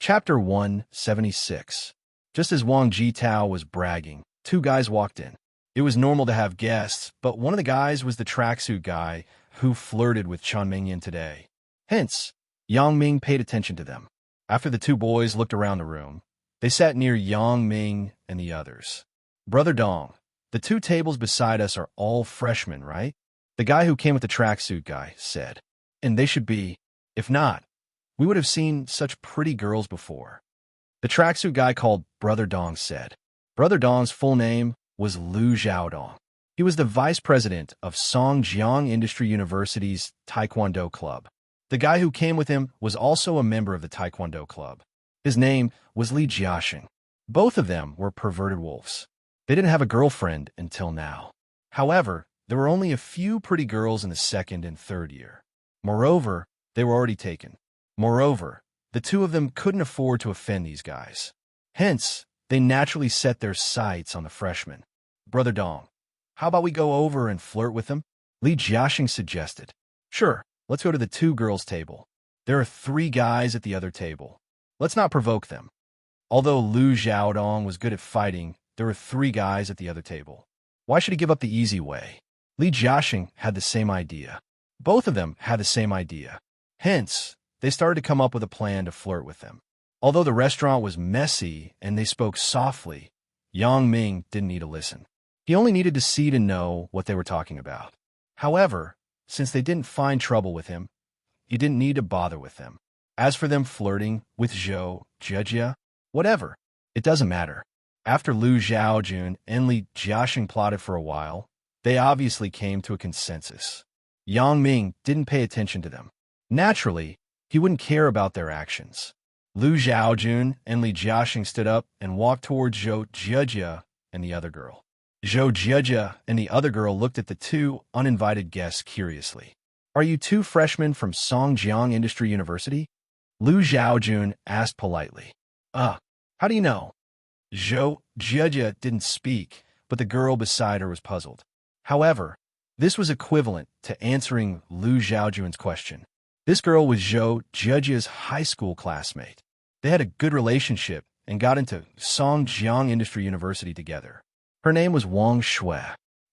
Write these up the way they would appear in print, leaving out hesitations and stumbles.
Chapter 176. Just as Wang Jitao was bragging, two guys walked in. It was normal to have guests, but one of the guys was the tracksuit guy who flirted with Chen Mingyan today. Hence, Yang Ming paid attention to them. After the two boys looked around the room, they sat near Yang Ming and the others. Brother Dong, the two tables beside us are all freshmen, right? The guy who came with the tracksuit guy said. And they should be. If not, we would have seen such pretty girls before. The tracksuit guy called Brother Dong said. Brother Dong's full name was Lu Xiaodong. He was the vice president of Songjiang Industry University's Taekwondo Club. The guy who came with him was also a member of the Taekwondo Club. His name was Li Jiaxing. Both of them were perverted wolves. They didn't have a girlfriend until now. However, there were only a few pretty girls in the second and third year. Moreover, they were already taken. Moreover, the two of them couldn't afford to offend these guys. Hence, they naturally set their sights on the freshmen. Brother Dong, how about we go over and flirt with them? Li Jiaxing suggested. Sure, let's go to the two girls' table. There are three guys at the other table. Let's not provoke them. Although Lu Xiaodong was good at fighting, there were three guys at the other table. Why should he give up the easy way? Li Jiaxing had the same idea. Both of them had the same idea. Hence, they started to come up with a plan to flirt with them. Although the restaurant was messy and they spoke softly, Yang Ming didn't need to listen. He only needed to see to know what they were talking about. However, since they didn't find trouble with him, he didn't need to bother with them. As for them flirting with Zhou Jia, whatever, it doesn't matter. After Lu Xiaojun and Li Jiaxing plotted for a while, they obviously came to a consensus. Yang Ming didn't pay attention to them. Naturally, he wouldn't care about their actions. Lu Xiaojun and Li Jiaxing stood up and walked towards Zhou Jia and the other girl. Zhou Jia and the other girl looked at the two uninvited guests curiously. Are you two freshmen from Songjiang Industry University? Lu Xiaojun asked politely. How do you know? Zhou Jia didn't speak, but the girl beside her was puzzled. However, this was equivalent to answering Lu Xiaojun's question. This girl was Zhou Jia's high school classmate. They had a good relationship and got into Songjiang Industry University together. Her name was Wang Shui.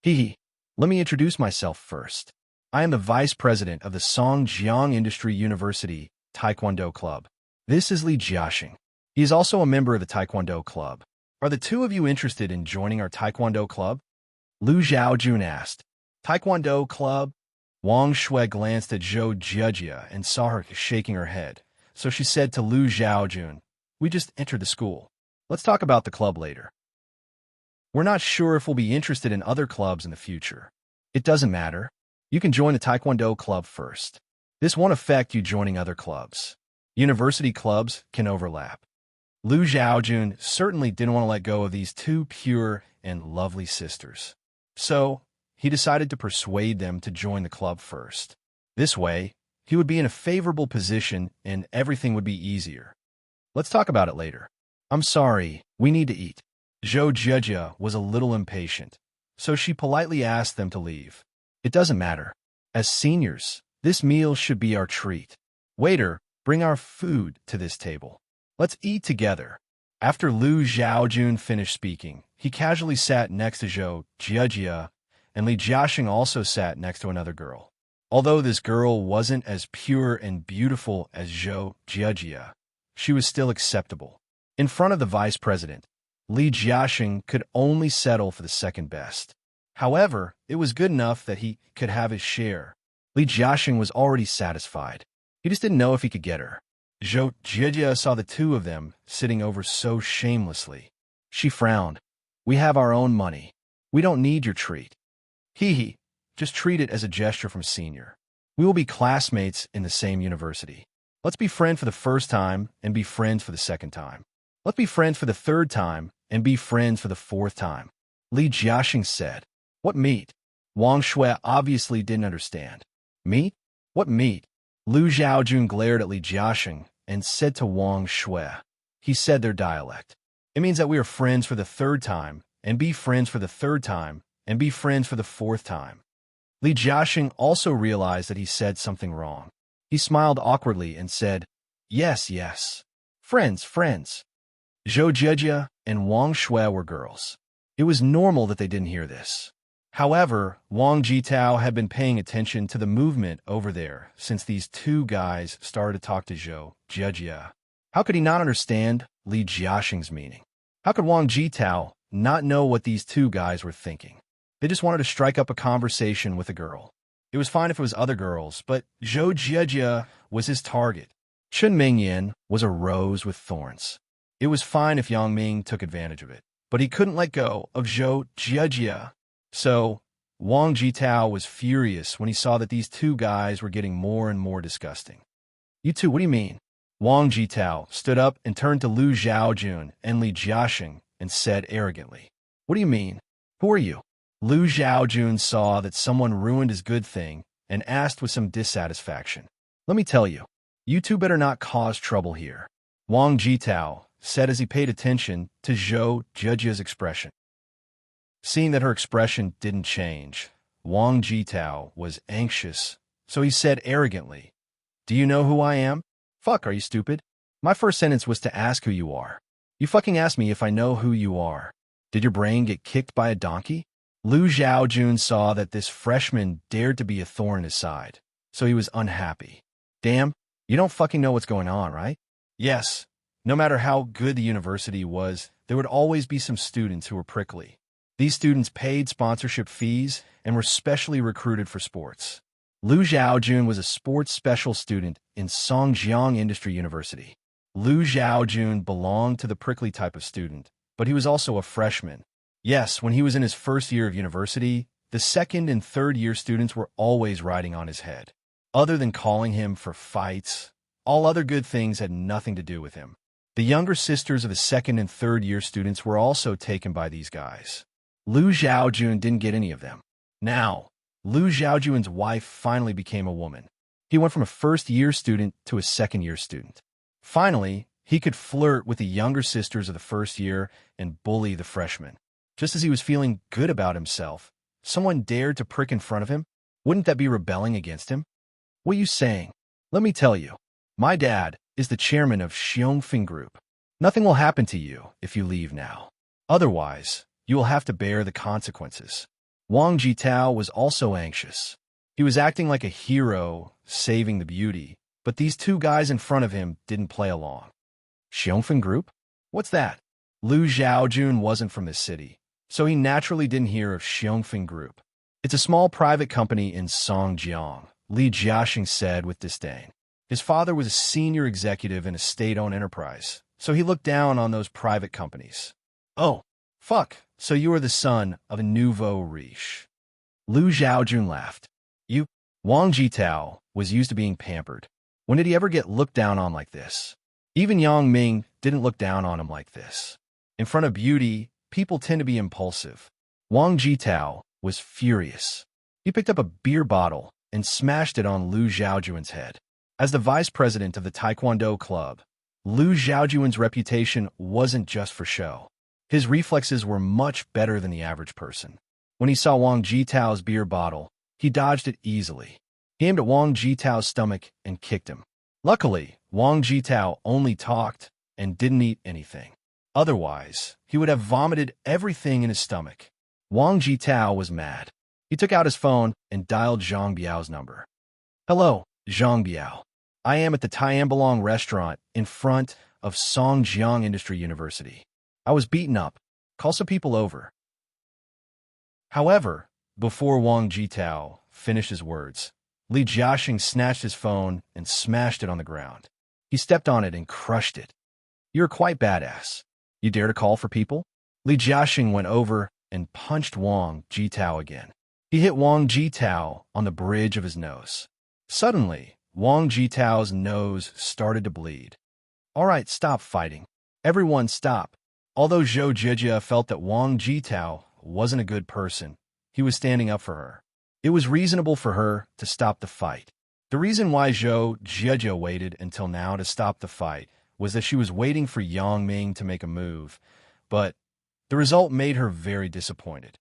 Let me introduce myself first. I am the vice president of the Songjiang Industry University Taekwondo Club. This is Li Jiaxing. He is also a member of the Taekwondo Club. Are the two of you interested in joining our Taekwondo Club? Lu Xiaojun asked. Taekwondo Club? Wang Shui glanced at Zhou Jia and saw her shaking her head, so she said to Lu Xiaojun, We just entered the school. Let's talk about the club later. We're not sure if we'll be interested in other clubs in the future. It doesn't matter. You can join the Taekwondo Club first. This won't affect you joining other clubs. University clubs can overlap. Lu Xiaojun certainly didn't want to let go of these two pure and lovely sisters. So, he decided to persuade them to join the club first. This way, he would be in a favorable position and everything would be easier. Let's talk about it later. I'm sorry, we need to eat. Zhou Jia was a little impatient, so she politely asked them to leave. It doesn't matter. As seniors, this meal should be our treat. Waiter, bring our food to this table. Let's eat together. After Lu Xiaojun finished speaking, he casually sat next to Zhou Jia, and Li Jiaxing also sat next to another girl. Although this girl wasn't as pure and beautiful as Zhou Jia, she was still acceptable. In front of the vice president, Li Jiaxing could only settle for the second best. However, it was good enough that he could have his share. Li Jiaxing was already satisfied. He just didn't know if he could get her. Zhou Jia saw the two of them sitting over so shamelessly. She frowned. We have our own money. We don't need your treat. Just treat it as a gesture from senior. We will be classmates in the same university. Let's be friends for the first time and be friends for the second time. Let's be friends for the third time and be friends for the fourth time. Li Jiaxing said. What meat? Wang Shui obviously didn't understand. Meat? What meat? Lu Xiaojun glared at Li Jiaxing and said to Wang Shui. He said their dialect. It means that we are friends for the third time and be friends for the third time and be friends for the fourth time. Li Jiaxing also realized that he said something wrong. He smiled awkwardly and said, Yes. Friends. Zhou Jie and Wang Shui were girls. It was normal that they didn't hear this. However, Wang Jitao had been paying attention to the movement over there since these two guys started to talk to Zhou Jie. How could he not understand Li Jiaxing's meaning? How could Wang Jitao not know what these two guys were thinking? They just wanted to strike up a conversation with a girl. It was fine if it was other girls, but Zhou Jie was his target. Chen Mingyan was a rose with thorns. It was fine if Yang Ming took advantage of it, but he couldn't let go of Zhou Jie. So, Wang Jitao was furious when he saw that these two guys were getting more and more disgusting. You two, what do you mean? Wang Jitao stood up and turned to Lu Xiaojun and Li Jiaxing and said arrogantly, "What do you mean? Who are you?" Lu Xiaojun saw that someone ruined his good thing and asked with some dissatisfaction, "Let me tell you, you two better not cause trouble here," Wang Jitao said as he paid attention to Zhou Jie's expression. Seeing that her expression didn't change, Wang Jitao was anxious, so he said arrogantly, "Do you know who I am? Fuck, are you stupid? My first sentence was to ask who you are. You fucking asked me if I know who you are. Did your brain get kicked by a donkey?" Lu Xiaojun saw that this freshman dared to be a thorn in his side, so he was unhappy. Damn, you don't fucking know what's going on, right? Yes, no matter how good the university was, there would always be some students who were prickly. These students paid sponsorship fees and were specially recruited for sports. Lu Xiaojun was a sports special student in Songjiang Industry University. Lu Xiaojun belonged to the prickly type of student, but he was also a freshman. Yes, when he was in his first year of university, the second and third year students were always riding on his head. Other than calling him for fights, all other good things had nothing to do with him. The younger sisters of the second and third year students were also taken by these guys. Lu Xiaojun didn't get any of them. Now, Lu Xiaojun's wife finally became a woman. He went from a first-year student to a second-year student. Finally, he could flirt with the younger sisters of the first year and bully the freshmen. Just as he was feeling good about himself, someone dared to prick in front of him. Wouldn't that be rebelling against him? What are you saying? Let me tell you. My dad is the chairman of Xiongfeng Group. Nothing will happen to you if you leave now. Otherwise, you will have to bear the consequences. Wang Jitao was also anxious. He was acting like a hero, saving the beauty, but these two guys in front of him didn't play along. Xiongfeng Group? What's that? Lu Xiaojun wasn't from this city, so he naturally didn't hear of Xiongfeng Group. It's a small private company in Songjiang, Li Jiaxing said with disdain. His father was a senior executive in a state-owned enterprise, so he looked down on those private companies. Oh, fuck, so you are the son of a nouveau riche. Lu Xiaojun laughed. You? Wang Jitao was used to being pampered. When did he ever get looked down on like this? Even Yang Ming didn't look down on him like this. In front of beauty, people tend to be impulsive. Wang Jitao was furious. He picked up a beer bottle and smashed it on Lu Xiaojun's head. As the vice president of the Taekwondo club, Lu Xiaojun's reputation wasn't just for show. His reflexes were much better than the average person. When he saw Wang Jitao's beer bottle, he dodged it easily. He aimed at Wang Jitao's stomach and kicked him. Luckily, Wang Jitao only talked and didn't eat anything. Otherwise, he would have vomited everything in his stomach. Wang Jitao was mad. He took out his phone and dialed Zhang Biao's number. "Hello, Zhang Biao. I am at the Tianbelong restaurant in front of Songjiang Industry University. I was beaten up. Call some people over." However, before Wang Jitao finished his words, Li Jiaxing snatched his phone and smashed it on the ground. He stepped on it and crushed it. "You're quite badass. You dare to call for people?" Li Jiaxing went over and punched Wang Jitao again. He hit Wang Jitao on the bridge of his nose. Suddenly, Wang Jitao's nose started to bleed. "All right, stop fighting. Everyone stop." Although Zhou Jie felt that Wang Jitao wasn't a good person, he was standing up for her. It was reasonable for her to stop the fight. The reason why Zhou Jie waited until now to stop the fight was that she was waiting for Yang Ming to make a move, but the result made her very disappointed.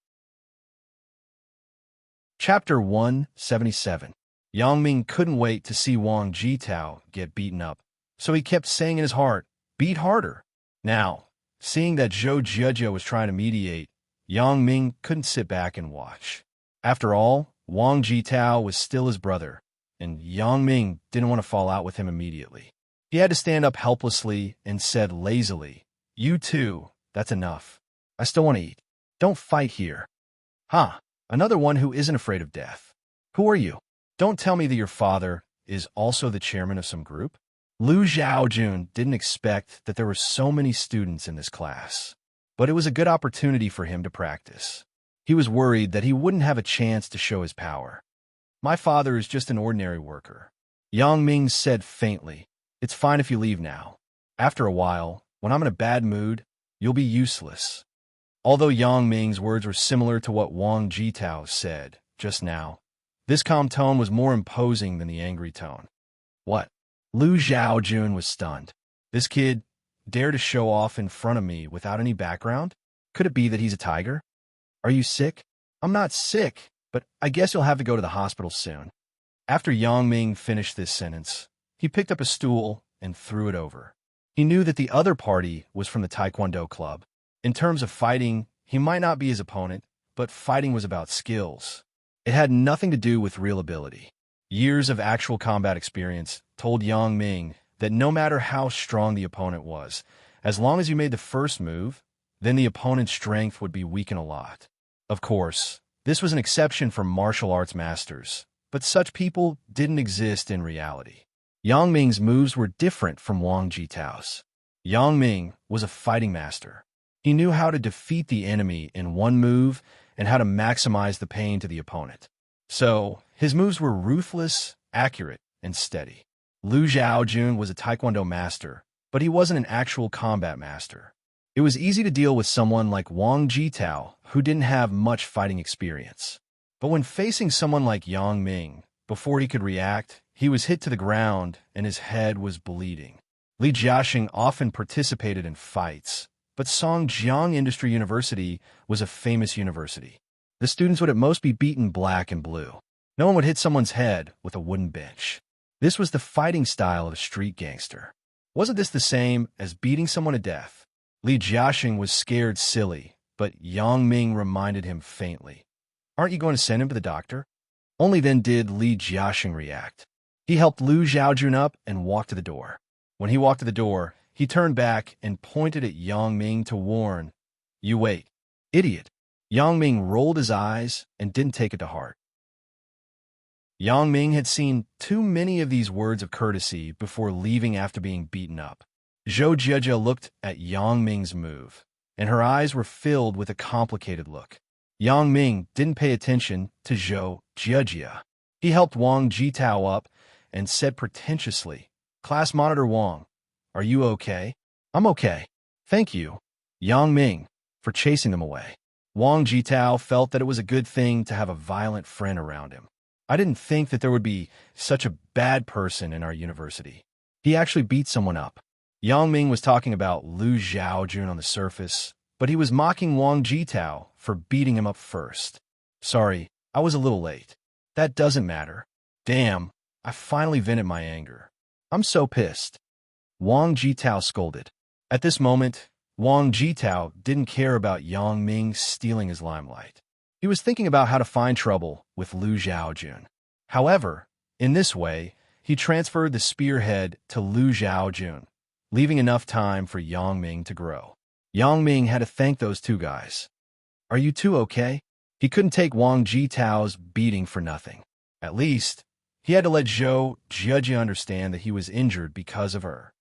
Chapter 177. Yang Ming couldn't wait to see Wang Jitao get beaten up, so he kept saying in his heart, Beat harder. Now, seeing that Zhou Jieji was trying to mediate, Yang Ming couldn't sit back and watch. After all, Wang Jitao was still his brother, and Yang Ming didn't want to fall out with him immediately. He had to stand up helplessly and said lazily, "You too, that's enough. I still want to eat. Don't fight here." "Huh, another one who isn't afraid of death. Who are you? Don't tell me that your father is also the chairman of some group?" Lu Xiaojun didn't expect that there were so many students in this class, but it was a good opportunity for him to practice. He was worried that he wouldn't have a chance to show his power. "My father is just an ordinary worker," Yang Ming said faintly. "It's fine if you leave now. After a while, when I'm in a bad mood, you'll be useless." Although Yang Ming's words were similar to what Wang Jitao said just now, this calm tone was more imposing than the angry tone. "What?" Lu Xiaojun was stunned. "This kid dare to show off in front of me without any background? Could it be that he's a tiger? Are you sick?" "I'm not sick, but I guess you'll have to go to the hospital soon." After Yang Ming finished this sentence, he picked up a stool and threw it over. He knew that the other party was from the Taekwondo club. In terms of fighting, he might not be his opponent, but fighting was about skills. It had nothing to do with real ability. Years of actual combat experience told Yang Ming that no matter how strong the opponent was, as long as you made the first move, then the opponent's strength would be weakened a lot. Of course, this was an exception for martial arts masters, but such people didn't exist in reality. Yang Ming's moves were different from Wang Jitao's. Yang Ming was a fighting master. He knew how to defeat the enemy in one move and how to maximize the pain to the opponent. So, his moves were ruthless, accurate, and steady. Lu Xiaojun was a Taekwondo master, but he wasn't an actual combat master. It was easy to deal with someone like Wang Jitao, who didn't have much fighting experience. But when facing someone like Yang Ming, before he could react, he was hit to the ground and his head was bleeding. Li Jiaxing often participated in fights, but Songjiang Industry University was a famous university. The students would at most be beaten black and blue. No one would hit someone's head with a wooden bench. This was the fighting style of a street gangster. Wasn't this the same as beating someone to death? Li Jiaxing was scared silly, but Yang Ming reminded him faintly. "Aren't you going to send him to the doctor?" Only then did Li Jiaxing react. He helped Lu Xiaojun up and walked to the door. When he walked to the door, he turned back and pointed at Yang Ming to warn, "You wait, idiot." Yang Ming rolled his eyes and didn't take it to heart. Yang Ming had seen too many of these words of courtesy before leaving after being beaten up. Zhou Jieji looked at Yang Ming's move, and her eyes were filled with a complicated look. Yang Ming didn't pay attention to Zhou Jieji. He helped Wang Jitao up and said pretentiously, "Class Monitor Wang, are you okay?" "I'm okay. Thank you, Yang Ming, for chasing them away." Wang Jitao felt that it was a good thing to have a violent friend around him. "I didn't think that there would be such a bad person in our university. He actually beat someone up." Yang Ming was talking about Lu Xiaojun on the surface, but he was mocking Wang Jitao for beating him up first. "Sorry, I was a little late." "That doesn't matter." "Damn, I finally vented my anger. I'm so pissed." Wang Jitao scolded. At this moment, Wang Jitao didn't care about Yang Ming stealing his limelight. He was thinking about how to find trouble with Lu Xiaojun. However, in this way, he transferred the spearhead to Lu Xiaojun, leaving enough time for Yang Ming to grow. Yang Ming had to thank those two guys. "Are you two okay?" He couldn't take Wang Jitao's beating for nothing. At least, he had to let Zhou Jieji understand that he was injured because of her.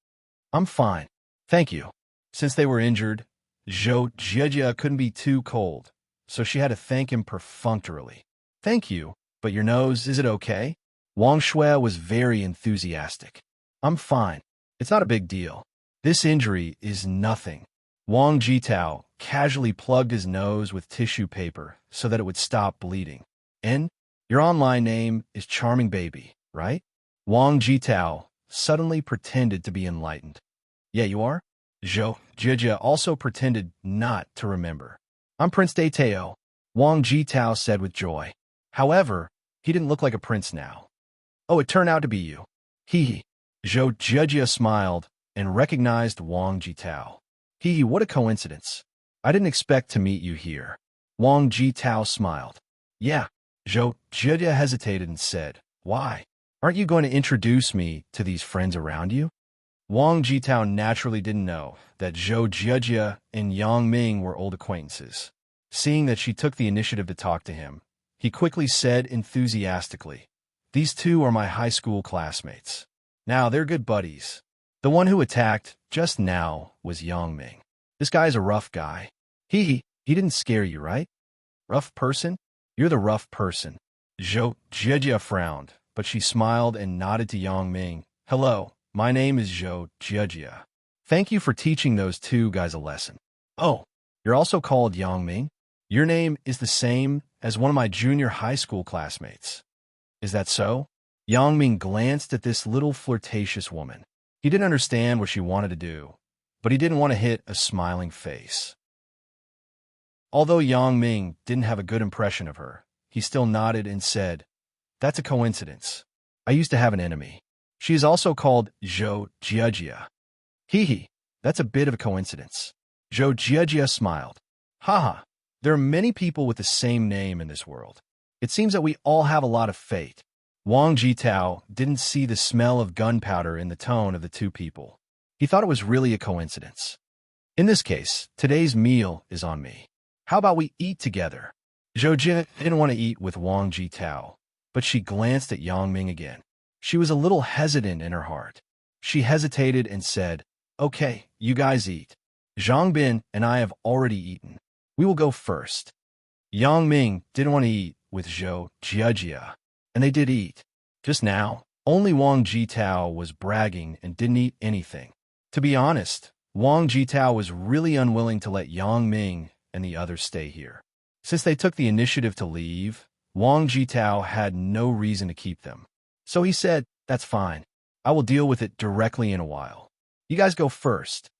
"I'm fine. Thank you." Since they were injured, Zhou Jieji couldn't be too cold, so she had to thank him perfunctorily. "Thank you, but your nose, is it okay?" Wang Shui was very enthusiastic. "I'm fine. It's not a big deal. This injury is nothing." Wang Jitao casually plugged his nose with tissue paper so that it would stop bleeding. "And your online name is Charming Baby, right?" Wang Jitao suddenly pretended to be enlightened. "Yeah, you are?" Zhou Jieji also pretended not to remember. "I'm Prince Dateo," Wang Jitao said with joy. However, he didn't look like a prince now. "Oh, it turned out to be you." Hee hee. Zhou Jieji smiled, and recognized Wang Jitao. Hee, what a coincidence. I didn't expect to meet you here. Wang Jitao smiled. Yeah. Zhou Jia hesitated and said, why? Aren't you going to introduce me to these friends around you? Wang Jitao naturally didn't know that Zhou Jia and Yang Ming were old acquaintances. Seeing that she took the initiative to talk to him, he quickly said enthusiastically, these two are my high school classmates. Now they're good buddies. The one who attacked just now was Yang Ming. This guy's a rough guy. He didn't scare you, right? Rough person? You're the rough person. Zhou Jia frowned, but she smiled and nodded to Yang Ming. Hello, my name is Zhou Jia. Thank you for teaching those two guys a lesson. Oh, you're also called Yang Ming? Your name is the same as one of my junior high school classmates. Is that so? Yang Ming glanced at this little flirtatious woman. He didn't understand what she wanted to do, but he didn't want to hit a smiling face. Although Yang Ming didn't have a good impression of her, he still nodded and said, that's a coincidence. I used to have an enemy. She is also called Zhou Jia. That's a bit of a coincidence. Zhou Jia smiled. Haha, there are many people with the same name in this world. It seems that we all have a lot of fate. Wang Jitao didn't see the smell of gunpowder in the tone of the two people. He thought it was really a coincidence. In this case, today's meal is on me. How about we eat together? Zhou Jia didn't want to eat with Wang Jitao, but she glanced at Yang Ming again. She was a little hesitant in her heart. She hesitated and said, okay, you guys eat. Zhang Bin and I have already eaten. We will go first. Yang Ming didn't want to eat with Zhou Jia, and they did eat. Just now, only Wang Jitao was bragging and didn't eat anything. To be honest, Wang Jitao was really unwilling to let Yang Ming and the others stay here. Since they took the initiative to leave, Wang Jitao had no reason to keep them. So he said, that's fine. I will deal with it directly in a while. You guys go first.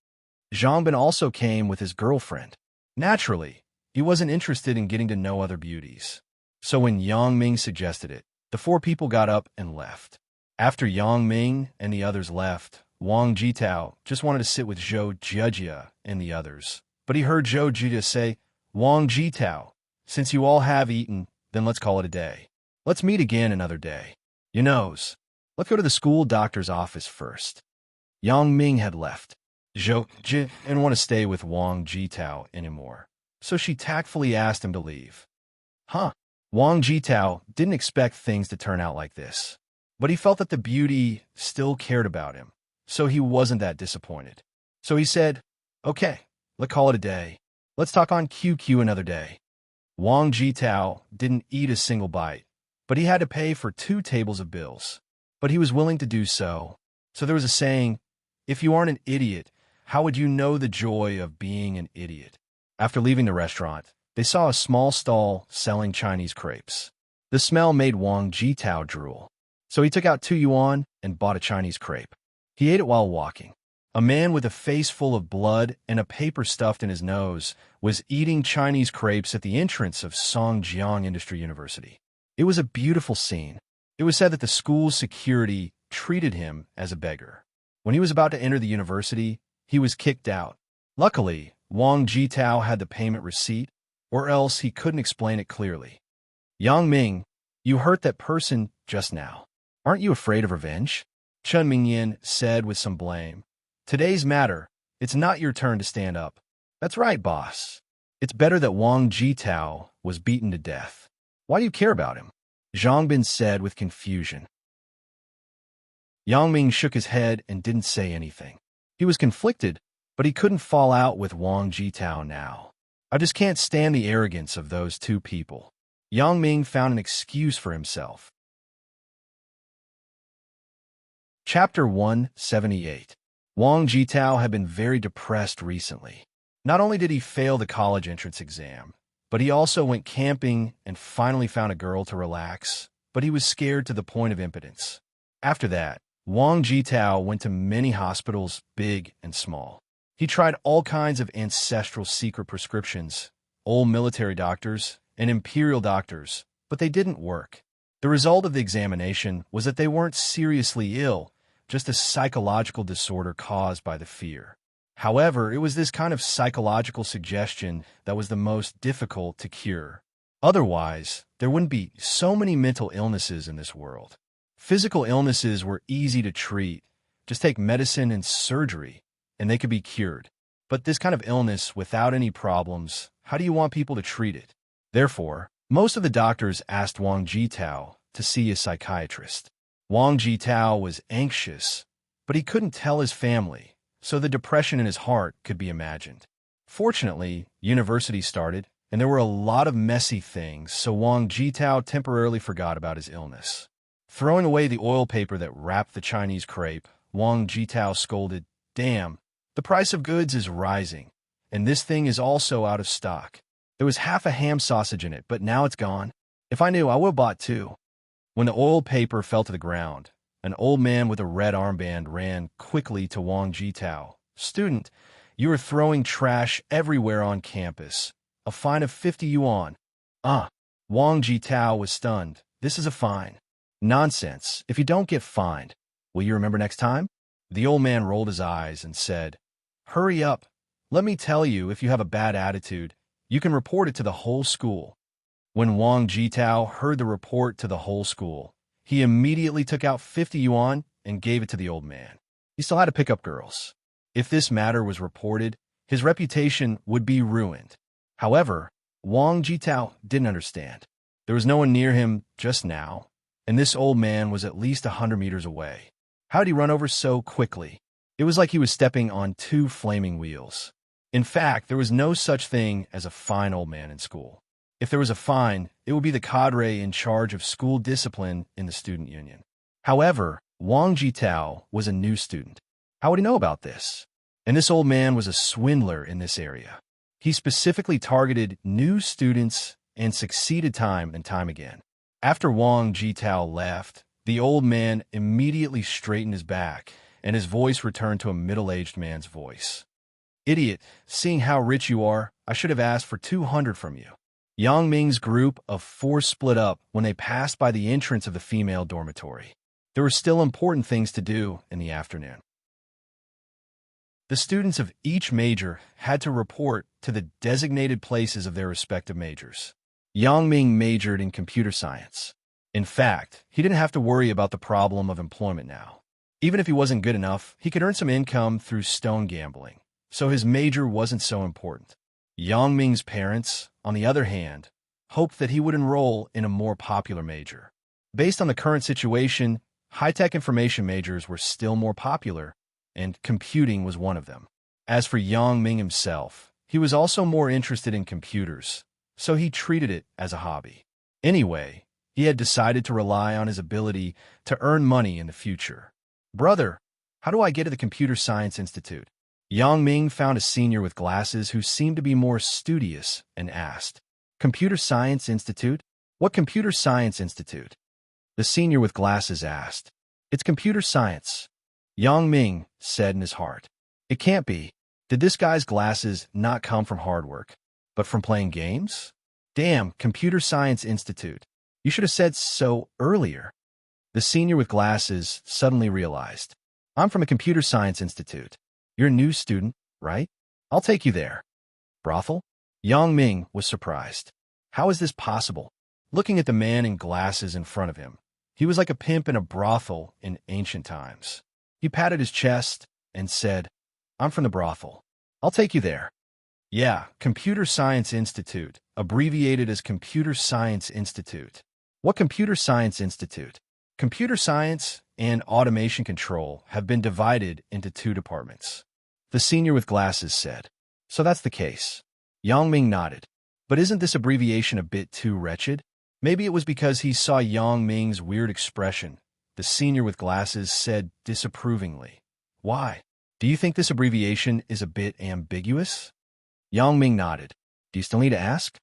Zhang Bin also came with his girlfriend. Naturally, he wasn't interested in getting to know other beauties. So when Yang Ming suggested it, the four people got up and left. After Yang Ming and the others left, Wang Jitao just wanted to sit with Zhou Jia and the others. But he heard Zhou Jia say, Wang Jitao, since you all have eaten, then let's call it a day. Let's meet again another day. You knows. Let's go to the school doctor's office first. Yang Ming had left. Zhou Jia didn't want to stay with Wang Jitao anymore, so she tactfully asked him to leave. Wang Jitao didn't expect things to turn out like this, but he felt that the beauty still cared about him, so he wasn't that disappointed. So he said, okay, let's call it a day. Let's talk on QQ another day. Wang Jitao didn't eat a single bite, but he had to pay for 2 tables of bills. But he was willing to do so. So there was a saying, if you aren't an idiot, how would you know the joy of being an idiot? After leaving the restaurant, they saw a small stall selling Chinese crepes. The smell made Wang Jitao drool. So he took out 2 yuan and bought a Chinese crepe. He ate it while walking. A man with a face full of blood and a paper stuffed in his nose was eating Chinese crepes at the entrance of Songjiang Industry University. It was a beautiful scene. It was said that the school's security treated him as a beggar. When he was about to enter the university, he was kicked out. Luckily, Wang Jitao had the payment receipt, or else he couldn't explain it clearly. Yang Ming, you hurt that person just now. Aren't you afraid of revenge? Chen Mingyan said with some blame. Today's matter, it's not your turn to stand up. That's right, boss. It's better that Wang Jitao was beaten to death. Why do you care about him? Zhang Bin said with confusion. Yang Ming shook his head and didn't say anything. He was conflicted, but he couldn't fall out with Wang Jitao now. I just can't stand the arrogance of those 2 people. Yang Ming found an excuse for himself. Chapter 178. Wang Jitao had been very depressed recently. Not only did he fail the college entrance exam, but he also went camping and finally found a girl to relax, but he was scared to the point of impotence. After that, Wang Jitao went to many hospitals, big and small. He tried all kinds of ancestral secret prescriptions, old military doctors, and imperial doctors, but they didn't work. The result of the examination was that they weren't seriously ill, just a psychological disorder caused by the fear. However, it was this kind of psychological suggestion that was the most difficult to cure. Otherwise, there wouldn't be so many mental illnesses in this world. Physical illnesses were easy to treat. Just take medicine and surgery, and they could be cured. But this kind of illness without any problems, how do you want people to treat it? Therefore, most of the doctors asked Wang Jitao to see a psychiatrist. Wang Jitao was anxious, but he couldn't tell his family, so the depression in his heart could be imagined. Fortunately, university started, and there were a lot of messy things, so Wang Jitao temporarily forgot about his illness. Throwing away the oil paper that wrapped the Chinese crepe, Wang Jitao scolded, "Damn, the price of goods is rising, and this thing is also out of stock. There was half a ham sausage in it, but now it's gone. If I knew, I would have bought two." When the oil paper fell to the ground, an old man with a red armband ran quickly to Wang Jitao. "Student, you are throwing trash everywhere on campus. A fine of 50 yuan. Wang Jitao was stunned. "This is a fine." "Nonsense. If you don't get fined, will you remember next time?" The old man rolled his eyes and said, "Hurry up. Let me tell you, if you have a bad attitude, you can report it to the whole school." When Wang Jitao heard the report to the whole school, he immediately took out 50 yuan and gave it to the old man. He still had to pick up girls. If this matter was reported, his reputation would be ruined. However, Wang Jitao didn't understand. There was no one near him just now, and this old man was at least 100 meters away. How did he run over so quickly? It was like he was stepping on two flaming wheels. In fact, there was no such thing as a fine old man in school. If there was a fine, it would be the cadre in charge of school discipline in the student union. However, Wang Jitao was a new student. How would he know about this? And this old man was a swindler in this area. He specifically targeted new students and succeeded time and time again. After Wang Jitao left, the old man immediately straightened his back, and his voice returned to a middle-aged man's voice. "Idiot, seeing how rich you are, I should have asked for 200 from you." Yang Ming's group of 4 split up when they passed by the entrance of the female dormitory. There were still important things to do in the afternoon. The students of each major had to report to the designated places of their respective majors. Yang Ming majored in computer science. In fact, he didn't have to worry about the problem of employment now. Even if he wasn't good enough, he could earn some income through stone gambling, so his major wasn't so important. Yang Ming's parents, on the other hand, hoped that he would enroll in a more popular major. Based on the current situation, high-tech information majors were still more popular, and computing was one of them. As for Yang Ming himself, he was also more interested in computers, so he treated it as a hobby. Anyway, he had decided to rely on his ability to earn money in the future. "Brother, how do I get to the Computer Science Institute?" Yang Ming found a senior with glasses who seemed to be more studious and asked, "Computer Science Institute? What Computer Science Institute?" The senior with glasses asked. "It's computer science," Yang Ming said in his heart. "It can't be. Did this guy's glasses not come from hard work, but from playing games? Damn, Computer Science Institute. You should have said so earlier." The senior with glasses suddenly realized, "I'm from a Computer Science Institute. You're a new student, right? I'll take you there." "Brothel?" Yang Ming was surprised. How is this possible? Looking at the man in glasses in front of him, he was like a pimp in a brothel in ancient times. He patted his chest and said, "I'm from the brothel. I'll take you there." "Yeah, Computer Science Institute, abbreviated as Computer Science Institute." "What Computer Science Institute?" "Computer Science and Automation Control have been divided into 2 departments," the senior with glasses said. "So that's the case." Yang Ming nodded. "But isn't this abbreviation a bit too wretched?" Maybe it was because he saw Yang Ming's weird expression. The senior with glasses said disapprovingly, "Why? Do you think this abbreviation is a bit ambiguous?" Yang Ming nodded. "Do you still need to ask?"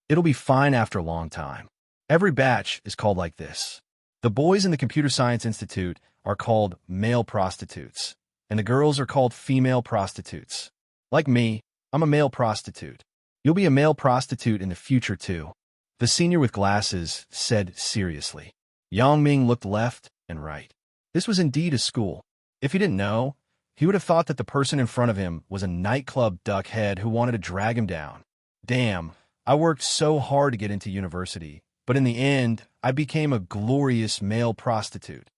"It'll be fine after a long time. Every batch is called like this. The boys in the Computer Science Institute are called male prostitutes, and the girls are called female prostitutes. Like me, I'm a male prostitute. You'll be a male prostitute in the future too," the senior with glasses said seriously. Yang Ming looked left and right. This was indeed a school. If he didn't know, he would have thought that the person in front of him was a nightclub duckhead who wanted to drag him down. Damn, I worked so hard to get into university, but in the end, I became a glorious male prostitute.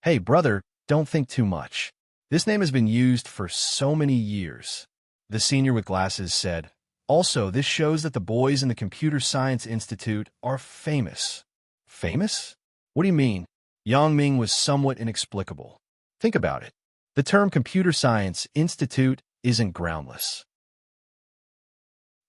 Hey, brother, don't think too much. This name has been used for so many years. The senior with glasses said. Also, this shows that the boys in the Computer Science Institute are famous. Famous? What do you mean? Yang Ming was somewhat inexplicable. Think about it. The term Computer Science Institute isn't groundless.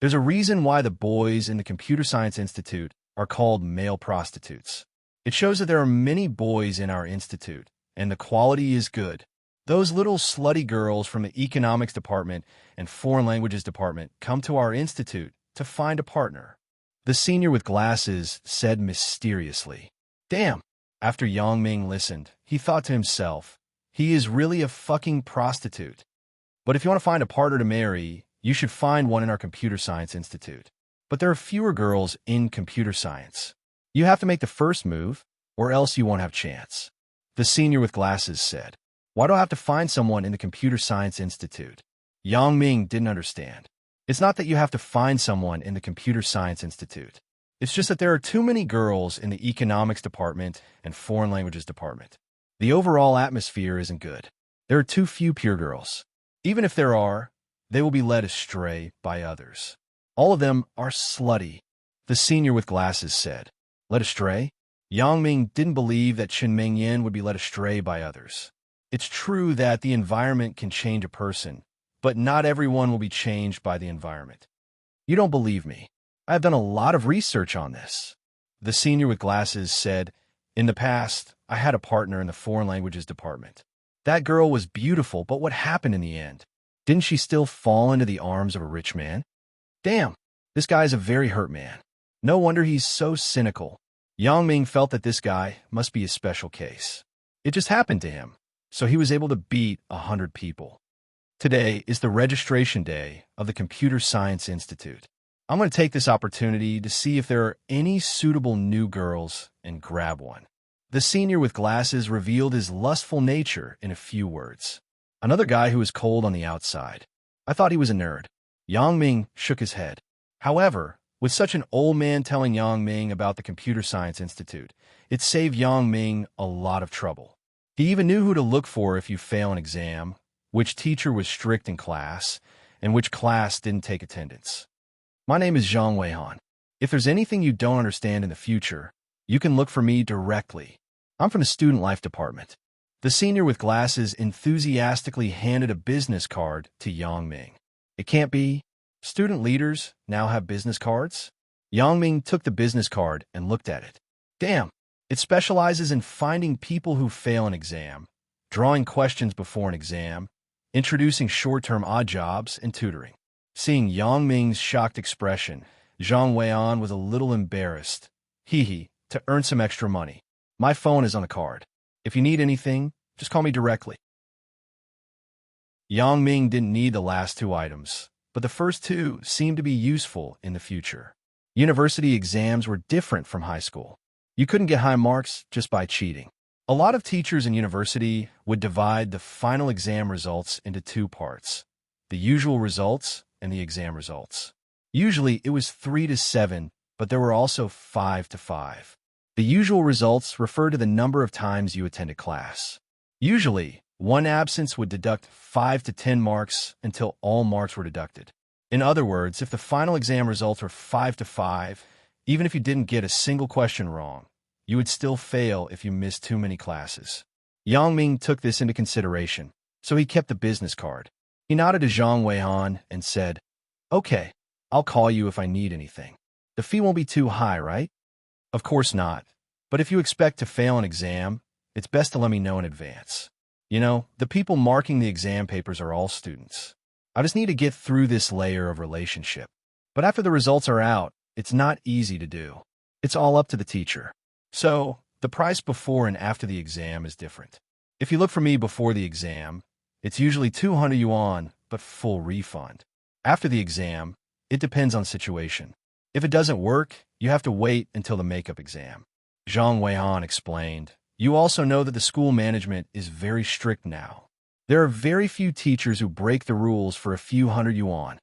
There's a reason why the boys in the Computer Science Institute are called male prostitutes. It shows that there are many boys in our institute, and the quality is good. Those little slutty girls from the economics department and foreign languages department come to our institute to find a partner. The senior with glasses said mysteriously. Damn. After Yang Ming listened, he thought to himself, he is really a fucking prostitute. But if you want to find a partner to marry, you should find one in our Computer Science Institute. But there are fewer girls in computer science. You have to make the first move, or else you won't have a chance. The senior with glasses said. Why do I have to find someone in the Computer Science Institute? Yang Ming didn't understand. It's not that you have to find someone in the Computer Science Institute. It's just that there are too many girls in the economics department and foreign languages department. The overall atmosphere isn't good. There are too few pure girls. Even if there are, they will be led astray by others. All of them are slutty, the senior with glasses said. Led astray? Yang Ming didn't believe that Chen Mingyan would be led astray by others. It's true that the environment can change a person, but not everyone will be changed by the environment. You don't believe me. I have done a lot of research on this. The senior with glasses said, in the past, I had a partner in the foreign languages department. That girl was beautiful, but what happened in the end? Didn't she still fall into the arms of a rich man? Damn, this guy is a very hurt man. No wonder he's so cynical. Yang Ming felt that this guy must be a special case. It just happened to him, so he was able to beat 100 people. Today is the registration day of the Computer Science Institute. I'm going to take this opportunity to see if there are any suitable new girls and grab one. The senior with glasses revealed his lustful nature in a few words. Another guy who was cold on the outside. I thought he was a nerd. Yang Ming shook his head. However, with such an old man telling Yang Ming about the Computer Science Institute, it saved Yang Ming a lot of trouble. He even knew who to look for if you fail an exam, which teacher was strict in class, and which class didn't take attendance. My name is Zhang Weihan. If there's anything you don't understand in the future, you can look for me directly. I'm from the Student Life Department. The senior with glasses enthusiastically handed a business card to Yang Ming. It can't be. Student leaders now have business cards? Yang Ming took the business card and looked at it. Damn, it specializes in finding people who fail an exam, drawing questions before an exam, introducing short-term odd jobs, and tutoring. Seeing Yang Ming's shocked expression, Zhang Weihan was a little embarrassed. Hee, to earn some extra money. My phone is on the card. If you need anything, just call me directly. Yang Ming didn't need the last two items, but the first two seemed to be useful in the future. University exams were different from high school. You couldn't get high marks just by cheating. A lot of teachers in university would divide the final exam results into two parts, the usual results and the exam results. Usually it was 3 to 7, but there were also 5 to 5. The usual results refer to the number of times you attended class. Usually, one absence would deduct 5 to 10 marks until all marks were deducted. In other words, if the final exam results were 5 to 5, even if you didn't get a single question wrong, you would still fail if you missed too many classes. Yang Ming took this into consideration, so he kept the business card. He nodded to Zhang Weihan and said, Okay, I'll call you if I need anything. The fee won't be too high, right? Of course not. But if you expect to fail an exam, it's best to let me know in advance. You know, the people marking the exam papers are all students. I just need to get through this layer of relationship. But after the results are out, it's not easy to do. It's all up to the teacher. So, the price before and after the exam is different. If you look for me before the exam, it's usually 200 yuan, but full refund. After the exam, it depends on situation. If it doesn't work, you have to wait until the makeup exam. Zhang Weihan explained, You also know that the school management is very strict now. There are very few teachers who break the rules for a few hundred yuan.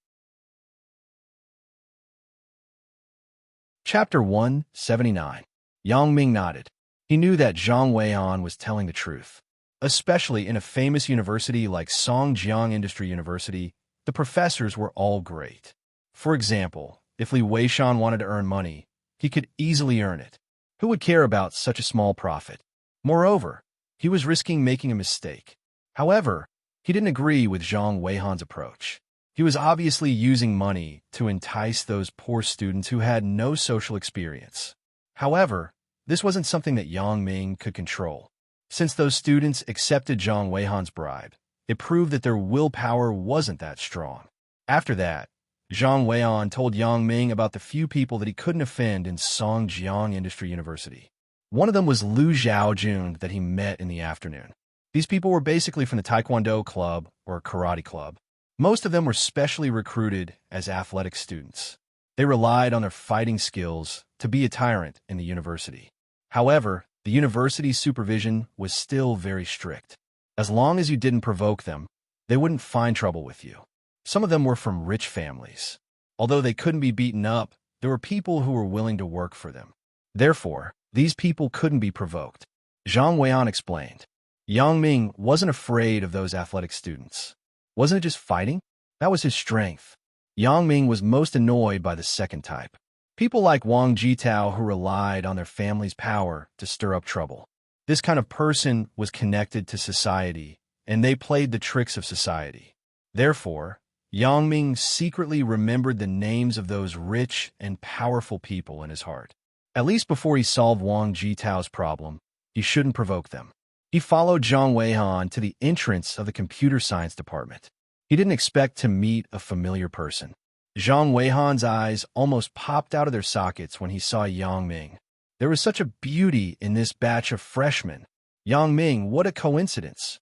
Chapter 179. Yang Ming nodded. He knew that Zhang Weihan was telling the truth. Especially in a famous university like Songjiang Industry University, the professors were all great. For example, if Li Weishan wanted to earn money, he could easily earn it. Who would care about such a small profit? Moreover, he was risking making a mistake. However, he didn't agree with Zhang Weihan's approach. He was obviously using money to entice those poor students who had no social experience. However, this wasn't something that Yang Ming could control. Since those students accepted Zhang Weihan's bribe, it proved that their willpower wasn't that strong. After that, Zhang Weihan told Yang Ming about the few people that he couldn't offend in Songjiang Industry University. One of them was Lu Xiaojun that he met in the afternoon. These people were basically from the Taekwondo club or karate club. Most of them were specially recruited as athletic students. They relied on their fighting skills to be a tyrant in the university. However, the university's supervision was still very strict. As long as you didn't provoke them, they wouldn't find trouble with you. Some of them were from rich families. Although they couldn't be beaten up, there were people who were willing to work for them. Therefore, these people couldn't be provoked. Zhang Weihan explained. Yang Ming wasn't afraid of those athletic students. Wasn't it just fighting? That was his strength. Yang Ming was most annoyed by the second type. People like Wang Jitao who relied on their family's power to stir up trouble. This kind of person was connected to society, and they played the tricks of society. Therefore, Yang Ming secretly remembered the names of those rich and powerful people in his heart. At least before he solved Wang Jitao's problem, he shouldn't provoke them. He followed Zhang Weihan to the entrance of the computer science department. He didn't expect to meet a familiar person. Zhang Weihan's eyes almost popped out of their sockets when he saw Yang Ming. There was such a beauty in this batch of freshmen. Yang Ming, what a coincidence.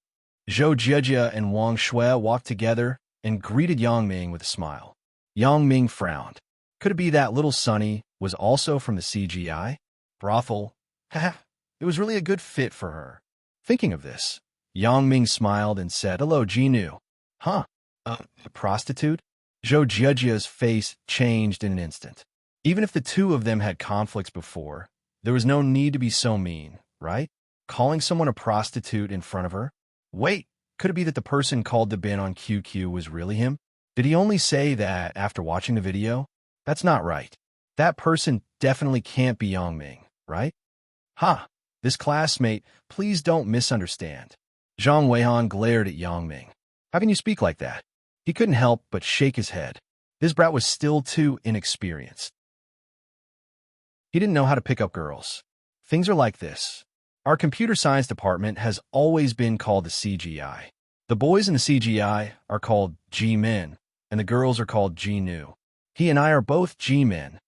Zhou Jijia and Wang Shui walked together and greeted Yang Ming with a smile. Yang Ming frowned. Could it be that little Sunny was also from the CGI? Brothel? Haha, it was really a good fit for her. Thinking of this, Yang Ming smiled and said, "Hello, Jinu." Huh? A prostitute? Zhou Jijia's face changed in an instant. Even if the two of them had conflicts before, there was no need to be so mean, right? Calling someone a prostitute in front of her? Wait, could it be that the person called the bin on QQ was really him? Did he only say that after watching the video? That's not right. That person definitely can't be Yang Ming, right? Ha! This classmate, please don't misunderstand. Zhang Weihan glared at Yang Ming. How can you speak like that? He couldn't help but shake his head. This brat was still too inexperienced. He didn't know how to pick up girls. Things are like this. Our computer science department has always been called the CGI. The boys in the CGI are called G-men, and the girls are called G-nu. He and I are both G-men.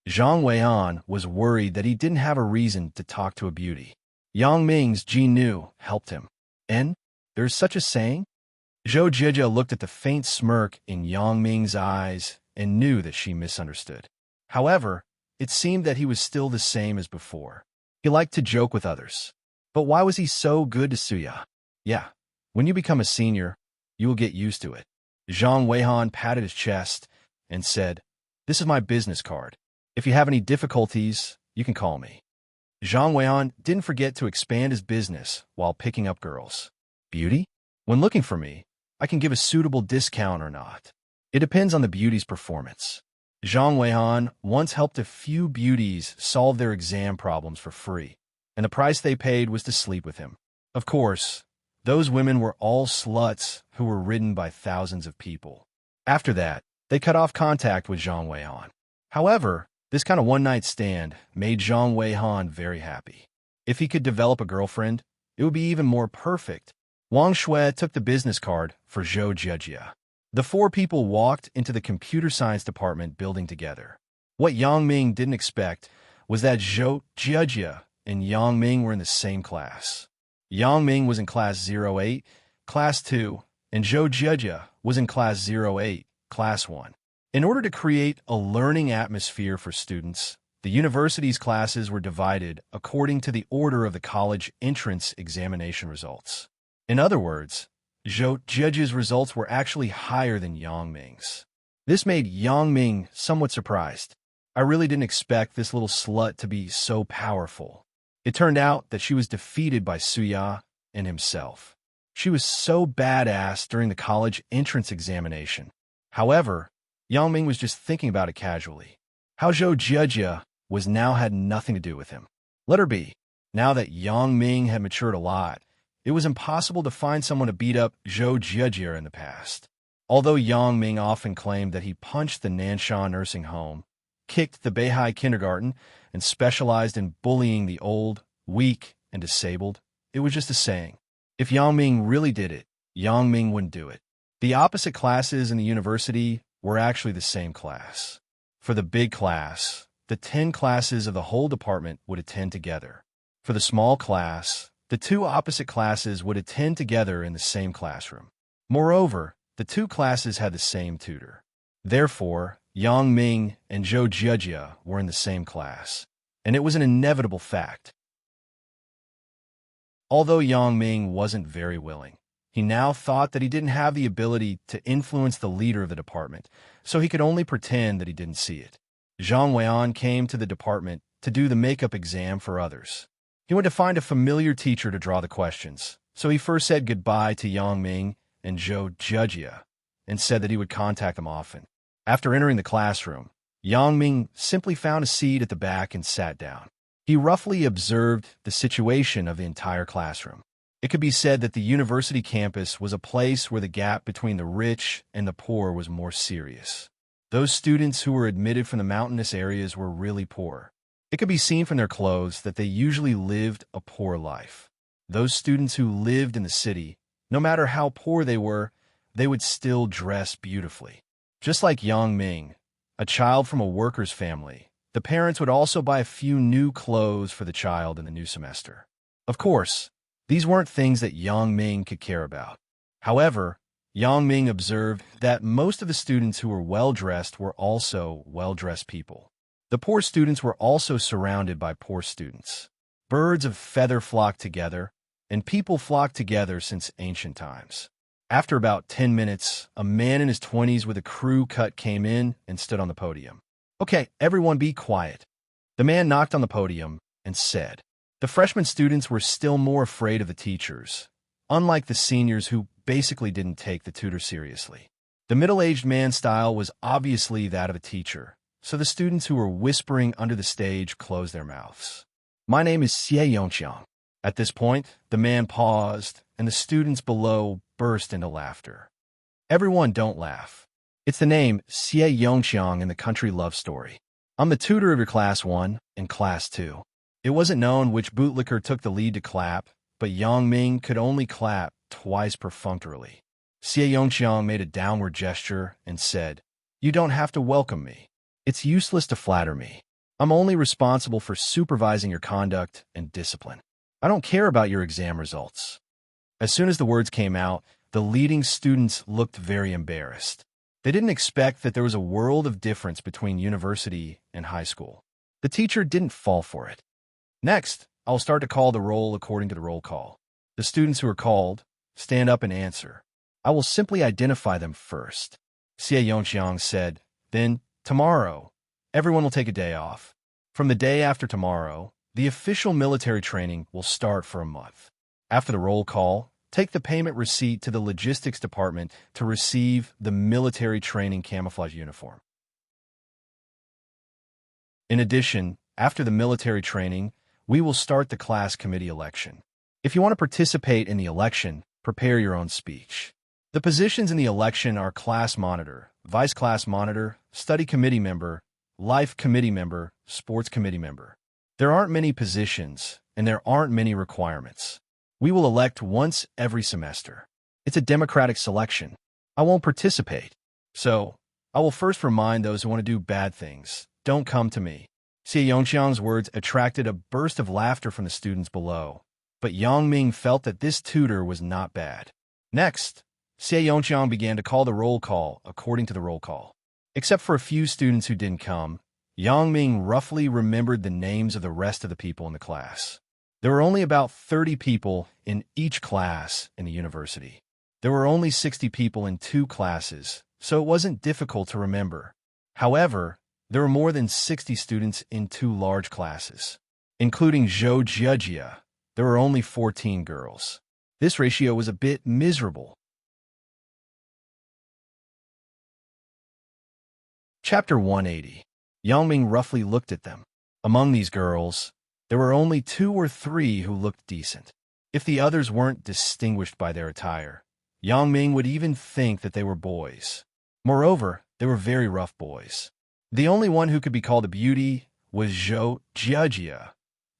Zhang Weihan was worried that he didn't have a reason to talk to a beauty. Yang Ming's Ji-nu helped him. And there's such a saying? Zhou Jijia looked at the faint smirk in Yang Ming's eyes and knew that she misunderstood. However, it seemed that he was still the same as before. He liked to joke with others. But why was he so good to Suya? Yeah, when you become a senior, you will get used to it. Zhang Weihan patted his chest and said, "This is my business card. If you have any difficulties, you can call me." Zhang Weihan didn't forget to expand his business while picking up girls. Beauty? When looking for me, I can give a suitable discount or not. It depends on the beauty's performance. Zhang Weihan once helped a few beauties solve their exam problems for free, and the price they paid was to sleep with him. Of course, those women were all sluts who were ridden by thousands of people. After that, they cut off contact with Zhang Weihan. However, this kind of one-night stand made Zhang Weihan very happy. If he could develop a girlfriend, it would be even more perfect. Wang Shui took the business card for Zhou Jijia. The four people walked into the computer science department building together. What Yang Ming didn't expect was that Zhou Jijia and Yang Ming were in the same class. Yang Ming was in class 08, class 2, and Zhou Jijia was in class 08, class 1. In order to create a learning atmosphere for students, the university's classes were divided according to the order of the college entrance examination results. In other words, Zhou Jiejia's results were actually higher than Yang Ming's. This made Yang Ming somewhat surprised. I really didn't expect this little slut to be so powerful. It turned out that she was defeated by Suya and himself. She was so badass during the college entrance examination. However, Yang Ming was just thinking about it casually. How Zhou Jieji was now had nothing to do with him. Let her be. Now that Yang Ming had matured a lot, it was impossible to find someone to beat up Zhou Jieji in the past. Although Yang Ming often claimed that he punched the Nansha nursing home, kicked the Beihai kindergarten, and specialized in bullying the old, weak, and disabled, it was just a saying. If Yang Ming really did it, Yang Ming wouldn't do it. The opposite classes in the university were actually the same class. For the big class, the 10 classes of the whole department would attend together. For the small class, the 2 opposite classes would attend together in the same classroom. Moreover, the 2 classes had the same tutor. Therefore, Yang Ming and Zhou Jieji were in the same class, and it was an inevitable fact. Although Yang Ming wasn't very willing, he now thought that he didn't have the ability to influence the leader of the department, so he could only pretend that he didn't see it. Zhang Weian came to the department to do the makeup exam for others. He went to find a familiar teacher to draw the questions, so he first said goodbye to Yang Ming and Zhou Jieji and said that he would contact them often. After entering the classroom, Yang Ming simply found a seat at the back and sat down. He roughly observed the situation of the entire classroom. It could be said that the university campus was a place where the gap between the rich and the poor was more serious. Those students who were admitted from the mountainous areas were really poor. It could be seen from their clothes that they usually lived a poor life. Those students who lived in the city, no matter how poor they were, they would still dress beautifully. Just like Yang Ming, a child from a worker's family, the parents would also buy a few new clothes for the child in the new semester. Of course, these weren't things that Yang Ming could care about. However, Yang Ming observed that most of the students who were well-dressed were also well-dressed people. The poor students were also surrounded by poor students. Birds of feather flocked together, and people flocked together since ancient times. After about 10 minutes, a man in his 20s with a crew cut came in and stood on the podium. "Okay, everyone be quiet." The man knocked on the podium and said. The freshman students were still more afraid of the teachers, unlike the seniors who basically didn't take the tutor seriously. The middle-aged man's style was obviously that of a teacher, so the students who were whispering under the stage closed their mouths. "My name is Xie Yongqiang." At this point, the man paused, and the students below burst into laughter. Everyone don't laugh. It's the name Xie Yongqiang in the country love story. I'm the tutor of your class 1 and class 2. It wasn't known which bootlicker took the lead to clap, but Yang Ming could only clap twice perfunctorily. Xie Yongqiang made a downward gesture and said, "You don't have to welcome me. It's useless to flatter me. I'm only responsible for supervising your conduct and discipline. I don't care about your exam results." As soon as the words came out, the leading students looked very embarrassed. They didn't expect that there was a world of difference between university and high school. The teacher didn't fall for it. Next, I'll start to call the roll according to the roll call. The students who are called, stand up and answer. I will simply identify them first. Xie Yongqiang said, "Then, tomorrow, everyone will take a day off. From the day after tomorrow, the official military training will start for a month. After the roll call, take the payment receipt to the logistics department to receive the military training camouflage uniform. In addition, after the military training, we will start the class committee election. If you want to participate in the election, prepare your own speech. The positions in the election are class monitor, vice class monitor, study committee member, life committee member, sports committee member. There aren't many positions, and there aren't many requirements. We will elect once every semester. It's a democratic selection. I won't participate. So, I will first remind those who want to do bad things, don't come to me." Xie Yongqiang's words attracted a burst of laughter from the students below, but Yang Ming felt that this tutor was not bad. Next, Xie Yongqiang began to call the roll call according to the roll call. Except for a few students who didn't come, Yang Ming roughly remembered the names of the rest of the people in the class. There were only about 30 people in each class in the university. There were only 60 people in 2 classes, so it wasn't difficult to remember. However, there were more than 60 students in 2 large classes. Including Zhou Jiajia, there were only 14 girls. This ratio was a bit miserable. Chapter 180. Yangming roughly looked at them. Among these girls, there were only 2 or 3 who looked decent. If the others weren't distinguished by their attire, Yangming would even think that they were boys. Moreover, they were very rough boys. The only one who could be called a beauty was Zhou Jiajia,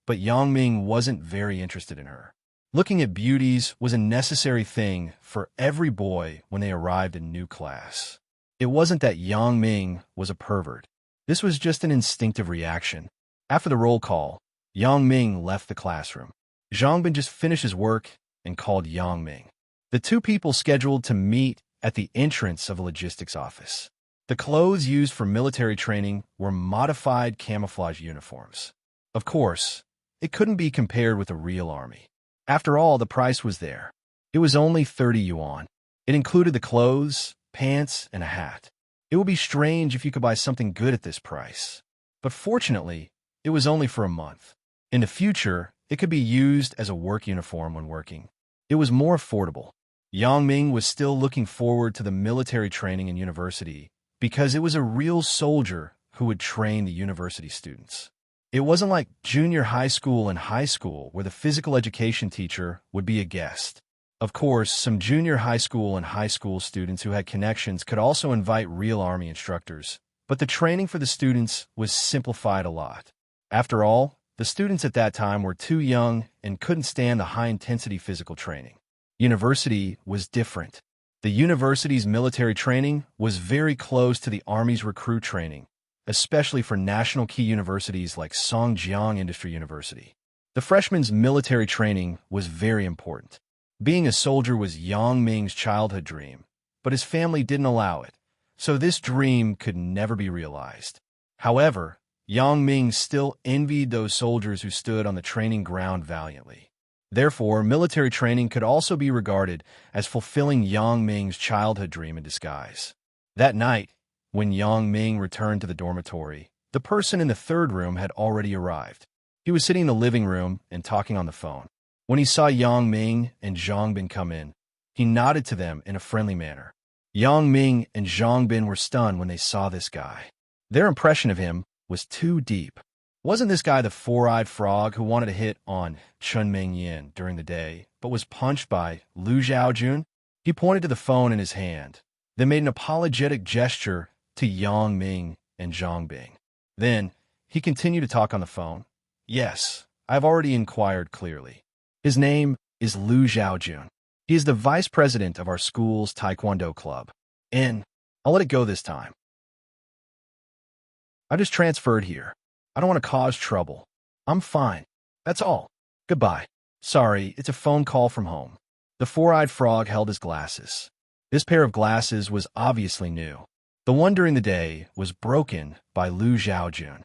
but Yangming wasn't very interested in her. Looking at beauties was a necessary thing for every boy when they arrived in new class. It wasn't that Yangming was a pervert. This was just an instinctive reaction. After the roll call, Yangming left the classroom. Zhangbin just finished his work and called Yangming. The 2 people scheduled to meet at the entrance of a logistics office. The clothes used for military training were modified camouflage uniforms. Of course, it couldn't be compared with a real army. After all, the price was there. It was only 30 yuan. It included the clothes, pants, and a hat. It would be strange if you could buy something good at this price. But fortunately, it was only for a month. In the future, it could be used as a work uniform when working. It was more affordable. Yangming was still looking forward to the military training in university because it was a real soldier who would train the university students. It wasn't like junior high school and high school where the physical education teacher would be a guest. Of course, some junior high school and high school students who had connections could also invite real army instructors, but the training for the students was simplified a lot. After all, the students at that time were too young and couldn't stand the high-intensity physical training. University was different. The university's military training was very close to the Army's recruit training, especially for national key universities like Songjiang Industry University. The freshmen's military training was very important. Being a soldier was Yangming's childhood dream, but his family didn't allow it, so this dream could never be realized. However, Yangming still envied those soldiers who stood on the training ground valiantly. Therefore, military training could also be regarded as fulfilling Yangming's childhood dream in disguise. That night, when Yangming returned to the dormitory, the person in the 3rd room had already arrived. He was sitting in the living room and talking on the phone. When he saw Yangming and Zhangbin come in, he nodded to them in a friendly manner. Yangming and Zhangbin were stunned when they saw this guy. Their impression of him was too deep. Wasn't this guy the 4-eyed frog who wanted to hit on Chen Mingyan during the day, but was punched by Lu Zhaojun? He pointed to the phone in his hand, then made an apologetic gesture to Yangming and Zhangbin. Then, he continued to talk on the phone. Yes, I've already inquired clearly. His name is Lu Zhaojun. He is the vice president of our school's taekwondo club. And I'll let it go this time. I just transferred here. I don't want to cause trouble. I'm fine. That's all. Goodbye. Sorry, it's a phone call from home. The 4-eyed frog held his glasses. This pair of glasses was obviously new. The one during the day was broken by Lu Zhaojun.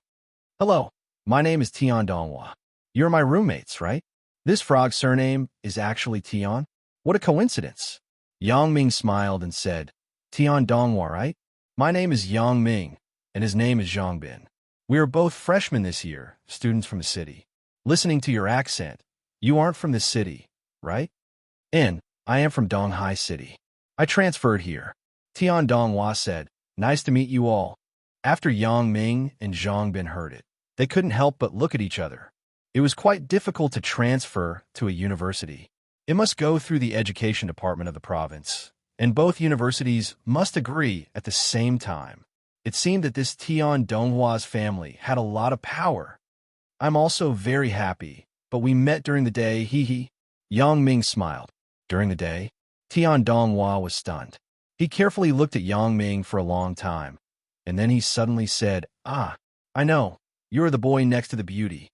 Hello, my name is Tian Donghua. You're my roommates, right? This frog's surname is actually Tian. What a coincidence. Yangming smiled and said, Tian Donghua, right? My name is Yangming, and his name is Zhangbin. We are both freshmen this year, students from the city. Listening to your accent, you aren't from this city, right? I am from Donghai City. I transferred here. Tian Donghua said, nice to meet you all. After Yangming and Zhangbin heard it, they couldn't help but look at each other. It was quite difficult to transfer to a university. It must go through the education department of the province, and both universities must agree at the same time. It seemed that this Tian Donghua's family had a lot of power. I'm also very happy, but we met during the day, hee. Yangming smiled. During the day? Tian Donghua was stunned. He carefully looked at Yangming for a long time, and then he suddenly said, I know. You're the boy next to the beauty.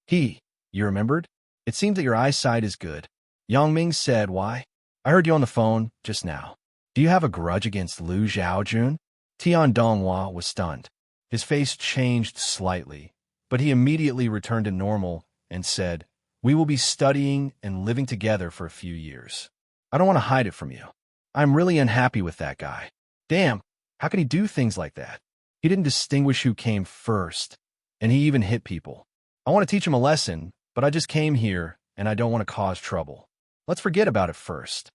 You remembered? It seems that your eyesight is good. Yangming said, why? I heard you on the phone just now. Do you have a grudge against Lu Zhaojun? Tian Donghua was stunned. His face changed slightly, but he immediately returned to normal and said, we will be studying and living together for a few years. I don't want to hide it from you. I'm really unhappy with that guy. Damn, how could he do things like that? He didn't distinguish who came first, and he even hit people. I want to teach him a lesson, but I just came here, and I don't want to cause trouble. Let's forget about it first.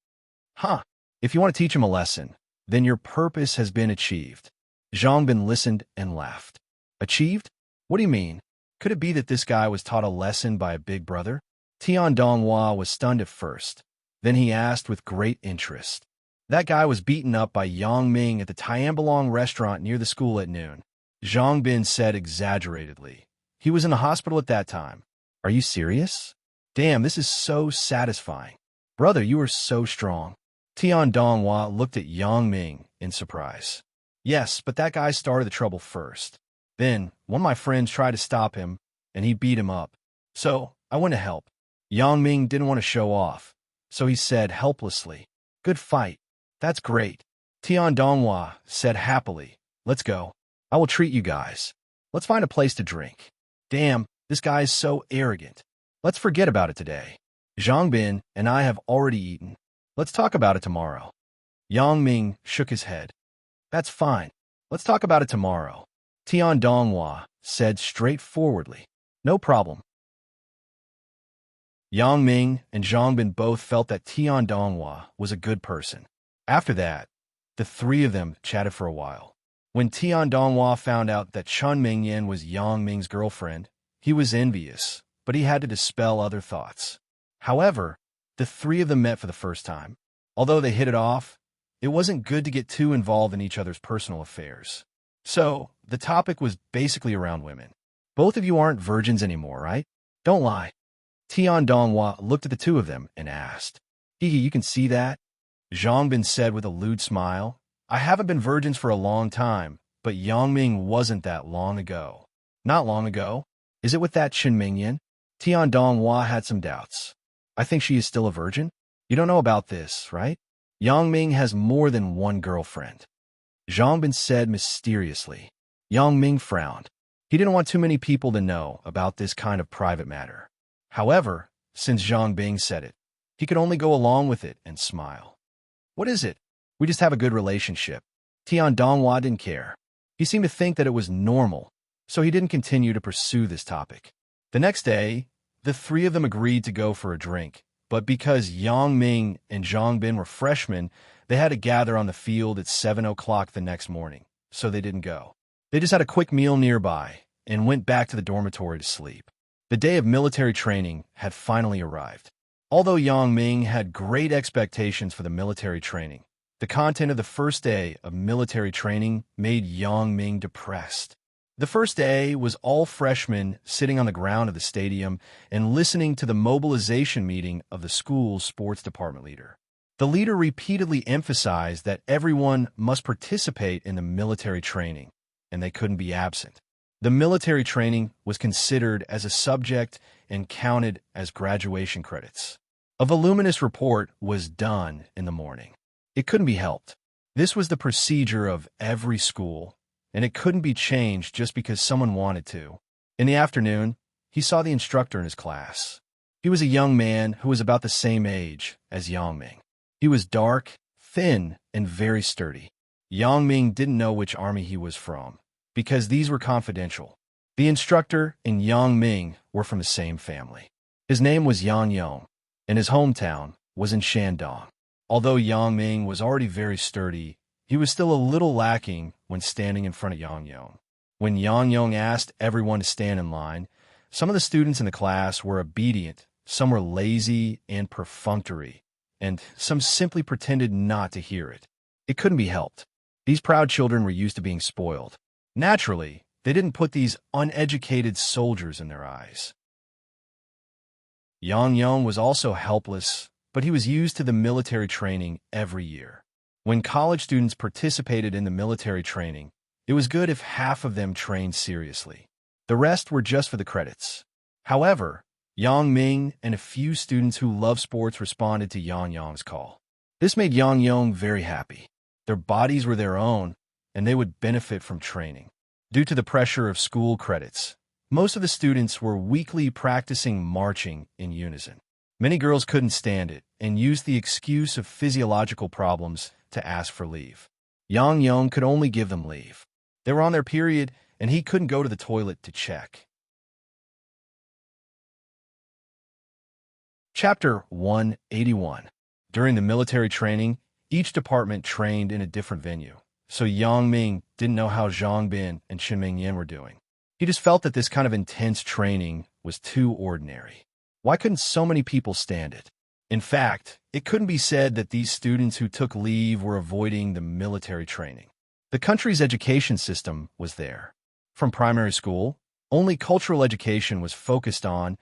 Huh. If you want to teach him a lesson, then your purpose has been achieved. Zhang Bin listened and laughed. Achieved? What do you mean? Could it be that this guy was taught a lesson by a big brother? Tian Donghua was stunned at first. Then he asked with great interest. That guy was beaten up by Yang Ming at the Tianbalong restaurant near the school at noon. Zhang Bin said exaggeratedly. He was in the hospital at that time. Are you serious? Damn, this is so satisfying. Brother, you are so strong. Tian Donghua looked at Yang Ming in surprise. Yes, but that guy started the trouble first. Then, one of my friends tried to stop him, and he beat him up. So, I went to help. Yang Ming didn't want to show off, so he said helplessly, "Good fight. That's great." Tian Donghua said happily, "Let's go. I will treat you guys. Let's find a place to drink." Damn, this guy is so arrogant. Let's forget about it today. Zhang Bin and I have already eaten. Let's talk about it tomorrow. Yang Ming shook his head. That's fine. Let's talk about it tomorrow. Tian Donghua said straightforwardly. No problem. Yang Ming and Zhang Bin both felt that Tian Donghua was a good person. After that, the three of them chatted for a while. When Tian Donghua found out that Chun Mingyan was Yang Ming's girlfriend, he was envious, but he had to dispel other thoughts. However, the three of them met for the first time. Although they hit it off, it wasn't good to get too involved in each other's personal affairs. So, the topic was basically around women. Both of you aren't virgins anymore, right? Don't lie. Tian Donghua looked at the two of them and asked. Hee, you can see that? Zhang Bin said with a lewd smile. I haven't been virgins for a long time, but Yang Ming wasn't that long ago. Not long ago. Is it with that Chen Mingyan? Tian Donghua had some doubts. I think she is still a virgin. You don't know about this, right? Yang Ming has more than one girlfriend. Zhang Bin said mysteriously. Yang Ming frowned. He didn't want too many people to know about this kind of private matter. However, since Zhang Bing said it, he could only go along with it and smile. What is it? We just have a good relationship. Tian Donghua didn't care. He seemed to think that it was normal, so he didn't continue to pursue this topic. The next day, the three of them agreed to go for a drink, but because Yang Ming and Zhang Bin were freshmen, they had to gather on the field at 7 o'clock the next morning, so they didn't go. They just had a quick meal nearby and went back to the dormitory to sleep. The day of military training had finally arrived. Although Yang Ming had great expectations for the military training, the content of the first day of military training made Yang Ming depressed. The first day was all freshmen sitting on the ground of the stadium and listening to the mobilization meeting of the school's sports department leader. The leader repeatedly emphasized that everyone must participate in the military training, and they couldn't be absent. The military training was considered as a subject and counted as graduation credits. A voluminous report was done in the morning. It couldn't be helped. This was the procedure of every school, and it couldn't be changed just because someone wanted to. In the afternoon, he saw the instructor in his class. He was a young man who was about the same age as Yang Ming. He was dark, thin, and very sturdy. Yang Ming didn't know which army he was from, because these were confidential. The instructor and Yang Ming were from the same family. His name was Yang Yong, and his hometown was in Shandong. Although Yang Ming was already very sturdy, he was still a little lacking when standing in front of Yang Yong. When Yang Yong asked everyone to stand in line, some of the students in the class were obedient, some were lazy and perfunctory, and some simply pretended not to hear it. It couldn't be helped. These proud children were used to being spoiled. Naturally, they didn't put these uneducated soldiers in their eyes. Yang Yong was also helpless, but he was used to the military training every year. When college students participated in the military training, it was good if half of them trained seriously. The rest were just for the credits. However, Yang Ming and a few students who love sports responded to Yang Yong's call. This made Yang Yong very happy. Their bodies were their own, and they would benefit from training. Due to the pressure of school credits, most of the students were weekly practicing marching in unison. Many girls couldn't stand it and used the excuse of physiological problems to ask for leave. Yang Yong could only give them leave. They were on their period, and he couldn't go to the toilet to check. Chapter 181. During the military training, each department trained in a different venue, so Yang Ming didn't know how Zhang Bin and Chen Mingyan were doing. He just felt that this kind of intense training was too ordinary. Why couldn't so many people stand it? In fact, it couldn't be said that these students who took leave were avoiding the military training. The country's education system was there. From primary school, only cultural education was focused on,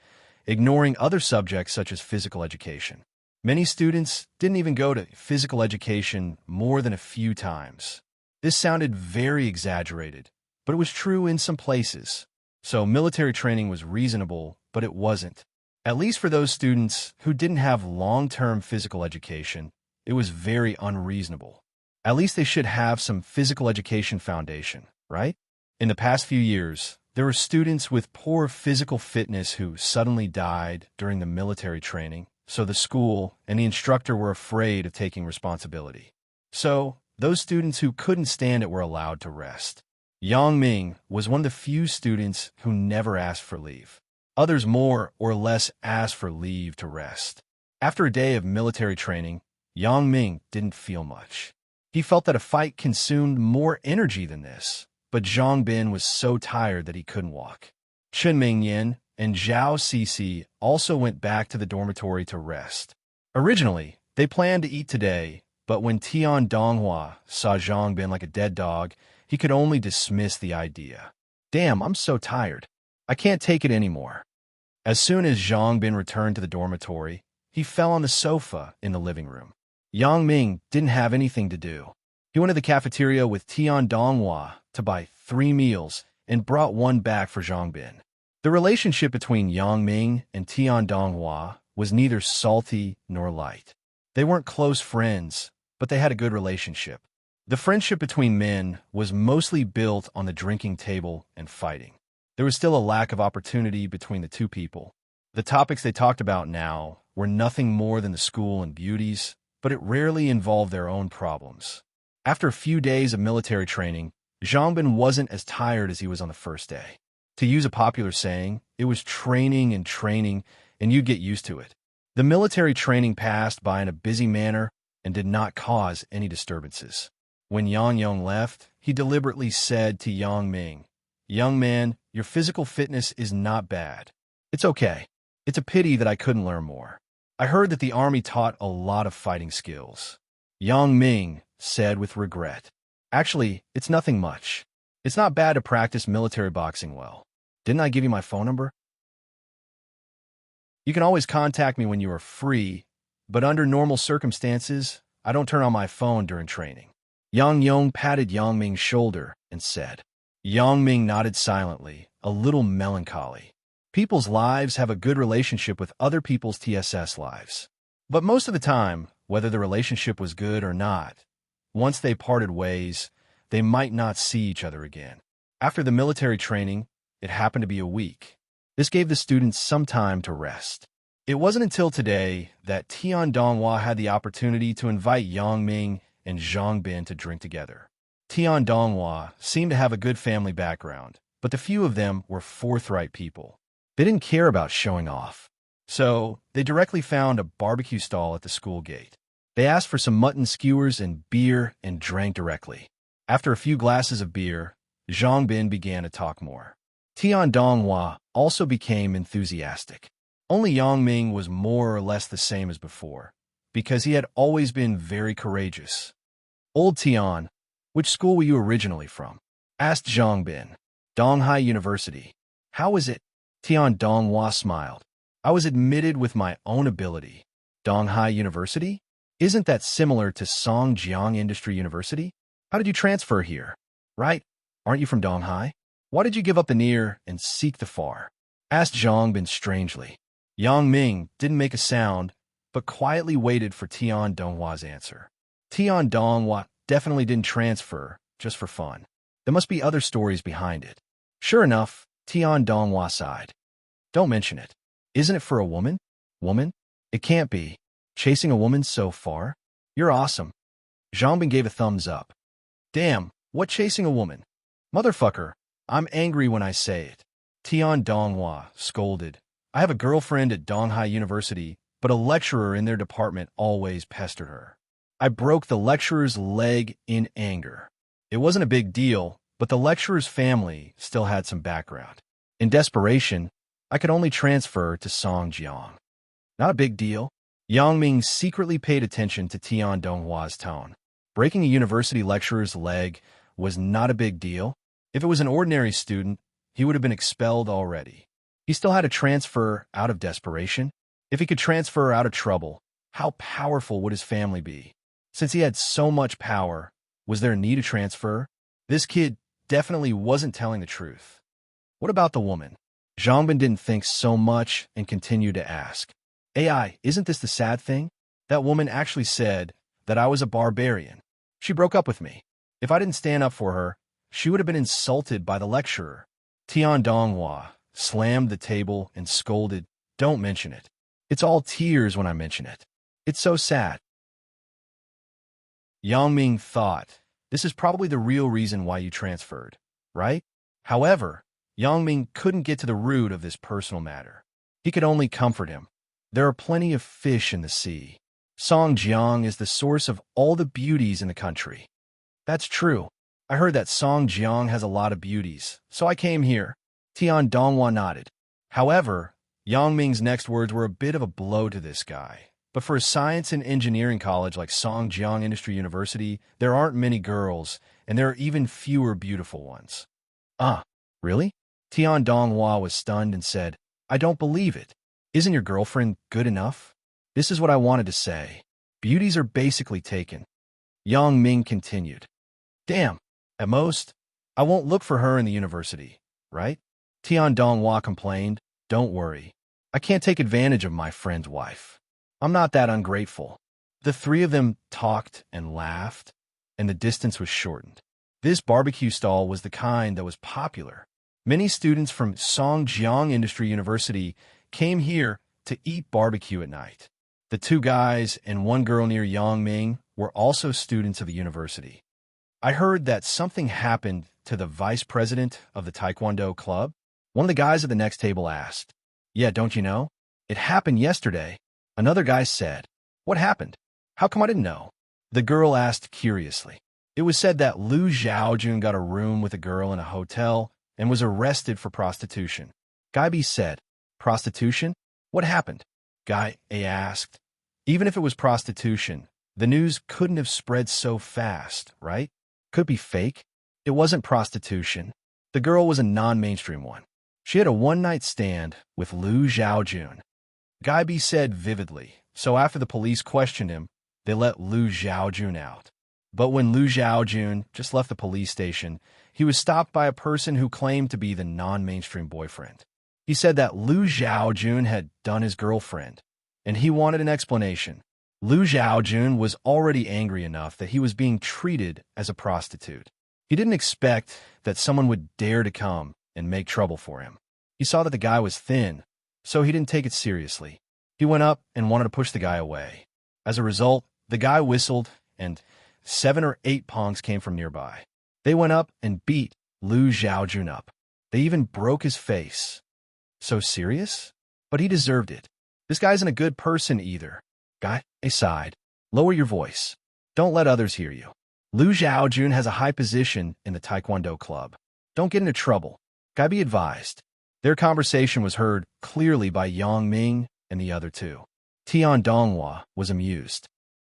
ignoring other subjects such as physical education. Many students didn't even go to physical education more than a few times. This sounded very exaggerated, but it was true in some places. So military training was reasonable, but it wasn't. At least for those students who didn't have long-term physical education, it was very unreasonable. At least they should have some physical education foundation, right? In the past few years, there were students with poor physical fitness who suddenly died during the military training, so the school and the instructor were afraid of taking responsibility. So, those students who couldn't stand it were allowed to rest. Yang Ming was one of the few students who never asked for leave. Others more or less asked for leave to rest. After a day of military training, Yang Ming didn't feel much. He felt that a fight consumed more energy than this. But Zhang Bin was so tired that he couldn't walk. Chen Mingyan and Zhao Cixi also went back to the dormitory to rest. Originally, they planned to eat today, but when Tian Donghua saw Zhang Bin like a dead dog, he could only dismiss the idea. Damn, I'm so tired. I can't take it anymore. As soon as Zhang Bin returned to the dormitory, he fell on the sofa in the living room. Yang Ming didn't have anything to do. He went to the cafeteria with Tian Donghua to buy 3 meals and brought one back for Zhang Bin. The relationship between Yang Ming and Tian Donghua was neither salty nor light. They weren't close friends, but they had a good relationship. The friendship between men was mostly built on the drinking table and fighting. There was still a lack of opportunity between the two people. The topics they talked about now were nothing more than the school and beauties, but it rarely involved their own problems. After a few days of military training, Zhang Bin wasn't as tired as he was on the first day. To use a popular saying, it was training, and you'd get used to it. The military training passed by in a busy manner and did not cause any disturbances. When Yang Yong left, he deliberately said to Yang Ming, "Young man, your physical fitness is not bad. It's okay. It's a pity that I couldn't learn more. I heard that the army taught a lot of fighting skills." Yang Ming said with regret, "Actually, it's nothing much. It's not bad to practice military boxing well. Didn't I give you my phone number? You can always contact me when you are free, but under normal circumstances, I don't turn on my phone during training." Yang Yong patted Yang Ming's shoulder and said. Yang Ming nodded silently, a little melancholy. People's lives have a good relationship with other people's TSS lives. But most of the time, whether the relationship was good or not, once they parted ways, they might not see each other again. After the military training, it happened to be a week. This gave the students some time to rest. It wasn't until today that Tian Donghua had the opportunity to invite Yang Ming and Zhang Bin to drink together. Tian Donghua seemed to have a good family background, but the few of them were forthright people. They didn't care about showing off. So, they directly found a barbecue stall at the school gate. They asked for some mutton skewers and beer and drank directly. After a few glasses of beer, Zhang Bin began to talk more. Tian Donghua also became enthusiastic. Only Yang Ming was more or less the same as before, because he had always been very courageous. "Old Tian, which school were you originally from?" asked Zhang Bin. "Donghai University." "How is it?" Tian Donghua smiled. "I was admitted with my own ability." "Donghai University? Isn't that similar to Songjiang Industry University? How did you transfer here?" "Right, aren't you from Donghai? Why did you give up the near and seek the far?" asked Zhang Bin strangely. Yang Ming didn't make a sound, but quietly waited for Tian Donghua's answer. Tian Donghua definitely didn't transfer just for fun. There must be other stories behind it. Sure enough, Tian Donghua sighed. "Don't mention it. Isn't it for a woman?" "Woman? It can't be. Chasing a woman so far? You're awesome. Zhangbin gave a thumbs up. Damn, what chasing a woman? Motherfucker, I'm angry when I say it. Tian Donghua scolded. I have a girlfriend at Donghai University, but a lecturer in their department always pestered her. I broke the lecturer's leg in anger. It wasn't a big deal, but the lecturer's family still had some background. In desperation, I could only transfer to Songjiang. Not a big deal. Yang Ming secretly paid attention to Tian Donghua's tone. Breaking a university lecturer's leg was not a big deal. If it was an ordinary student, he would have been expelled already. He still had to transfer out of desperation. If he could transfer out of trouble, how powerful would his family be? Since he had so much power, was there a need to transfer? This kid definitely wasn't telling the truth. What about the woman? Zhangbin didn't think so much and continued to ask. AI, isn't this the sad thing? That woman actually said that I was a barbarian. She broke up with me. If I didn't stand up for her, she would have been insulted by the lecturer. Tian Donghua slammed the table and scolded, Don't mention it. It's all tears when I mention it. It's so sad. Yang Ming thought, this is probably the real reason why you transferred, right? However, Yang Ming couldn't get to the root of this personal matter. He could only comfort him. There are plenty of fish in the sea. Songjiang is the source of all the beauties in the country. That's true. I heard that Songjiang has a lot of beauties, so I came here. Tian Donghua nodded. However, Yang Ming's next words were a bit of a blow to this guy. But for a science and engineering college like Songjiang Industry University, there aren't many girls, and there are even fewer beautiful ones. Really? Tian Donghua was stunned and said, I don't believe it. Isn't your girlfriend good enough? This is what I wanted to say. Beauties are basically taken. Yang Ming continued. Damn, at most, I won't look for her in the university, right? Tian Donghua complained. Don't worry. I can't take advantage of my friend's wife. I'm not that ungrateful. The three of them talked and laughed, and the distance was shortened. This barbecue stall was the kind that was popular. Many students from Songjiang Industry University came here to eat barbecue at night. The two guys and one girl near Yang Ming were also students of the university. I heard that something happened to the vice president of the Taekwondo club. One of the guys at the next table asked, Yeah, don't you know? It happened yesterday. Another guy said, What happened? How come I didn't know? The girl asked curiously. It was said that Lu Xiaojun got a room with a girl in a hotel and was arrested for prostitution. Guy B said, Prostitution? What happened? Guy A asked. Even if it was prostitution, the news couldn't have spread so fast, right? Could be fake. It wasn't prostitution. The girl was a non-mainstream one. She had a one-night stand with Lu Xiaojun. Guy B said vividly, so after the police questioned him, they let Lu Xiaojun out. But when Lu Xiaojun just left the police station, he was stopped by a person who claimed to be the non-mainstream boyfriend. He said that Lu Xiaojun had done his girlfriend, and he wanted an explanation. Lu Xiaojun was already angry enough that he was being treated as a prostitute. He didn't expect that someone would dare to come and make trouble for him. He saw that the guy was thin, so he didn't take it seriously. He went up and wanted to push the guy away. As a result, the guy whistled, and 7 or 8 punks came from nearby. They went up and beat Lu Xiaojun up. They even broke his face. So serious? But he deserved it. This guy isn't a good person either. Guy A sighed. Lower your voice. Don't let others hear you. Lu Xiaojun has a high position in the Taekwondo club. Don't get into trouble. Guy B advised. Their conversation was heard clearly by Yang Ming and the other two. Tian Donghua was amused.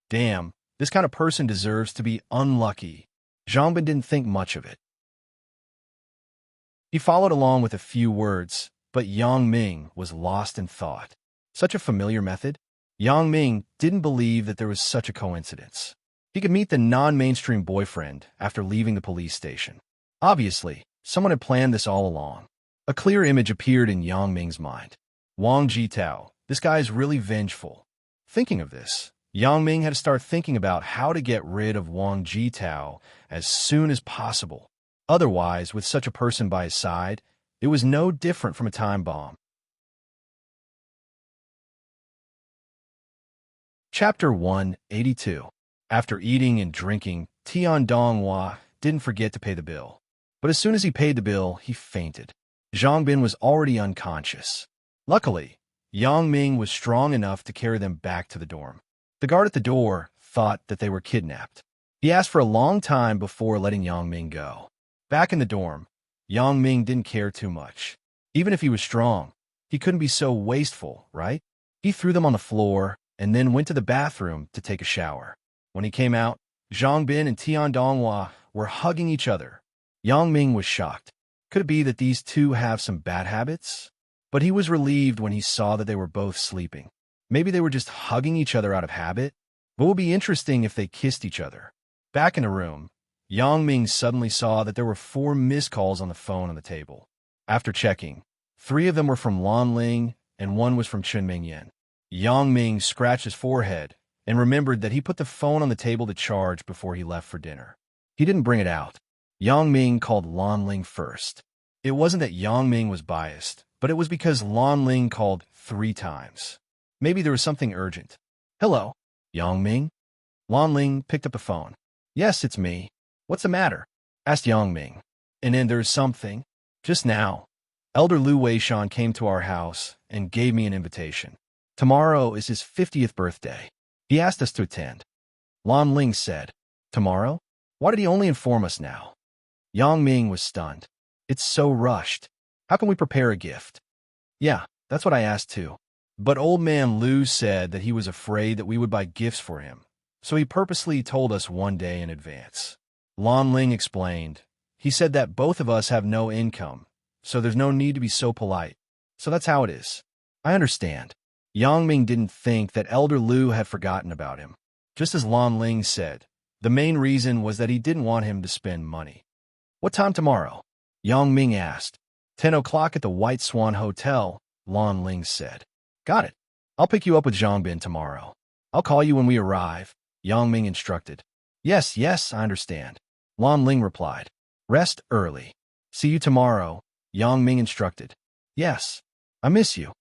Damn, this kind of person deserves to be unlucky. Zhangbin didn't think much of it. He followed along with a few words, but Yang Ming was lost in thought. Such a familiar method? Yang Ming didn't believe that there was such a coincidence. He could meet the non-mainstream boyfriend after leaving the police station. Obviously, someone had planned this all along. A clear image appeared in Yang Ming's mind. Wang Jitao, this guy is really vengeful. Thinking of this, Yang Ming had to start thinking about how to get rid of Wang Jitao as soon as possible. Otherwise, with such a person by his side, it was no different from a time bomb. Chapter 182. After eating and drinking, Tian Donghua didn't forget to pay the bill. But as soon as he paid the bill, he fainted. Zhang Bin was already unconscious. Luckily, Yang Ming was strong enough to carry them back to the dorm. The guard at the door thought that they were kidnapped. He asked for a long time before letting Yang Ming go. Back in the dorm, Yang Ming didn't care too much. Even if he was strong, he couldn't be so wasteful, right? He threw them on the floor and then went to the bathroom to take a shower. When he came out, Zhang Bin and Tian Donghua were hugging each other. Yang Ming was shocked. Could it be that these two have some bad habits? But he was relieved when he saw that they were both sleeping. Maybe they were just hugging each other out of habit. But it would be interesting if they kissed each other. Back in the room, Yang Ming suddenly saw that there were 4 missed calls on the phone on the table. After checking, 3 of them were from Lan Ling and 1 was from Chen Mingyan. Yang Ming scratched his forehead and remembered that he put the phone on the table to charge before he left for dinner. He didn't bring it out. Yang Ming called Lan Ling first. It wasn't that Yang Ming was biased, but it was because Lan Ling called 3 times. Maybe there was something urgent. Hello, Yang Ming? Lan Ling picked up the phone. Yes, it's me. What's the matter? Asked Yang Ming. And then there's something. Just now, Elder Lu Weishan came to our house and gave me an invitation. Tomorrow is his 50th birthday. He asked us to attend. Lan Ling said, Tomorrow? Why did he only inform us now? Yang Ming was stunned. It's so rushed. How can we prepare a gift? Yeah, that's what I asked too. But old man Lu said that he was afraid that we would buy gifts for him, so he purposely told us one day in advance. Lan Ling explained. He said that both of us have no income, so there's no need to be so polite. So that's how it is. I understand. Yang Ming didn't think that Elder Lu had forgotten about him. Just as Lan Ling said, the main reason was that he didn't want him to spend money. What time tomorrow? Yang Ming asked. 10 o'clock at the White Swan Hotel, Lan Ling said. Got it. I'll pick you up with Zhang Bin tomorrow. I'll call you when we arrive, Yang Ming instructed. Yes, I understand. Lan Ling replied. Rest early. See you tomorrow, Yang Ming instructed. Yes, I miss you.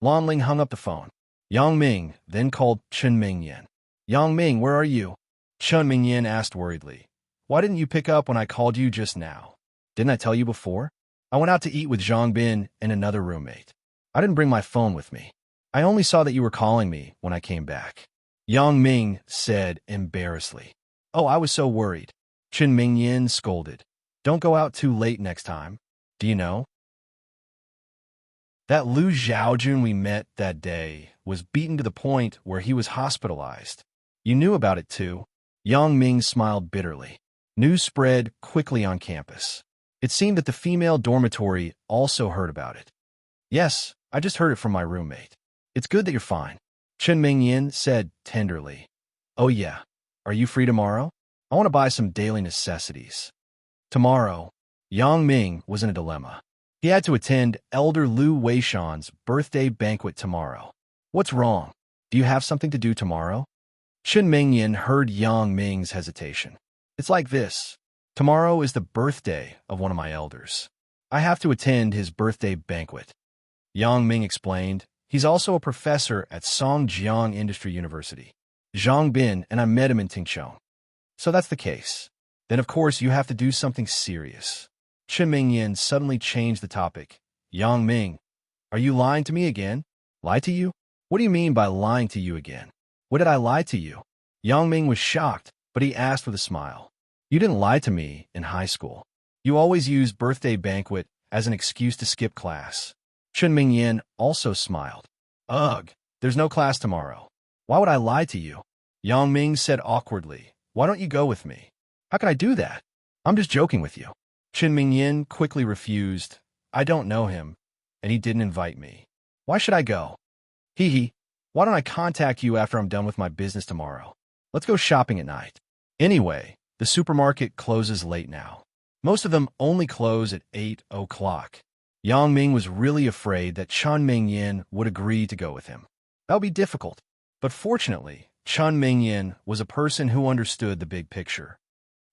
Lan Ling hung up the phone. Yang Ming then called Chen Mingyan. Yang Ming, where are you? Chen Mingyan asked worriedly. Why didn't you pick up when I called you just now? Didn't I tell you before? I went out to eat with Zhang Bin and another roommate. I didn't bring my phone with me. I only saw that you were calling me when I came back. Yang Ming said embarrassedly. Oh, I was so worried. Chen Mingyan scolded. Don't go out too late next time. Do you know? That Lu Xiaojun we met that day was beaten to the point where he was hospitalized. You knew about it too. Yang Ming smiled bitterly. News spread quickly on campus. It seemed that the female dormitory also heard about it. Yes, I just heard it from my roommate. It's good that you're fine, Chen Mingyan said tenderly. Oh yeah, are you free tomorrow? I want to buy some daily necessities. Tomorrow, Yang Ming was in a dilemma. He had to attend Elder Lu Weishan's birthday banquet tomorrow. What's wrong? Do you have something to do tomorrow? Chen Mingyan heard Yang Ming's hesitation. It's like this. Tomorrow is the birthday of one of my elders. I have to attend his birthday banquet. Yang Ming explained. He's also a professor at Songjiang Industry University. Zhang Bin and I met him in Tingchong. So that's the case. Then of course you have to do something serious. Chen Mingyan suddenly changed the topic. Yang Ming, are you lying to me again? Lie to you? What do you mean by lying to you again? What did I lie to you? Yang Ming was shocked, but he asked with a smile. You didn't lie to me in high school. You always used birthday banquet as an excuse to skip class. Chen Mingyan also smiled. Ugh, there's no class tomorrow. Why would I lie to you? Yang Ming said awkwardly. Why don't you go with me? How can I do that? I'm just joking with you. Chen Mingyan quickly refused. I don't know him, and he didn't invite me. Why should I go? Hee. Why don't I contact you after I'm done with my business tomorrow? Let's go shopping at night. Anyway, the supermarket closes late now. Most of them only close at 8 o'clock. Yang Ming was really afraid that Chen Mingyan would agree to go with him. That would be difficult. But fortunately, Chen Mingyan was a person who understood the big picture.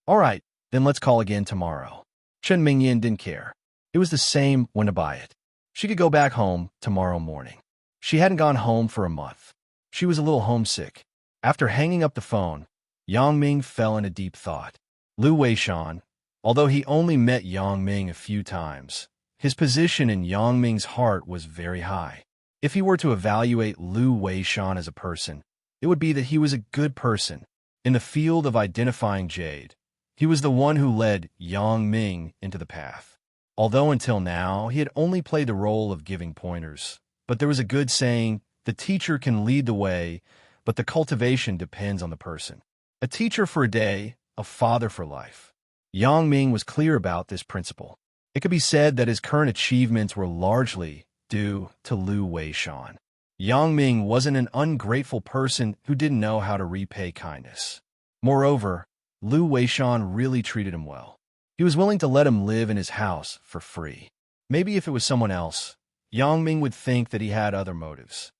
All right, then let's call again tomorrow. Chen Mingyan didn't care. It was the same when to buy it. She could go back home tomorrow morning. She hadn't gone home for a month. She was a little homesick. After hanging up the phone, Yang Ming fell into deep thought. Lu Weishan, although he only met Yang Ming a few times, his position in Yang Ming's heart was very high. If he were to evaluate Lu Weishan as a person, it would be that he was a good person. In the field of identifying jade, he was the one who led Yang Ming into the path. Although until now, he had only played the role of giving pointers. But there was a good saying, the teacher can lead the way, but the cultivation depends on the person. A teacher for a day, a father for life. Yang Ming was clear about this principle. It could be said that his current achievements were largely due to Lu Weishan. Yang Ming wasn't an ungrateful person who didn't know how to repay kindness. Moreover, Lu Weishan really treated him well. He was willing to let him live in his house for free. Maybe if it was someone else, Yang Ming would think that he had other motives.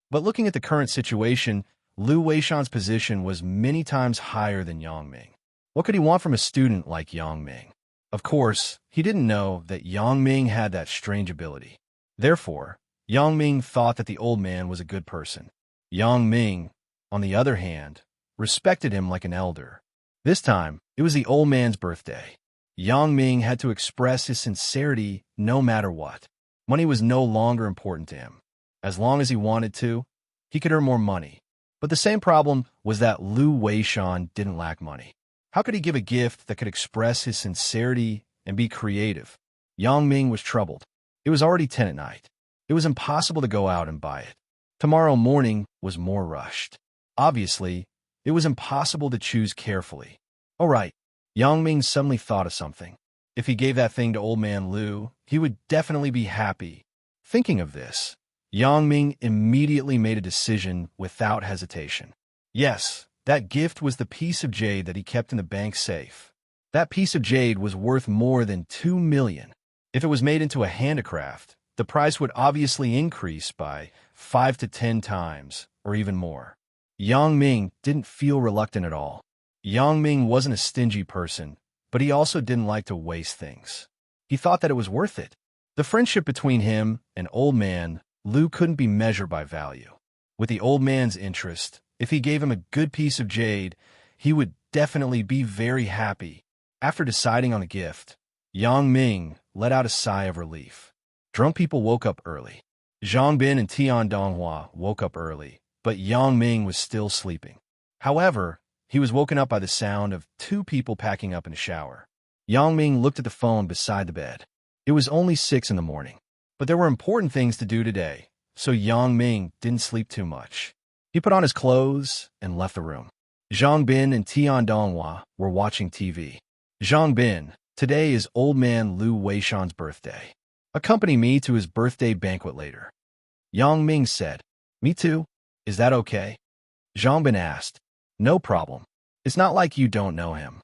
But looking at the current situation, Lu Weishan's position was many times higher than Yang Ming. What could he want from a student like Yang Ming? Of course, he didn't know that Yang Ming had that strange ability. Therefore, Yang Ming thought that the old man was a good person. Yang Ming, on the other hand, respected him like an elder. This time, it was the old man's birthday. Yang Ming had to express his sincerity no matter what. Money was no longer important to him. As long as he wanted to, he could earn more money. But the same problem was that Lu Weishan didn't lack money. How could he give a gift that could express his sincerity and be creative? Yang Ming was troubled. It was already 10 at night. It was impossible to go out and buy it. Tomorrow morning was more rushed. Obviously, it was impossible to choose carefully. All right, Yang Ming suddenly thought of something. If he gave that thing to old man Lu, he would definitely be happy. Thinking of this, Yang Ming immediately made a decision without hesitation. Yes, that gift was the piece of jade that he kept in the bank safe. That piece of jade was worth more than 2 million. If it was made into a handicraft, the price would obviously increase by 5 to 10 times, or even more. Yang Ming didn't feel reluctant at all. Yang Ming wasn't a stingy person, but he also didn't like to waste things. He thought that it was worth it. The friendship between him and old man Lu couldn't be measured by value. With the old man's interest, if he gave him a good piece of jade, he would definitely be very happy. After deciding on the gift, Yang Ming let out a sigh of relief. Drunk people woke up early. Zhang Bin and Tian Donghua woke up early, but Yang Ming was still sleeping. However, he was woken up by the sound of 2 people packing up in a shower. Yang Ming looked at the phone beside the bed. It was only 6 in the morning. But there were important things to do today, so Yang Ming didn't sleep too much. He put on his clothes and left the room. Zhang Bin and Tian Donghua were watching TV. Zhang Bin, today is old man Lu Weishan's birthday. Accompany me to his birthday banquet later. Yang Ming said, Me too. Is that okay? Zhang Bin asked. No problem. It's not like you don't know him.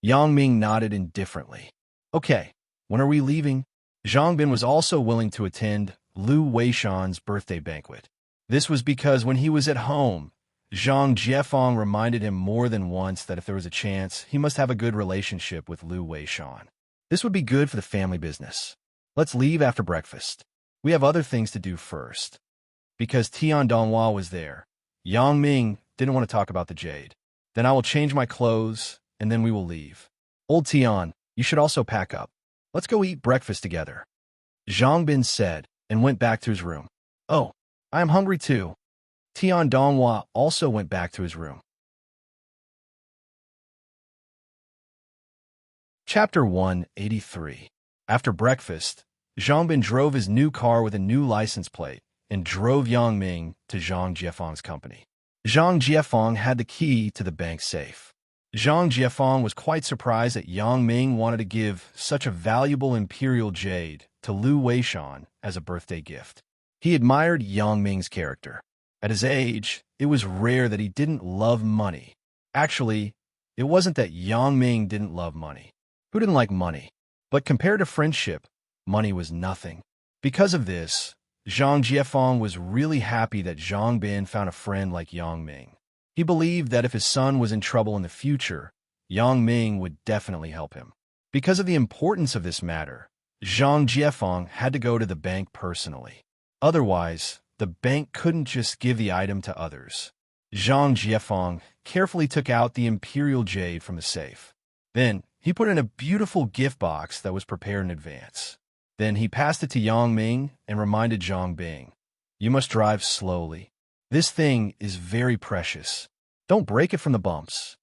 Yang Ming nodded indifferently. Okay, when are we leaving? Zhang Bin was also willing to attend Lu Weishan's birthday banquet. This was because when he was at home, Zhang Jiefeng reminded him more than once that if there was a chance, he must have a good relationship with Lu Weishan. This would be good for the family business. Let's leave after breakfast. We have other things to do first. Because Tian Donghua was there, Yang Ming didn't want to talk about the jade. Then I will change my clothes, and then we will leave. Old Tian, you should also pack up. Let's go eat breakfast together. Zhang Bin said, and went back to his room. Oh, I am hungry too. Tian Donghua also went back to his room. Chapter 183. After breakfast, Zhang Bin drove his new car with a new license plate and drove Yang Ming to Zhang Jiefeng's company. Zhang Jiefeng had the key to the bank safe. Zhang Jiefeng was quite surprised that Yang Ming wanted to give such a valuable imperial jade to Lu Weishan as a birthday gift. He admired Yang Ming's character. At his age, it was rare that he didn't love money. Actually, it wasn't that Yang Ming didn't love money. Who didn't like money? But compared to friendship, money was nothing. Because of this, Zhang Jiefeng was really happy that Zhang Bin found a friend like Yang Ming. He believed that if his son was in trouble in the future, Yang Ming would definitely help him. Because of the importance of this matter, Zhang Jiefeng had to go to the bank personally. Otherwise, the bank couldn't just give the item to others. Zhang Jiefeng carefully took out the imperial jade from the safe. Then, he put it in a beautiful gift box that was prepared in advance. Then he passed it to Yang Ming and reminded Zhang Bing, "You must drive slowly. This thing is very precious. Don't break it from the bumps."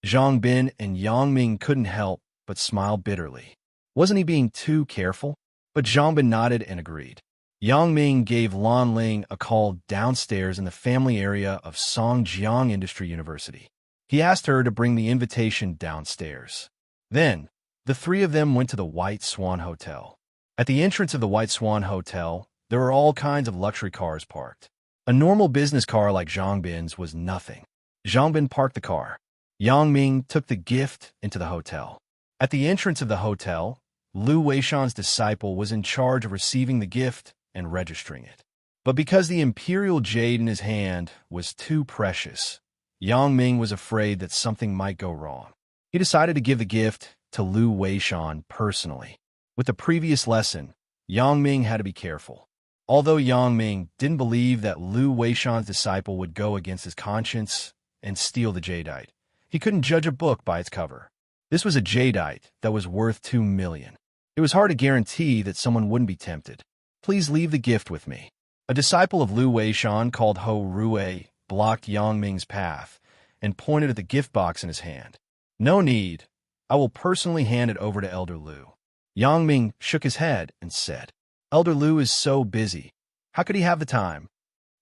Zhang Bin and Yang Ming couldn't help but smile bitterly. Wasn't he being too careful? But Zhang Bin nodded and agreed. Yang Ming gave Lan Ling a call downstairs in the family area of Songjiang Industry University. He asked her to bring the invitation downstairs. Then, the three of them went to the White Swan Hotel. At the entrance of the White Swan Hotel, there were all kinds of luxury cars parked. A normal business car like Zhang Bin's was nothing. Zhang Bin parked the car. Yang Ming took the gift into the hotel. At the entrance of the hotel, Lu Weishan's disciple was in charge of receiving the gift and registering it. But because the imperial jade in his hand was too precious, Yang Ming was afraid that something might go wrong. He decided to give the gift to Lu Weishan personally. With the previous lesson, Yang Ming had to be careful. Although Yang Ming didn't believe that Lu Weishan's disciple would go against his conscience and steal the jadeite, he couldn't judge a book by its cover. This was a jadeite that was worth 2 million. It was hard to guarantee that someone wouldn't be tempted. "Please leave the gift with me." A disciple of Lu Weishan called Ho Rui blocked Yang Ming's path and pointed at the gift box in his hand. "No need. I will personally hand it over to Elder Lu." Yang Ming shook his head and said, "Elder Lu is so busy. How could he have the time?"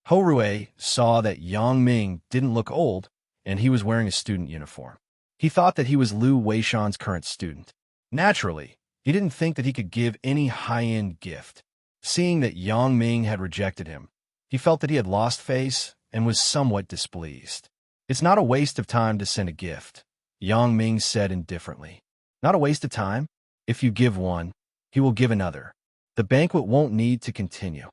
Ho Rui saw that Yang Ming didn't look old, and he was wearing a student uniform. He thought that he was Lu Weishan's current student. Naturally, he didn't think that he could give any high-end gift. Seeing that Yang Ming had rejected him, he felt that he had lost face and was somewhat displeased. "It's not a waste of time to send a gift," Yang Ming said indifferently. "Not a waste of time? If you give one, he will give another. The banquet won't need to continue."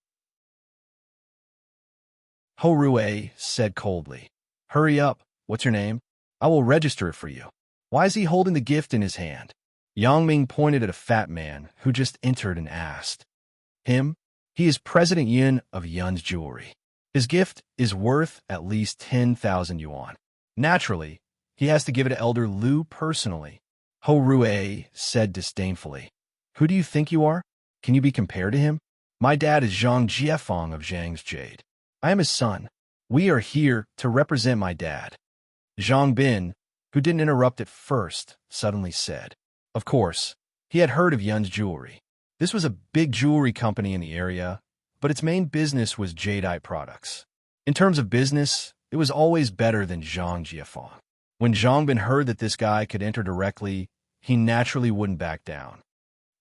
Ho Rui said coldly, "Hurry up. What's your name? I will register it for you." "Why is he holding the gift in his hand?" Yang Ming pointed at a fat man who just entered and asked. "Him? He is President Yin of Yun's Jewelry. His gift is worth at least 10,000 yuan. Naturally, he has to give it to Elder Lu personally." Ho Rui said disdainfully, "Who do you think you are? Can you be compared to him? My dad is Zhang Jiefeng of Zhang's Jade. I am his son. We are here to represent my dad." Zhang Bin, who didn't interrupt at first, suddenly said. Of course, he had heard of Yun's Jewelry. This was a big jewelry company in the area, but its main business was jadeite products. In terms of business, it was always better than Zhang Jiefeng. When Zhang Bin heard that this guy could enter directly, he naturally wouldn't back down.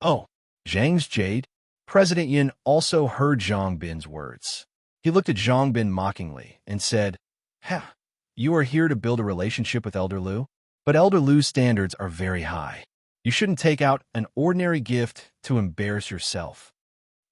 "Oh, Zhang's Jade?" President Yin also heard Zhang Bin's words. He looked at Zhang Bin mockingly and said, "Ha, you are here to build a relationship with Elder Lu? But Elder Lu's standards are very high. You shouldn't take out an ordinary gift to embarrass yourself.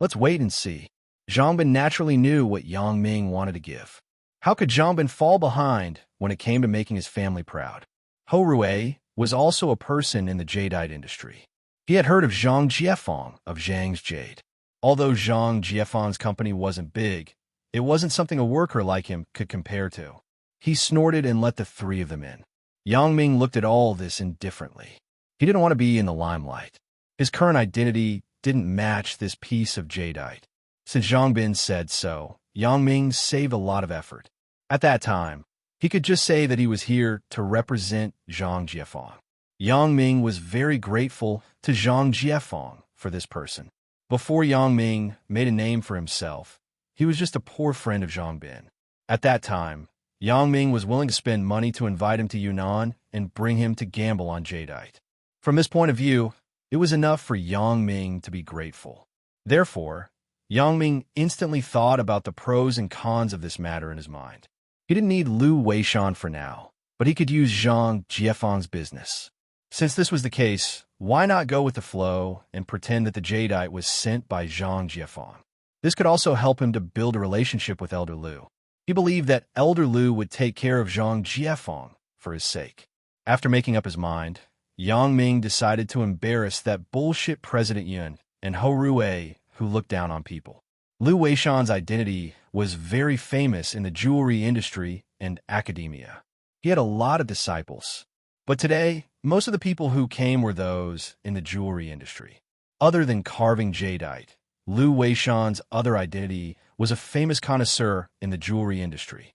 Let's wait and see." Zhang Bin naturally knew what Yang Ming wanted to give. How could Zhang Bin fall behind when it came to making his family proud? Ho Rui was also a person in the jadeite industry. He had heard of Zhang Jiefeng of Zhang's Jade. Although Zhang Jiefeng's company wasn't big, it wasn't something a worker like him could compare to. He snorted and let the three of them in. Yang Ming looked at all this indifferently. He didn't want to be in the limelight. His current identity didn't match this piece of jadeite. Since Zhang Bin said so, Yang Ming saved a lot of effort. At that time, he could just say that he was here to represent Zhang Jiefeng. Yang Ming was very grateful to Zhang Jiefeng for this person. Before Yang Ming made a name for himself, he was just a poor friend of Zhang Bin. At that time, Yang Ming was willing to spend money to invite him to Yunnan and bring him to gamble on jadeite. From this point of view, it was enough for Yang Ming to be grateful. Therefore, Yang Ming instantly thought about the pros and cons of this matter in his mind. He didn't need Lu Weishan for now, but he could use Zhang Jiefeng's business. Since this was the case, why not go with the flow and pretend that the jadeite was sent by Zhang Jiefeng? This could also help him to build a relationship with Elder Lu. He believed that Elder Lu would take care of Zhang Jiefeng for his sake. After making up his mind, Yang Ming decided to embarrass that bullshit President Yun and Ho Rui, who looked down on people. Lu Weishan's identity was very famous in the jewelry industry and academia. He had a lot of disciples. But today, most of the people who came were those in the jewelry industry. Other than carving jadeite, Lu Weishan's other identity was a famous connoisseur in the jewelry industry.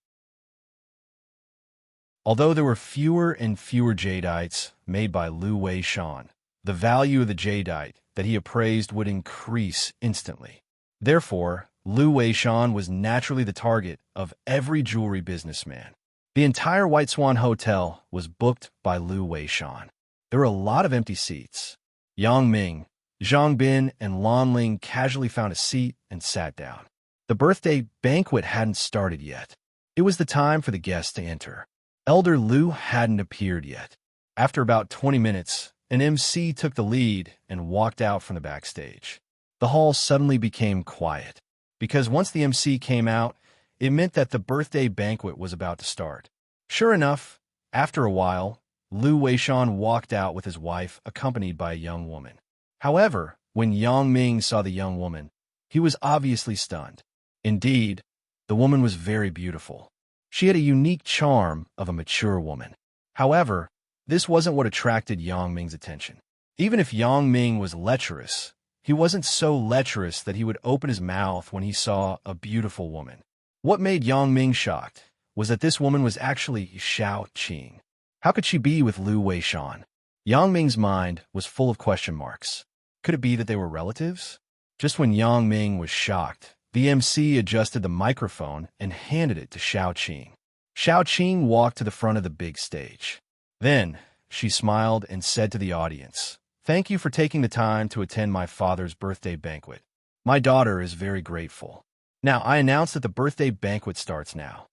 Although there were fewer and fewer jadeites made by Lu Weishan, the value of the jadeite that he appraised would increase instantly. Therefore, Lu Weishan was naturally the target of every jewelry businessman. The entire White Swan Hotel was booked by Lu Weishan. There were a lot of empty seats. Yang Ming, Zhang Bin, and Lan Ling casually found a seat and sat down. The birthday banquet hadn't started yet. It was the time for the guests to enter. Elder Lu hadn't appeared yet. After about 20 minutes, an MC took the lead and walked out from the backstage. The hall suddenly became quiet, because once the MC came out, it meant that the birthday banquet was about to start. Sure enough, after a while, Lu Weishan walked out with his wife, accompanied by a young woman. However, when Yang Ming saw the young woman, he was obviously stunned. Indeed, the woman was very beautiful. She had a unique charm of a mature woman. However, this wasn't what attracted Yang Ming's attention. Even if Yang Ming was lecherous, he wasn't so lecherous that he would open his mouth when he saw a beautiful woman. What made Yang Ming shocked was that this woman was actually Xiao Qing. How could she be with Lu Weishan? Yang Ming's mind was full of question marks. Could it be that they were relatives? Just when Yang Ming was shocked, the MC adjusted the microphone and handed it to Xiao Qing. Xiao Qing walked to the front of the big stage. Then, she smiled and said to the audience, "Thank you for taking the time to attend my father's birthday banquet. My daughter is very grateful. Now, I announce that the birthday banquet starts now."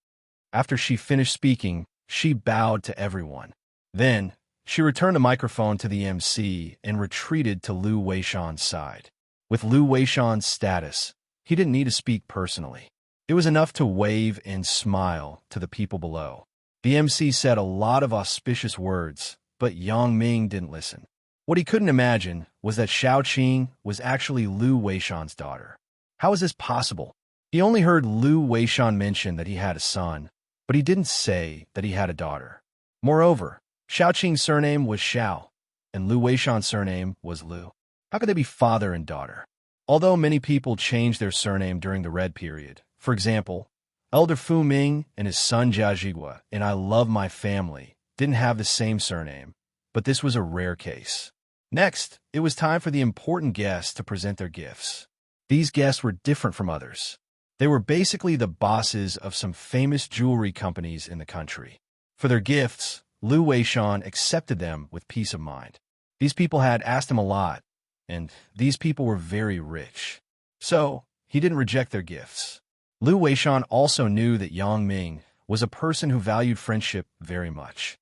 After she finished speaking, she bowed to everyone. Then, she returned the microphone to the MC and retreated to Lu Weishan's side. With Lu Weishan's status, he didn't need to speak personally. It was enough to wave and smile to the people below. The MC said a lot of auspicious words, but Yang Ming didn't listen. What he couldn't imagine was that Xiao Qing was actually Lu Weishan's daughter. How is this possible? He only heard Lu Weishan mention that he had a son, but he didn't say that he had a daughter. Moreover, Xiao Qing's surname was Xiao, and Lu Weishan's surname was Lu. How could they be father and daughter? Although many people changed their surname during the Red period, for example, Elder Fu Ming and his son Jia Jigua and I Love My Family didn't have the same surname, but this was a rare case. Next, it was time for the important guests to present their gifts. These guests were different from others. They were basically the bosses of some famous jewelry companies in the country. For their gifts, Lu Weishan accepted them with peace of mind. These people had asked him a lot, and these people were very rich. So, he didn't reject their gifts. Lu Weishan also knew that Yang Ming was a person who valued friendship very much.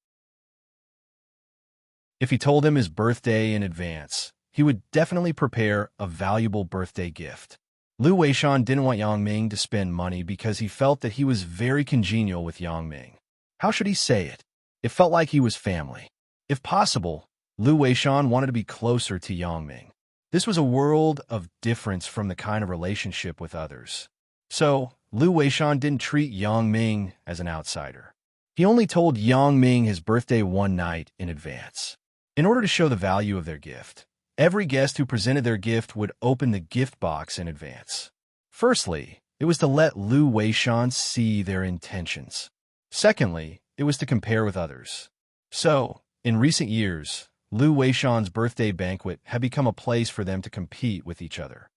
If he told him his birthday in advance, he would definitely prepare a valuable birthday gift. Lu Weishan didn't want Yang Ming to spend money because he felt that he was very congenial with Yang Ming. How should he say it? It felt like he was family. If possible, Lu Weishan wanted to be closer to Yang Ming. This was a world of difference from the kind of relationship with others. So, Lu Weishan didn't treat Yang Ming as an outsider. He only told Yang Ming his birthday one night in advance. In order to show the value of their gift, every guest who presented their gift would open the gift box in advance. Firstly, it was to let Lu Weishan see their intentions. Secondly, it was to compare with others. So, in recent years, Lu Weishan's birthday banquet had become a place for them to compete with each other.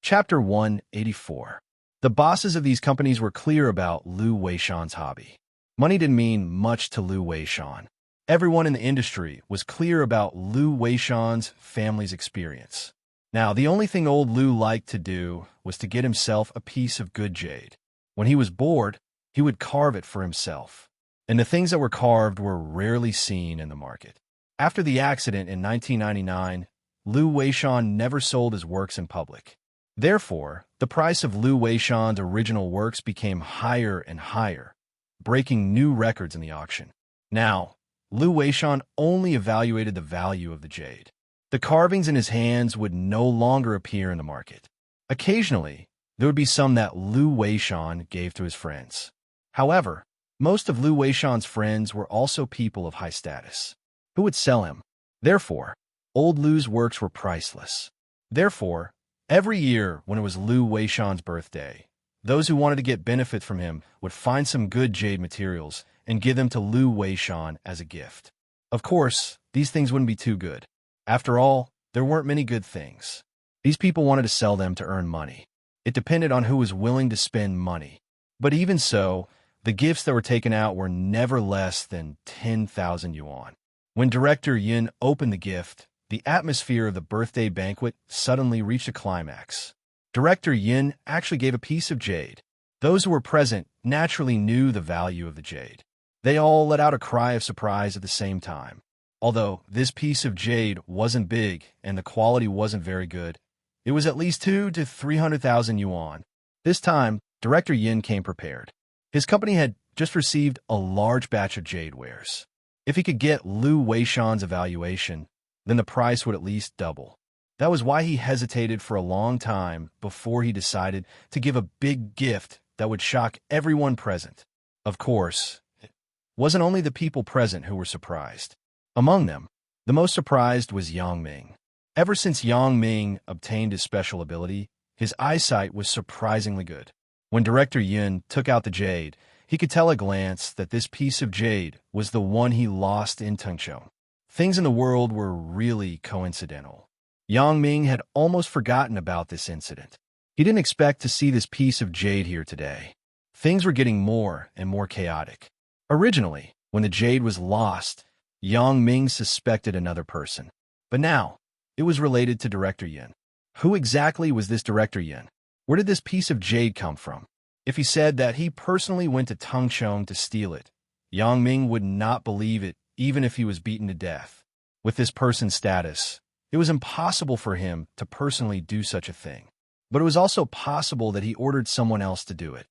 Chapter 184. The bosses of these companies were clear about Lu Weishan's hobby. Money didn't mean much to Lu Weishan. Everyone in the industry was clear about Lu Weishan's family's experience. Now, the only thing old Lu liked to do was to get himself a piece of good jade. When he was bored, he would carve it for himself. And the things that were carved were rarely seen in the market. After the accident in 1999, Lu Weishan never sold his works in public. Therefore, the price of Lu Weishan's original works became higher and higher, breaking new records in the auction. Now, Lu Weishan only evaluated the value of the jade. The carvings in his hands would no longer appear in the market. Occasionally, there would be some that Lu Weishan gave to his friends. However, most of Lu Weishan's friends were also people of high status, who would sell him. Therefore, old Lu's works were priceless. Therefore, every year when it was Lu Weishan's birthday, those who wanted to get benefit from him would find some good jade materials and give them to Lu Weishan as a gift. Of course, these things wouldn't be too good. After all, there weren't many good things. These people wanted to sell them to earn money. It depended on who was willing to spend money. But even so, the gifts that were taken out were never less than 10,000 yuan. When Director Yin opened the gift, the atmosphere of the birthday banquet suddenly reached a climax. Director Yin actually gave a piece of jade. Those who were present naturally knew the value of the jade. They all let out a cry of surprise at the same time. Although this piece of jade wasn't big and the quality wasn't very good, it was at least 200,000 to 300,000 yuan. This time, Director Yin came prepared. His company had just received a large batch of jade wares. If he could get Lu Weishan's evaluation, then the price would at least double. That was why he hesitated for a long time before he decided to give a big gift that would shock everyone present. Of course, it wasn't only the people present who were surprised. Among them, the most surprised was Yang Ming. Ever since Yang Ming obtained his special ability, his eyesight was surprisingly good. When Director Yin took out the jade, he could tell at a glance that this piece of jade was the one he lost in Tengchou. Things in the world were really coincidental. Yang Ming had almost forgotten about this incident. He didn't expect to see this piece of jade here today. Things were getting more and more chaotic. Originally, when the jade was lost, Yang Ming suspected another person. But now, it was related to Director Yin. Who exactly was this Director Yin? Where did this piece of jade come from? If he said that he personally went to Tengchong to steal it, Yang Ming would not believe it even if he was beaten to death. With this person's status, it was impossible for him to personally do such a thing. But it was also possible that he ordered someone else to do it.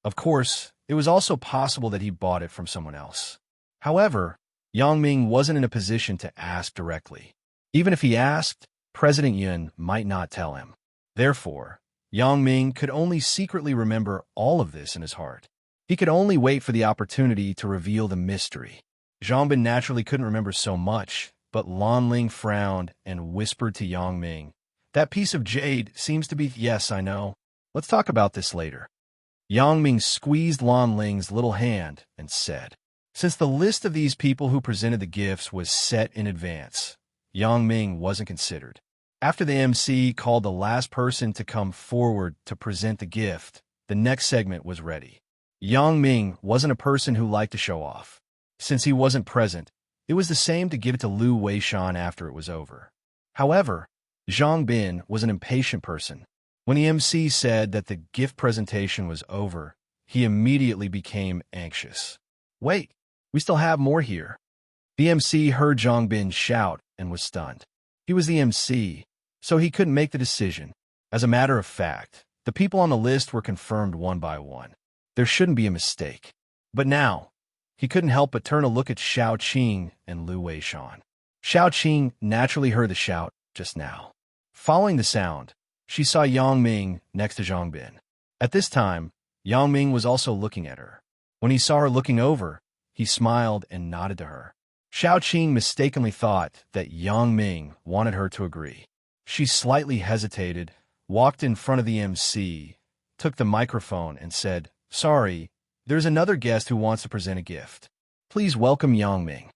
Of course, it was also possible that he bought it from someone else. However, Yang Ming wasn't in a position to ask directly. Even if he asked, President Yun might not tell him. Therefore, Yang Ming could only secretly remember all of this in his heart. He could only wait for the opportunity to reveal the mystery. Zhang Bin naturally couldn't remember so much, but Lan Ling frowned and whispered to Yang Ming, "That piece of jade seems to be—" "Yes, I know. Let's talk about this later." Yang Ming squeezed Lan Ling's little hand and said, since the list of these people who presented the gifts was set in advance, Yang Ming wasn't considered. After the MC called the last person to come forward to present the gift, the next segment was ready. Yang Ming wasn't a person who liked to show off. Since he wasn't present, it was the same to give it to Lu Weishan after it was over. However, Zhang Bin was an impatient person. When the MC said that the gift presentation was over, he immediately became anxious. "Wait, we still have more here." The MC heard Zhang Bin shout and was stunned. He was the MC, so he couldn't make the decision. As a matter of fact, the people on the list were confirmed one by one. There shouldn't be a mistake. But now, he couldn't help but turn a look at Xiao Qing and Lu Weishan. Xiao Qing naturally heard the shout just now. Following the sound, she saw Yang Ming next to Zhang Bin. At this time, Yang Ming was also looking at her. When he saw her looking over, he smiled and nodded to her. Xiao Qing mistakenly thought that Yang Ming wanted her to agree. She slightly hesitated, walked in front of the MC, took the microphone and said, "Sorry, there's another guest who wants to present a gift. Please welcome Yang Ming."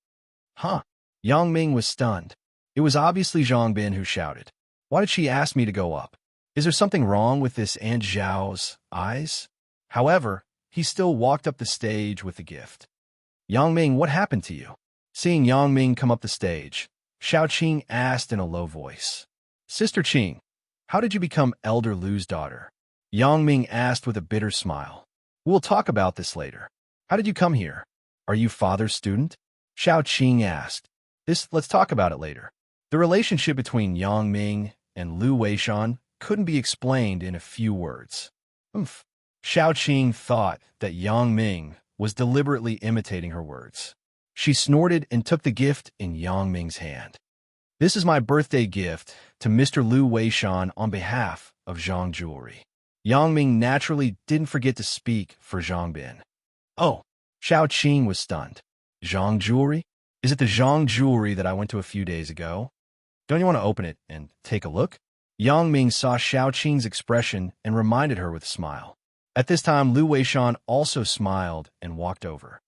Huh? Yang Ming was stunned. It was obviously Zhang Bin who shouted. Why did she ask me to go up? Is there something wrong with this Aunt Zhao's eyes? However, he still walked up the stage with the gift. "Yang Ming, what happened to you?" Seeing Yang Ming come up the stage, Xiao Qing asked in a low voice. "Sister Qing, how did you become Elder Lu's daughter?" Yang Ming asked with a bitter smile. "We'll talk about this later. How did you come here? Are you father's student?" Xiao Qing asked. Let's talk about it later." The relationship between Yang Ming and Lu Weishan couldn't be explained in a few words. Xiao Qing thought that Yang Ming was deliberately imitating her words. She snorted and took the gift in Yang Ming's hand. This is my birthday gift to Mr. Lu Weishan on behalf of Zhang Jewelry. Yang Ming naturally didn't forget to speak for Zhang Bin. Oh, Xiao Qing was stunned. Zhang Jewelry? Is it the Zhang Jewelry that I went to a few days ago? Don't you want to open it and take a look? Yang Ming saw Xiao Qing's expression and reminded her with a smile. At this time, Lu Weishan also smiled and walked over.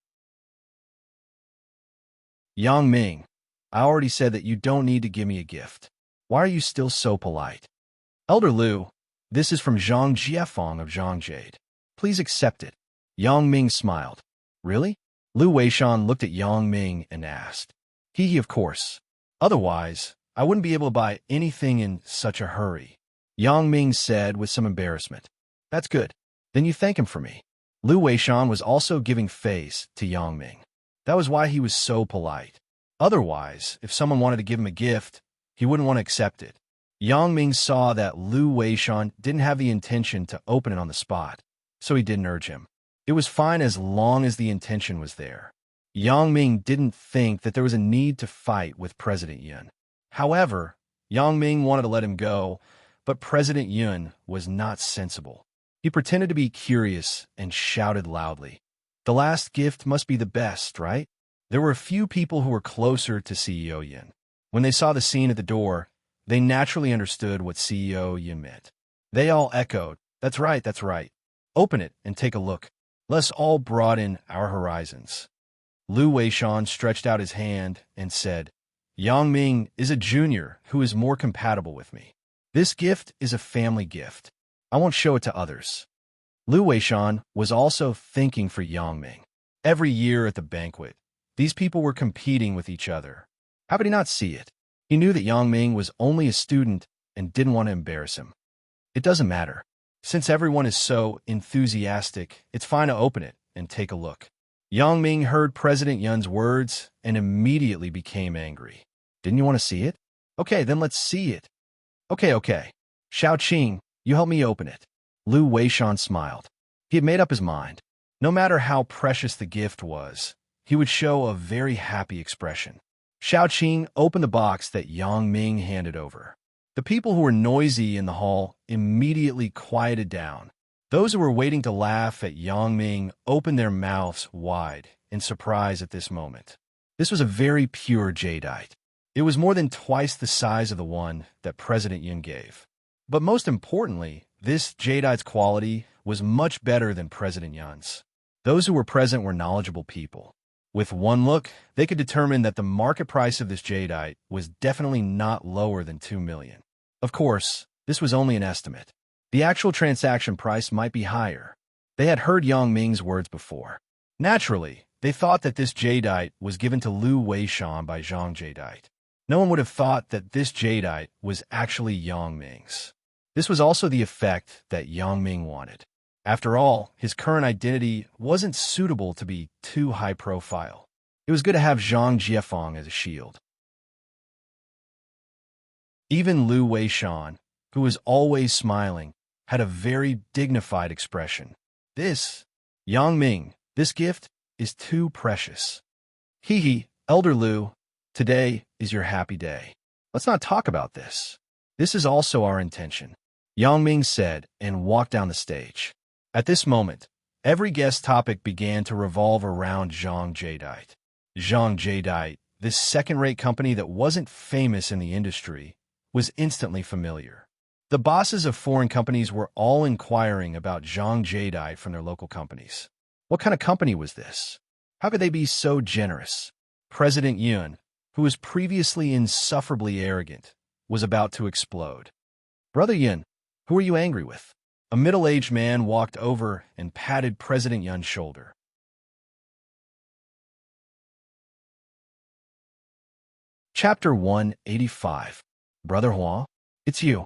Yang Ming, I already said that you don't need to give me a gift. Why are you still so polite? Elder Lu, this is from Zhang Jiefeng of Zhang Jade. Please accept it. Yang Ming smiled. Really? Lu Weishan looked at Yang Ming and asked. He, of course. Otherwise, I wouldn't be able to buy anything in such a hurry. Yang Ming said with some embarrassment. That's good. Then you thank him for me. Lu Weishan was also giving face to Yang Ming. That was why he was so polite. Otherwise, if someone wanted to give him a gift, he wouldn't want to accept it. Yang Ming saw that Lu Weishan didn't have the intention to open it on the spot, so he didn't urge him. It was fine as long as the intention was there. Yang Ming didn't think that there was a need to fight with President Yun. However, Yang Ming wanted to let him go, but President Yun was not sensible. He pretended to be curious and shouted loudly. The last gift must be the best, right? There were a few people who were closer to CEO Yun. When they saw the scene at the door, they naturally understood what CEO Yun meant. They all echoed, that's right, that's right. Open it and take a look. Let's all broaden our horizons. Lu Weishan stretched out his hand and said, Yang Ming is a junior who is more compatible with me. This gift is a family gift. I won't show it to others. Lu Weishan was also thinking for Yang Ming. Every year at the banquet, these people were competing with each other. How could he not see it? He knew that Yang Ming was only a student and didn't want to embarrass him. It doesn't matter. Since everyone is so enthusiastic, it's fine to open it and take a look. Yang Ming heard President Yun's words and immediately became angry. Didn't you want to see it? Okay, then let's see it. Okay. Xiao Qing, you help me open it. Lu Weishan smiled. He had made up his mind. No matter how precious the gift was, he would show a very happy expression. Xiao Qing opened the box that Yang Ming handed over. The people who were noisy in the hall immediately quieted down. Those who were waiting to laugh at Yang Ming opened their mouths wide in surprise at this moment. This was a very pure jadeite. It was more than twice the size of the one that President Yun gave. But most importantly, this jadeite's quality was much better than President Yun's. Those who were present were knowledgeable people. With one look, they could determine that the market price of this jadeite was definitely not lower than 2 million. Of course, this was only an estimate. The actual transaction price might be higher. They had heard Yang Ming's words before. Naturally, they thought that this jadeite was given to Lu Weishan by Zhang Jadeite. No one would have thought that this jadeite was actually Yang Ming's. This was also the effect that Yang Ming wanted. After all, his current identity wasn't suitable to be too high profile. It was good to have Zhang Jiefeng as a shield. Even Lu Weishan, who was always smiling, had a very dignified expression. This, Yang Ming, this gift is too precious. Hee, Elder Lu, today is your happy day. Let's not talk about this. This is also our intention, Yang Ming said and walked down the stage. At this moment, every guest topic began to revolve around Zhang Jadeite. Zhang Jadeite, this second-rate company that wasn't famous in the industry, was instantly familiar. The bosses of foreign companies were all inquiring about Zhang Jadeite from their local companies. What kind of company was this? How could they be so generous? President Yun, who was previously insufferably arrogant, was about to explode. Brother Yun, who are you angry with? A middle-aged man walked over and patted President Yun's shoulder. Chapter 185. Brother Hua, it's you.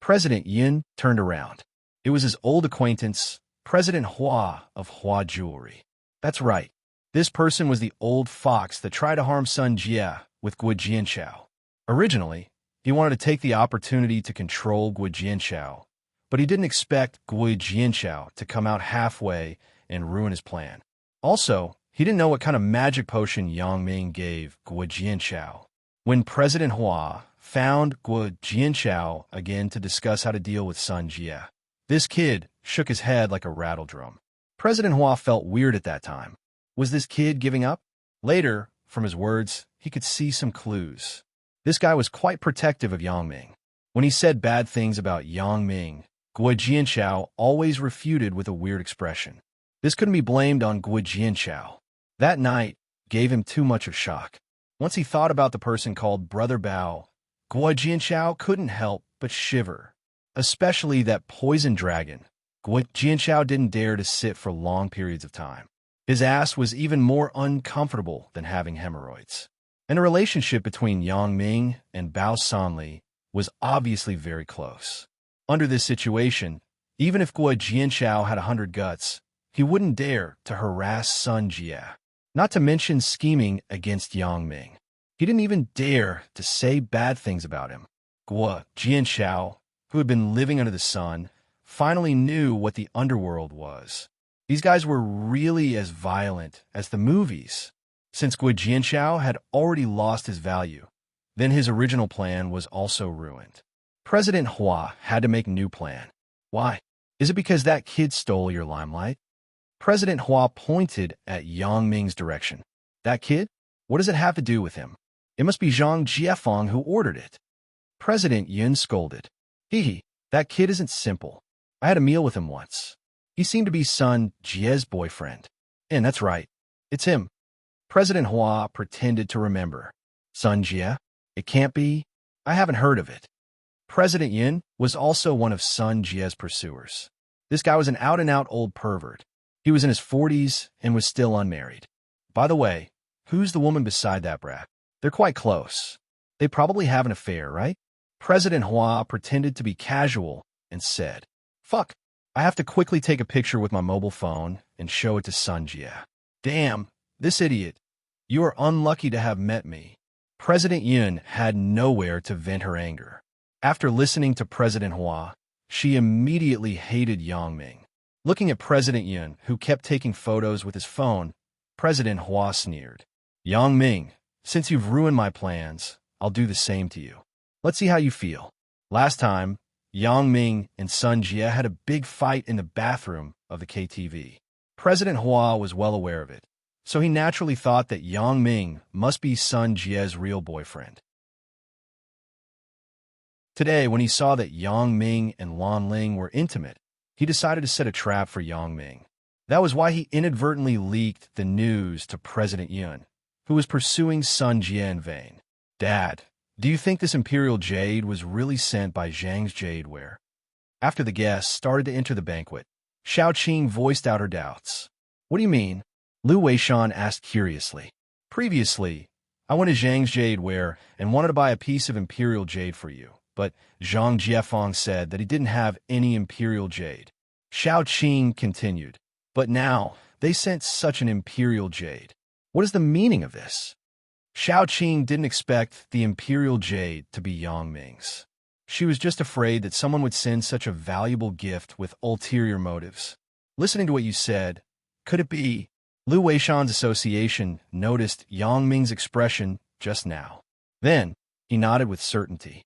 President Yun turned around. It was his old acquaintance, President Hua of Hua Jewelry. That's right. This person was the old fox that tried to harm Sun Jie with Guo Jianchao. Originally, he wanted to take the opportunity to control Guo Jianchao, but he didn't expect Guo Jianchao to come out halfway and ruin his plan. Also, He didn't know what kind of magic potion Yang Ming gave Guo Jianchao. When President Hua found Guo Jianchao again to discuss how to deal with Sun Jie, this kid shook his head like a rattle drum. President Hua felt weird at that time. Was this kid giving up? Later, from his words, he could see some clues. This guy was quite protective of Yang Ming. When he said bad things about Yang Ming, Guo Jianchao always refuted with a weird expression. This couldn't be blamed on Guo Jianchao. That night gave him too much of shock. Once he thought about the person called Brother Bao, Guo Jianchao couldn't help but shiver. Especially that poison dragon. Guo Jianchao didn't dare to sit for long periods of time. His ass was even more uncomfortable than having hemorrhoids. And the relationship between Yang Ming and Bao Sanli was obviously very close. Under this situation, even if Guo Jianchao had 100 guts, he wouldn't dare to harass Sun Jie. Not to mention scheming against Yang Ming. He didn't even dare to say bad things about him. Guo Jianchao, who had been living under the sun, finally knew what the underworld was. These guys were really as violent as the movies. Since Guo Jianchao had already lost his value, then his original plan was also ruined. President Hua had to make a new plan. Why? Is it because that kid stole your limelight? President Hua pointed at Yang Ming's direction. That kid? What does it have to do with him? It must be Zhang Jiefeng who ordered it. President Yun scolded. Hee, that kid isn't simple. I had a meal with him once. He seemed to be Sun Jie's boyfriend. And that's right. It's him. President Hua pretended to remember. Sun Jie? It can't be. I haven't heard of it. President Yin was also one of Sun Jie's pursuers. This guy was an out-and-out old pervert. He was in his 40s and was still unmarried. By the way, who's the woman beside that brat? They're quite close. They probably have an affair, right? President Hua pretended to be casual and said, Fuck, I have to quickly take a picture with my mobile phone and show it to Sun Jie. Damn, this idiot. You are unlucky to have met me. President Yun had nowhere to vent her anger. After listening to President Hua, she immediately hated Yang Ming. Looking at President Yun, who kept taking photos with his phone, President Hua sneered. Yang Ming, since you've ruined my plans, I'll do the same to you. Let's see how you feel. Last time, Yang Ming and Sun Jie had a big fight in the bathroom of the KTV. President Hua was well aware of it, so he naturally thought that Yang Ming must be Sun Jie's real boyfriend. Today, when he saw that Yang Ming and Lan Ling were intimate, he decided to set a trap for Yang Ming. That was why he inadvertently leaked the news to President Yun, who was pursuing Sun Jie in vain. Dad, do you think this Imperial Jade was really sent by Zhang's Jadeware? After the guests started to enter the banquet, Xiao Qing voiced out her doubts. What do you mean? Lu Weishan asked curiously. Previously, I went to Zhang's Jadeware and wanted to buy a piece of Imperial Jade for you. But Zhang Jiefeng said that he didn't have any Imperial Jade. Xiao Qing continued, but now they sent such an Imperial Jade. What is the meaning of this? Xiao Qing didn't expect the Imperial Jade to be Yang Ming's. She was just afraid that someone would send such a valuable gift with ulterior motives. Listening to what you said, could it be? Lu Weishan's association noticed Yang Ming's expression just now. Then, he nodded with certainty.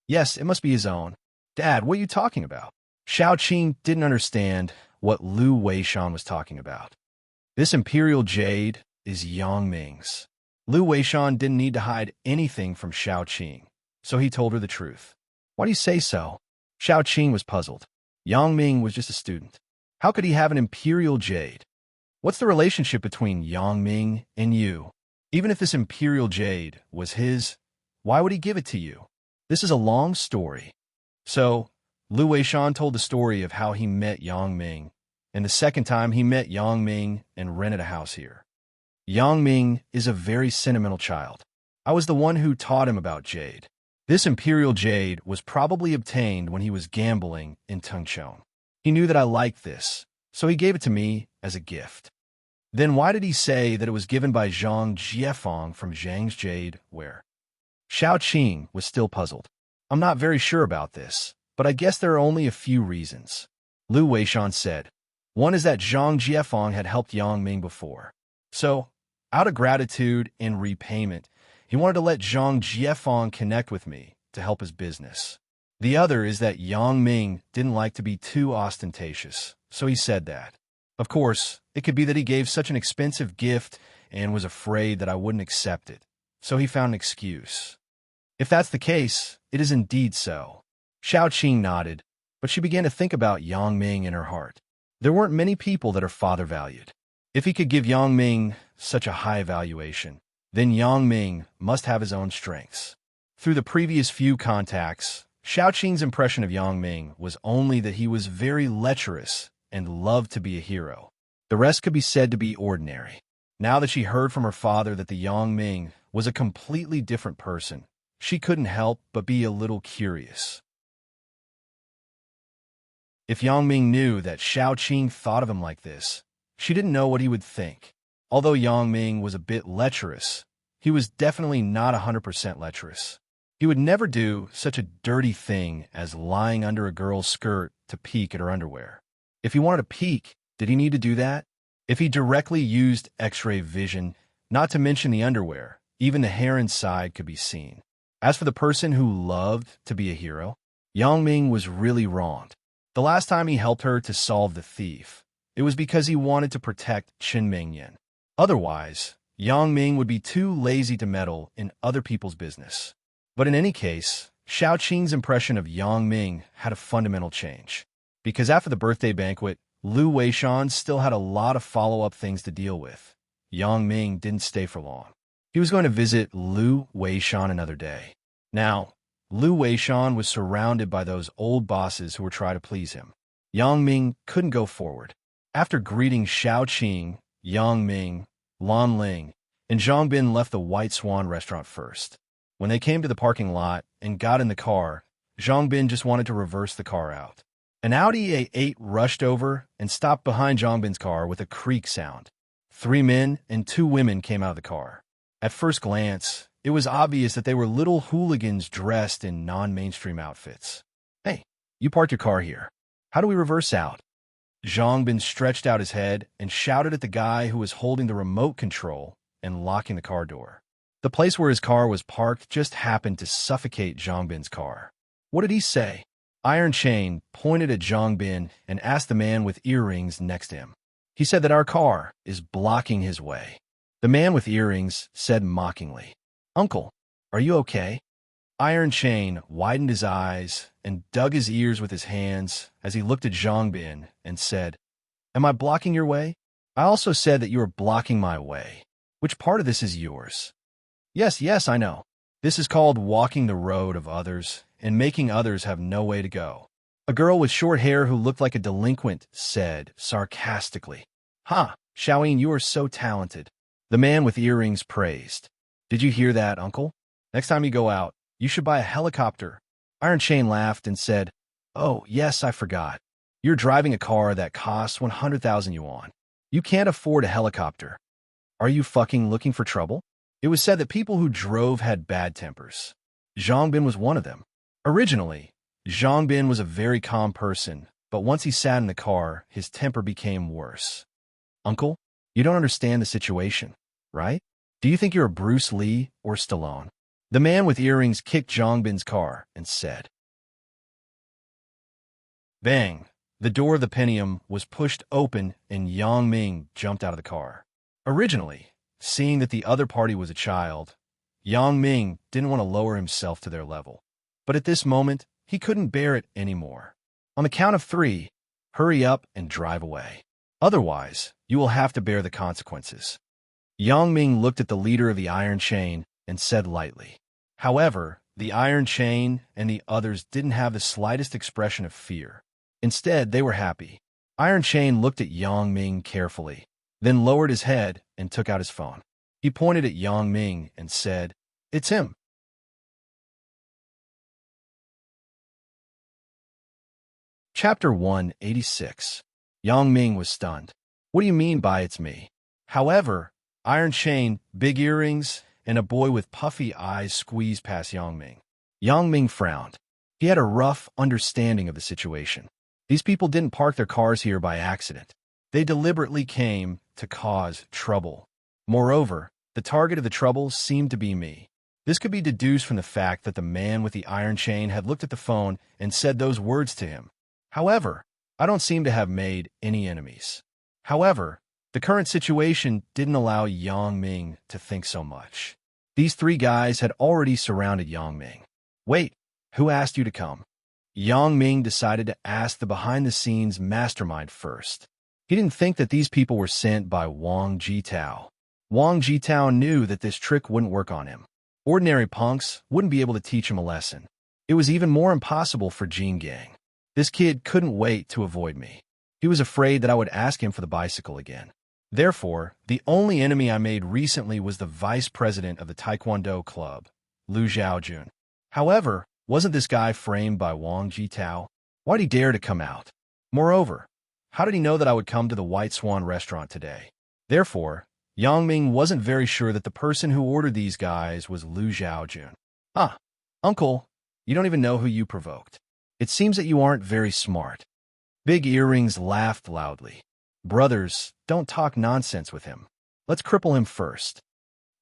Yes, it must be his own. Dad, what are you talking about? Xiao Qing didn't understand what Lu Weishan was talking about. This Imperial Jade is Yang Ming's. Lu Weishan didn't need to hide anything from Xiao Qing, so he told her the truth. Why do you say so? Xiao Qing was puzzled. Yang Ming was just a student. How could he have an Imperial Jade? What's the relationship between Yang Ming and you? Even if this Imperial Jade was his, why would he give it to you? This is a long story. So, Lu Weishan told the story of how he met Yang Ming, and the second time he met Yang Ming and rented a house here. Yang Ming is a very sentimental child. I was the one who taught him about jade. This Imperial Jade was probably obtained when he was gambling in Tengchong. He knew that I liked this, so he gave it to me as a gift. Then why did he say that it was given by Zhang Jiefeng from Zhang's Jadeware? Xiao Qing was still puzzled. I'm not very sure about this, but I guess there are only a few reasons. Lu Weishan said. One is that Zhang Jiefeng had helped Yang Ming before, So, out of gratitude and repayment, he wanted to let Zhang Jiefeng connect with me to help his business. The other is that Yang Ming didn't like to be too ostentatious, so he said that. Of course, it could be that he gave such an expensive gift and was afraid that I wouldn't accept it, so he found an excuse. If that's the case, it is indeed so. Xiao Qing nodded, but she began to think about Yang Ming in her heart. There weren't many people that her father valued. If he could give Yang Ming such a high valuation, then Yang Ming must have his own strengths. Through the previous few contacts, Xiao Qing's impression of Yang Ming was only that he was very lecherous and loved to be a hero. The rest could be said to be ordinary. Now that she heard from her father that the Yang Ming was a completely different person, she couldn't help but be a little curious. If Yang Ming knew that Xiao Qing thought of him like this, she didn't know what he would think. Although Yang Ming was a bit lecherous, he was definitely not 100% lecherous. He would never do such a dirty thing as lying under a girl's skirt to peek at her underwear. If he wanted to peek, did he need to do that? If he directly used X-ray vision, not to mention the underwear, even the hair inside could be seen. As for the person who loved to be a hero, Yang Ming was really wronged. The last time he helped her to solve the thief, it was because he wanted to protect Qin Mingyan. Otherwise, Yang Ming would be too lazy to meddle in other people's business. But in any case, Xiao Qing's impression of Yang Ming had a fundamental change. Because after the birthday banquet, Lu Weishan still had a lot of follow-up things to deal with. Yang Ming didn't stay for long. He was going to visit Lu Weishan another day. Now, Lu Weishan was surrounded by those old bosses who were trying to please him. Yang Ming couldn't go forward. After greeting Xiao Qing, Yang Ming, Lan Ling, and Zhang Bin left the White Swan restaurant first. When they came to the parking lot and got in the car, Zhang Bin just wanted to reverse the car out. An Audi A8 rushed over and stopped behind Zhang Bin's car with a creak sound. 3 men and 2 women came out of the car. At first glance, it was obvious that they were little hooligans dressed in non-mainstream outfits. "Hey, you parked your car here. How do we reverse out?" Zhang Bin stretched out his head and shouted at the guy who was holding the remote control and locking the car door. The place where his car was parked just happened to suffocate Zhang Bin's car. What did he say? Iron Chain pointed at Zhang Bin and asked the man with earrings next to him. He said that our car is blocking his way. The man with earrings said mockingly, "Uncle, are you okay?" Iron Chain widened his eyes and dug his ears with his hands as he looked at Zhang Bin and said, "Am I blocking your way? I also said that you are blocking my way. Which part of this is yours?" Yes, I know. This is called walking the road of others and making others have no way to go." A girl with short hair who looked like a delinquent said sarcastically, "Ha, Xiaoyin, you are so talented." The man with earrings praised. "Did you hear that, uncle? Next time you go out, you should buy a helicopter." Iron Chain laughed and said, "Oh, yes, I forgot. You're driving a car that costs 100,000 yuan. You can't afford a helicopter. Are you fucking looking for trouble?" It was said that people who drove had bad tempers. Zhang Bin was one of them. Originally, Zhang Bin was a very calm person, but once he sat in the car, his temper became worse. "Uncle, you don't understand the situation, right? Do you think you're a Bruce Lee or Stallone?" The man with earrings kicked Zhang Bin's car and said. Bang! The door of the Pentium was pushed open and Yang Ming jumped out of the car. Originally, seeing that the other party was a child, Yang Ming didn't want to lower himself to their level. But at this moment, he couldn't bear it anymore. On the count of 3, hurry up and drive away. Otherwise, you will have to bear the consequences. Yang Ming looked at the leader of the Iron Chain and said lightly. However, the Iron Chain and the others didn't have the slightest expression of fear. Instead, they were happy. Iron Chain looked at Yang Ming carefully, then lowered his head and took out his phone. He pointed at Yang Ming and said, "It's him." Chapter 186. Yang Ming was stunned. "What do you mean by it's me?" However, Iron Chain, big earrings, and a boy with puffy eyes squeezed past Yang Ming. Yang Ming frowned. He had a rough understanding of the situation. These people didn't park their cars here by accident. They deliberately came to cause trouble. Moreover, the target of the troubles seemed to be me. This could be deduced from the fact that the man with the iron chain had looked at the phone and said those words to him. However, I don't seem to have made any enemies. However, the current situation didn't allow Yang Ming to think so much. These three guys had already surrounded Yang Ming. Wait, who asked you to come? Yang Ming decided to ask the behind-the-scenes mastermind first. He didn't think that these people were sent by Wang Jitao. Wang Jitao knew that this trick wouldn't work on him. Ordinary punks wouldn't be able to teach him a lesson. It was even more impossible for Jin Gang. This kid couldn't wait to avoid me. He was afraid that I would ask him for the bicycle again. Therefore, the only enemy I made recently was the vice president of the Taekwondo club, Lu Xiaojun. However, wasn't this guy framed by Wang Jitao? Why'd he dare to come out? Moreover, how did he know that I would come to the White Swan restaurant today? Therefore, Yang Ming wasn't very sure that the person who ordered these guys was Lu Xiaojun. Ah, uncle, you don't even know who you provoked. It seems that you aren't very smart. Big Earrings laughed loudly. Brothers, don't talk nonsense with him. Let's cripple him first.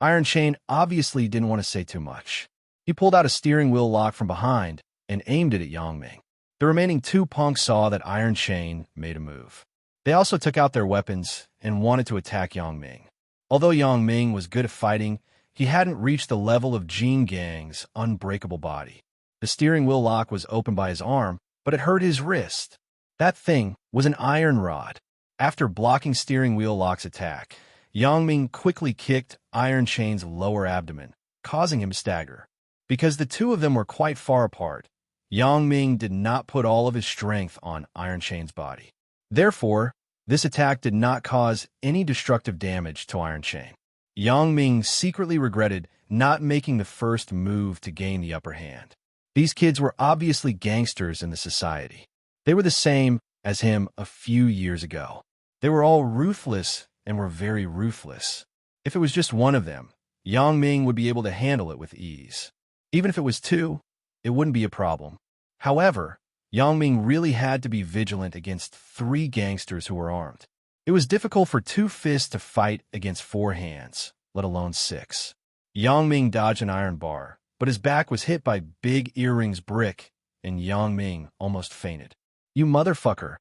Iron Chain obviously didn't want to say too much. He pulled out a steering wheel lock from behind and aimed it at Yang Ming. The remaining two punks saw that Iron Chain made a move. They also took out their weapons and wanted to attack Yang Ming. Although Yang Ming was good at fighting, he hadn't reached the level of Jin Gang's unbreakable body. The steering wheel lock was open by his arm, but it hurt his wrist. That thing was an iron rod. After blocking steering wheel lock's attack, Yang Ming quickly kicked Iron Chain's lower abdomen, causing him to stagger. Because the two of them were quite far apart, Yang Ming did not put all of his strength on Iron Chain's body. Therefore, this attack did not cause any destructive damage to Iron Chain. Yang Ming secretly regretted not making the first move to gain the upper hand. These kids were obviously gangsters in the society. They were the same as him a few years ago. They were all ruthless and were very ruthless. If it was just one of them, Yang Ming would be able to handle it with ease. Even if it was two, it wouldn't be a problem. However, Yang Ming really had to be vigilant against three gangsters who were armed. It was difficult for two fists to fight against four hands, let alone six. Yang Ming dodged an iron bar, but his back was hit by Big Earring's brick, and Yang Ming almost fainted. You motherfucker.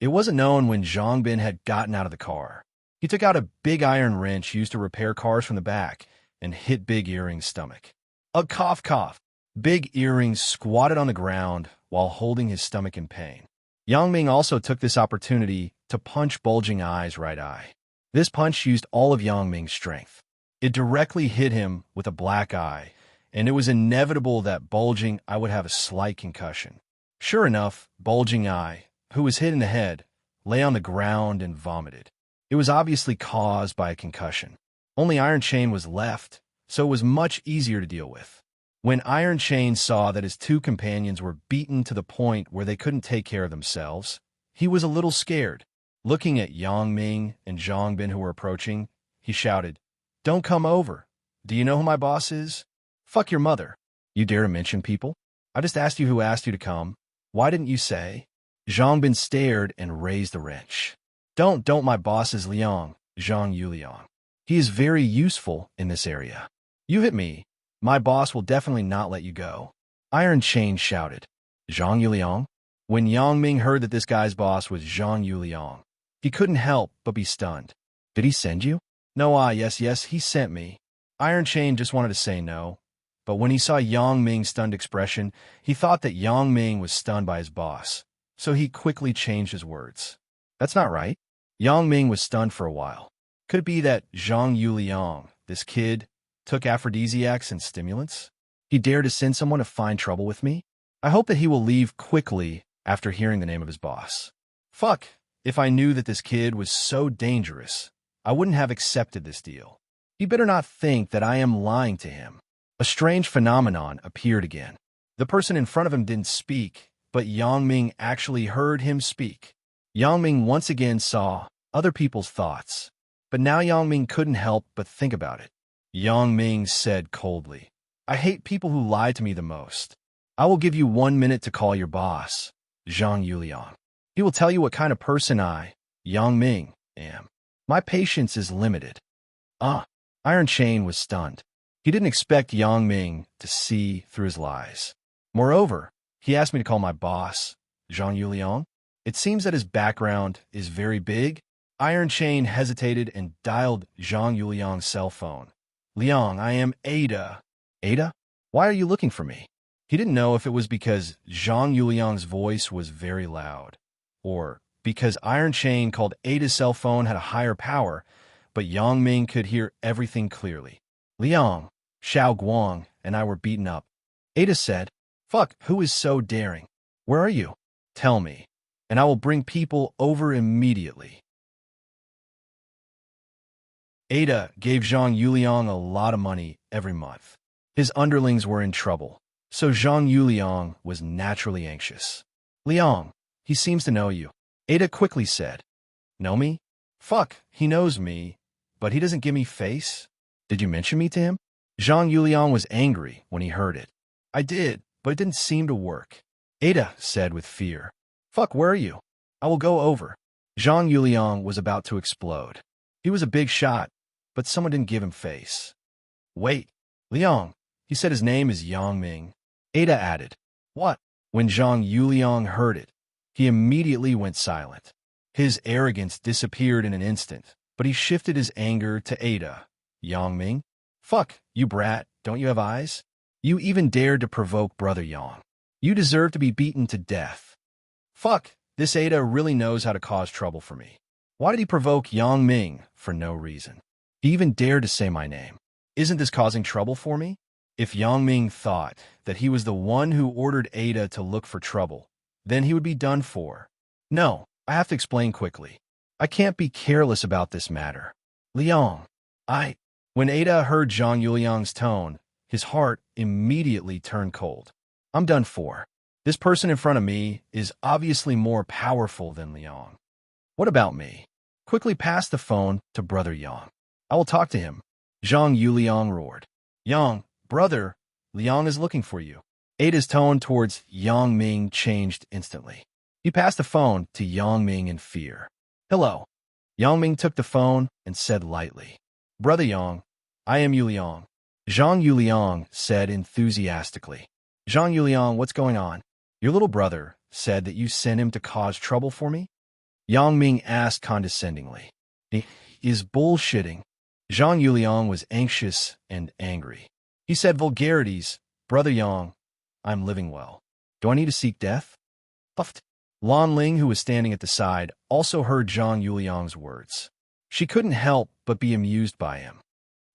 It wasn't known when Zhang Bin had gotten out of the car. He took out a big iron wrench used to repair cars from the back and hit Big Earring's stomach. A cough cough. Big Earring squatted on the ground while holding his stomach in pain. Yang Ming also took this opportunity to punch Bulging Eye's right eye. This punch used all of Yang Ming's strength. It directly hit him with a black eye, and it was inevitable that Bulging Eye would have a slight concussion. Sure enough, Bulging Eye, who was hit in the head, lay on the ground and vomited. It was obviously caused by a concussion. Only Iron Chain was left, so it was much easier to deal with. When Iron Chain saw that his two companions were beaten to the point where they couldn't take care of themselves, he was a little scared. Looking at Yang Ming and Zhang Bin who were approaching, he shouted, "Don't come over. Do you know who my boss is? Fuck your mother. You dare to mention people? I just asked you who asked you to come. Why didn't you say?" Zhang Bin stared and raised the wrench. Don't my boss is Liang, Zhang Yuliang. He is very useful in this area. You hit me. My boss will definitely not let you go. Iron Chain shouted. Zhang Yuliang? When Yang Ming heard that this guy's boss was Zhang Yuliang, he couldn't help but be stunned. Did he send you? No, yes, he sent me. Iron Chain just wanted to say no, but when he saw Yang Ming's stunned expression, he thought that Yang Ming was stunned by his boss, so he quickly changed his words. That's not right. Yang Ming was stunned for a while. Could it be that Zhang Yuliang, this kid, took aphrodisiacs and stimulants? He dared to send someone to find trouble with me? I hope that he will leave quickly after hearing the name of his boss. Fuck, if I knew that this kid was so dangerous, I wouldn't have accepted this deal. He better not think that I am lying to him. A strange phenomenon appeared again. The person in front of him didn't speak, but Yang Ming actually heard him speak. Yang Ming once again saw other people's thoughts, but now Yang Ming couldn't help but think about it. Yang Ming said coldly, I hate people who lie to me the most. I will give you 1 minute to call your boss, Zhang Yuliang. He will tell you what kind of person I, Yang Ming, am. My patience is limited. Ah, Iron Chain was stunned. He didn't expect Yang Ming to see through his lies. Moreover, he asked me to call my boss, Zhang Yuliang. It seems that his background is very big. Iron Chain hesitated and dialed Zhang Yuliang's cell phone. Liang, I am Ada. Ada? Why are you looking for me? He didn't know if it was because Zhang Yuliang's voice was very loud, or because Iron Chain called Ada's cell phone had a higher power, but Yang Ming could hear everything clearly. Liang, Xiao Guang, and I were beaten up. Ada said, "Fuck, who is so daring? Where are you? Tell me, and I will bring people over immediately." Ada gave Zhang Yuliang a lot of money every month. His underlings were in trouble, so Zhang Yuliang was naturally anxious. Liang, he seems to know you. Ada quickly said, "Know me? Fuck, he knows me, but he doesn't give me face. Did you mention me to him?" Zhang Yuliang was angry when he heard it. "I did, but it didn't seem to work." Ada said with fear, "Fuck, where are you? I will go over." Zhang Yuliang was about to explode. He was a big shot, but someone didn't give him face. "Wait, Liang, he said his name is Yang Ming." Ada added, "What?" When Zhang Yuliang heard it, he immediately went silent. His arrogance disappeared in an instant, but he shifted his anger to Ada. "Yang Ming? Fuck, you brat, don't you have eyes? You even dared to provoke Brother Yang. You deserve to be beaten to death. Fuck, this Ada really knows how to cause trouble for me. Why did he provoke Yang Ming for no reason? He even dared to say my name. Isn't this causing trouble for me?" If Yang Ming thought that he was the one who ordered Ada to look for trouble, then he would be done for. "No, I have to explain quickly. I can't be careless about this matter. Liang, When Ada heard Zhang Yuliang's tone, his heart immediately turned cold. "I'm done for. This person in front of me is obviously more powerful than Liang. What about me? Quickly pass the phone to Brother Yang. I will talk to him." Zhang Yuliang roared. "Yang, brother, Liang is looking for you." Ada's tone towards Yang Ming changed instantly. He passed the phone to Yang Ming in fear. "Hello." Yang Ming took the phone and said lightly, "Brother Yang, I am Yuliang." Zhang Yuliang said enthusiastically. "Zhang Yuliang, what's going on? Your little brother said that you sent him to cause trouble for me?" Yang Ming asked condescendingly. "He is bullshitting." Zhang Yuliang was anxious and angry. He said vulgarities. "Brother Yang, I'm living well. Do I need to seek death?" Puffed. Lan Ling, who was standing at the side, also heard Zhang Yuliang's words. She couldn't help but be amused by him.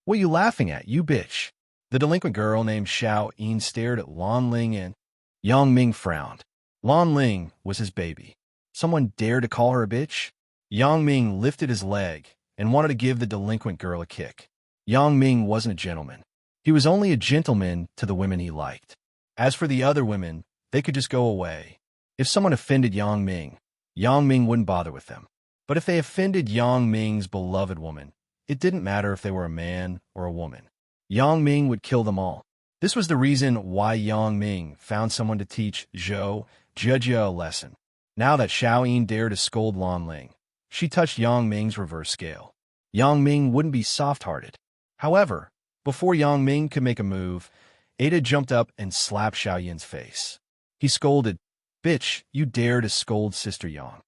"What are you laughing at, you bitch?" The delinquent girl named Xiao Yin stared at Lan Ling and Yang Ming frowned. Lan Ling was his baby. Someone dared to call her a bitch? Yang Ming lifted his leg and wanted to give the delinquent girl a kick. Yang Ming wasn't a gentleman. He was only a gentleman to the women he liked. As for the other women, they could just go away. If someone offended Yang Ming wouldn't bother with them. But if they offended Yang Ming's beloved woman, it didn't matter if they were a man or a woman. Yang Ming would kill them all. This was the reason why Yang Ming found someone to teach Zhou Jia a lesson. Now that Xiao Yin dared to scold Lan Ling, she touched Yang Ming's reverse scale. Yang Ming wouldn't be soft-hearted. However, before Yang Ming could make a move, Ada jumped up and slapped Xiao Yin's face. He scolded, "Bitch, you dare to scold Sister Yang.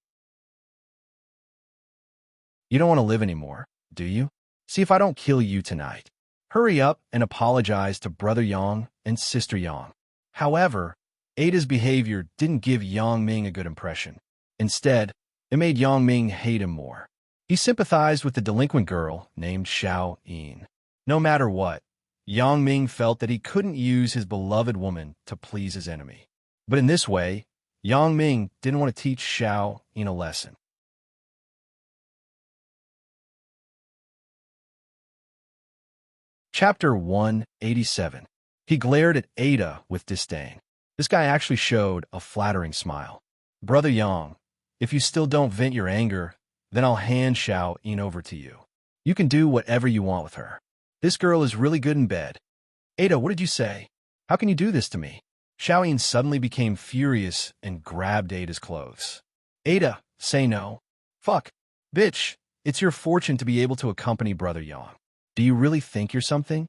You don't want to live anymore, do you? See if I don't kill you tonight. Hurry up and apologize to Brother Yang and Sister Yang." However, Ada's behavior didn't give Yang Ming a good impression. Instead, it made Yang Ming hate him more. He sympathized with the delinquent girl named Xiao Yin. No matter what, Yang Ming felt that he couldn't use his beloved woman to please his enemy. But in this way, Yang Ming didn't want to teach Xiao Yin a lesson. Chapter 187. He glared at Ada with disdain. This guy actually showed a flattering smile. "Brother Yang, if you still don't vent your anger, then I'll hand Xiao Yin over to you. You can do whatever you want with her. This girl is really good in bed." "Ada, what did you say? How can you do this to me?" Xiao Yin suddenly became furious and grabbed Ada's clothes. "Ada, say no." "Fuck. Bitch, It's your fortune to be able to accompany Brother Yang. Do you really think you're something?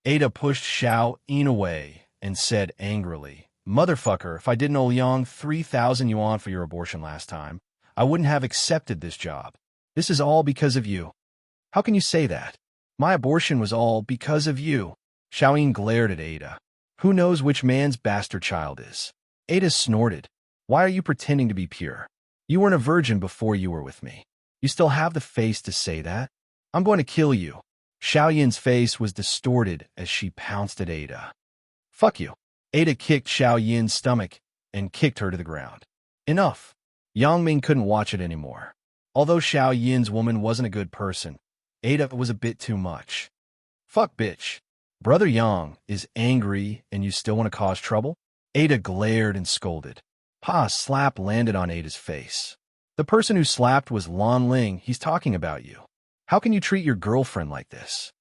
Ada pushed Xiao Yin away and said angrily, Motherfucker, if I didn't owe Yang 3,000 yuan for your abortion last time, I wouldn't have accepted this job. This is all because of you. How can you say that? My abortion was all because of you. Xiao Yin glared at Ada. Who knows which man's bastard child is? Ada snorted. Why are you pretending to be pure? You weren't a virgin before you were with me. You still have the face to say that? I'm going to kill you. Xiao Yin's face was distorted as she pounced at Ada. Fuck you. Ada kicked Xiao Yin's stomach and kicked her to the ground. Enough. Yang Ming couldn't watch it anymore. Although Xiao Yin's woman wasn't a good person, Ada was a bit too much. Fuck bitch. Brother Yang is angry and you still want to cause trouble? Ada glared and scolded. Pa's slap landed on Ada's face. The person who slapped was Lan Ling. He's talking about you. How can you treat your girlfriend like this?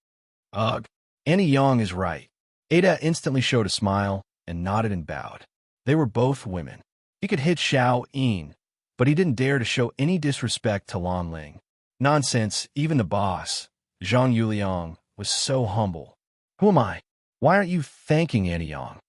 Ugh. Annie Yang is right. Ada instantly showed a smile and nodded and bowed. They were both women. He could hit Xiao Yin, but he didn't dare to show any disrespect to Lan Ling. Nonsense, even the boss, Zhang Yuliang, was so humble. Who am I? Why aren't you thanking Annie Yang?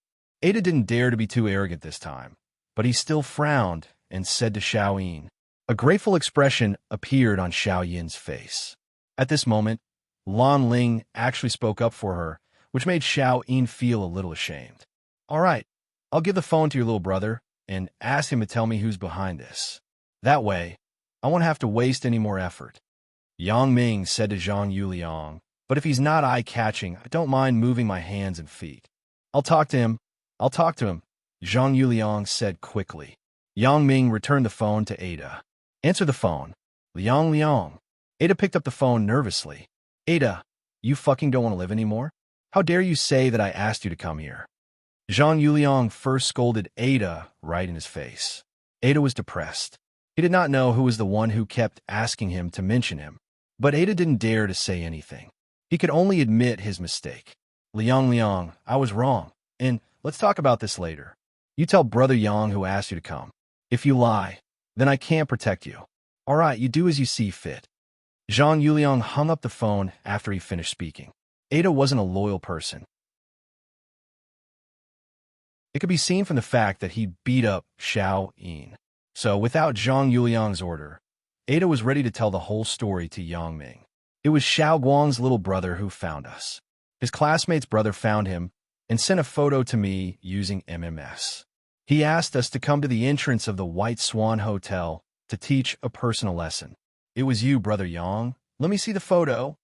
Ada didn't dare to be too arrogant this time, but he still frowned and said to Xiao Yin. A grateful expression appeared on Xiao Yin's face. At this moment, Lan Ling actually spoke up for her, which made Xiao Yin feel a little ashamed. All right, I'll give the phone to your little brother and ask him to tell me who's behind this. That way, I won't have to waste any more effort. Yang Ming said to Zhang Yuliang, but if he's not eye-catching, I don't mind moving my hands and feet. I'll talk to him. Zhang Yuliang said quickly. Yang Ming returned the phone to Ada. Answer the phone. Liang. Ada picked up the phone nervously. Ada, you fucking don't want to live anymore? How dare you say that I asked you to come here? Zhang Yuliang first scolded Ada right in his face. Ada was depressed. He did not know who was the one who kept asking him to mention him, but Ada didn't dare to say anything. He could only admit his mistake. Liang, I was wrong, and let's talk about this later. You tell Brother Yang who asked you to come. If you lie, then I can't protect you. All right, you do as you see fit. Zhang Yuliang hung up the phone after he finished speaking. Ada wasn't a loyal person. It could be seen from the fact that he beat up Xiao Yin. So, without Zhang Yuliang's order, Ada was ready to tell the whole story to Yang Ming. It was Xiao Guang's little brother who found us. His classmate's brother found him and sent a photo to me using MMS. He asked us to come to the entrance of the White Swan Hotel to teach a personal lesson. It was you, Brother Yang. Let me see the photo.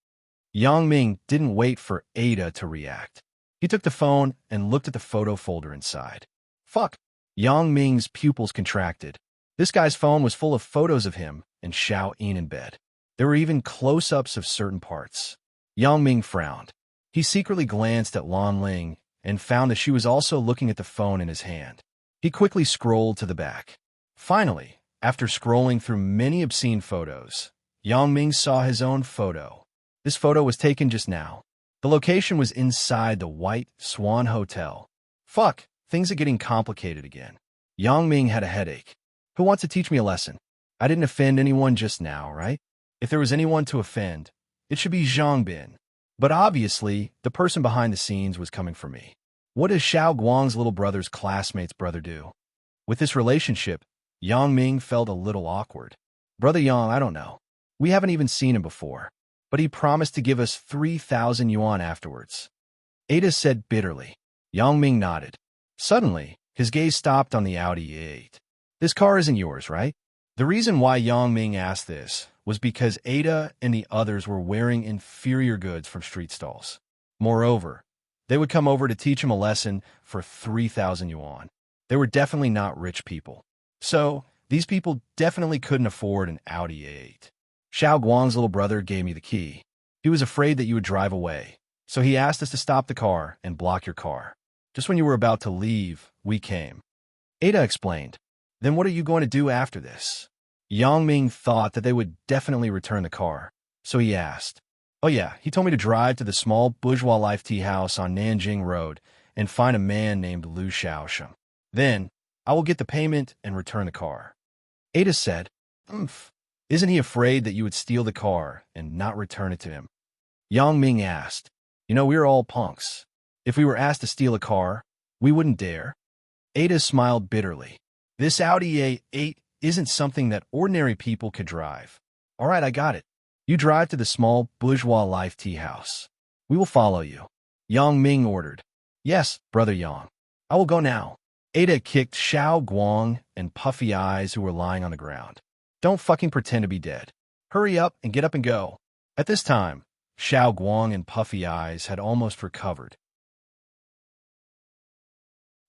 Yang Ming didn't wait for Ada to react. He took the phone and looked at the photo folder inside. Fuck. Yang Ming's pupils contracted. This guy's phone was full of photos of him and Xiao Yin in bed. There were even close-ups of certain parts. Yang Ming frowned. He secretly glanced at Lan Ling and found that she was also looking at the phone in his hand. He quickly scrolled to the back. Finally, after scrolling through many obscene photos, Yang Ming saw his own photo. This photo was taken just now. The location was inside the White Swan Hotel. Fuck, things are getting complicated again. Yang Ming had a headache. Who wants to teach me a lesson? I didn't offend anyone just now, right? If there was anyone to offend, it should be Zhang Bin. But obviously, the person behind the scenes was coming for me. What does Xiao Guang's little brother's classmate's brother do? With this relationship, Yang Ming felt a little awkward. Brother Yang, I don't know. We haven't even seen him before. But he promised to give us 3,000 yuan afterwards. Ada said bitterly. Yang Ming nodded. Suddenly, his gaze stopped on the Audi A8. This car isn't yours, right? The reason why Yang Ming asked this was because Ada and the others were wearing inferior goods from street stalls. Moreover, they would come over to teach him a lesson for 3,000 yuan. They were definitely not rich people. So, these people definitely couldn't afford an Audi A8. Xiao Guang's little brother gave me the key. He was afraid that you would drive away, so he asked us to stop the car and block your car. Just when you were about to leave, we came. Ada explained. Then what are you going to do after this? Yang Ming thought that they would definitely return the car, so he asked. Oh yeah, he told me to drive to the small bourgeois life tea house on Nanjing Road and find a man named Lu Xiaosheng. Then, I will get the payment and return the car. Ada said, Umph. Isn't he afraid that you would steal the car and not return it to him? Yang Ming asked. We're all punks. If we were asked to steal a car, we wouldn't dare. Ada smiled bitterly. This Audi A8 isn't something that ordinary people could drive. All right, I got it. You drive to the small bourgeois life tea house. We will follow you. Yang Ming ordered. Yes, Brother Yang. I will go now. Ada kicked Xiao Guang and Puffy Eyes who were lying on the ground. Don't fucking pretend to be dead. Hurry up and get up and go. At this time, Xiao Guang and Puffy Eyes had almost recovered.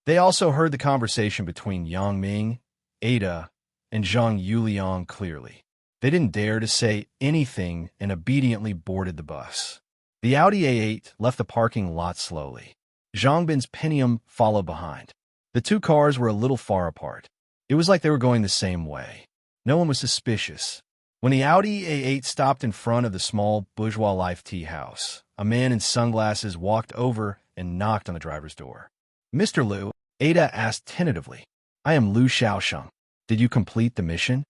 They also heard the conversation between Yang Ming, Ada, and Zhang Yuliang clearly. They didn't dare to say anything and obediently boarded the bus. The Audi A8 left the parking lot slowly. Zhang Bin's Pentium followed behind. The two cars were a little far apart. It was like they were going the same way. No one was suspicious. When the Audi A8 stopped in front of the small bourgeois life tea house, a man in sunglasses walked over and knocked on the driver's door. Mr. Liu, Ada asked tentatively. I am Liu Xiaosheng. Did you complete the mission?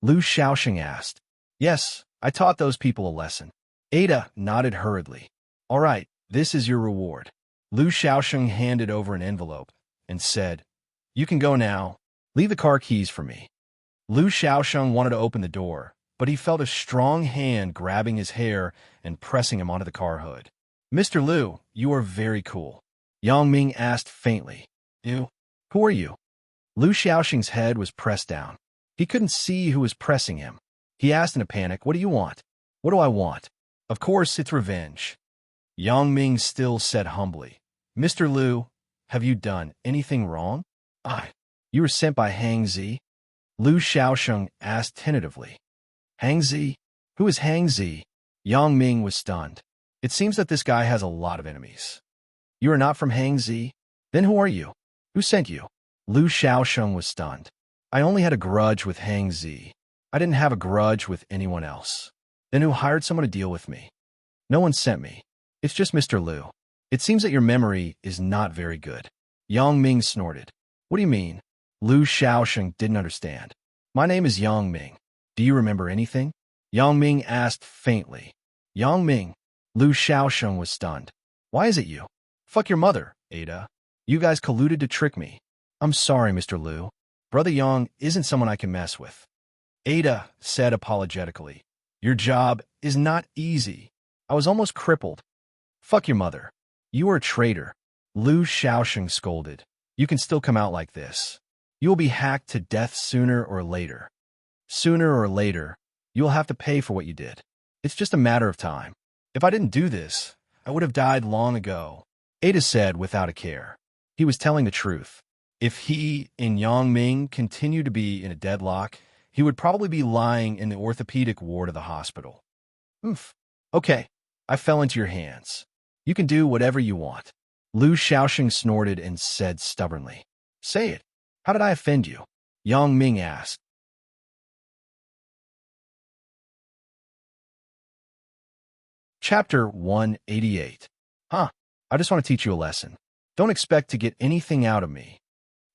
Liu Xiaosheng asked. Yes, I taught those people a lesson. Ada nodded hurriedly. All right, this is your reward. Liu Xiaosheng handed over an envelope and said, You can go now. Leave the car keys for me. Liu Xiaosheng wanted to open the door, but he felt a strong hand grabbing his hair and pressing him onto the car hood. Mr. Liu, you are very cool. Yang Ming asked faintly. You? Who are you? Liu Xiaosheng's head was pressed down. He couldn't see who was pressing him. He asked in a panic, What do you want? What do I want? Of course, it's revenge. Yang Ming still said humbly, Mr. Liu, have you done anything wrong? You were sent by Hang Zi? Liu Xiaosheng asked tentatively. Hang Zi? Who is Hang Zi? Yang Ming was stunned. It seems that this guy has a lot of enemies. You are not from Hang Zi? Then who are you? Who sent you? Liu Xiaosheng was stunned. I only had a grudge with Hang Zi. I didn't have a grudge with anyone else. Then who hired someone to deal with me? No one sent me. It's just Mr. Liu. It seems that your memory is not very good. Yang Ming snorted. What do you mean? Liu Xiaosheng didn't understand. My name is Yang Ming. Do you remember anything? Yang Ming asked faintly. Yang Ming. Liu Xiaosheng was stunned. Why is it you? Fuck your mother, Ada. You guys colluded to trick me. I'm sorry, Mr. Liu. Brother Yang isn't someone I can mess with. Ada said apologetically. Your job is not easy. I was almost crippled. Fuck your mother. You are a traitor. Liu Xiaosheng scolded. You can still come out like this. You will be hacked to death sooner or later. Sooner or later, you will have to pay for what you did. It's just a matter of time. If I didn't do this, I would have died long ago. Ada said without a care. He was telling the truth. If he and Yang Ming continued to be in a deadlock, he would probably be lying in the orthopedic ward of the hospital. Okay, I fell into your hands. You can do whatever you want. Liu Xiaosheng snorted and said stubbornly. Say it. How did I offend you? Yang Ming asked. Chapter 188. I just want to teach you a lesson. Don't expect to get anything out of me.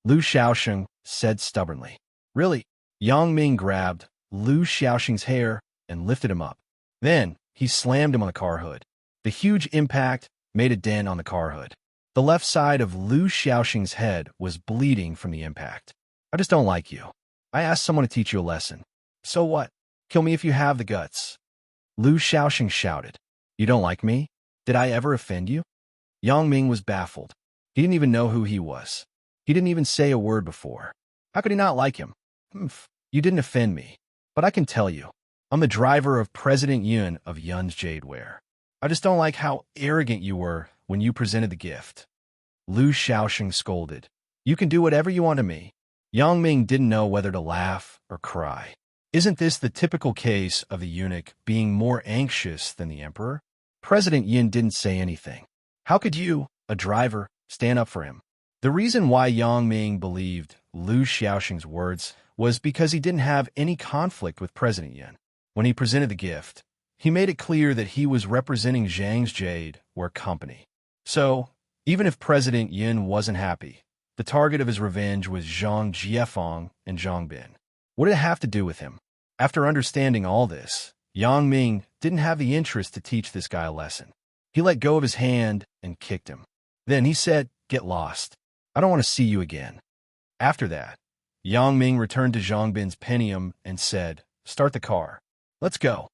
Liu Xiaosheng said stubbornly. Really? Yang Ming grabbed Liu Xiaosheng's hair and lifted him up. Then he slammed him on the car hood. The huge impact made a dent on the car hood. The left side of Liu Xiaosheng's head was bleeding from the impact. I just don't like you. I asked someone to teach you a lesson. So what? Kill me if you have the guts. Liu Xiaosheng shouted. You don't like me? Did I ever offend you? Yang Ming was baffled. He didn't even know who he was. He didn't even say a word before. How could he not like him? You didn't offend me. But I can tell you, I'm the driver of President Yun of Yun's Jadeware. I just don't like how arrogant you were when you presented the gift. Liu Xiaosheng scolded. You can do whatever you want to me. Yang Ming didn't know whether to laugh or cry. Isn't this the typical case of the eunuch being more anxious than the emperor? President Yin didn't say anything. How could you, a driver, stand up for him? The reason why Yang Ming believed Liu Xiaosheng's words was because he didn't have any conflict with President Yin. When he presented the gift, he made it clear that he was representing Zhang's Jadeware company. So, even if President Yin wasn't happy, the target of his revenge was Zhang Jiefeng and Zhang Bin. What did it have to do with him? After understanding all this, Yang Ming didn't have the interest to teach this guy a lesson. He let go of his hand and kicked him. Then he said, "Get lost. I don't want to see you again." After that, Yang Ming returned to Zhang Bin's Pentium and said, "Start the car. Let's go."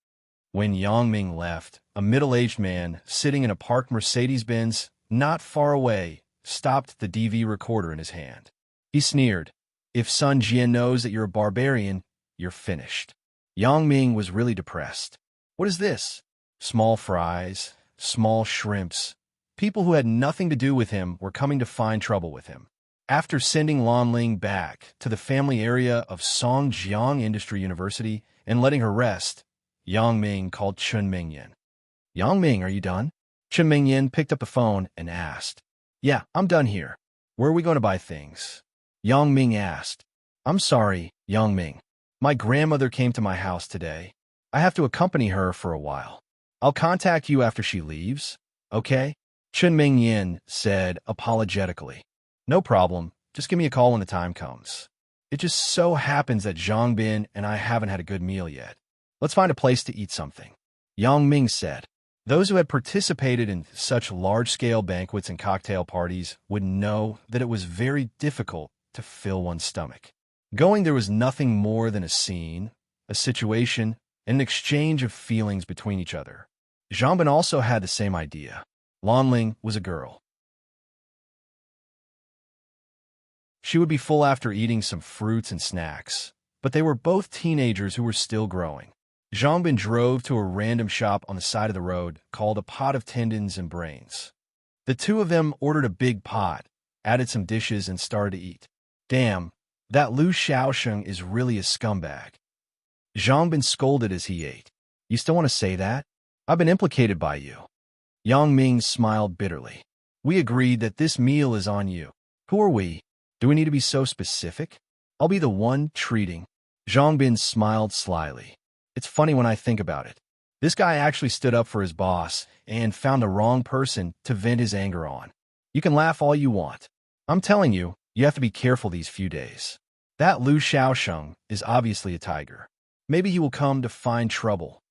When Yang Ming left, a middle-aged man sitting in a parked Mercedes-Benz not far away stopped the DV recorder in his hand. He sneered, "If Sun Jian knows that you're a barbarian, you're finished." Yang Ming was really depressed. What is this? Small fries, small shrimps. People who had nothing to do with him were coming to find trouble with him. After sending Lan Ling back to the family area of Songjiang Industry University and letting her rest, Yang Ming called Chun Mingyan. "Yang Ming, are you done?" Chun Mingyan picked up the phone and asked. "Yeah, I'm done here. Where are we going to buy things?" Yang Ming asked. "I'm sorry, Yang Ming. My grandmother came to my house today. I have to accompany her for a while. I'll contact you after she leaves, okay?" Chun Mingyan said apologetically. "No problem. Just give me a call when the time comes. It just so happens that Zhang Bin and I haven't had a good meal yet. Let's find a place to eat something," Yang Ming said. Those who had participated in such large-scale banquets and cocktail parties would know that it was very difficult to fill one's stomach. Going there was nothing more than a scene, a situation, and an exchange of feelings between each other. Zhang Bin also had the same idea. Lan Ling was a girl. She would be full after eating some fruits and snacks, but they were both teenagers who were still growing. Zhang Bin drove to a random shop on the side of the road called A Pot of Tendons and Brains. The two of them ordered a big pot, added some dishes, and started to eat. "Damn, that Lu Xiaosheng is really a scumbag," Zhang Bin scolded as he ate. "You still want to say that? I've been implicated by you." Yang Ming smiled bitterly. "We agreed that this meal is on you." "Who are we? Do we need to be so specific?" "I'll be the one treating." Zhang Bin smiled slyly. "It's funny when I think about it. This guy actually stood up for his boss and found the wrong person to vent his anger on. You can laugh all you want. I'm telling you, you have to be careful these few days. That Lu Xiaosheng is obviously a tiger. Maybe he will come to find trouble."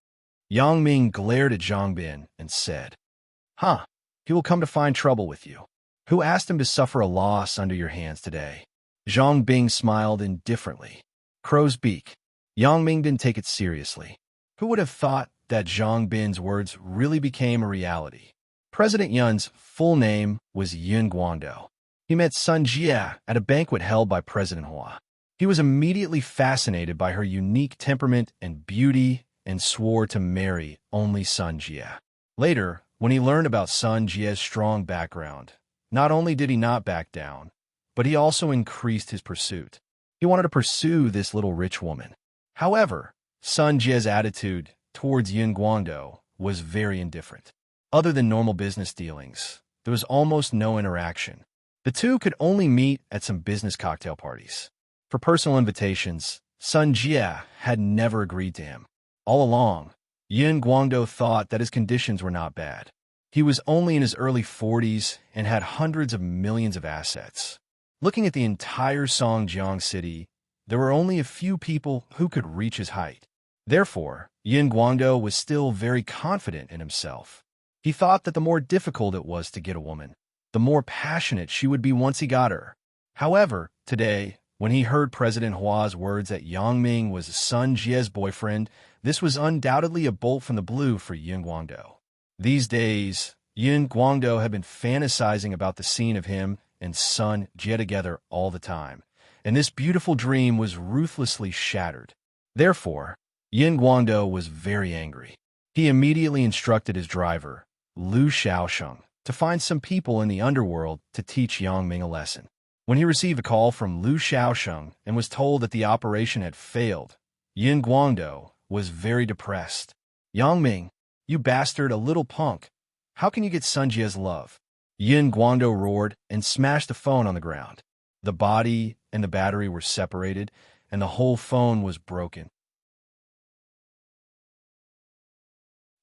Yang Ming glared at Zhang Bin and said, "Huh, he will come to find trouble with you. Who asked him to suffer a loss under your hands today?" Zhang Bin smiled indifferently. Crow's beak. Yang Ming didn't take it seriously. Who would have thought that Zhang Bin's words really became a reality? President Yun's full name was Yun Guangdou. He met Sun Jie at a banquet held by President Hua. He was immediately fascinated by her unique temperament and beauty and swore to marry only Sun Jie. Later, when he learned about Sun Jie's strong background, not only did he not back down, but he also increased his pursuit. He wanted to pursue this little rich woman. However, Sun Jie's attitude towards Yun Guangdou was very indifferent. Other than normal business dealings, there was almost no interaction. The two could only meet at some business cocktail parties. For personal invitations, Sun Jie had never agreed to him. All along, Yun Guangdou thought that his conditions were not bad. He was only in his early 40s and had hundreds of millions of assets. Looking at the entire Songjiang city, there were only a few people who could reach his height. Therefore, Yun Guangdou was still very confident in himself. He thought that the more difficult it was to get a woman, the more passionate she would be once he got her. However, today, when he heard President Hua's words that Yang Ming was Sun Jie's boyfriend, this was undoubtedly a bolt from the blue for Yun Guangdou. These days, Yun Guangdou had been fantasizing about the scene of him and Sun Jie together all the time, and this beautiful dream was ruthlessly shattered. Therefore, Yun Guangdou was very angry. He immediately instructed his driver, Lu Xiaosheng, to find some people in the underworld to teach Yang Ming a lesson. When he received a call from Lu Xiaosheng and was told that the operation had failed, Yun Guangdou was very depressed. "Yang Ming, you bastard, a little punk. How can you get Sun Jie's love?" Yun Guangdou roared and smashed the phone on the ground. The body and the battery were separated, and the whole phone was broken.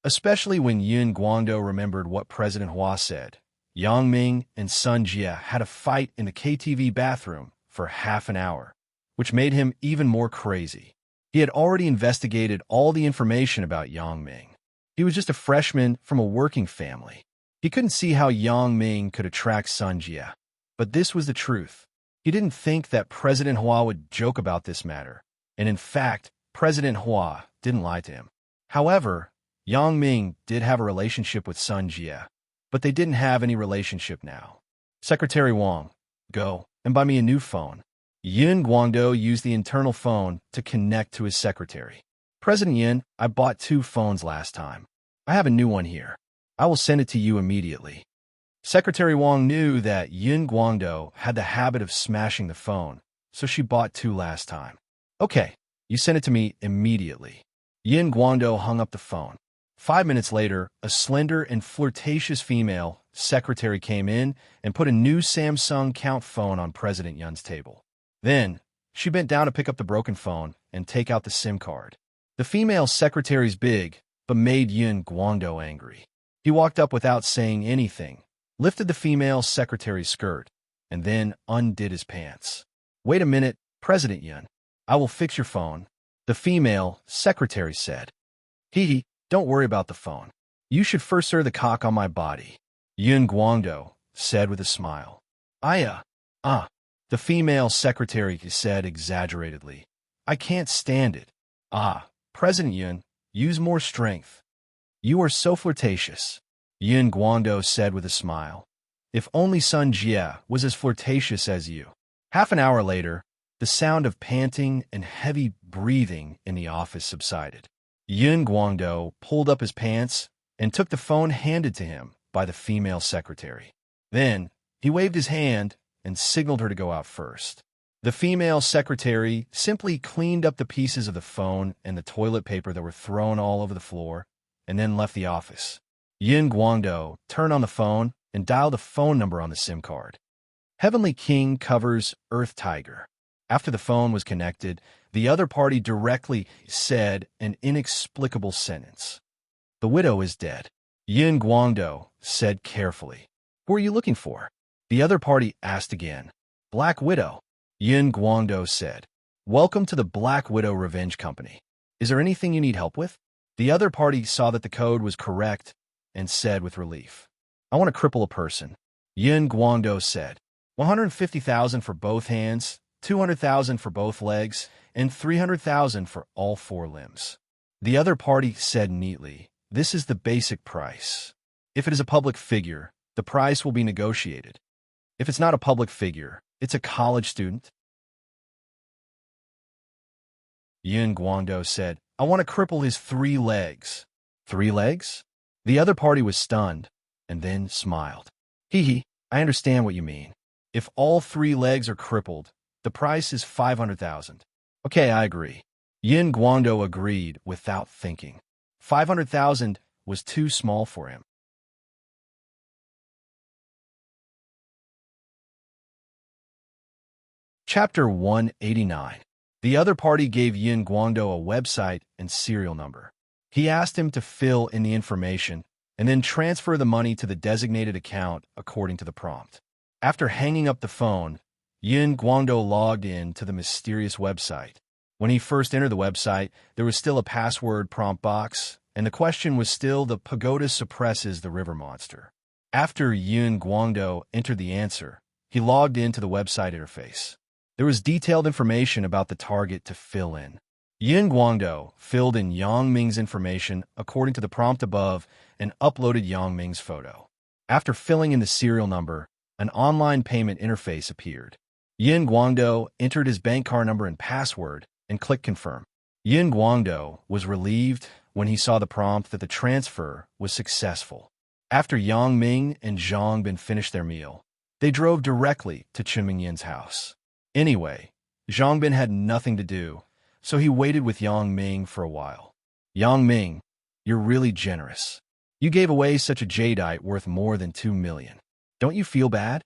Especially when Yun Guangdou remembered what President Hua said. Yang Ming and Sun Jie had a fight in the KTV bathroom for half an hour, which made him even more crazy. He had already investigated all the information about Yang Ming. He was just a freshman from a working family. He couldn't see how Yang Ming could attract Sun Jie. But this was the truth. He didn't think that President Hua would joke about this matter. And in fact, President Hua didn't lie to him. However, Yang Ming did have a relationship with Sun Jie, but they didn't have any relationship now. Secretary Wang, go and buy me a new phone. Yin Guangdou used the internal phone to connect to his secretary. President Yin, I bought 2 phones last time. I have a new one here. I will send it to you immediately. Secretary Wang knew that Yin Guangdou had the habit of smashing the phone, so she bought 2 last time. Okay, you send it to me immediately. Yin Guangdou hung up the phone. 5 minutes later, a slender and flirtatious female secretary came in and put a new Samsung Count phone on President Yun's table. Then, she bent down to pick up the broken phone and take out the SIM card. The female secretary's big, but made Yin Guangdou angry. He walked up without saying anything, lifted the female secretary's skirt, and then undid his pants. Wait a minute, President Yun. I will fix your phone, the female secretary said. Hee, don't worry about the phone. You should first serve the cock on my body, Yin Guangdou said with a smile. The female secretary said exaggeratedly. I can't stand it. President Yun, use more strength. You are so flirtatious, Yin Guangdou said with a smile. If only Sun Jie was as flirtatious as you. Half an hour later, the sound of panting and heavy breathing in the office subsided. Yin Guangdou pulled up his pants and took the phone handed to him by the female secretary. Then, he waved his hand and signaled her to go out first. The female secretary simply cleaned up the pieces of the phone and the toilet paper that were thrown all over the floor, and then left the office. Yin Guangdou turned on the phone and dialed the phone number on the SIM card. Heavenly King covers Earth Tiger. After the phone was connected, the other party directly said an inexplicable sentence. The widow is dead. Yin Guangdou said carefully. Who are you looking for? The other party asked again. Black Widow. Yin Guangdou said. Welcome to the Black Widow Revenge Company. Is there anything you need help with? The other party saw that the code was correct and said with relief. I want to cripple a person. Yin Guangdou said. 150,000 for both hands, 200,000 for both legs, and 300,000 for all 4 limbs. The other party said neatly, this is the basic price. If it is a public figure, the price will be negotiated. If it's not a public figure, it's a college student. Yin Guangdou said, I want to cripple his 3 legs. 3 legs? The other party was stunned, and then smiled. I understand what you mean. If all 3 legs are crippled, the price is 500,000. Okay, I agree. Yin Guangdou agreed without thinking. 500,000 was too small for him. Chapter 189. The other party gave Yin Guangdou a website and serial number. He asked him to fill in the information and then transfer the money to the designated account according to the prompt. After hanging up the phone, Yin Guangdou logged in to the mysterious website. When he first entered the website, there was still a password prompt box, and the question was still the pagoda suppresses the river monster. After Yin Guangdou entered the answer, he logged into the website interface. There was detailed information about the target to fill in. Yin Guangdou filled in Yang Ming's information according to the prompt above and uploaded Yang Ming's photo. After filling in the serial number, an online payment interface appeared. Yin Guangdou entered his bank card number and password and clicked confirm. Yin Guangdou was relieved when he saw the prompt that the transfer was successful. After Yang Ming and Zhang Bin finished their meal, they drove directly to Chen Mingyin's house. Anyway, Zhang Bin had nothing to do, so he waited with Yang Ming for a while. Yang Ming, you're really generous. You gave away such a jadeite worth more than 2 million. Don't you feel bad?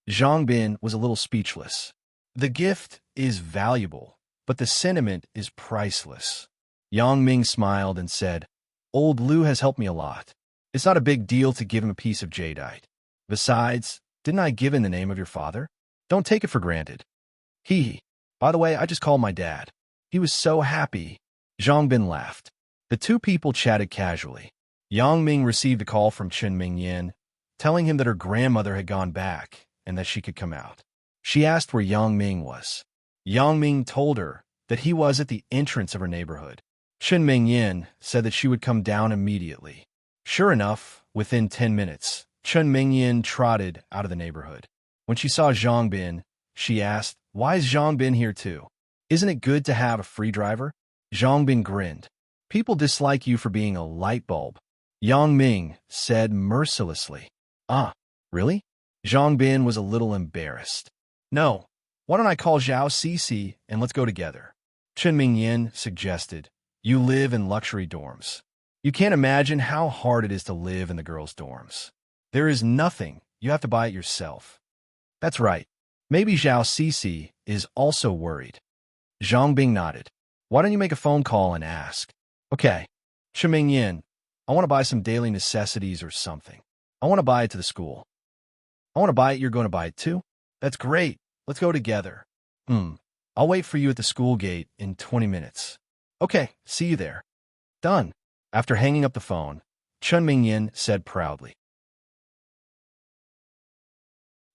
Zhang Bin was a little speechless. The gift is valuable, but the sentiment is priceless. Yang Ming smiled and said, Old Liu has helped me a lot. It's not a big deal to give him a piece of jadeite. Besides, didn't I give in the name of your father? Don't take it for granted. By the way, I just called my dad. He's He was so happy. Zhang Bin laughed. The two people chatted casually. Yang Ming received a call from Chen Mingyan, telling him that her grandmother had gone back and that she could come out. She asked where Yang Ming was. Yang Ming told her that he was at the entrance of her neighborhood. Chen Mingyan said that she would come down immediately. Sure enough, within 10 minutes, Chen Mingyan trotted out of the neighborhood. When she saw Zhang Bin, she asked, "Why is Zhang Bin here too? Isn't it good to have a free driver?" Zhang Bin grinned. "People dislike you for being a light bulb," Yang Ming said mercilessly. "Ah, really?" Zhang Bin was a little embarrassed. "No, why don't I call Zhao Cici and let's go together?" Chen Mingyan suggested. "You live in luxury dorms. You can't imagine how hard it is to live in the girls' dorms. There is nothing. You have to buy it yourself." "That's right. Maybe Zhao Cici is also worried." Zhang Bing nodded. "Why don't you make a phone call and ask?" "Okay. Chen Mingyan, I want to buy some daily necessities or something. I want to buy it to the school." "I want to buy it. You're going to buy it too? That's great. Let's go together." I'll wait for you at the school gate in 20 minutes. "Okay, see you there." "Done." After hanging up the phone, Chen Mingyan said proudly.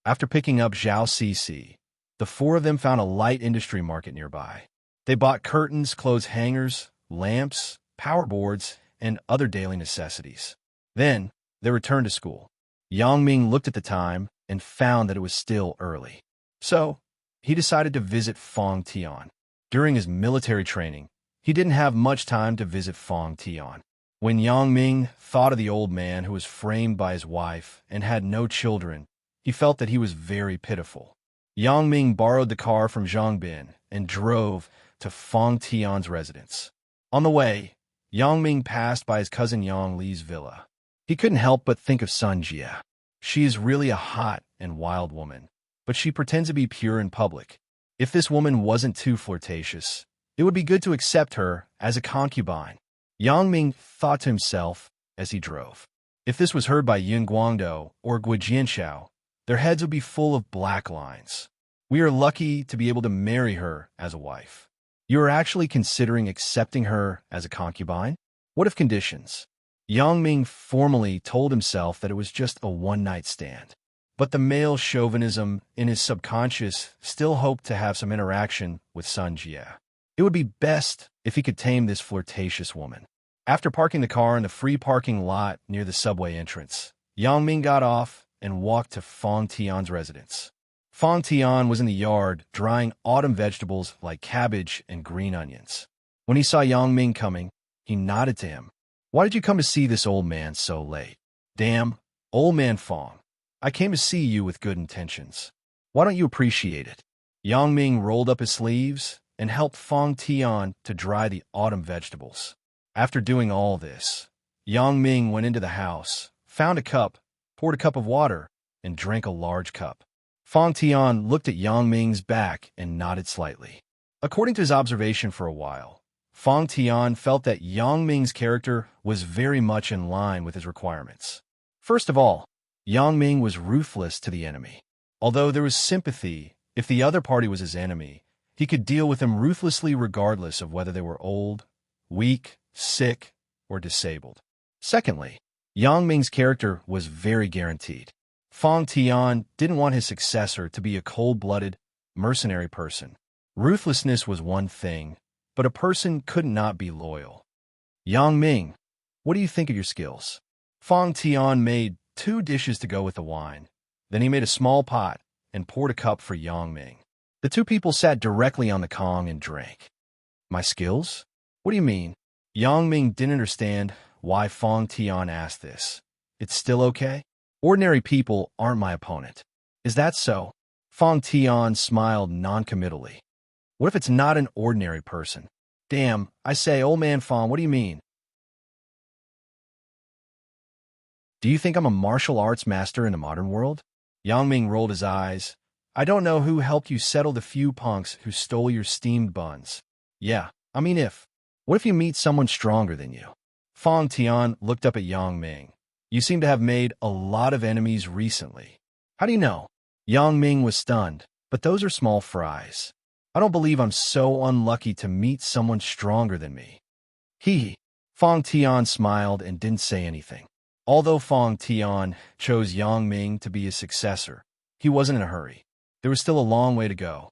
After picking up Zhao Cici, the four of them found a light industry market nearby. They bought curtains, clothes hangers, lamps, power boards, and other daily necessities. Then, they returned to school. Yang Ming looked at the time and found that it was still early. So, he decided to visit Fong Tian. During his military training, he didn't have much time to visit Fong Tian. When Yang Ming thought of the old man who was framed by his wife and had no children, he felt that he was very pitiful. Yang Ming borrowed the car from Zhang Bin and drove to Fong Tian's residence. On the way, Yang Ming passed by his cousin Yang Li's villa. He couldn't help but think of Sun Jia. She is really a hot and wild woman, but she pretends to be pure in public. If this woman wasn't too flirtatious, it would be good to accept her as a concubine. Yang Ming thought to himself as he drove. If this was heard by Yun Guangdou or Gui Jianshao, their heads would be full of black lines. We are lucky to be able to marry her as a wife. You are actually considering accepting her as a concubine? What if conditions? Yang Ming formally told himself that it was just a one-night stand. But the male chauvinism in his subconscious still hoped to have some interaction with Sun Jia. It would be best if he could tame this flirtatious woman. After parking the car in the free parking lot near the subway entrance, Yang Ming got off and walked to Fong Tian's residence. Fong Tian was in the yard drying autumn vegetables like cabbage and green onions. When he saw Yang Ming coming, he nodded to him. "Why did you come to see this old man so late?" "Damn, old man Fong. I came to see you with good intentions. Why don't you appreciate it?" Yang Ming rolled up his sleeves and helped Fong Tian to dry the autumn vegetables. After doing all this, Yang Ming went into the house, found a cup, poured a cup of water, and drank a large cup. Fong Tian looked at Yang Ming's back and nodded slightly. According to his observation for a while, Fong Tian felt that Yang Ming's character was very much in line with his requirements. First of all, Yang Ming was ruthless to the enemy. Although there was sympathy if the other party was his enemy, he could deal with them ruthlessly regardless of whether they were old, weak, sick, or disabled. Secondly, Yang Ming's character was very guaranteed. Fong Tian didn't want his successor to be a cold-blooded, mercenary person. Ruthlessness was one thing, but a person could not be loyal. "Yang Ming, what do you think of your skills?" Fong Tian made 2 dishes to go with the wine. Then he made a small pot and poured a cup for Yang Ming. The two people sat directly on the Kong and drank. "My skills? What do you mean?" Yang Ming didn't understand why Fong Tian asked this. "It's still okay? Ordinary people aren't my opponent." "Is that so?" Fong Tian smiled noncommittally. "What if it's not an ordinary person?" "Damn, I say, old man Fong, what do you mean?" "Do you think I'm a martial arts master in the modern world?" Yang Ming rolled his eyes. "I don't know who helped you settle the few punks who stole your steamed buns." "Yeah, I mean what if you meet someone stronger than you?" Fong Tian looked up at Yang Ming. "You seem to have made a lot of enemies recently." "How do you know?" Yang Ming was stunned, "But those are small fries." I don't believe I'm so unlucky to meet someone stronger than me. He. Fong Tian smiled and didn't say anything. Although Fong Tian chose Yang Ming to be his successor, he wasn't in a hurry. There was still a long way to go.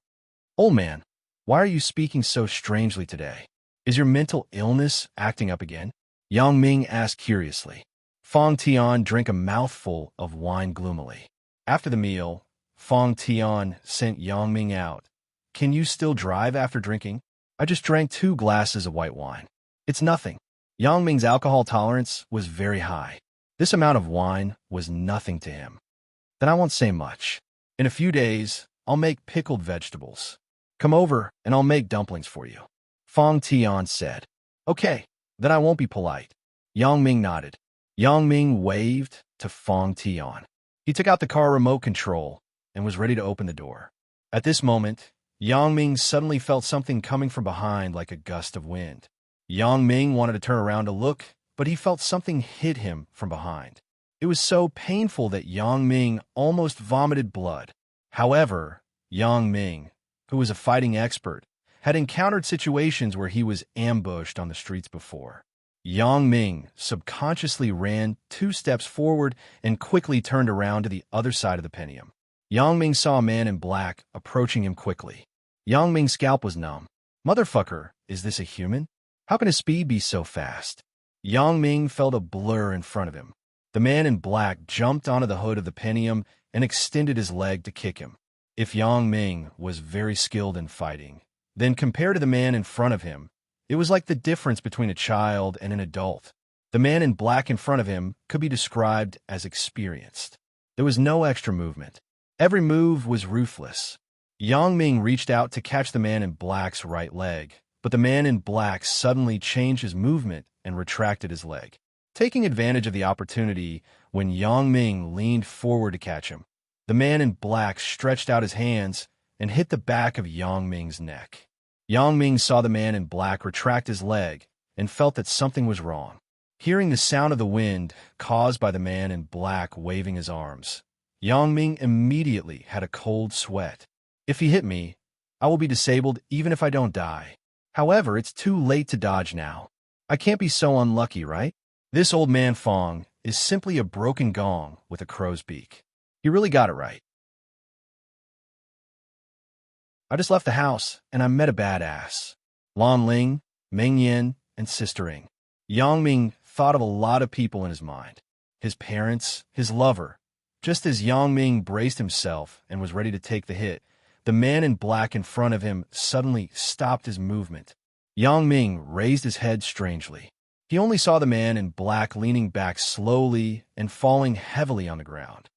Old man, why are you speaking so strangely today? Is your mental illness acting up again? Yang Ming asked curiously. Fong Tian drank a mouthful of wine gloomily. After the meal, Fong Tian sent Yang Ming out. Can you still drive after drinking? I just drank 2 glasses of white wine. It's nothing. Yang Ming's alcohol tolerance was very high. This amount of wine was nothing to him. Then I won't say much. In a few days, I'll make pickled vegetables. Come over and I'll make dumplings for you. Fong Tian said. Okay, then I won't be polite. Yang Ming nodded. Yang Ming waved to Fong Tian. He took out the car remote control and was ready to open the door. At this moment, Yang Ming suddenly felt something coming from behind like a gust of wind. Yang Ming wanted to turn around to look, but he felt something hit him from behind. It was so painful that Yang Ming almost vomited blood. However, Yang Ming, who was a fighting expert, had encountered situations where he was ambushed on the streets before. Yang Ming subconsciously ran 2 steps forward and quickly turned around to the other side of the Pentium. Yang Ming saw a man in black approaching him quickly. Yang Ming's scalp was numb. Motherfucker, is this a human? How can his speed be so fast? Yang Ming felt a blur in front of him. The man in black jumped onto the hood of the Pentium and extended his leg to kick him. If Yang Ming was very skilled in fighting, then compared to the man in front of him, it was like the difference between a child and an adult. The man in black in front of him could be described as experienced. There was no extra movement. Every move was ruthless. Yang Ming reached out to catch the man in black's right leg, but the man in black suddenly changed his movement and retracted his leg. Taking advantage of the opportunity, when Yang Ming leaned forward to catch him, the man in black stretched out his hands and hit the back of Yang Ming's neck. Yang Ming saw the man in black retract his leg and felt that something was wrong. Hearing the sound of the wind caused by the man in black waving his arms, Yang Ming immediately had a cold sweat. If he hit me, I will be disabled even if I don't die. However, it's too late to dodge now. I can't be so unlucky, right? This old man Fong is simply a broken gong with a crow's beak. He really got it right. I just left the house, and I met a badass. Lan Ling, Meng Yin, and Sister Ing. Yang Ming thought of a lot of people in his mind. His parents, his lover. Just as Yang Ming braced himself and was ready to take the hit, the man in black in front of him suddenly stopped his movement. Yang Ming raised his head strangely. He only saw the man in black leaning back slowly and falling heavily on the ground.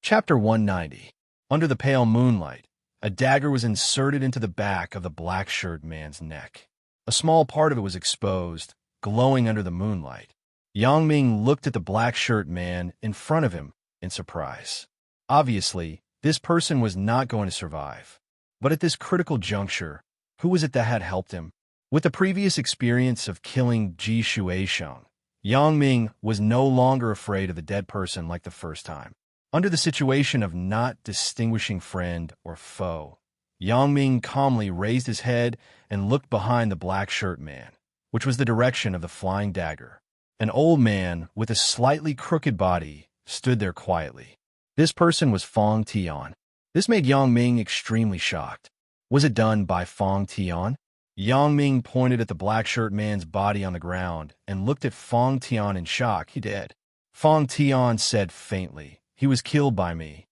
Chapter 190. Under the pale moonlight, a dagger was inserted into the back of the black-shirt man's neck. A small part of it was exposed, glowing under the moonlight. Yang Ming looked at the black-shirt man in front of him in surprise. Obviously, this person was not going to survive. But at this critical juncture, who was it that had helped him? With the previous experience of killing Ji Shueisheng, Yang Ming was no longer afraid of the dead person like the first time. Under the situation of not distinguishing friend or foe, Yang Ming calmly raised his head and looked behind the black-shirt man, which was the direction of the flying dagger. An old man with a slightly crooked body stood there quietly. This person was Fong Tian. This made Yang Ming extremely shocked. Was it done by Fong Tian? Yang Ming pointed at the black-shirt man's body on the ground and looked at Fong Tian in shock. He did. Fong Tian said faintly, "He was killed by me."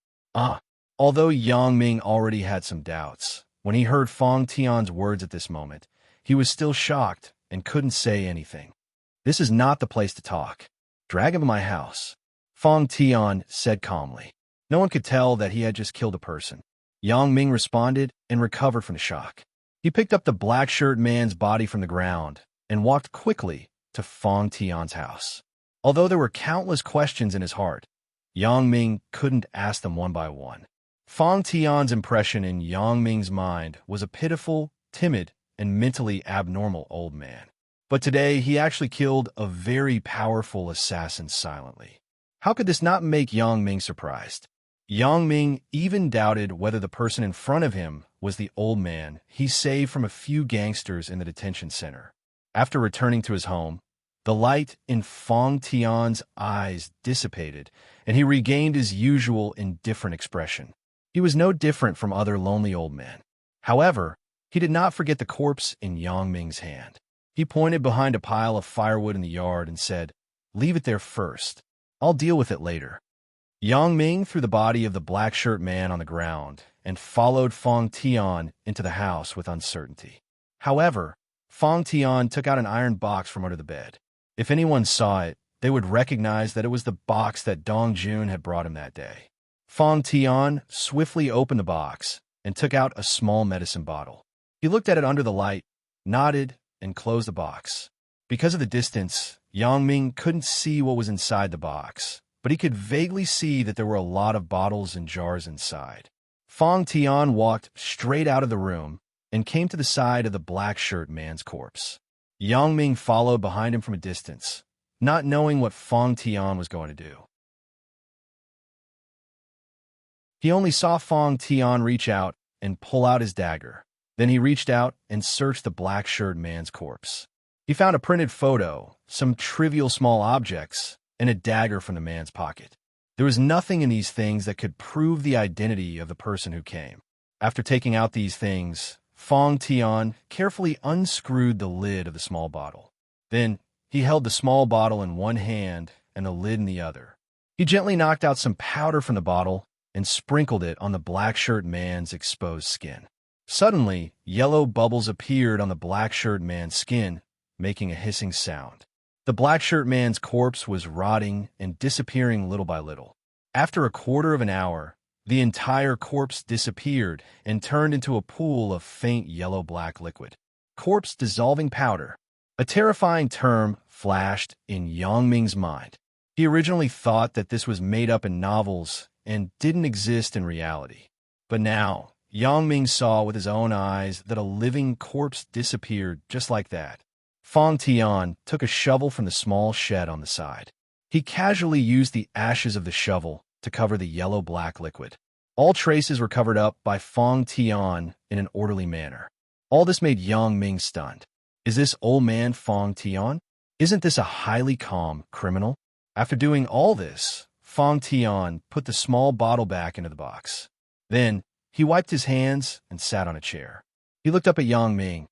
Although Yang Ming already had some doubts, when he heard Fong Tian's words at this moment, he was still shocked and couldn't say anything. "This is not the place to talk. Drag him to my house," Fong Tian said calmly. No one could tell that he had just killed a person. Yang Ming responded and recovered from the shock. He picked up the black-shirt man's body from the ground and walked quickly to Fong Tian's house. Although there were countless questions in his heart, Yang Ming couldn't ask them one by one. Fong Tian's impression in Yang Ming's mind was a pitiful, timid, and mentally abnormal old man. But today he actually killed a very powerful assassin silently. How could this not make Yang Ming surprised? Yang Ming even doubted whether the person in front of him was the old man he saved from a few gangsters in the detention center. After returning to his home, the light in Fong Tian's eyes dissipated, and he regained his usual indifferent expression. He was no different from other lonely old men. However, he did not forget the corpse in Yang Ming's hand. He pointed behind a pile of firewood in the yard and said, "Leave it there first. I'll deal with it later." Yang Ming threw the body of the black shirt man on the ground and followed Fong Tian into the house with uncertainty. However, Fong Tian took out an iron box from under the bed. If anyone saw it, they would recognize that it was the box that Dong Jun had brought him that day. Fong Tian swiftly opened the box and took out a small medicine bottle. He looked at it under the light, nodded, and closed the box. Because of the distance, Yang Ming couldn't see what was inside the box, but he could vaguely see that there were a lot of bottles and jars inside. Fong Tian walked straight out of the room and came to the side of the black shirt man's corpse. Yang Ming followed behind him from a distance, not knowing what Fong Tian was going to do. He only saw Fong Tian reach out and pull out his dagger. Then he reached out and searched the black shirt man's corpse. He found a printed photo, some trivial small objects, and a dagger from the man's pocket. There was nothing in these things that could prove the identity of the person who came. After taking out these things, Fong Tian carefully unscrewed the lid of the small bottle. Then he held the small bottle in one hand and the lid in the other. He gently knocked out some powder from the bottle and sprinkled it on the black shirt man's exposed skin. Suddenly, yellow bubbles appeared on the black shirt man's skin, making a hissing sound. The black shirt man's corpse was rotting and disappearing little by little. After a quarter of an hour, the entire corpse disappeared and turned into a pool of faint yellow-black liquid. Corpse dissolving powder. A terrifying term flashed in Yang Ming's mind. He originally thought that this was made up in novels and didn't exist in reality. But now, Yang Ming saw with his own eyes that a living corpse disappeared just like that. Fong Tian took a shovel from the small shed on the side. He casually used the ashes of the shovel to cover the yellow-black liquid. All traces were covered up by Fong Tian in an orderly manner. All this made Yang Ming stunned. Is this old man Fong Tian? Isn't this a highly calm criminal? After doing all this, Fong Tian put the small bottle back into the box. Then, he wiped his hands and sat on a chair. He looked up at Yang Ming.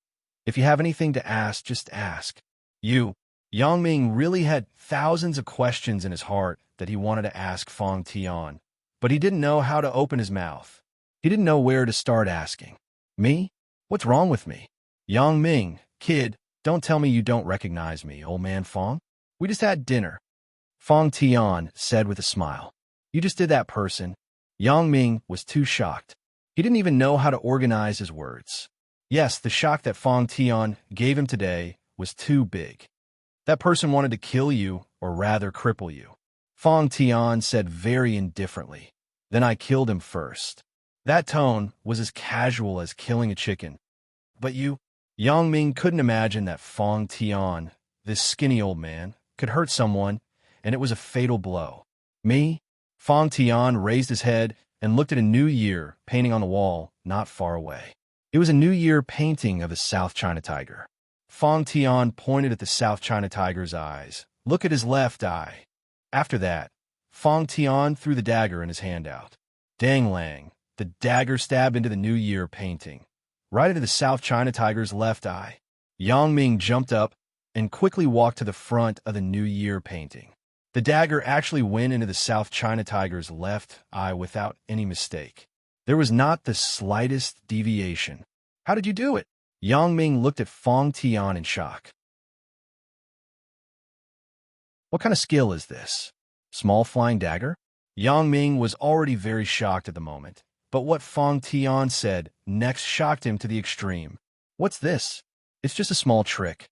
"If you have anything to ask, just ask." Yang Ming really had thousands of questions in his heart that he wanted to ask Fong Tian, but he didn't know how to open his mouth. He didn't know where to start asking. "Me? What's wrong with me?" "Yang Ming, kid, don't tell me you don't recognize me, old man Fong. We just had dinner." Fong Tian said with a smile. "You just did that person." Yang Ming was too shocked. He didn't even know how to organize his words. Yes, the shock that Fong Tian gave him today was too big. "That person wanted to kill you, or rather cripple you." Fong Tian said very indifferently. "Then I killed him first." That tone was as casual as killing a chicken. "But you—" Yang Ming couldn't imagine that Fong Tian, this skinny old man, could hurt someone, and it was a fatal blow. "Me?" Fong Tian raised his head and looked at a New Year painting on the wall not far away. It was a New Year painting of a South China tiger. Fong Tian pointed at the South China tiger's eyes. "Look at his left eye." After that, Fong Tian threw the dagger in his hand out. Dang lang, the dagger stabbed into the New Year painting, right into the South China tiger's left eye. Yang Ming jumped up and quickly walked to the front of the New Year painting. The dagger actually went into the South China tiger's left eye without any mistake. There was not the slightest deviation. "How did you do it?" Yang Ming looked at Fong Tian in shock. "What kind of skill is this? Small flying dagger?" Yang Ming was already very shocked at the moment, but what Fong Tian said next shocked him to the extreme. "What's this?" "It's just a small trick."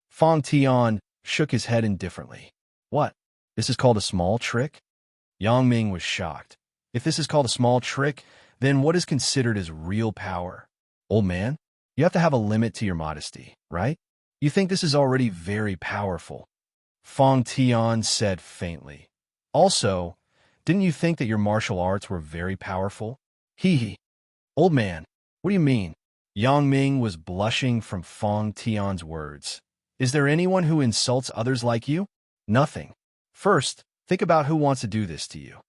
Fong Tian shook his head indifferently. "What? This is called a small trick?" Yang Ming was shocked. If this is called a small trick, then what is considered as real power? Old man, you have to have a limit to your modesty, right? You think this is already very powerful. Fong Tian said faintly. Also, didn't you think that your martial arts were very powerful? Hee hee. Old man, what do you mean? Yang Ming was blushing from Fong Tian's words. Is there anyone who insults others like you? Nothing. First, think about who wants to do this to you.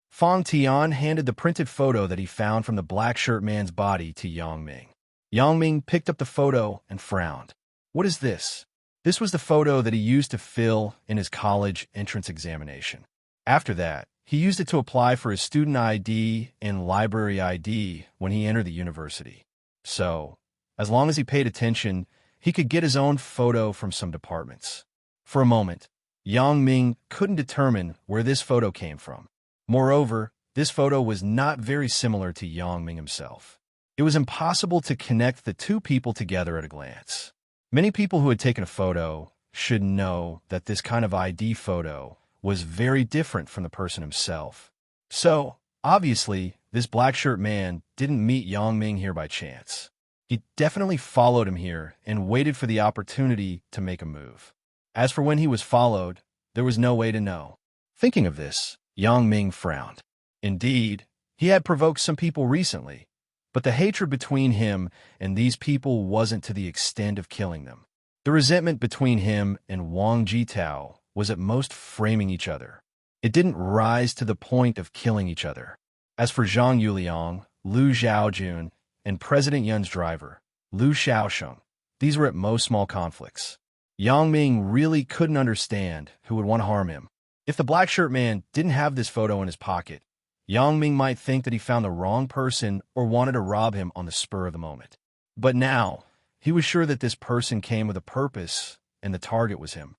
Fong Tian handed the printed photo that he found from the black shirt man's body to Yang Ming. Yang Ming picked up the photo and frowned. What is this? This was the photo that he used to fill in his college entrance examination. After that, he used it to apply for his student ID and library ID when he entered the university. So, as long as he paid attention, he could get his own photo from some departments. For a moment, Yang Ming couldn't determine where this photo came from. Moreover, this photo was not very similar to Yang Ming himself. It was impossible to connect the two people together at a glance. Many people who had taken a photo should know that this kind of ID photo was very different from the person himself. So, obviously, this black shirt man didn't meet Yang Ming here by chance. He definitely followed him here and waited for the opportunity to make a move. As for when he was followed, there was no way to know. Thinking of this, Yang Ming frowned. Indeed, he had provoked some people recently, but the hatred between him and these people wasn't to the extent of killing them. The resentment between him and Wang Jitao was at most framing each other. It didn't rise to the point of killing each other. As for Zhang Yuliang, Lu Xiaojun, and President Yun's driver, Lu Xiaosheng, these were at most small conflicts. Yang Ming really couldn't understand who would want to harm him. If the black shirt man didn't have this photo in his pocket, Yang Ming might think that he found the wrong person or wanted to rob him on the spur of the moment. But now, he was sure that this person came with a purpose, and the target was him.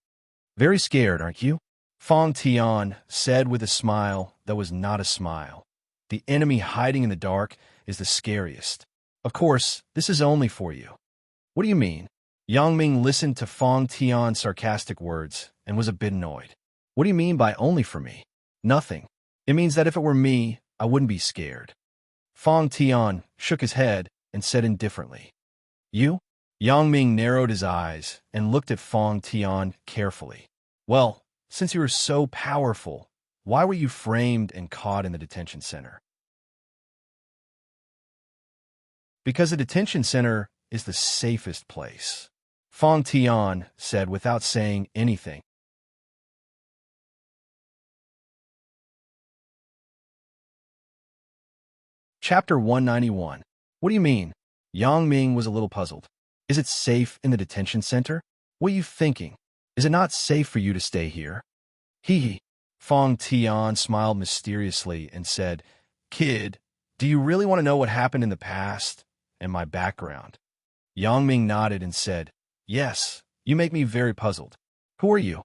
Very scared, aren't you? Fong Tian said with a smile that was not a smile. The enemy hiding in the dark is the scariest. Of course, this is only for you. What do you mean? Yang Ming listened to Fong Tian's sarcastic words and was a bit annoyed. What do you mean by only for me? Nothing. It means that if it were me, I wouldn't be scared. Fong Tian shook his head and said indifferently. You? Yang Ming narrowed his eyes and looked at Fong Tian carefully. Well, since you were so powerful, why were you framed and caught in the detention center? Because the detention center is the safest place, Fong Tian said without saying anything. Chapter 191. What do you mean? Yang Ming was a little puzzled. Is it safe in the detention center? What are you thinking? Is it not safe for you to stay here? Hee hee. Fong Tian smiled mysteriously and said, Kid, do you really want to know what happened in the past and my background? Yang Ming nodded and said, Yes, you make me very puzzled. Who are you?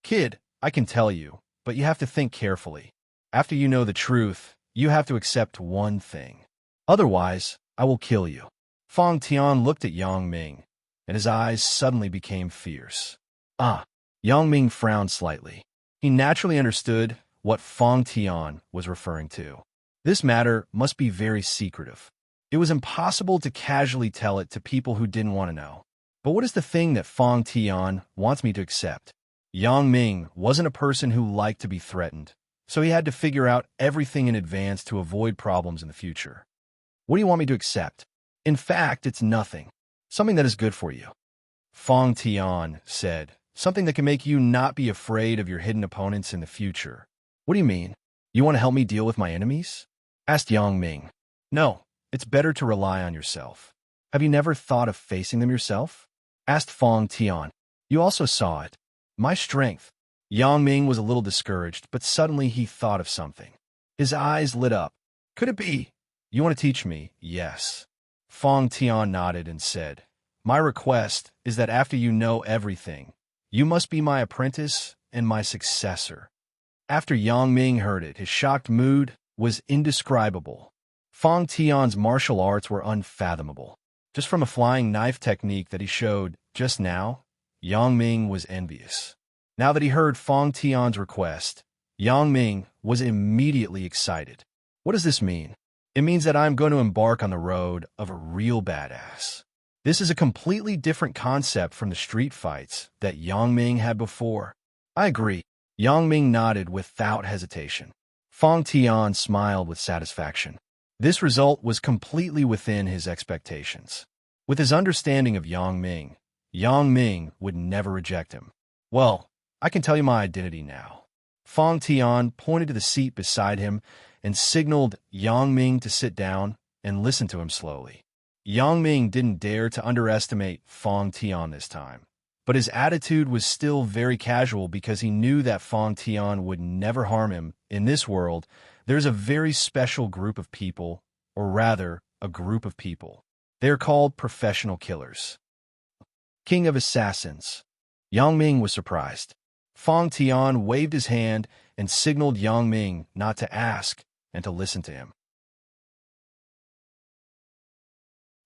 Kid, I can tell you, but you have to think carefully. After you know the truth, you have to accept one thing. Otherwise, I will kill you. Fong Tian looked at Yang Ming, and his eyes suddenly became fierce. Yang Ming frowned slightly. He naturally understood what Fong Tian was referring to. This matter must be very secretive. It was impossible to casually tell it to people who didn't want to know. But what is the thing that Fong Tian wants me to accept? Yang Ming wasn't a person who liked to be threatened, so he had to figure out everything in advance to avoid problems in the future. What do you want me to accept? In fact, it's nothing. Something that is good for you. Fong Tian said, something that can make you not be afraid of your hidden opponents in the future. What do you mean? You want to help me deal with my enemies? Asked Yang Ming. No, it's better to rely on yourself. Have you never thought of facing them yourself? Asked Fong Tian. You also saw it. My strength. Yang Ming was a little discouraged, but suddenly he thought of something. His eyes lit up. Could it be? You want to teach me? Yes. Fong Tian nodded and said, My request is that after you know everything, you must be my apprentice and my successor. After Yang Ming heard it, his shocked mood was indescribable. Fong Tian's martial arts were unfathomable. Just from a flying knife technique that he showed just now, Yang Ming was envious. Now that he heard Fong Tian's request, Yang Ming was immediately excited. What does this mean? It means that I'm going to embark on the road of a real badass. This is a completely different concept from the street fights that Yang Ming had before. I agree. Yang Ming nodded without hesitation. Fang Tian smiled with satisfaction. This result was completely within his expectations. With his understanding of Yang Ming would never reject him. Well, I can tell you my identity now. Fang Tian pointed to the seat beside him and signaled Yang Ming to sit down and listen to him slowly. Yang Ming didn't dare to underestimate Fang Tian this time, but his attitude was still very casual because he knew that Fang Tian would never harm him. In this world, there's a very special group of people, or rather, a group of people. They are called professional killers. King of Assassins. Yang Ming was surprised. Fang Tian waved his hand and signaled Yang Ming not to ask and to listen to him.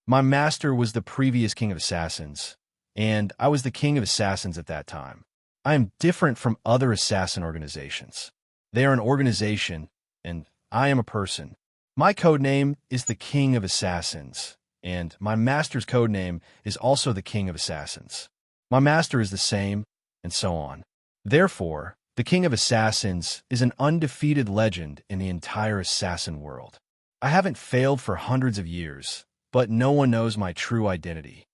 My master was the previous king of assassins, and I was the king of assassins at that time. I am different from other assassin organizations. They are an organization, and I am a person. My codename is the King of Assassins, and my master's codename is also the King of Assassins. My master is the same, and so on. Therefore, the King of Assassins is an undefeated legend in the entire assassin world. I haven't failed for hundreds of years, but no one knows my true identity.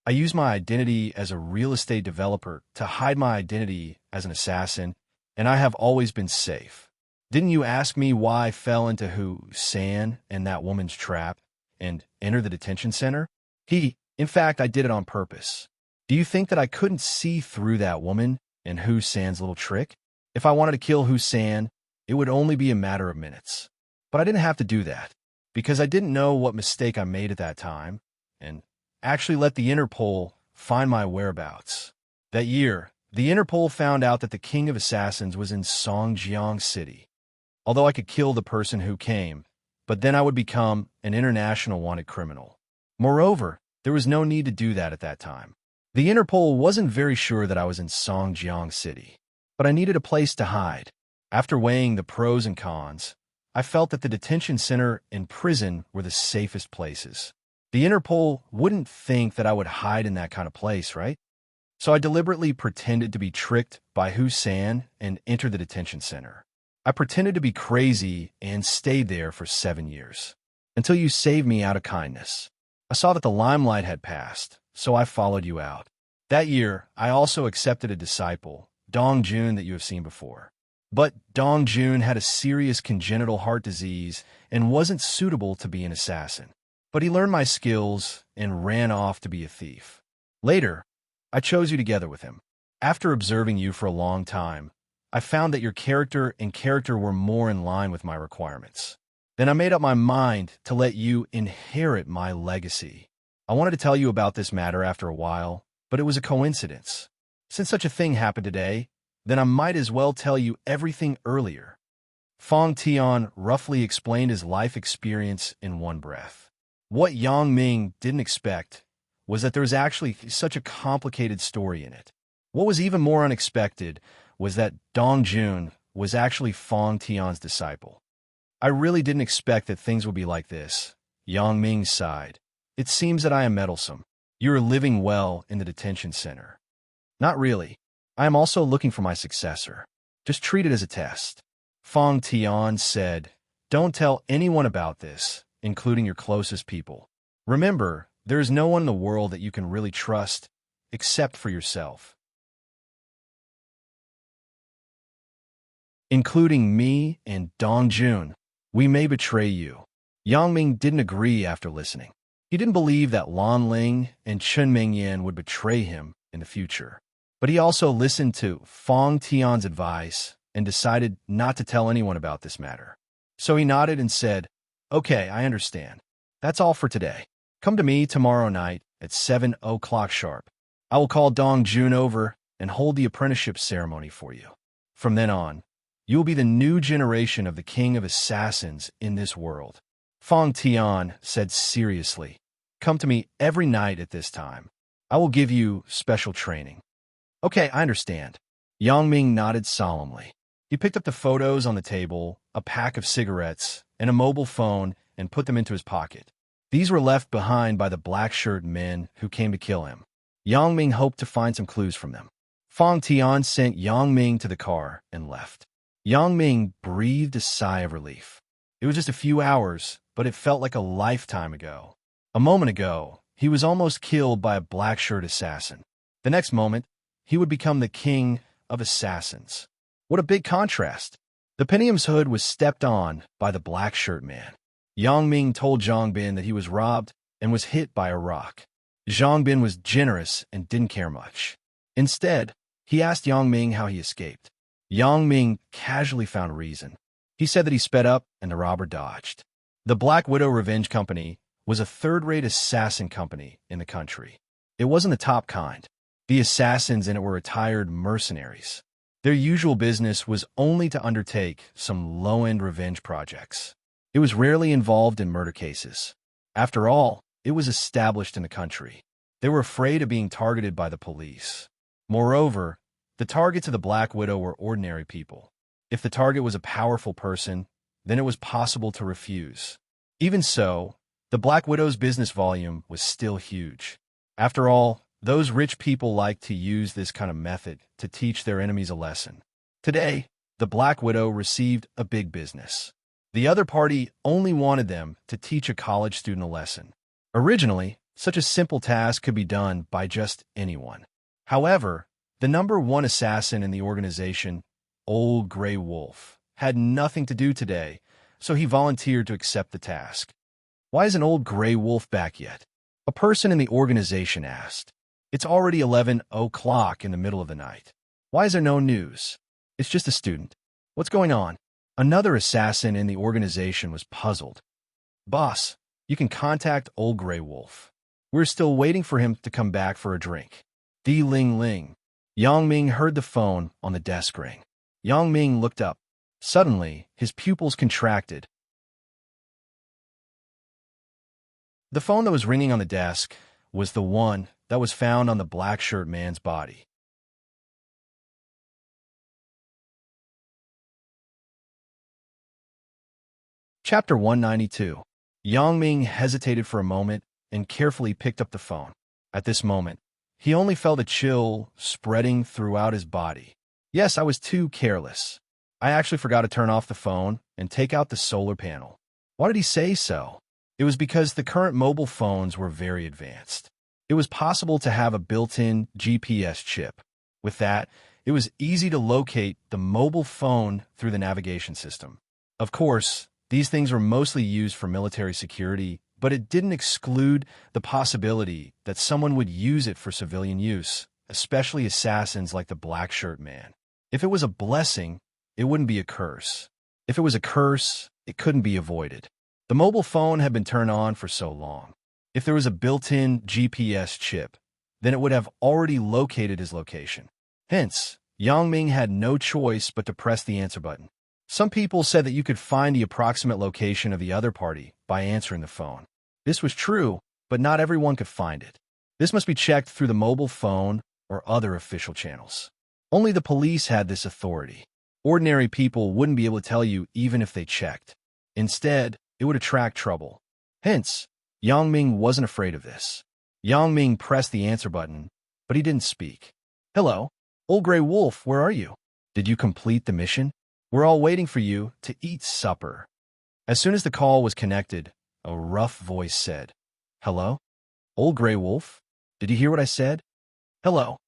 I use my identity as a real estate developer to hide my identity as an assassin, and I have always been safe. Didn't you ask me why I fell into San and that woman's trap and entered the detention center? In fact, I did it on purpose. Do you think that I couldn't see through that woman and San's little trick? If I wanted to kill San, it would only be a matter of minutes. But I didn't have to do that, because I didn't know what mistake I made at that time, and actually let the Interpol find my whereabouts. That year, the Interpol found out that the King of Assassins was in Songjiang City. Although I could kill the person who came, but then I would become an international wanted criminal. Moreover, there was no need to do that at that time. The Interpol wasn't very sure that I was in Songjiang City, but I needed a place to hide. After weighing the pros and cons, I felt that the detention center and prison were the safest places. The Interpol wouldn't think that I would hide in that kind of place, right? So I deliberately pretended to be tricked by San and entered the detention center. I pretended to be crazy and stayed there for 7 years, until you saved me out of kindness. I saw that the limelight had passed, so I followed you out. That year, I also accepted a disciple, Dong Jun, that you have seen before. But Dong Jun had a serious congenital heart disease and wasn't suitable to be an assassin. But he learned my skills and ran off to be a thief. Later, I chose you together with him. After observing you for a long time, I found that your character were more in line with my requirements. Then I made up my mind to let you inherit my legacy. I wanted to tell you about this matter after a while, but it was a coincidence. Since such a thing happened today, then I might as well tell you everything earlier. Fang Tian roughly explained his life experience in one breath. What Yang Ming didn't expect was that there was actually such a complicated story in it. What was even more unexpected was that Dong Jun was actually Fang Tian's disciple. I really didn't expect that things would be like this. Yang Ming sighed. It seems that I am meddlesome. You are living well in the detention center. Not really. I am also looking for my successor. Just treat it as a test. Fang Tian said, don't tell anyone about this, including your closest people. Remember, there is no one in the world that you can really trust, except for yourself. Including me and Dong Jun, we may betray you. Yang Ming didn't agree after listening. He didn't believe that Lan Ling and Chen Mingyan would betray him in the future. But he also listened to Fang Tian's advice and decided not to tell anyone about this matter. So he nodded and said, okay, I understand. That's all for today. Come to me tomorrow night at 7 o'clock sharp. I will call Dong Jun over and hold the apprenticeship ceremony for you. From then on, you will be the new generation of the King of Assassins in this world. Fang Tian said seriously, come to me every night at this time. I will give you special training. Okay, I understand. Yang Ming nodded solemnly. He picked up the photos on the table, a pack of cigarettes, and a mobile phone and put them into his pocket. These were left behind by the black-shirt men who came to kill him. Yang Ming hoped to find some clues from them. Fong Tian sent Yang Ming to the car and left. Yang Ming breathed a sigh of relief. It was just a few hours, but it felt like a lifetime ago. A moment ago, he was almost killed by a black-shirt assassin. The next moment, he would become the king of assassins. What a big contrast. The Pentium's hood was stepped on by the black-shirt man. Yang Ming told Zhang Bin that he was robbed and was hit by a rock. Zhang Bin was generous and didn't care much. Instead, he asked Yang Ming how he escaped. Yang Ming casually found reason. He said that he sped up and the robber dodged. The Black Widow Revenge Company was a third-rate assassin company in the country. It wasn't the top kind. The assassins in it were retired mercenaries. Their usual business was only to undertake some low-end revenge projects. It was rarely involved in murder cases. After all, it was established in the country. They were afraid of being targeted by the police. Moreover, the targets of the Black Widow were ordinary people. If the target was a powerful person, then it was possible to refuse. Even so, the Black Widow's business volume was still huge. After all, those rich people like to use this kind of method to teach their enemies a lesson. Today, the Black Widow received a big business. The other party only wanted them to teach a college student a lesson. Originally, such a simple task could be done by just anyone. However, the number one assassin in the organization, Old Grey Wolf, had nothing to do today, so he volunteered to accept the task. Why isn't Old Grey Wolf back yet? A person in the organization asked. It's already 11 o'clock in the middle of the night. Why is there no news? It's just a student. What's going on? Another assassin in the organization was puzzled. Boss, you can contact Old Grey Wolf. We're still waiting for him to come back for a drink. Ling. Yang Ming heard the phone on the desk ring. Yang Ming looked up. Suddenly, his pupils contracted. The phone that was ringing on the desk was the one that was found on the black-shirt man's body. Chapter 192. Yang Ming hesitated for a moment and carefully picked up the phone. At this moment, he only felt a chill spreading throughout his body. Yes, I was too careless. I actually forgot to turn off the phone and take out the solar panel. Why did he say so? It was because the current mobile phones were very advanced. It was possible to have a built-in GPS chip. With that, it was easy to locate the mobile phone through the navigation system. Of course, these things were mostly used for military security, but it didn't exclude the possibility that someone would use it for civilian use, especially assassins like the Black-Shirt Man. If it was a blessing, it wouldn't be a curse. If it was a curse, it couldn't be avoided. The mobile phone had been turned on for so long. If there was a built-in GPS chip, then it would have already located his location. Hence, Yang Ming had no choice but to press the answer button. Some people said that you could find the approximate location of the other party by answering the phone. This was true, but not everyone could find it. This must be checked through the mobile phone or other official channels. Only the police had this authority. Ordinary people wouldn't be able to tell you even if they checked. Instead, it would attract trouble. Hence, Yang Ming wasn't afraid of this. Yang Ming pressed the answer button, but he didn't speak. Hello, Old Grey Wolf, where are you? Did you complete the mission? We're all waiting for you to eat supper. As soon as the call was connected, a rough voice said, Hello? Old Grey Wolf? Did you hear what I said? Hello.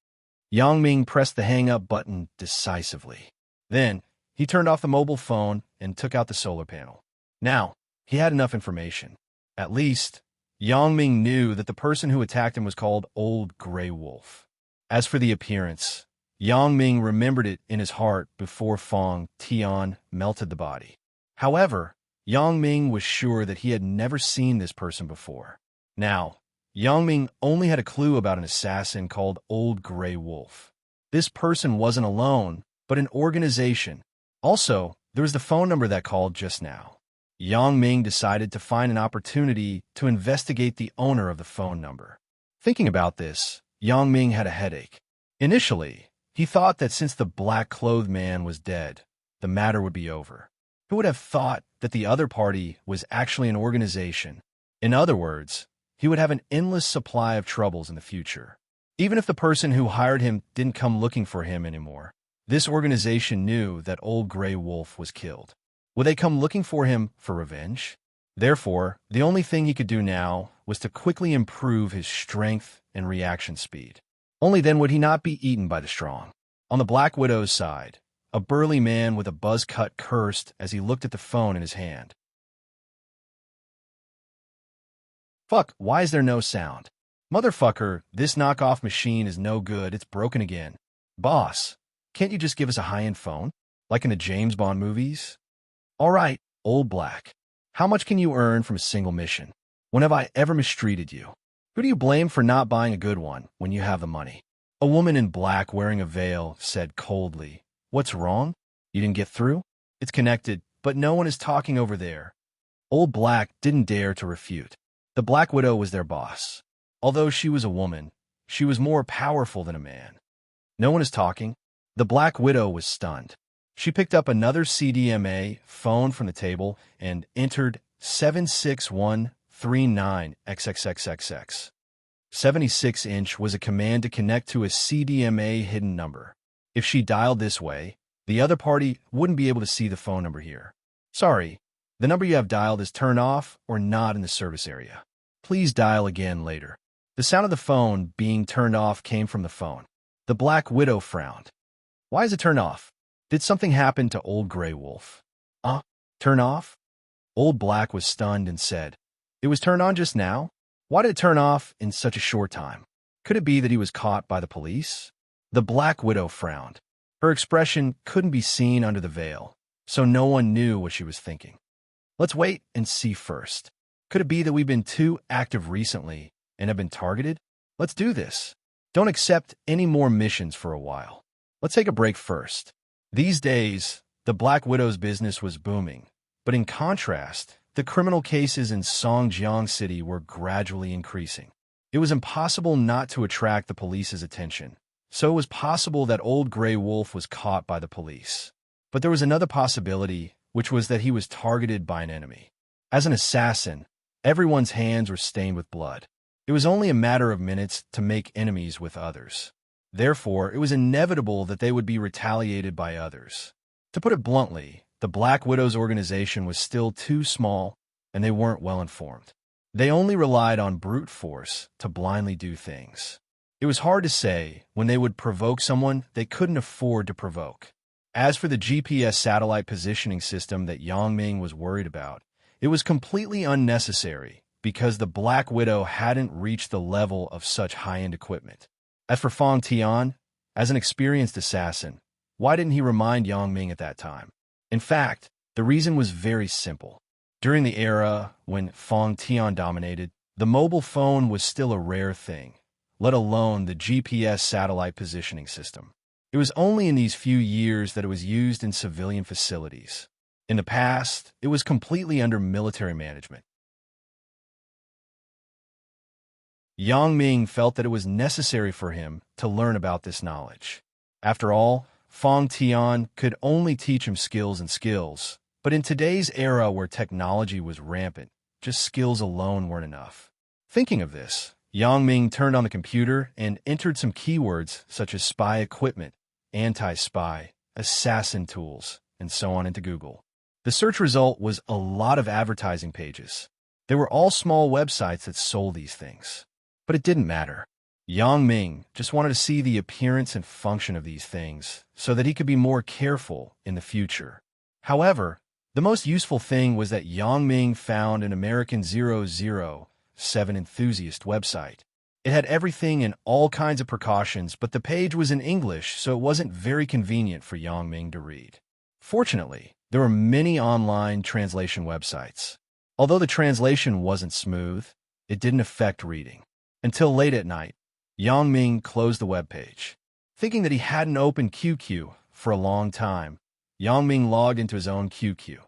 Yang Ming pressed the hang-up button decisively. Then, he turned off the mobile phone and took out the solar panel. Now, he had enough information. At least, Yang Ming knew that the person who attacked him was called Old Grey Wolf. As for the appearance, Yang Ming remembered it in his heart before Fong Tian melted the body. However, Yang Ming was sure that he had never seen this person before. Now, Yang Ming only had a clue about an assassin called Old Grey Wolf. This person wasn't alone, but an organization. Also, there was the phone number that called just now. Yang Ming decided to find an opportunity to investigate the owner of the phone number. Thinking about this, Yang Ming had a headache. Initially, he thought that since the black-clothed man was dead, the matter would be over. Who would have thought that the other party was actually an organization? In other words, he would have an endless supply of troubles in the future. Even if the person who hired him didn't come looking for him anymore, this organization knew that Old Gray Wolf was killed. Would they come looking for him for revenge? Therefore, the only thing he could do now was to quickly improve his strength and reaction speed. Only then would he not be eaten by the strong. On the Black Widow's side, a burly man with a buzz cut cursed as he looked at the phone in his hand. Fuck, why is there no sound? Motherfucker, this knockoff machine is no good, it's broken again. Boss, can't you just give us a high-end phone? Like in the James Bond movies? Alright, Old Black. How much can you earn from a single mission? When have I ever mistreated you? Who do you blame for not buying a good one when you have the money? A woman in black wearing a veil said coldly, What's wrong? You didn't get through? It's connected, but no one is talking over there. Old Black didn't dare to refute. The Black Widow was their boss. Although she was a woman, she was more powerful than a man. No one is talking. The Black Widow was stunned. She picked up another CDMA phone from the table and entered 76139XXXXX. 76-inch was a command to connect to a CDMA hidden number. If she dialed this way, the other party wouldn't be able to see the phone number here. Sorry, the number you have dialed is turned off or not in the service area. Please dial again later. The sound of the phone being turned off came from the phone. The Black Widow frowned. Why is it turned off? Did something happen to Old Gray Wolf? Turn off? Old Black was stunned and said, It was turned on just now? Why did it turn off in such a short time? Could it be that he was caught by the police? The Black Widow frowned. Her expression couldn't be seen under the veil, so no one knew what she was thinking. Let's wait and see first. Could it be that we've been too active recently and have been targeted? Let's do this. Don't accept any more missions for a while. Let's take a break first. These days, the Black Widow's business was booming, but in contrast, the criminal cases in Songjiang City were gradually increasing. It was impossible not to attract the police's attention, so it was possible that Old Gray Wolf was caught by the police. But there was another possibility, which was that he was targeted by an enemy. As an assassin, everyone's hands were stained with blood. It was only a matter of minutes to make enemies with others. Therefore, it was inevitable that they would be retaliated by others. To put it bluntly, the Black Widow's organization was still too small, and they weren't well informed. They only relied on brute force to blindly do things. It was hard to say when they would provoke someone they couldn't afford to provoke. As for the GPS satellite positioning system that Yang Ming was worried about, it was completely unnecessary because the Black Widow hadn't reached the level of such high-end equipment. As for Fong Tian, as an experienced assassin, why didn't he remind Yang Ming at that time? In fact, the reason was very simple. During the era when Fong Tian dominated, the mobile phone was still a rare thing, let alone the GPS satellite positioning system. It was only in these few years that it was used in civilian facilities. In the past, it was completely under military management. Yang Ming felt that it was necessary for him to learn about this knowledge. After all, Fong Tian could only teach him skills, but in today's era where technology was rampant, just skills alone weren't enough. Thinking of this, Yang Ming turned on the computer and entered some keywords such as spy equipment, anti-spy, assassin tools, and so on into Google. The search result was a lot of advertising pages. They were all small websites that sold these things. But it didn't matter. Yang Ming just wanted to see the appearance and function of these things so that he could be more careful in the future. However, the most useful thing was that Yang Ming found an American 007 enthusiast website. It had everything and all kinds of precautions, but the page was in English, so it wasn't very convenient for Yang Ming to read. Fortunately, there were many online translation websites. Although the translation wasn't smooth, it didn't affect reading. Until late at night, Yang Ming closed the webpage. Thinking that he hadn't opened QQ for a long time, Yang Ming logged into his own QQ.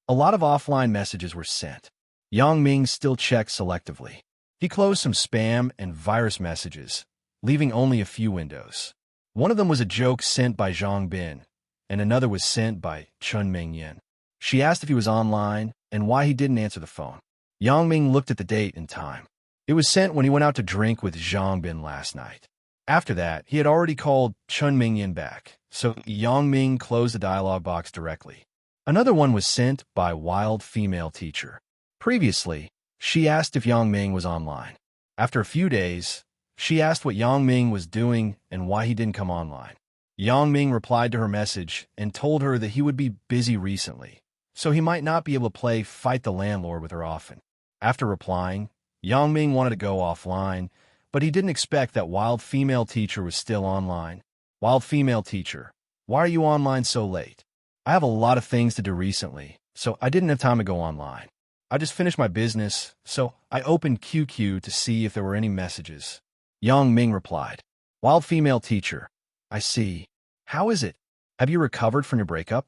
A lot of offline messages were sent. Yang Ming still checked selectively. He closed some spam and virus messages, leaving only a few windows. One of them was a joke sent by Zhang Bin, and another was sent by Chun Mingyan. She asked if he was online and why he didn't answer the phone. Yang Ming looked at the date and time. It was sent when he went out to drink with Zhang Bin last night. After that, he had already called Chun Mingyan back, so Yang Ming closed the dialog box directly. Another one was sent by Wild Female Teacher. Previously, she asked if Yang Ming was online. After a few days, she asked what Yang Ming was doing and why he didn't come online. Yang Ming replied to her message and told her that he would be busy recently, so he might not be able to play Fight the Landlord with her often. After replying, Yang Ming wanted to go offline, but he didn't expect that Wild Female Teacher was still online. Wild Female Teacher, why are you online so late? I have a lot of things to do recently, so I didn't have time to go online. I just finished my business, so I opened QQ to see if there were any messages. Yang Ming replied, Wild Female Teacher, I see. How is it? Have you recovered from your breakup?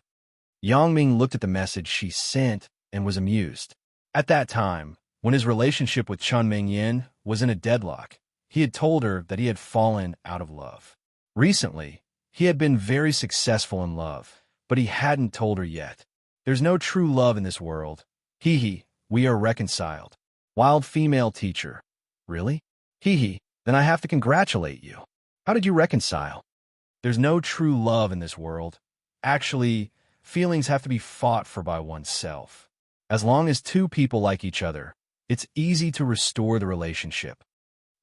Yang Ming looked at the message she sent and was amused. At that time, when his relationship with Chun Mingyan was in a deadlock, he had told her that he had fallen out of love. Recently, he had been very successful in love, but he hadn't told her yet. There's no true love in this world. Hee hee, we are reconciled. Wild Female Teacher. Really? Hee hee, then I have to congratulate you. How did you reconcile? There's no true love in this world. Actually, feelings have to be fought for by oneself. As long as two people like each other, it's easy to restore the relationship.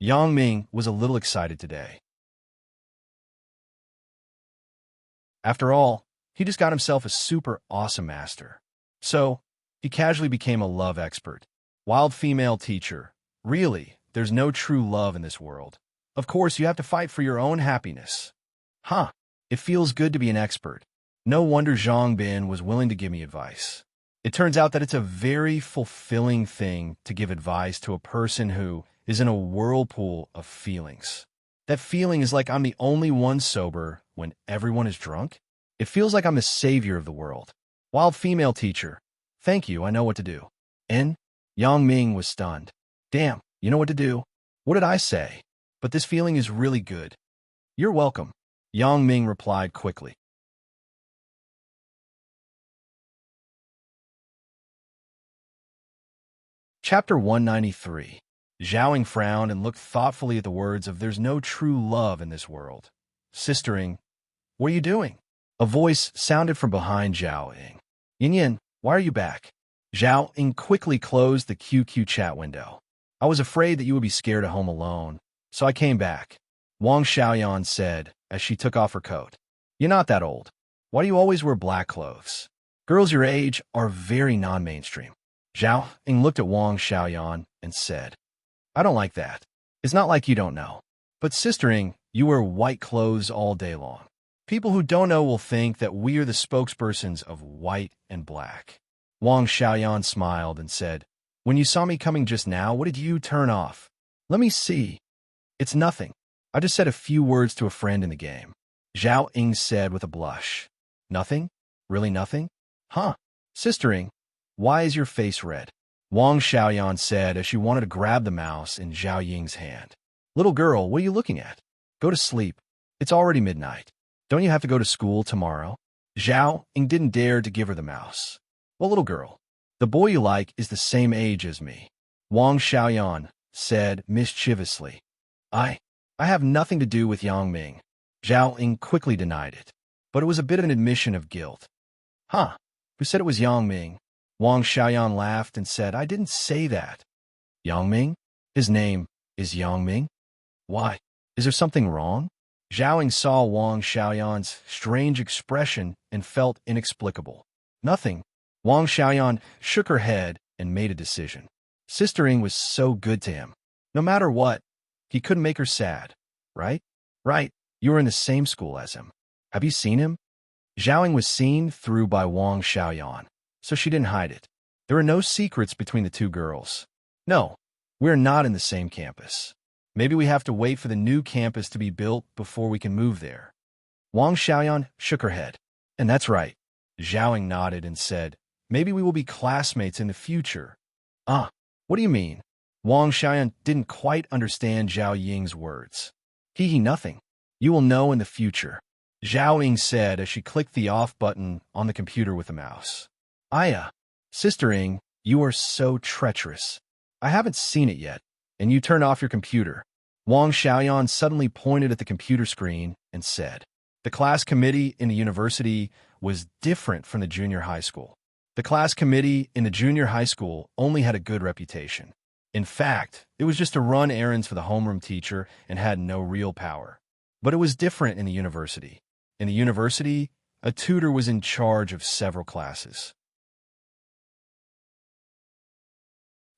Yang Ming was a little excited today. After all, he just got himself a super awesome master. So, he casually became a love expert. Wild Female Teacher. Really, there's no true love in this world. Of course, you have to fight for your own happiness. Huh, it feels good to be an expert. No wonder Zhang Bin was willing to give me advice. It turns out that it's a very fulfilling thing to give advice to a person who is in a whirlpool of feelings. That feeling is like I'm the only one sober when everyone is drunk. It feels like I'm the savior of the world. Wild Female Teacher. Thank you, I know what to do. Yang Ming was stunned. Damn, you know what to do. What did I say? But this feeling is really good. You're welcome. Yang Ming replied quickly. Chapter 193. Zhaoing frowned and looked thoughtfully at the words of there's no true love in this world. Sistering, what are you doing? A voice sounded from behind Zhao Ying. Yin Yin, why are you back? Zhao Ying quickly closed the QQ chat window. I was afraid that you would be scared at home alone, so I came back. Wang Xiaoyan said as she took off her coat. You're not that old. Why do you always wear black clothes? Girls your age are very non-mainstream. Zhao Ying looked at Wang Xiaoyan and said, I don't like that. It's not like you don't know. But sistering, you wear white clothes all day long. People who don't know will think that we are the spokespersons of white and black. Wang Xiaoyan smiled and said, when you saw me coming just now, what did you turn off? Let me see. It's nothing. I just said a few words to a friend in the game. Zhao Ying said with a blush. Nothing? Really nothing? Huh. Sistering, why is your face red? Wang Xiaoyan said as she wanted to grab the mouse in Zhao Ying's hand. Little girl, what are you looking at? Go to sleep. It's already midnight. Don't you have to go to school tomorrow? Zhao Ying didn't dare to give her the mouse. Well, little girl, the boy you like is the same age as me. Wang Xiaoyan said mischievously. I have nothing to do with Yang Ming. Zhao Ying quickly denied it, but it was a bit of an admission of guilt. Huh, who said it was Yang Ming? Wang Xiaoyan laughed and said, I didn't say that. Yang Ming? His name is Yang Ming? Why? Is there something wrong? Zhao Ying saw Wang Xiaoyan's strange expression and felt inexplicable. Nothing. Wang Xiaoyan shook her head and made a decision. Sistering was so good to him. No matter what, he couldn't make her sad. Right? Right. You were in the same school as him. Have you seen him? Zhao Ying was seen through by Wang Xiaoyan, so she didn't hide it. There are no secrets between the two girls. No, we're not in the same campus. Maybe we have to wait for the new campus to be built before we can move there. Wang Xiaoyan shook her head. And that's right. Zhao Ying nodded and said, maybe we will be classmates in the future. What do you mean? Wang Xiaoyan didn't quite understand Zhao Ying's words. Hee nothing. You will know in the future. Zhao Ying said as she clicked the off button on the computer with the mouse. Sister Ying, you are so treacherous. I haven't seen it yet. and you turn off your computer." Wang Xiaoyan suddenly pointed at the computer screen and said, "The class committee in the university was different from the junior high school. The class committee in the junior high school only had a good reputation. In fact, it was just to run errands for the homeroom teacher and had no real power. But it was different in the university. In the university, a tutor was in charge of several classes.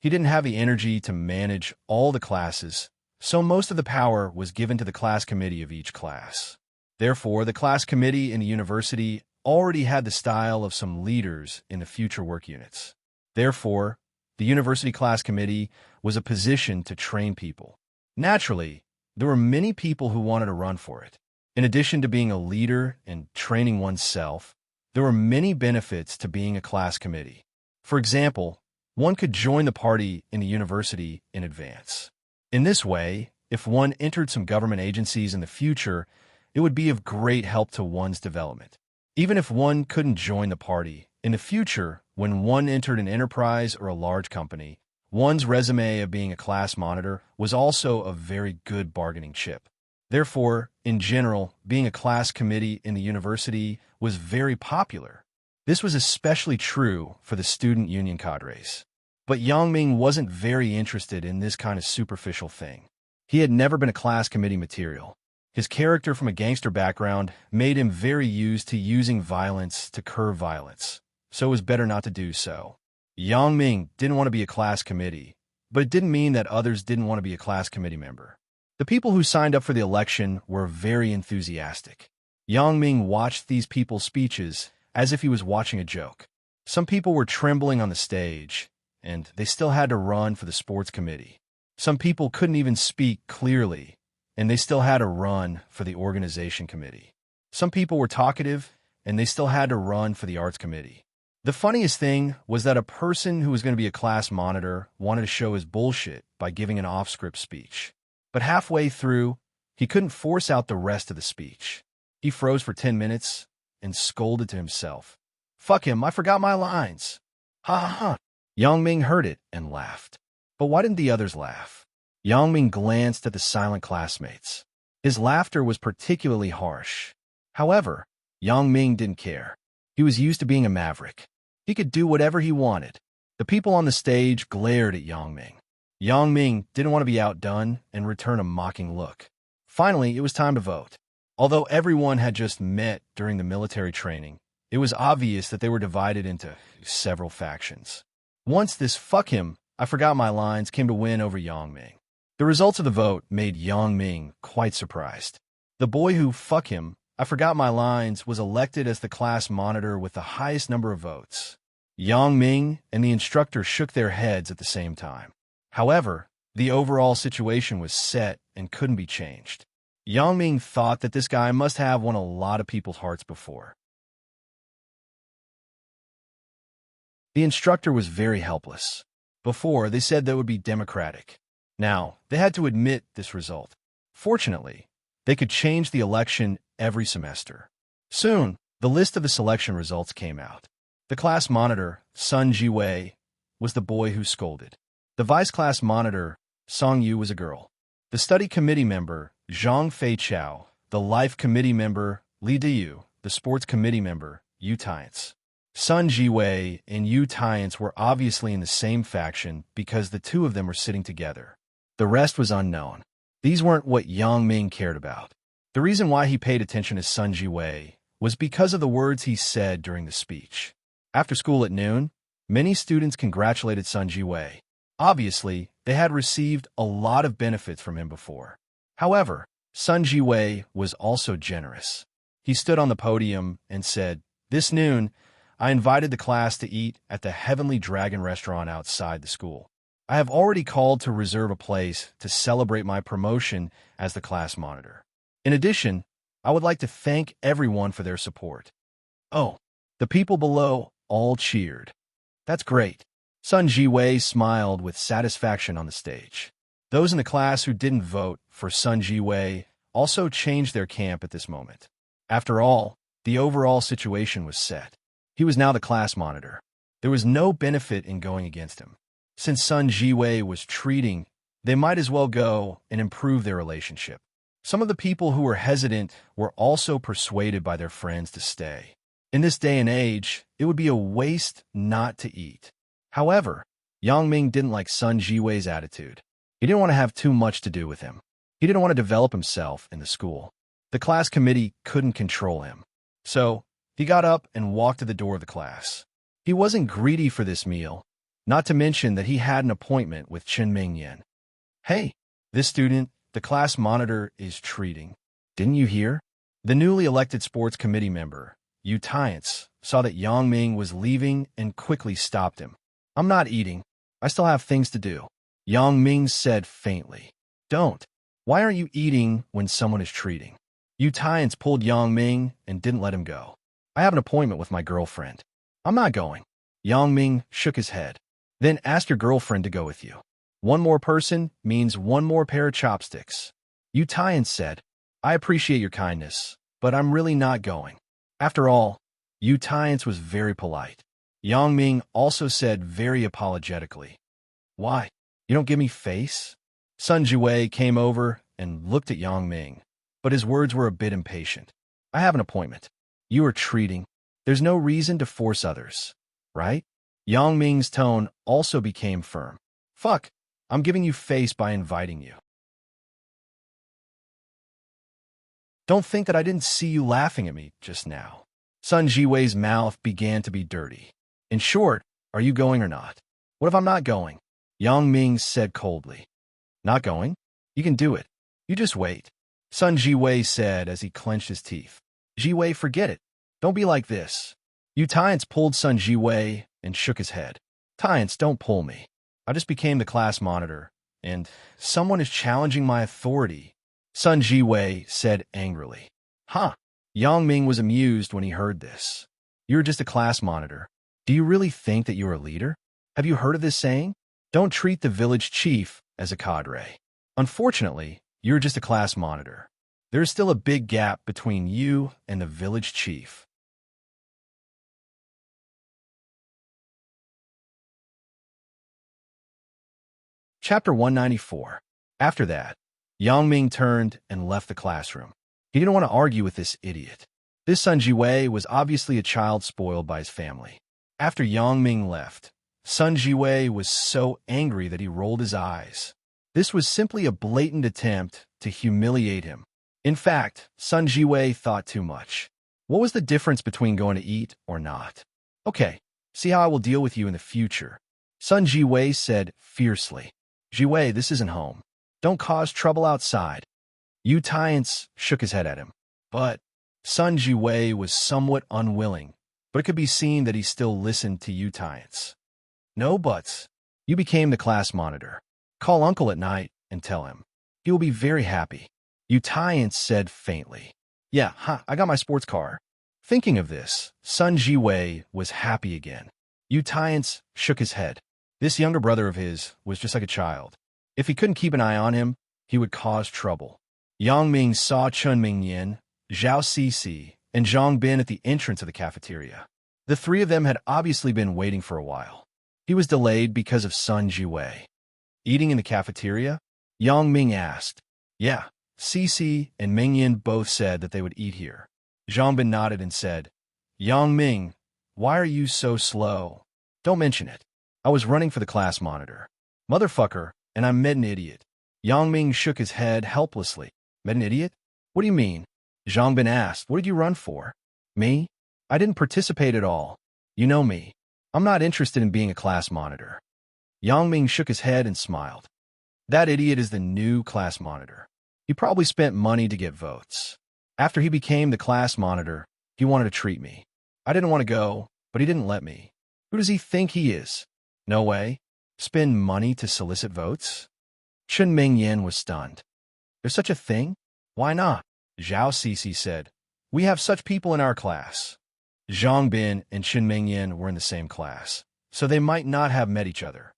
He didn't have the energy to manage all the classes, so most of the power was given to the class committee of each class. Therefore, the class committee in the university already had the style of some leaders in the future work units. Therefore, the university class committee was a position to train people. Naturally, there were many people who wanted to run for it. In addition to being a leader and training oneself, there were many benefits to being a class committee. For example, one could join the party in the university in advance. In this way, if one entered some government agencies in the future, it would be of great help to one's development. Even if one couldn't join the party, in the future, when one entered an enterprise or a large company, one's resume of being a class monitor was also a very good bargaining chip. Therefore, in general, being a class committee in the university was very popular. This was especially true for the student union cadres. But Yang Ming wasn't very interested in this kind of superficial thing. He had never been a class committee material. His character from a gangster background made him very used to using violence to curb violence, so it was better not to do so. Yang Ming didn't want to be a class committee, but it didn't mean that others didn't want to be a class committee member. The people who signed up for the election were very enthusiastic. Yang Ming watched these people's speeches as if he was watching a joke. Some people were trembling on the stage, and they still had to run for the sports committee. Some people couldn't even speak clearly, and they still had to run for the organization committee. Some people were talkative, and they still had to run for the arts committee. The funniest thing was that a person who was going to be a class monitor wanted to show his bullshit by giving an off-script speech. But halfway through, he couldn't force out the rest of the speech. He froze for 10 minutes and scolded to himself. "Fuck him, I forgot my lines." Ha ha ha. Yang Ming heard it and laughed. But why didn't the others laugh? Yang Ming glanced at the silent classmates. His laughter was particularly harsh. However, Yang Ming didn't care. He was used to being a maverick. He could do whatever he wanted. The people on the stage glared at Yang Ming. Yang Ming didn't want to be outdone and return a mocking look. Finally, it was time to vote. Although everyone had just met during the military training, it was obvious that they were divided into several factions. Once this "fuck him, I forgot my lines" came to win over Yang Ming. The results of the vote made Yang Ming quite surprised. The boy who "fuck him, I forgot my lines" was elected as the class monitor with the highest number of votes. Yang Ming and the instructor shook their heads at the same time. However, the overall situation was set and couldn't be changed. Yang Ming thought that this guy must have won a lot of people's hearts before. The instructor was very helpless. Before, they said that would be democratic. Now, they had to admit this result. Fortunately, they could change the election every semester. Soon, the list of the selection results came out. The class monitor, Sun Jiwei, was the boy who scolded. The vice class monitor, Song Yu, was a girl. The study committee member, Zhang Feichao, the life committee member, Li Diyu, the sports committee member, Yu Tiance. Sun Jiwei and Yu Tiance were obviously in the same faction because the two of them were sitting together. The rest was unknown. These weren't what Yang Ming cared about. The reason why he paid attention to Sun Jiwei was because of the words he said during the speech. After school at noon, many students congratulated Sun Jiwei. Obviously, they had received a lot of benefits from him before. However, Sun Jiwei was also generous. He stood on the podium and said, "This noon, I invited the class to eat at the Heavenly Dragon restaurant outside the school. I have already called to reserve a place to celebrate my promotion as the class monitor. In addition, I would like to thank everyone for their support." Oh, the people below all cheered. That's great. Sun Jiwei smiled with satisfaction on the stage. Those in the class who didn't vote for Sun Jiwei also changed their camp at this moment. After all, the overall situation was set. He was now the class monitor. There was no benefit in going against him. Since Sun Jiwei was treating they might as well go and improve their relationship. Some of the people who were hesitant were also persuaded by their friends to stay. In this day and age, it would be a waste not to eat. However, Yang Ming didn't like Sun Jiwei's attitude. He didn't want to have too much to do with him. He didn't want to develop himself in the school. The class committee couldn't control him. So, he got up and walked to the door of the class. He wasn't greedy for this meal, not to mention that he had an appointment with Chen Mingyan. Hey, this student, the class monitor, is treating. Didn't you hear? The newly elected sports committee member, Yu Tiance, saw that Yang Ming was leaving and quickly stopped him. I'm not eating. I still have things to do. Yang Ming said faintly. Don't. Why aren't you eating when someone is treating? Yu Tiance pulled Yang Ming and didn't let him go. I have an appointment with my girlfriend. I'm not going. Yang Ming shook his head. Then ask your girlfriend to go with you. One more person means one more pair of chopsticks. Yu Tiance said, I appreciate your kindness, but I'm really not going. After all, Yu Tiance was very polite. Yang Ming also said very apologetically, Why? You don't give me face? Sun Jiwei came over and looked at Yang Ming, but his words were a bit impatient. I have an appointment. You are treating. There's no reason to force others, right? Yang Ming's tone also became firm. Fuck, I'm giving you face by inviting you. Don't think that I didn't see you laughing at me just now. Sun Jiwei's mouth began to be dirty. In short, are you going or not? What if I'm not going? Yang Ming said coldly. Not going? You can do it. You just wait. Sun Jiwei said as he clenched his teeth. Jiwei, forget it. Don't be like this. Yu Tiance pulled Sun Jiwei and shook his head. Tiance, don't pull me. I just became the class monitor, and someone is challenging my authority. Sun Jiwei said angrily. Huh. Yang Ming was amused when he heard this. You're just a class monitor. Do you really think that you're a leader? Have you heard of this saying? Don't treat the village chief as a cadre. Unfortunately, you're just a class monitor. There's still a big gap between you and the village chief. Chapter 194. After that, Yang Ming turned and left the classroom. He didn't want to argue with this idiot. This Sun Jiwei was obviously a child spoiled by his family. After Yang Ming left, Sun Jiwei was so angry that he rolled his eyes. This was simply a blatant attempt to humiliate him. In fact, Sun Jiwei thought too much. What was the difference between going to eat or not? Okay, see how I will deal with you in the future. Sun Jiwei said fiercely. Jiwei, this isn't home. Don't cause trouble outside. Yu Tiance shook his head at him. But Sun Jiwei was somewhat unwilling, but it could be seen that he still listened to Yu Tiance. No buts. You became the class monitor. Call uncle at night and tell him. He will be very happy. Yu Tiance said faintly. Yeah, I got my sports car. Thinking of this, Sun Jiwei was happy again. Yu Tiance shook his head. This younger brother of his was just like a child. If he couldn't keep an eye on him, he would cause trouble. Yang Ming saw Chen Mingyan, Zhao Cixi, and Zhang Bin at the entrance of the cafeteria. The three of them had obviously been waiting for a while. He was delayed because of Sun Jiwei. Eating in the cafeteria? Yang Ming asked. Yeah, Cixi and Mingyan both said that they would eat here. Zhang Bin nodded and said, Yang Ming, why are you so slow? Don't mention it. I was running for the class monitor. Motherfucker, and I met an idiot. Yang Ming shook his head helplessly. Met an idiot? What do you mean? Zhang Bin asked, what did you run for? Me? I didn't participate at all. You know me. I'm not interested in being a class monitor. Yang Ming shook his head and smiled. That idiot is the new class monitor. He probably spent money to get votes. After he became the class monitor, he wanted to treat me. I didn't want to go, but he didn't let me. Who does he think he is? No way. Spend money to solicit votes? Chen Mingyan was stunned. There's such a thing? Why not? Zhao Cixi said. We have such people in our class. Zhang Bin and Chen Mingyan were in the same class, so they might not have met each other.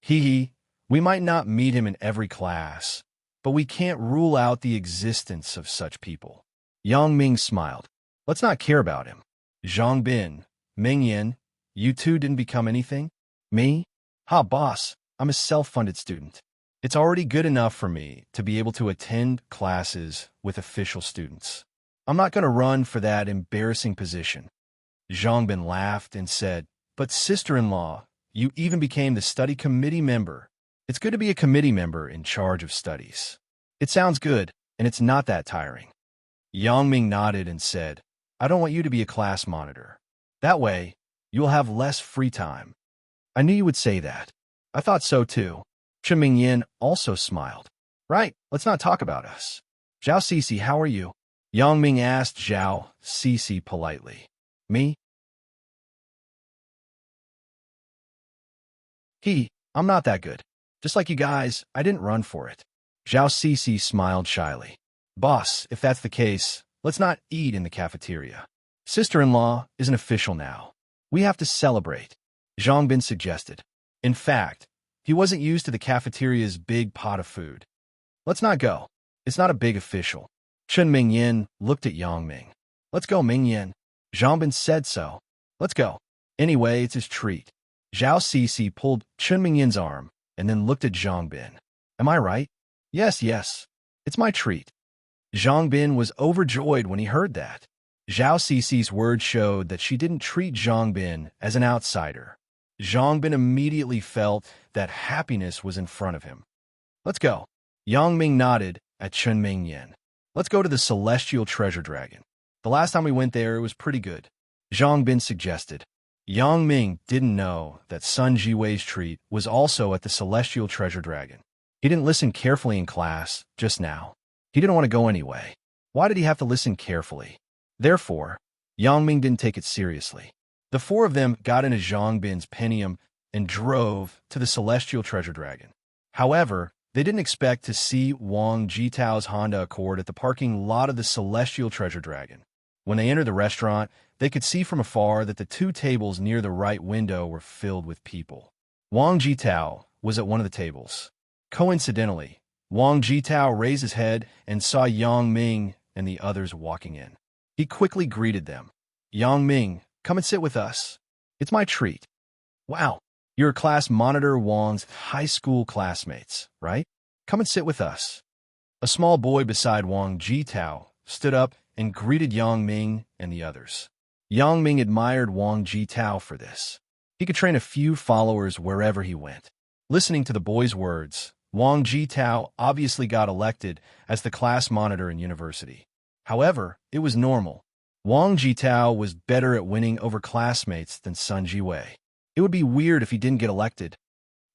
Hee, we might not meet him in every class, but we can't rule out the existence of such people. Yang Ming smiled. Let's not care about him. Zhang Bin, Mingyan, you two didn't become anything? Me? Ha, boss, I'm a self-funded student. It's already good enough for me to be able to attend classes with official students. I'm not going to run for that embarrassing position. Zhongbin laughed and said, but sister-in-law, you even became the study committee member. It's good to be a committee member in charge of studies. It sounds good, and it's not that tiring. Yangming nodded and said, I don't want you to be a class monitor. That way, you'll have less free time. I knew you would say that. I thought so too. Chen Mingyan also smiled. Right, let's not talk about us. Zhao Cece, how are you? Yangming asked Zhao Cece politely. Me? I'm not that good. Just like you guys, I didn't run for it. Zhao Cece smiled shyly. Boss, if that's the case, let's not eat in the cafeteria. Sister-in-law isn't official now. We have to celebrate, Zhongbin suggested. In fact, he wasn't used to the cafeteria's big pot of food. Let's not go. It's not a big official. Chen Mingyan looked at Yangming. Let's go, Mingyan. Zhongbin said so. Let's go. Anyway, it's his treat. Zhao Cece pulled Chen Mingyan's arm and then looked at Zhongbin. Am I right? Yes. It's my treat. Zhongbin was overjoyed when he heard that. Zhao Cece's words showed that she didn't treat Zhongbin as an outsider. Zhongbin immediately felt that happiness was in front of him. Let's go. Yangming nodded at Chen Mingyan. Let's go to the Celestial Treasure Dragon. The last time we went there, it was pretty good. Zhongbin suggested. Yangming didn't know that Sun Jiwei's treat was also at the Celestial Treasure Dragon. He didn't listen carefully in class just now. He didn't want to go anyway. Why did he have to listen carefully? Therefore, Yangming didn't take it seriously. The four of them got into Zhongbin's Pentium and drove to the Celestial Treasure Dragon. However, they didn't expect to see Wang Jitao's Honda Accord at the parking lot of the Celestial Treasure Dragon. When they entered the restaurant, they could see from afar that the two tables near the right window were filled with people. Wang Jitao was at one of the tables. Coincidentally, Wang Jitao raised his head and saw Yangming and the others walking in. He quickly greeted them. Yangming, come and sit with us. It's my treat. Wow, you're class monitor Wang's high school classmates, right? Come and sit with us. A small boy beside Wang Jitao stood up and greeted Yangming and the others. Yangming admired Wang Jitao for this. He could train a few followers wherever he went. Listening to the boy's words, Wang Jitao obviously got elected as the class monitor in university. However, it was normal. Wang Jitao was better at winning over classmates than Sun Jiwei. It would be weird if he didn't get elected.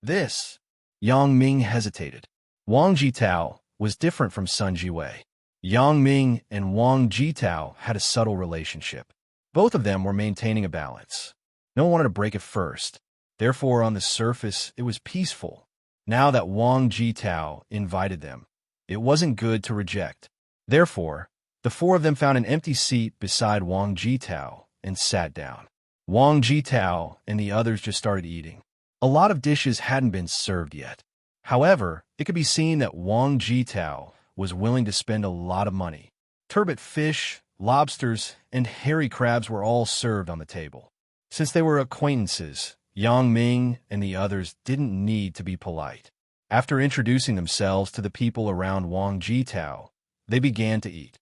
Yangming hesitated. Wang Jitao was different from Sun Jiwei. Yangming and Wang Jitao had a subtle relationship. Both of them were maintaining a balance. No one wanted to break it first. Therefore, on the surface, it was peaceful. Now that Wang Jitao invited them, it wasn't good to reject. Therefore, the four of them found an empty seat beside Wang Jitao and sat down. Wang Jitao and the others just started eating. A lot of dishes hadn't been served yet. However, it could be seen that Wang Jitao was willing to spend a lot of money. Turbot fish, lobsters, and hairy crabs were all served on the table. Since they were acquaintances, Yangming and the others didn't need to be polite. After introducing themselves to the people around Wang Jitao, they began to eat.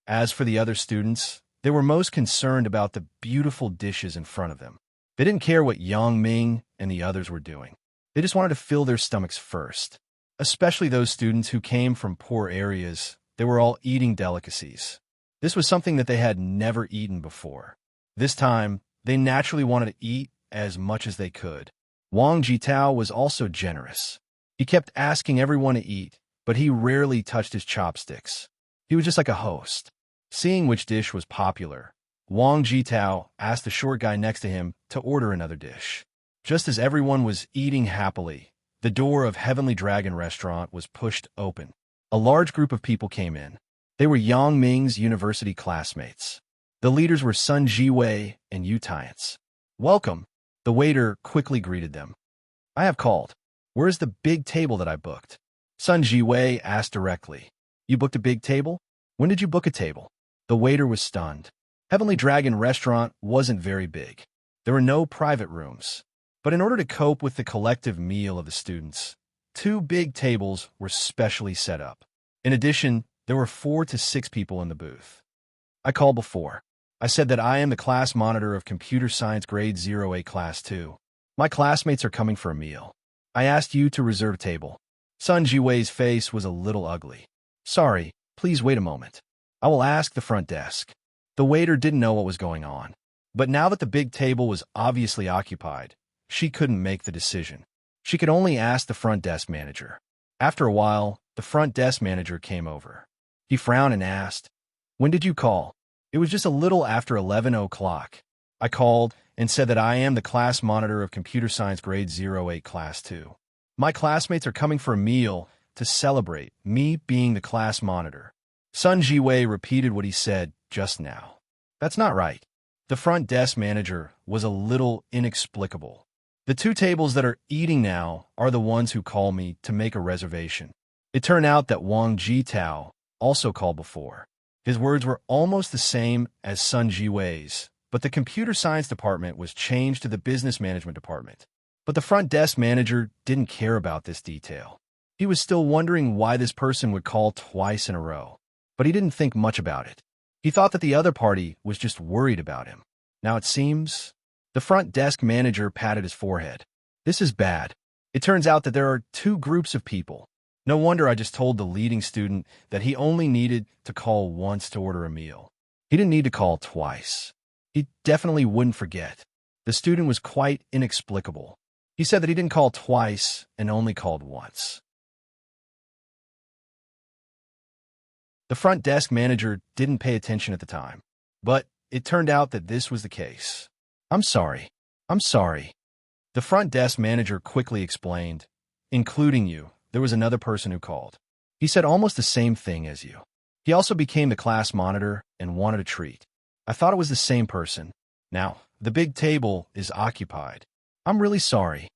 As for the other students, they were most concerned about the beautiful dishes in front of them. They didn't care what Yangming and the others were doing. They just wanted to fill their stomachs first. Especially those students who came from poor areas, they were all eating delicacies. This was something that they had never eaten before. This time, they naturally wanted to eat as much as they could. Wang Jitao was also generous. He kept asking everyone to eat, but he rarely touched his chopsticks. He was just like a host. Seeing which dish was popular, Wang Jitao asked the short guy next to him to order another dish. Just as everyone was eating happily, the door of Heavenly Dragon Restaurant was pushed open. A large group of people came in. They were Yangming's university classmates. The leaders were Sun Jiwei and Yu Tiance. Welcome, the waiter quickly greeted them. I have called. Where is the big table that I booked? Sun Jiwei asked directly. You booked a big table? When did you book a table? The waiter was stunned. Heavenly Dragon Restaurant wasn't very big. There were no private rooms. But in order to cope with the collective meal of the students, 2 big tables were specially set up. In addition, there were 4 to 6 people in the booth. I called before. I said that I am the class monitor of Computer Science Grade 0A Class 2. My classmates are coming for a meal. I asked you to reserve a table. Sun Jiwei's face was a little ugly. Sorry, please wait a moment. I will ask the front desk. The waiter didn't know what was going on. But now that the big table was obviously occupied, she couldn't make the decision. She could only ask the front desk manager. After a while, the front desk manager came over. He frowned and asked, "When did you call?" It was just a little after 11 o'clock. I called and said that I am the class monitor of Computer Science Grade 08 Class 2. My classmates are coming for a meal to celebrate me being the class monitor. Sun Jiwei repeated what he said just now. That's not right. The front desk manager was a little inexplicable. The 2 tables that are eating now are the ones who call me to make a reservation. It turned out that Wang Jitao also called before. His words were almost the same as Sun Jiwei's, but the computer science department was changed to the business management department. But the front desk manager didn't care about this detail. He was still wondering why this person would call twice in a row, but he didn't think much about it. He thought that the other party was just worried about him. Now it seems... The front desk manager patted his forehead. This is bad. It turns out that there are 2 groups of people. No wonder I just told the leading student that he only needed to call once to order a meal. He didn't need to call twice. He definitely wouldn't forget. The student was quite inexplicable. He said that he didn't call twice and only called once. The front desk manager didn't pay attention at the time, but it turned out that this was the case. I'm sorry. The front desk manager quickly explained, including you. There was another person who called. He said almost the same thing as you. He also became the class monitor and wanted a treat. I thought it was the same person. Now, the big table is occupied. I'm really sorry.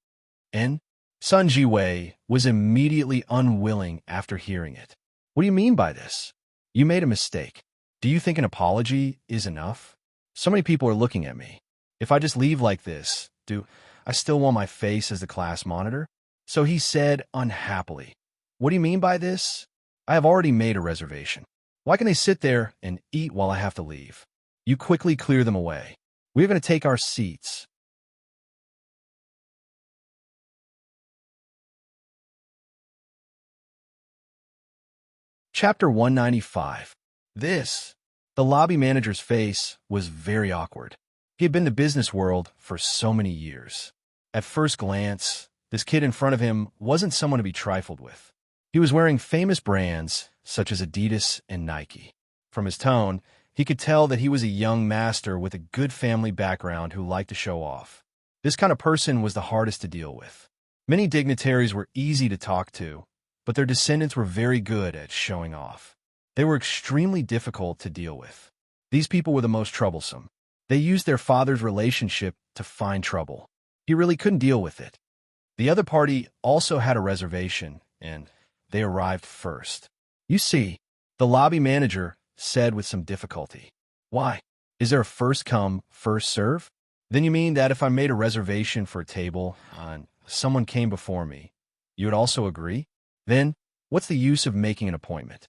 And Sun Jiwei was immediately unwilling after hearing it. What do you mean by this? You made a mistake. Do you think an apology is enough? So many people are looking at me. If I just leave like this, do I still want my face as the class monitor? So he said unhappily, "What do you mean by this? I have already made a reservation. Why can they sit there and eat while I have to leave? You quickly clear them away. We're going to take our seats." Chapter 195. The lobby manager's face was very awkward. He had been in the business world for so many years. At first glance, this kid in front of him wasn't someone to be trifled with. He was wearing famous brands such as Adidas and Nike. From his tone, he could tell that he was a young master with a good family background who liked to show off. This kind of person was the hardest to deal with. Many dignitaries were easy to talk to, but their descendants were very good at showing off. They were extremely difficult to deal with. These people were the most troublesome. They used their father's relationship to find trouble. He really couldn't deal with it. The other party also had a reservation, and they arrived first. You see, the lobby manager said with some difficulty. Why? Is there a first come, first serve? Then you mean that if I made a reservation for a table and someone came before me, you would also agree? Then, what's the use of making an appointment?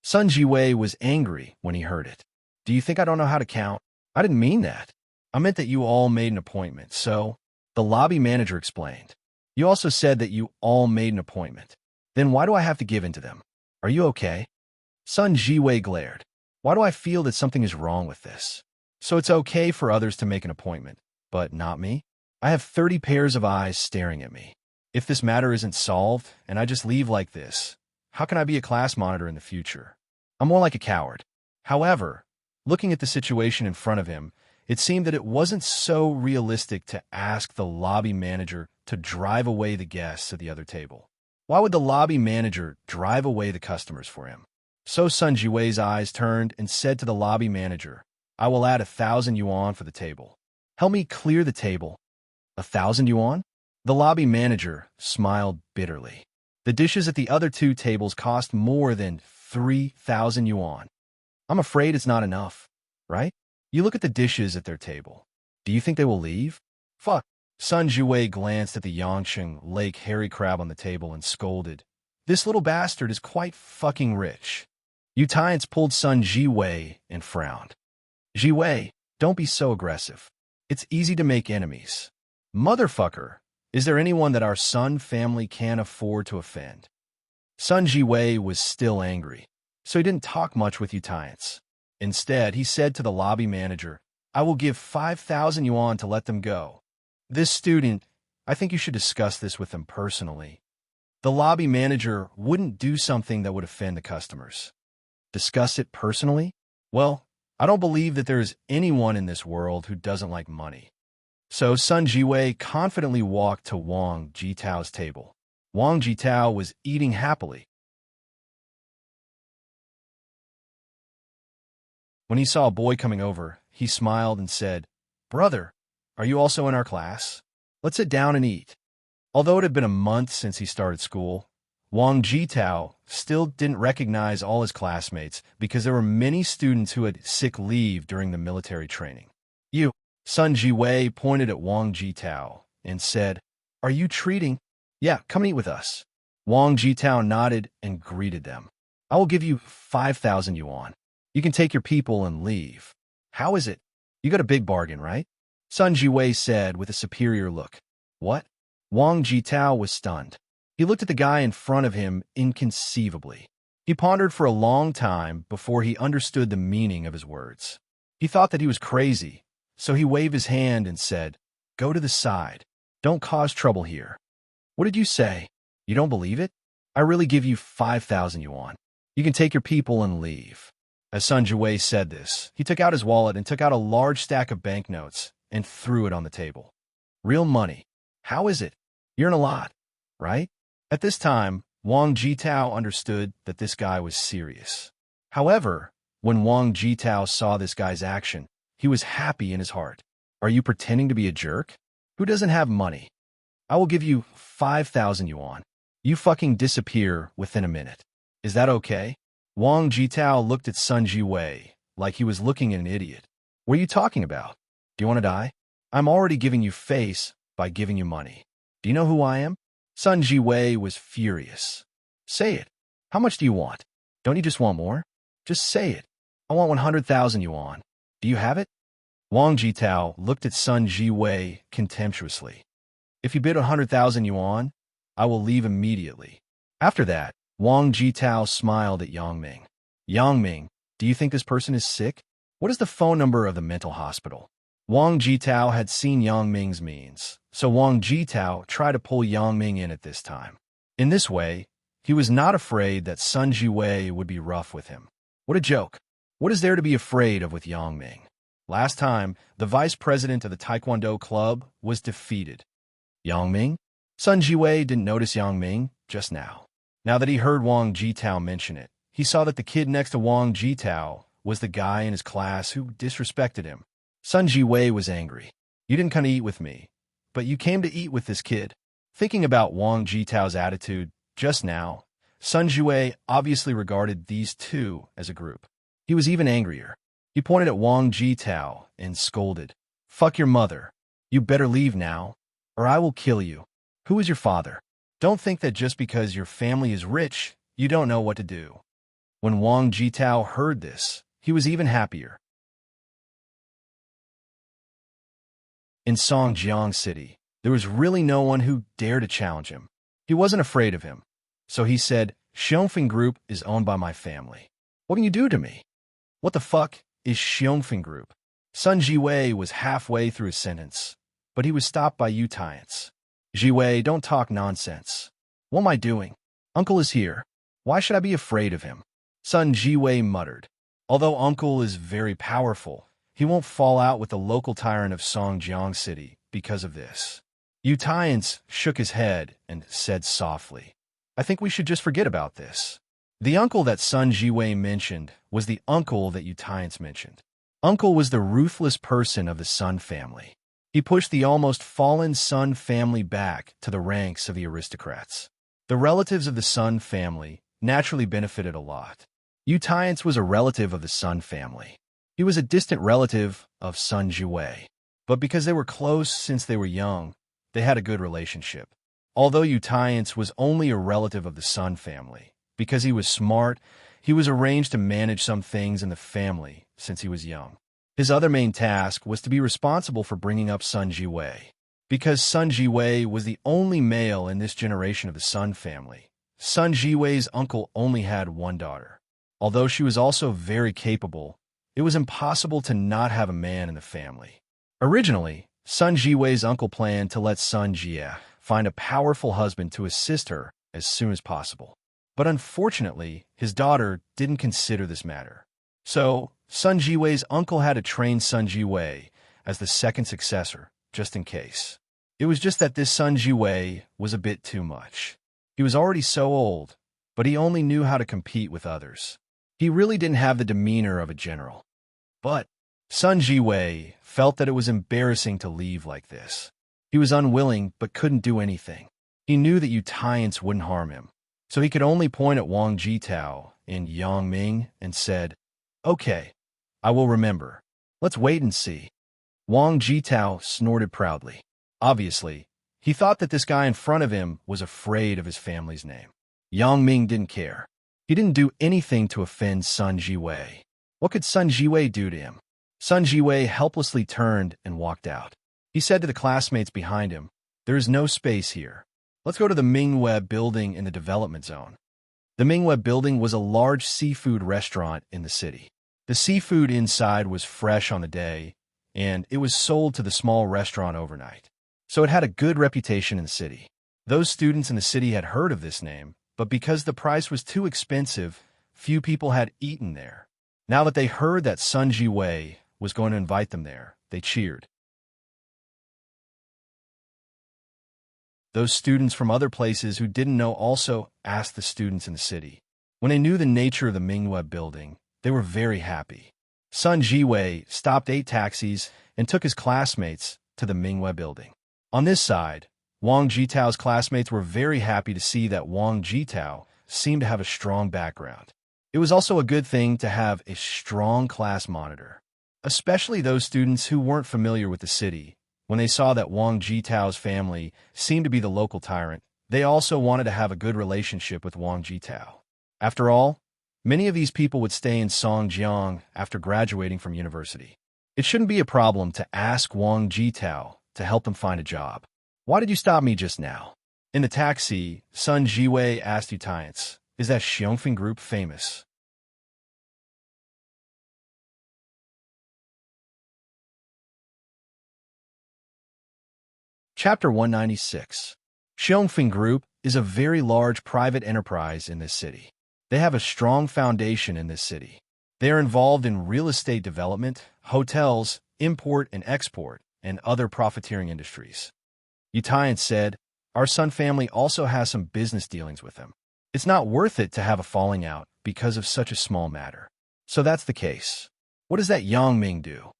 Sun Jiwei was angry when he heard it. Do you think I don't know how to count? I didn't mean that. I meant that you all made an appointment, so... The lobby manager explained. You also said that you all made an appointment. Then why do I have to give in to them? Are you okay? Sun Jiwei glared. Why do I feel that something is wrong with this? So it's okay for others to make an appointment, but not me? I have 30 pairs of eyes staring at me. If this matter isn't solved and I just leave like this, how can I be a class monitor in the future? I'm more like a coward. However, looking at the situation in front of him, it seemed that it wasn't so realistic to ask the lobby manager to drive away the guests at the other table. Why would the lobby manager drive away the customers for him? So Sun Jiwei's eyes turned and said to the lobby manager, I will add 1,000 yuan for the table. Help me clear the table. 1,000 yuan? The lobby manager smiled bitterly. The dishes at the other 2 tables cost more than 3,000 yuan. I'm afraid it's not enough, right? You look at the dishes at their table. Do you think they will leave? Fuck. Sun Jiwei glanced at the Yangsheng Lake hairy crab on the table and scolded. This little bastard is quite fucking rich. Yu Tians pulled Sun Jiwei and frowned. Jiwei, don't be so aggressive. It's easy to make enemies. Motherfucker, is there anyone that our Sun family can't afford to offend? Sun Jiwei was still angry, so he didn't talk much with Yu Tians. Instead, he said to the lobby manager, I will give 5,000 yuan to let them go. This student, I think you should discuss this with them personally. The lobby manager wouldn't do something that would offend the customers. Discuss it personally? Well, I don't believe that there is anyone in this world who doesn't like money. So Sun Jiwei confidently walked to Wang Jitao's table. Wang Jitao was eating happily. When he saw a boy coming over, he smiled and said, Brother, are you also in our class? Let's sit down and eat. Although it had been a month since he started school, Wang Jitao still didn't recognize all his classmates because there were many students who had sick leave during the military training. You, Sun Jiwei pointed at Wang Jitao and said, Are you treating? Yeah, come and eat with us. Wang Jitao nodded and greeted them. I will give you 5,000 yuan. You can take your people and leave. How is it? You got a big bargain, right? Sun Jiwei said with a superior look. What? Wang Jitao was stunned. He looked at the guy in front of him inconceivably. He pondered for a long time before he understood the meaning of his words. He thought that he was crazy, so he waved his hand and said, Go to the side. Don't cause trouble here. What did you say? You don't believe it? I really give you 5,000 yuan. You can take your people and leave. As Sun Jiwei said this, he took out his wallet and took out a large stack of banknotes and threw it on the table. Real money. How is it? You're in a lot, right? At this time, Wang Jitao understood that this guy was serious. However, when Wang Jitao saw this guy's action, he was happy in his heart. Are you pretending to be a jerk? Who doesn't have money? I will give you 5,000 yuan. You fucking disappear within a minute. Is that okay? Wang Jitao looked at Sun Jiwei like he was looking at an idiot. What are you talking about? Do you want to die? I'm already giving you face by giving you money. Do you know who I am? Sun Jiwei was furious. Say it. How much do you want? Don't you just want more? Just say it. I want 100,000 yuan. Do you have it? Wang Jitao looked at Sun Jiwei contemptuously. If you bid 100,000 yuan, I will leave immediately. After that, Wang Jitao smiled at Yang Ming. Yang Ming, do you think this person is sick? What is the phone number of the mental hospital? Wang Jitao had seen Yang Ming's means, so Wang Jitao tried to pull Yang Ming in at this time. In this way, he was not afraid that Sun Jiwei would be rough with him. What a joke. What is there to be afraid of with Yang Ming? Last time, the vice president of the Taekwondo club was defeated. Yang Ming? Sun Jiwei didn't notice Yang Ming just now. Now that he heard Wang Jitao mention it, he saw that the kid next to Wang Jitao was the guy in his class who disrespected him. Sun Jiwei was angry. You didn't come to eat with me, but you came to eat with this kid. Thinking about Wang Jitao's attitude just now, Sun Jiwei obviously regarded these two as a group. He was even angrier. He pointed at Wang Jitao and scolded. Fuck your mother. You better leave now, or I will kill you. Who is your father? Don't think that just because your family is rich, you don't know what to do. When Wang Jitao heard this, he was even happier. In Songjiang City, there was really no one who dared to challenge him. He wasn't afraid of him. So he said, Xiongfeng Group is owned by my family. What can you do to me? What the fuck is Xiongfeng Group? Sun Jiwei was halfway through his sentence, but he was stopped by Yu Tians. Jiwei, don't talk nonsense. What am I doing? Uncle is here. Why should I be afraid of him? Sun Jiwei muttered. Although Uncle is very powerful, he won't fall out with the local tyrant of Songjiang City because of this. Yu Tians shook his head and said softly, I think we should just forget about this. The uncle that Sun Jiwei mentioned was the uncle that Yu Tians mentioned. Uncle was the ruthless person of the Sun family. He pushed the almost fallen Sun family back to the ranks of the aristocrats. The relatives of the Sun family naturally benefited a lot. Yu Tians was a relative of the Sun family. He was a distant relative of Sun Jiwei. But because they were close since they were young, they had a good relationship. Although Utiance was only a relative of the Sun family, because he was smart, he was arranged to manage some things in the family since he was young. His other main task was to be responsible for bringing up Sun Jiwei. Because Sun Jiwei was the only male in this generation of the Sun family, Sun Jiwei's uncle only had one daughter. Although she was also very capable, it was impossible to not have a man in the family. Originally, Sun Jiwei's uncle planned to let Sun Jie find a powerful husband to assist her as soon as possible. But unfortunately, his daughter didn't consider this matter. So, Sun Jiwei's uncle had to train Sun Jiwei as the second successor, just in case. It was just that this Sun Jiwei was a bit too much. He was already so old, but he only knew how to compete with others. He really didn't have the demeanor of a general. But Sun Jiwei felt that it was embarrassing to leave like this. He was unwilling but couldn't do anything. He knew that Utiance wouldn't harm him, so he could only point at Wang Jitao and Yang Ming and said, "Okay, I will remember. Let's wait and see." Wang Jitao snorted proudly. Obviously, he thought that this guy in front of him was afraid of his family's name. Yang Ming didn't care. He didn't do anything to offend Sun Jiwei. What could Sun Jiwei do to him? Sun Jiwei helplessly turned and walked out. He said to the classmates behind him, "There is no space here. Let's go to the Mingwei building in the development zone." The Mingwei building was a large seafood restaurant in the city. The seafood inside was fresh on the day, and it was sold to the small restaurant overnight. So it had a good reputation in the city. Those students in the city had heard of this name, but because the price was too expensive, few people had eaten there. Now that they heard that Sun Jiwei was going to invite them there, they cheered. Those students from other places who didn't know also asked the students in the city. When they knew the nature of the Mingwei building, they were very happy. Sun Jiwei stopped 8 taxis and took his classmates to the Mingwei building. On this side, Wang Jitao's classmates were very happy to see that Wang Jitao seemed to have a strong background. It was also a good thing to have a strong class monitor, especially those students who weren't familiar with the city. When they saw that Wang Jitao's family seemed to be the local tyrant, they also wanted to have a good relationship with Wang Jitao. After all, many of these people would stay in Songjiang after graduating from university. It shouldn't be a problem to ask Wang Jitao to help them find a job. "Why did you stop me just now?" In the taxi, Sun Jiwei asked Utiance, "Is that Xiongfeng group famous?" Chapter 196. Xiongfeng Group is a very large private enterprise in this city. They have a strong foundation in this city. They are involved in real estate development, hotels, import and export, and other profiteering industries. Utiance said, "Our Sun family also has some business dealings with them. It's not worth it to have a falling out because of such a small matter." So that's the case. What does that Yang Ming do?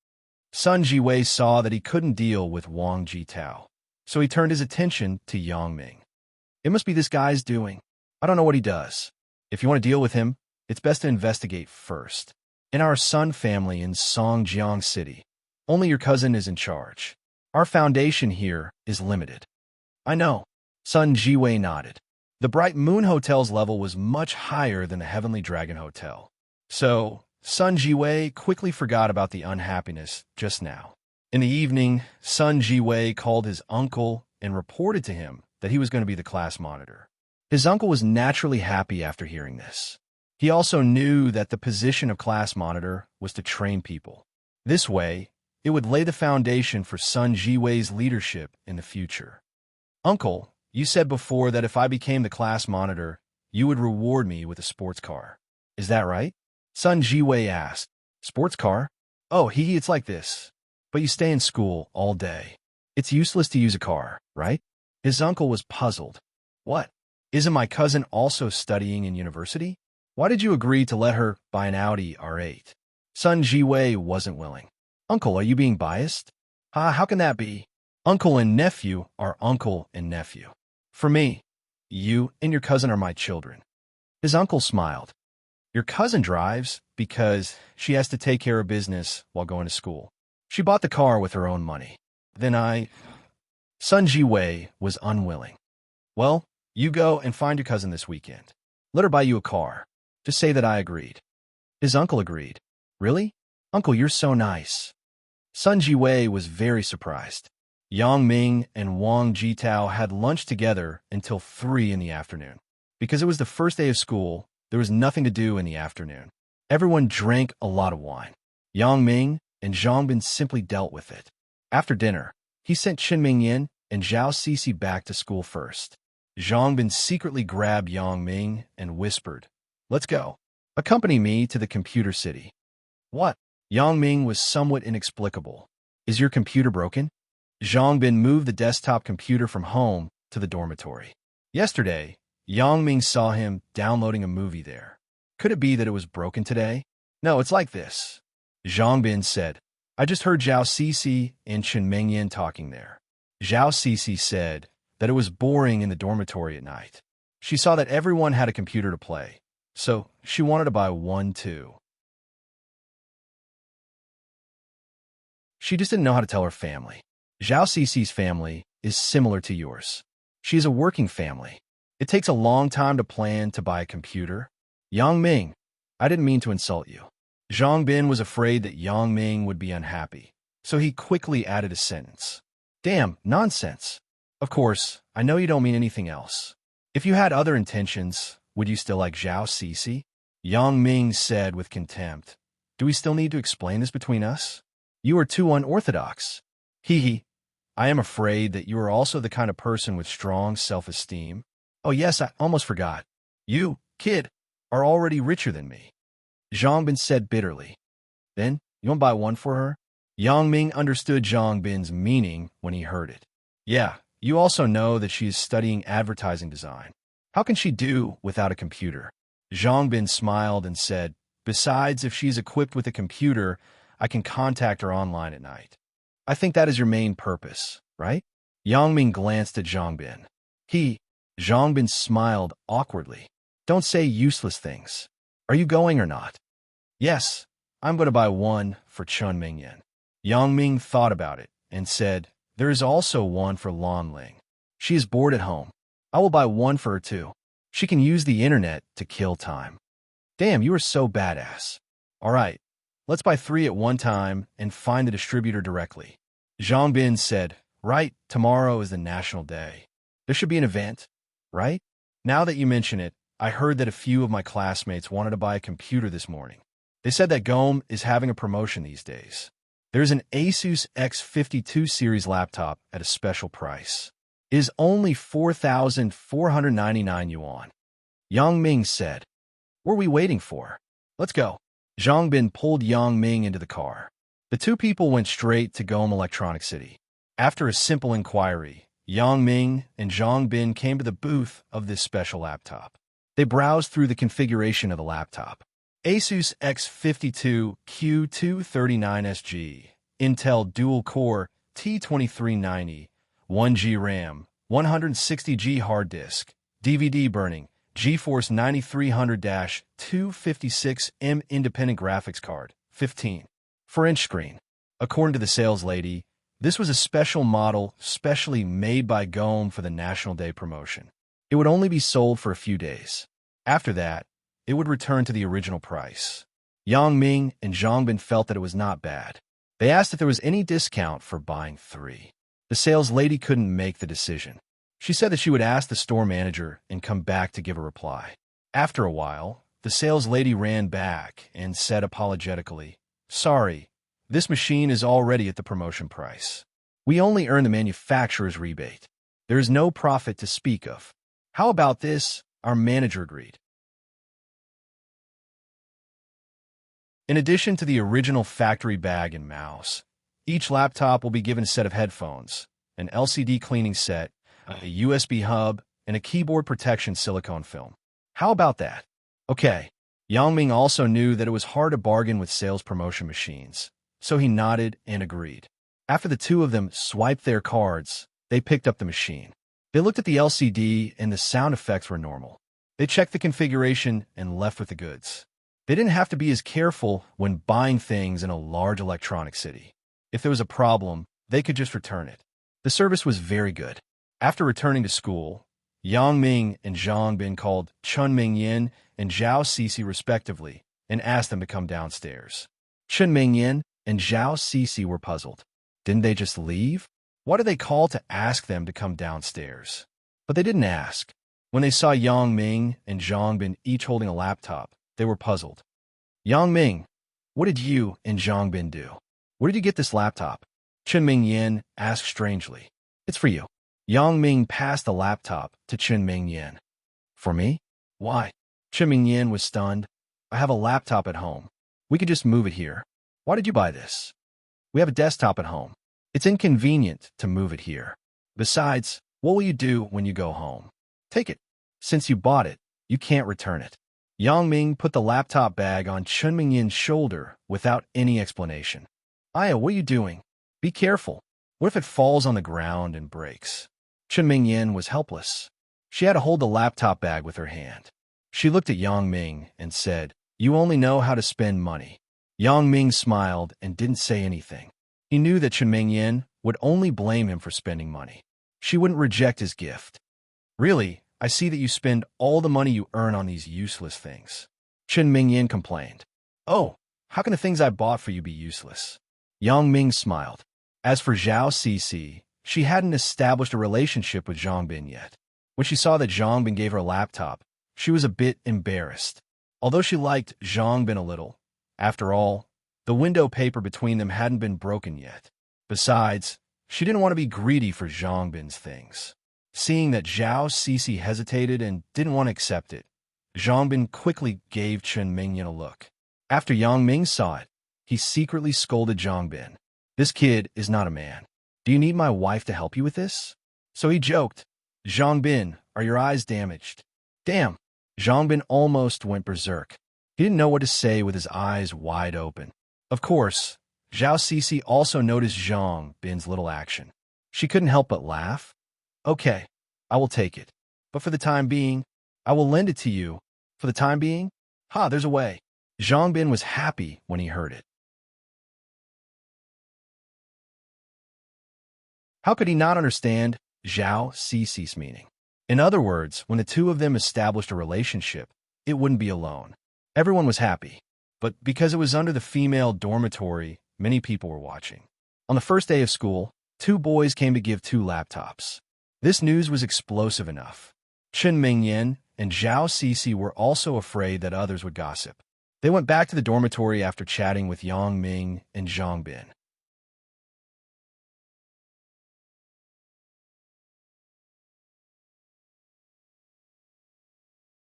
Sun Jiwei saw that he couldn't deal with Wang Jitao, so he turned his attention to Yang Ming. "It must be this guy's doing. I don't know what he does. If you want to deal with him, it's best to investigate first. In our Sun family in Songjiang City, only your cousin is in charge. Our foundation here is limited." "I know." Sun Jiwei nodded. The Bright Moon Hotel's level was much higher than the Heavenly Dragon Hotel. So, Sun Jiwei quickly forgot about the unhappiness just now. In the evening, Sun Jiwei called his uncle and reported to him that he was going to be the class monitor. His uncle was naturally happy after hearing this. He also knew that the position of class monitor was to train people. This way, it would lay the foundation for Sun Jiwei's leadership in the future. "Uncle, you said before that if I became the class monitor, you would reward me with a sports car. Is that right?" Sun Jiwei asked. "Sports car? Oh, it's like this. But you stay in school all day. It's useless to use a car, right?" His uncle was puzzled. "What? Isn't my cousin also studying in university? Why did you agree to let her buy an Audi R8? Sun Jiwei wasn't willing. "Uncle, are you being biased?" How can that be? Uncle and nephew are uncle and nephew. For me, you and your cousin are my children." His uncle smiled. "Your cousin drives because she has to take care of business while going to school. She bought the car with her own money. Then Sun Jiwei was unwilling. Well, you go and find your cousin this weekend. Let her buy you a car. Just say that I agreed. His uncle agreed. Really? Uncle, you're so nice. Sun Jiwei was very surprised. Yang Ming and Wang Jitao had lunch together until 3 in the afternoon. Because it was the first day of school, there was nothing to do in the afternoon. Everyone drank a lot of wine. Yang Ming and Zhang Bin simply dealt with it. After dinner, he sent Chen Mingyan and Zhao Cixi back to school first. Zhang Bin secretly grabbed Yang Ming and whispered, "Let's go. Accompany me to the computer city." What? Yang Ming was somewhat inexplicable. Is your computer broken? Zhang Bin moved the desktop computer from home to the dormitory. Yesterday, Yang Ming saw him downloading a movie there. Could it be that it was broken today? No, it's like this. Zhang Bin said, I just heard Zhao Cixi and Chen Mingyan talking there. Zhao Cixi said that it was boring in the dormitory at night. She saw that everyone had a computer to play, so she wanted to buy one too. She just didn't know how to tell her family. Zhao Cixi's family is similar to yours. She is a working family. It takes a long time to plan to buy a computer. Yang Ming, I didn't mean to insult you. Zhang Bin was afraid that Yang Ming would be unhappy, so he quickly added a sentence. Damn, nonsense. Of course, I know you don't mean anything else. If you had other intentions, would you still like Zhao Cixi? Yang Ming said with contempt. Do we still need to explain this between us? You are too unorthodox. Hee. I am afraid that you are also the kind of person with strong self-esteem. Oh yes, I almost forgot. You, kid, are already richer than me. Zhang Bin said bitterly. Then, you won't buy one for her? Yang Ming understood Zhang Bin's meaning when he heard it. Yeah, you also know that she is studying advertising design. How can she do without a computer? Zhang Bin smiled and said, Besides, if she's equipped with a computer, I can contact her online at night. I think that is your main purpose, right? Yang Ming glanced at Zhang Bin. Zhang Bin smiled awkwardly. Don't say useless things. Are you going or not? Yes, I'm going to buy one for Chen Mingyan. Yang Ming thought about it and said, There is also one for Lan Ling. She is bored at home. I will buy one for her too. She can use the internet to kill time. Damn, you are so badass. All right, let's buy 3 at one time and find the distributor directly. Zhang Bin said, Right, tomorrow is the National Day. There should be an event, right? Now that you mention it, I heard that a few of my classmates wanted to buy a computer this morning. They said that GOM is having a promotion these days. There's an Asus X52 series laptop at a special price. It is only 4,499 yuan. Yang Ming said, What are we waiting for? Let's go. Zhang Bin pulled Yang Ming into the car. The two people went straight to GOM Electronic City. After a simple inquiry, Yang Ming and Zhang Bin came to the booth of this special laptop. They browsed through the configuration of the laptop. Asus X52 Q239SG, Intel dual-core T2390, 1G RAM, 160G hard disk, DVD burning, GeForce 9300-256M independent graphics card, 15. 4-inch screen. According to the sales lady, this was a special model specially made by GOM for the National Day promotion. It would only be sold for a few days. After that, it would return to the original price. Yang Ming and Zhang Bin felt that it was not bad. They asked if there was any discount for buying 3. The sales lady couldn't make the decision. She said that she would ask the store manager and come back to give a reply. After a while, the sales lady ran back and said apologetically, Sorry, this machine is already at the promotion price. We only earn the manufacturer's rebate. There is no profit to speak of. How about this? Our manager agreed. In addition to the original factory bag and mouse, each laptop will be given a set of headphones, an LCD cleaning set, a USB hub, and a keyboard protection silicone film. How about that? Okay. Yang Ming also knew that it was hard to bargain with sales promotion machines, so he nodded and agreed. After the two of them swiped their cards, they picked up the machine. They looked at the LCD and the sound effects were normal. They checked the configuration and left with the goods. They didn't have to be as careful when buying things in a large electronic city. If there was a problem, they could just return it. The service was very good. After returning to school, Yang Ming and Zhang Bin called Chun Mingyan and Zhao Cixi respectively and asked them to come downstairs. Chun Mingyan and Zhao Cixi were puzzled. Didn't they just leave? Why did they call to ask them to come downstairs? But they didn't ask. When they saw Yang Ming and Zhang Bin each holding a laptop, they were puzzled. Yang Ming, what did you and Zhang Bin do? Where did you get this laptop? Chun Mingyan asked strangely. It's for you. Yang Ming passed the laptop to Chun Mingyan. For me? Why? Chun Mingyan was stunned. I have a laptop at home. We could just move it here. Why did you buy this? We have a desktop at home. It's inconvenient to move it here. Besides, what will you do when you go home? Take it. Since you bought it, you can't return it. Yang Ming put the laptop bag on Chun Mingyan's shoulder without any explanation. Aya, what are you doing? Be careful. What if it falls on the ground and breaks? Chun Mingyan was helpless. She had to hold the laptop bag with her hand. She looked at Yang Ming and said, You only know how to spend money. Yang Ming smiled and didn't say anything. He knew that Chun Mingyan would only blame him for spending money. She wouldn't reject his gift. Really, I see that you spend all the money you earn on these useless things. Chun Mingyan complained. Oh, how can the things I bought for you be useless? Yang Ming smiled. As for Zhao Cixi, she hadn't established a relationship with Zhang Bin yet. When she saw that Zhang Bin gave her a laptop, she was a bit embarrassed. Although she liked Zhang Bin a little, after all, the window paper between them hadn't been broken yet. Besides, she didn't want to be greedy for Zhang Bin's things. Seeing that Zhao Cixi hesitated and didn't want to accept it, Zhang Bin quickly gave Chun Mingyan a look. After Yang Ming saw it, he secretly scolded Zhang Bin. This kid is not a man. Do you need my wife to help you with this? So he joked, Zhang Bin, are your eyes damaged? Damn, Zhang Bin almost went berserk. He didn't know what to say with his eyes wide open. Of course, Zhao Cixi also noticed Zhang Bin's little action. She couldn't help but laugh. Okay, I will take it. But for the time being, I will lend it to you. For the time being? Ha, there's a way. Zhang Bin was happy when he heard it. How could he not understand Zhao Cixi's meaning? In other words, when the two of them established a relationship, it wouldn't be alone. Everyone was happy. But because it was under the female dormitory, many people were watching. On the first day of school, 2 boys came to give 2 laptops. This news was explosive enough. Chun Mingyan and Zhao Cixi were also afraid that others would gossip. They went back to the dormitory after chatting with Yang Ming and Zhang Bin.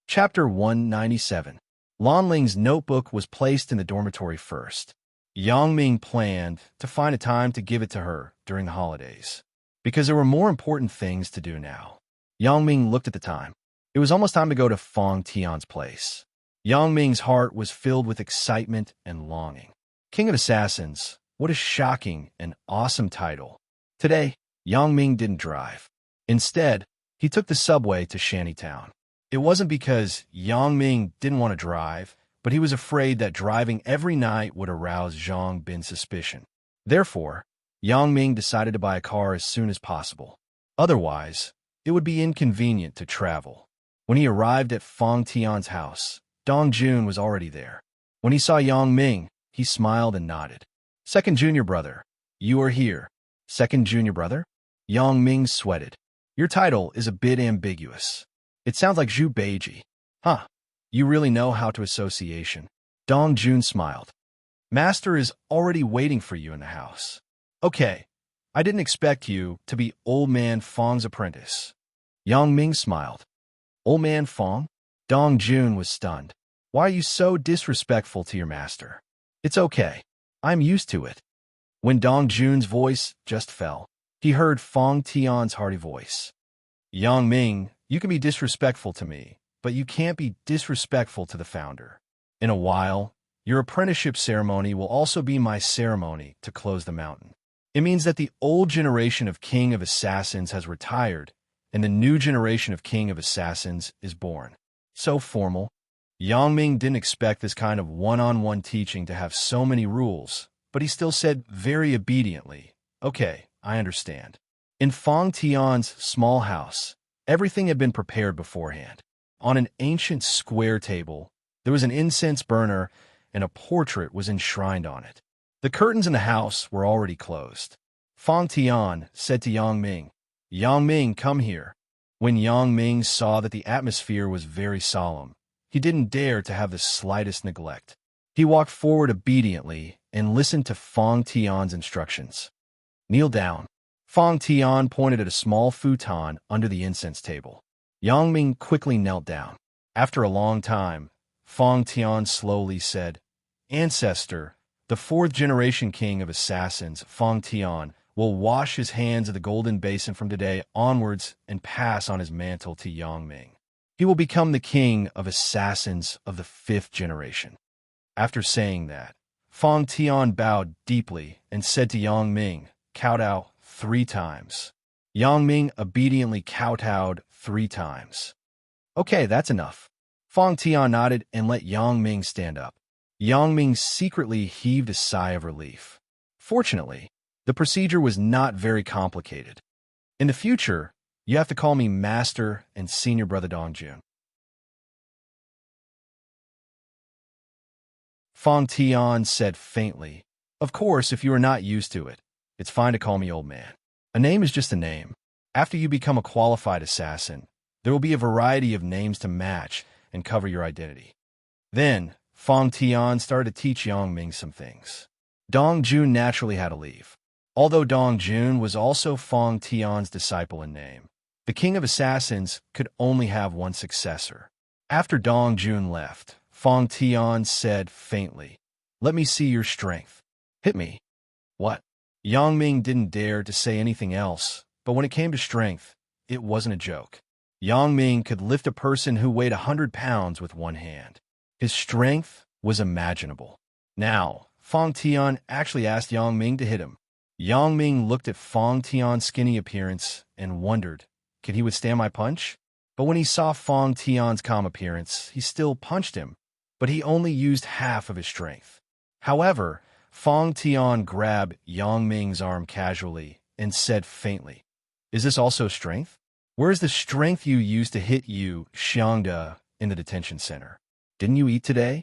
Chapter 197. Lan Ling's notebook was placed in the dormitory first. Yang Ming planned to find a time to give it to her during the holidays, because there were more important things to do now. Yang Ming looked at the time. It was almost time to go to Fang Tian's place. Yang Ming's heart was filled with excitement and longing. King of Assassins, what a shocking and awesome title. Today, Yang Ming didn't drive. Instead, he took the subway to Shantytown. It wasn't because Yang Ming didn't want to drive, but he was afraid that driving every night would arouse Zhang Bin's suspicion. Therefore, Yang Ming decided to buy a car as soon as possible. Otherwise, it would be inconvenient to travel. When he arrived at Fang Tian's house, Dong Jun was already there. When he saw Yang Ming, he smiled and nodded. Second junior brother, you are here. Second junior brother? Yang Ming sweated. Your title is a bit ambiguous. It sounds like Zhu Beiji. Huh, you really know how to association. Dong Jun smiled. Master is already waiting for you in the house. Okay, I didn't expect you to be Old Man Fang's apprentice. Yang Ming smiled. Old Man Fang? Dong Jun was stunned. Why are you so disrespectful to your master? It's okay. I'm used to it. When Dong Jun's voice just fell, he heard Fang Tian's hearty voice. Yang Ming, you can be disrespectful to me, but you can't be disrespectful to the founder. In a while, your apprenticeship ceremony will also be my ceremony to close the mountain. It means that the old generation of King of Assassins has retired, and the new generation of King of Assassins is born. So formal. Yang Ming didn't expect this kind of one-on-one teaching to have so many rules, but he still said very obediently, Okay, I understand. In Fong Tian's small house, everything had been prepared beforehand. On an ancient square table, there was an incense burner, and a portrait was enshrined on it. The curtains in the house were already closed. Fong Tian said to Yang Ming, "Yang Ming, come here." When Yang Ming saw that the atmosphere was very solemn, he didn't dare to have the slightest neglect. He walked forward obediently and listened to Fong Tian's instructions. "Kneel down." Fong Tian pointed at a small futon under the incense table. Yang Ming quickly knelt down. After a long time, Fong Tian slowly said, "Ancestor, the fourth-generation king of assassins, Fong Tian, will wash his hands of the golden basin from today onwards and pass on his mantle to Yang Ming. He will become the king of assassins of the fifth generation." After saying that, Fong Tian bowed deeply and said to Yang Ming, "Kowtow 3 times." Yang Ming obediently kowtowed 3 times. "Okay, that's enough." Fong Tian nodded and let Yang Ming stand up. Yang Ming secretly heaved a sigh of relief. Fortunately, the procedure was not very complicated. In the future, you have to call me Master and Senior Brother Dongjun. Fong Tian said faintly, "Of course, if you are not used to it, it's fine to call me Old Man. A name is just a name. After you become a qualified assassin, there will be a variety of names to match and cover your identity." Then, Fong Tian started to teach Yang Ming some things. Dongjun naturally had to leave. Although Dongjun was also Fong Tian's disciple in name, the king of assassins could only have one successor. After Dongjun left, Fong Tian said faintly, "Let me see your strength. Hit me." "What?" Yang Ming didn't dare to say anything else, but when it came to strength, it wasn't a joke. Yang Ming could lift a person who weighed 100 pounds with one hand. His strength was imaginable. Now, Fong Tian actually asked Yang Ming to hit him. Yang Ming looked at Fong Tian's skinny appearance and wondered, could he withstand my punch? But when he saw Fong Tian's calm appearance, he still punched him, but he only used half of his strength. However, Fong Tian grabbed Yang Ming's arm casually and said faintly, "Is this also strength? Where's the strength you used to hit you, Xiangda, in the detention center? Didn't you eat today?"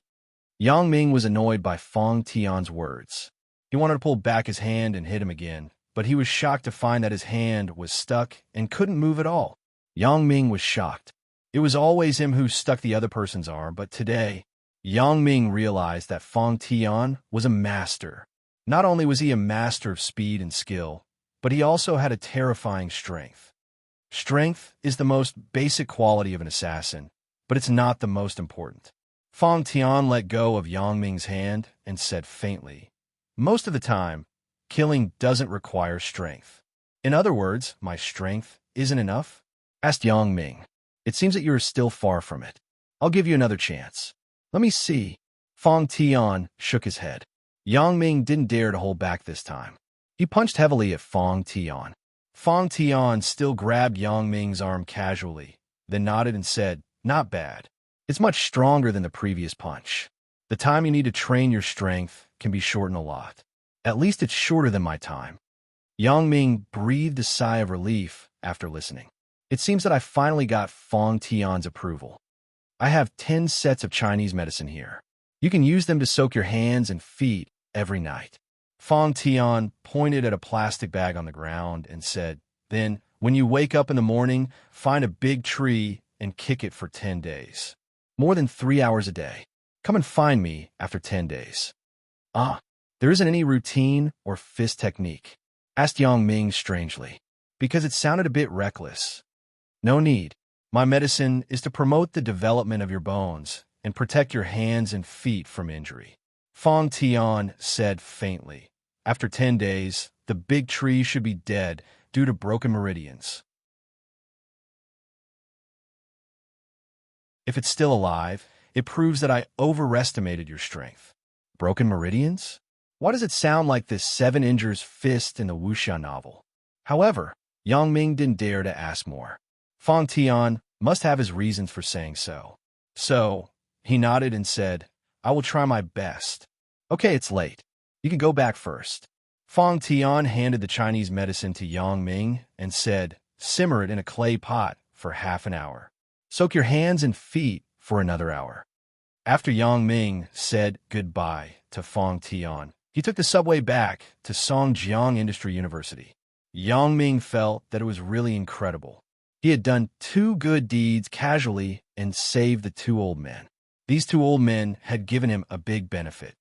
Yang Ming was annoyed by Fong Tian's words. He wanted to pull back his hand and hit him again, but he was shocked to find that his hand was stuck and couldn't move at all. Yang Ming was shocked. It was always him who stuck the other person's arm, but today, Yang Ming realized that Fong Tian was a master. Not only was he a master of speed and skill, but he also had a terrifying strength. Strength is the most basic quality of an assassin, but it's not the most important. Fong Tian let go of Yang Ming's hand and said faintly, "Most of the time, killing doesn't require strength." "In other words, my strength isn't enough?" asked Yang Ming. "It seems that you are still far from it. I'll give you another chance." "Let me see." Fong Tian shook his head. Yang Ming didn't dare to hold back this time. He punched heavily at Fong Tian. Fong Tian still grabbed Yang Ming's arm casually, then nodded and said, "Not bad. It's much stronger than the previous punch. The time you need to train your strength can be shortened a lot. At least it's shorter than my time." Yang Ming breathed a sigh of relief after listening. "It seems that I finally got Fong Tian's approval. I have 10 sets of Chinese medicine here. You can use them to soak your hands and feet every night." Fong Tian pointed at a plastic bag on the ground and said, "Then, when you wake up in the morning, find a big tree and kick it for 10 days. More than 3 hours a day. Come and find me after 10 days. "Ah, there isn't any routine or fist technique?" asked Yang Ming strangely, because it sounded a bit reckless. "No need. My medicine is to promote the development of your bones and protect your hands and feet from injury." Fong Tian said faintly, "After 10 days, the big tree should be dead due to broken meridians. If it's still alive, it proves that I overestimated your strength." "Broken meridians? Why does it sound like this Seven Injures fist in the wuxia novel?" However, Yang Ming didn't dare to ask more. Fong Tian must have his reasons for saying so. So, he nodded and said, "I will try my best." "Okay, it's late. You can go back first." Fong Tian handed the Chinese medicine to Yang Ming and said, "Simmer it in a clay pot for half an hour. Soak your hands and feet for another hour." After Yang Ming said goodbye to Fong Tian, he took the subway back to Songjiang Industry University. Yang Ming felt that it was really incredible. He had done 2 good deeds casually and saved the 2 old men. These 2 old men had given him a big benefit.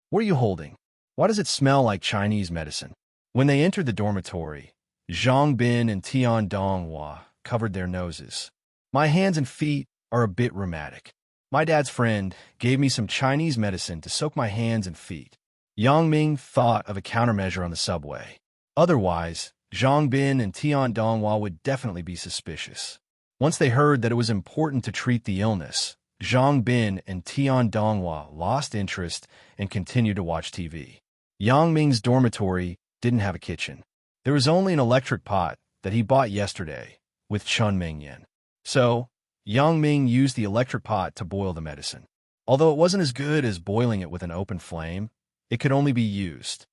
"What are you holding? Why does it smell like Chinese medicine?" When they entered the dormitory, Zhang Bin and Tian Donghua covered their noses. "My hands and feet are a bit rheumatic. My dad's friend gave me some Chinese medicine to soak my hands and feet." Yang Ming thought of a countermeasure on the subway. Otherwise, Zhang Bin and Tian Donghua would definitely be suspicious. Once they heard that it was important to treat the illness, Zhang Bin and Tian Donghua lost interest and continued to watch TV. Yang Ming's dormitory didn't have a kitchen. There was only an electric pot that he bought yesterday with Chun Ming Yen. So, Yang Ming used the electric pot to boil the medicine. Although it wasn't as good as boiling it with an open flame, it could only be used.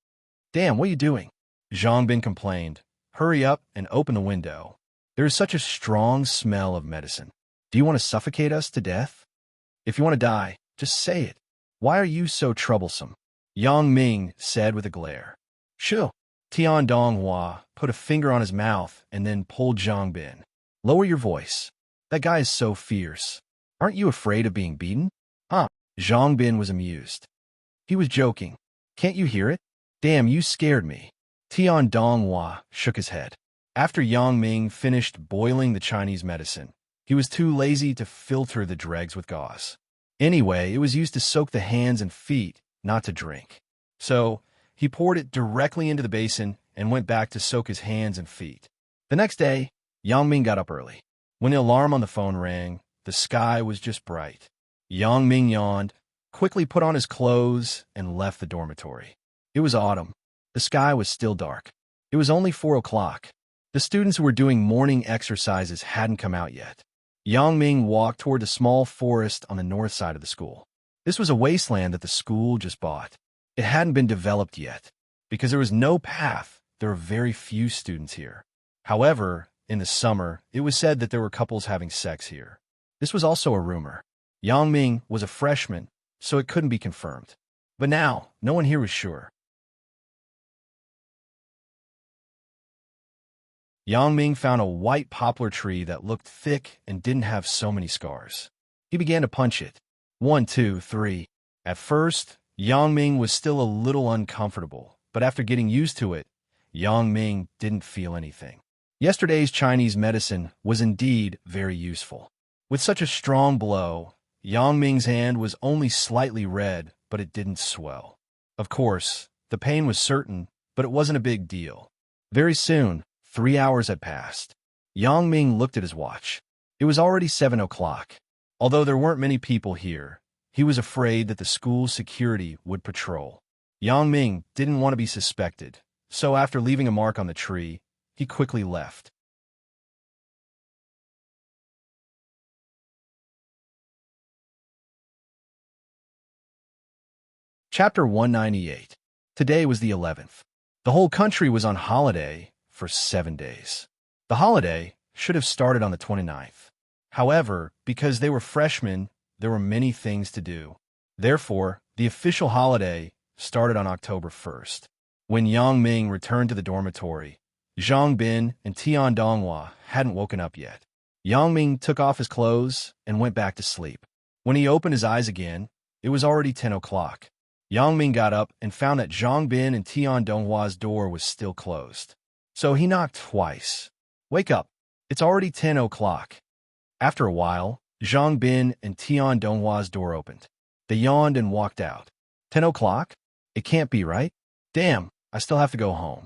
"Damn, what are you doing?" Zhang Bin complained. "Hurry up and open the window. There is such a strong smell of medicine. Do you want to suffocate us to death? If you want to die, just say it. Why are you so troublesome?" Yang Ming said with a glare. "Shoo." Tian Donghua put a finger on his mouth and then pulled Zhang Bin. "Lower your voice. That guy is so fierce. Aren't you afraid of being beaten?" "Huh." Zhang Bin was amused. He was joking. "Can't you hear it? Damn, you scared me." Tian Donghua shook his head. After Yang Ming finished boiling the Chinese medicine, he was too lazy to filter the dregs with gauze. Anyway, it was used to soak the hands and feet, not to drink. So, he poured it directly into the basin and went back to soak his hands and feet. The next day, Yang Ming got up early. When the alarm on the phone rang, the sky was just bright. Yang Ming yawned, quickly put on his clothes, and left the dormitory. It was autumn. The sky was still dark. It was only 4 o'clock. The students who were doing morning exercises hadn't come out yet. Yang Ming walked toward a small forest on the north side of the school. This was a wasteland that the school just bought. It hadn't been developed yet. Because there was no path, there were very few students here. However, in the summer, it was said that there were couples having sex here. This was also a rumor. Yang Ming was a freshman, so it couldn't be confirmed. But now, no one here was sure. Yang Ming found a white poplar tree that looked thick and didn't have so many scars. He began to punch it. 1, 2, 3. At first, Yang Ming was still a little uncomfortable, but after getting used to it, Yang Ming didn't feel anything. Yesterday's Chinese medicine was indeed very useful. With such a strong blow, Yang Ming's hand was only slightly red, but it didn't swell. Of course, the pain was certain, but it wasn't a big deal. Very soon, 3 hours had passed. Yang Ming looked at his watch. It was already 7 o'clock. Although there weren't many people here, he was afraid that the school's security would patrol. Yang Ming didn't want to be suspected, so after leaving a mark on the tree, he quickly left. Chapter 198. Today was the 11th. The whole country was on holiday for 7 days. The holiday should have started on the 29th. However, because they were freshmen, there were many things to do. Therefore, the official holiday started on October 1st. When Yang Ming returned to the dormitory, Zhang Bin and Tian Donghua hadn't woken up yet. Yang Ming took off his clothes and went back to sleep. When he opened his eyes again, it was already 10 o'clock. Yang Ming got up and found that Zhang Bin and Tian Donghua's door was still closed. So he knocked twice. "Wake up. It's already 10 o'clock. After a while, Zhang Bin and Tian Donghua's door opened. They yawned and walked out. 10 o'clock? It can't be, right? Damn, I still have to go home.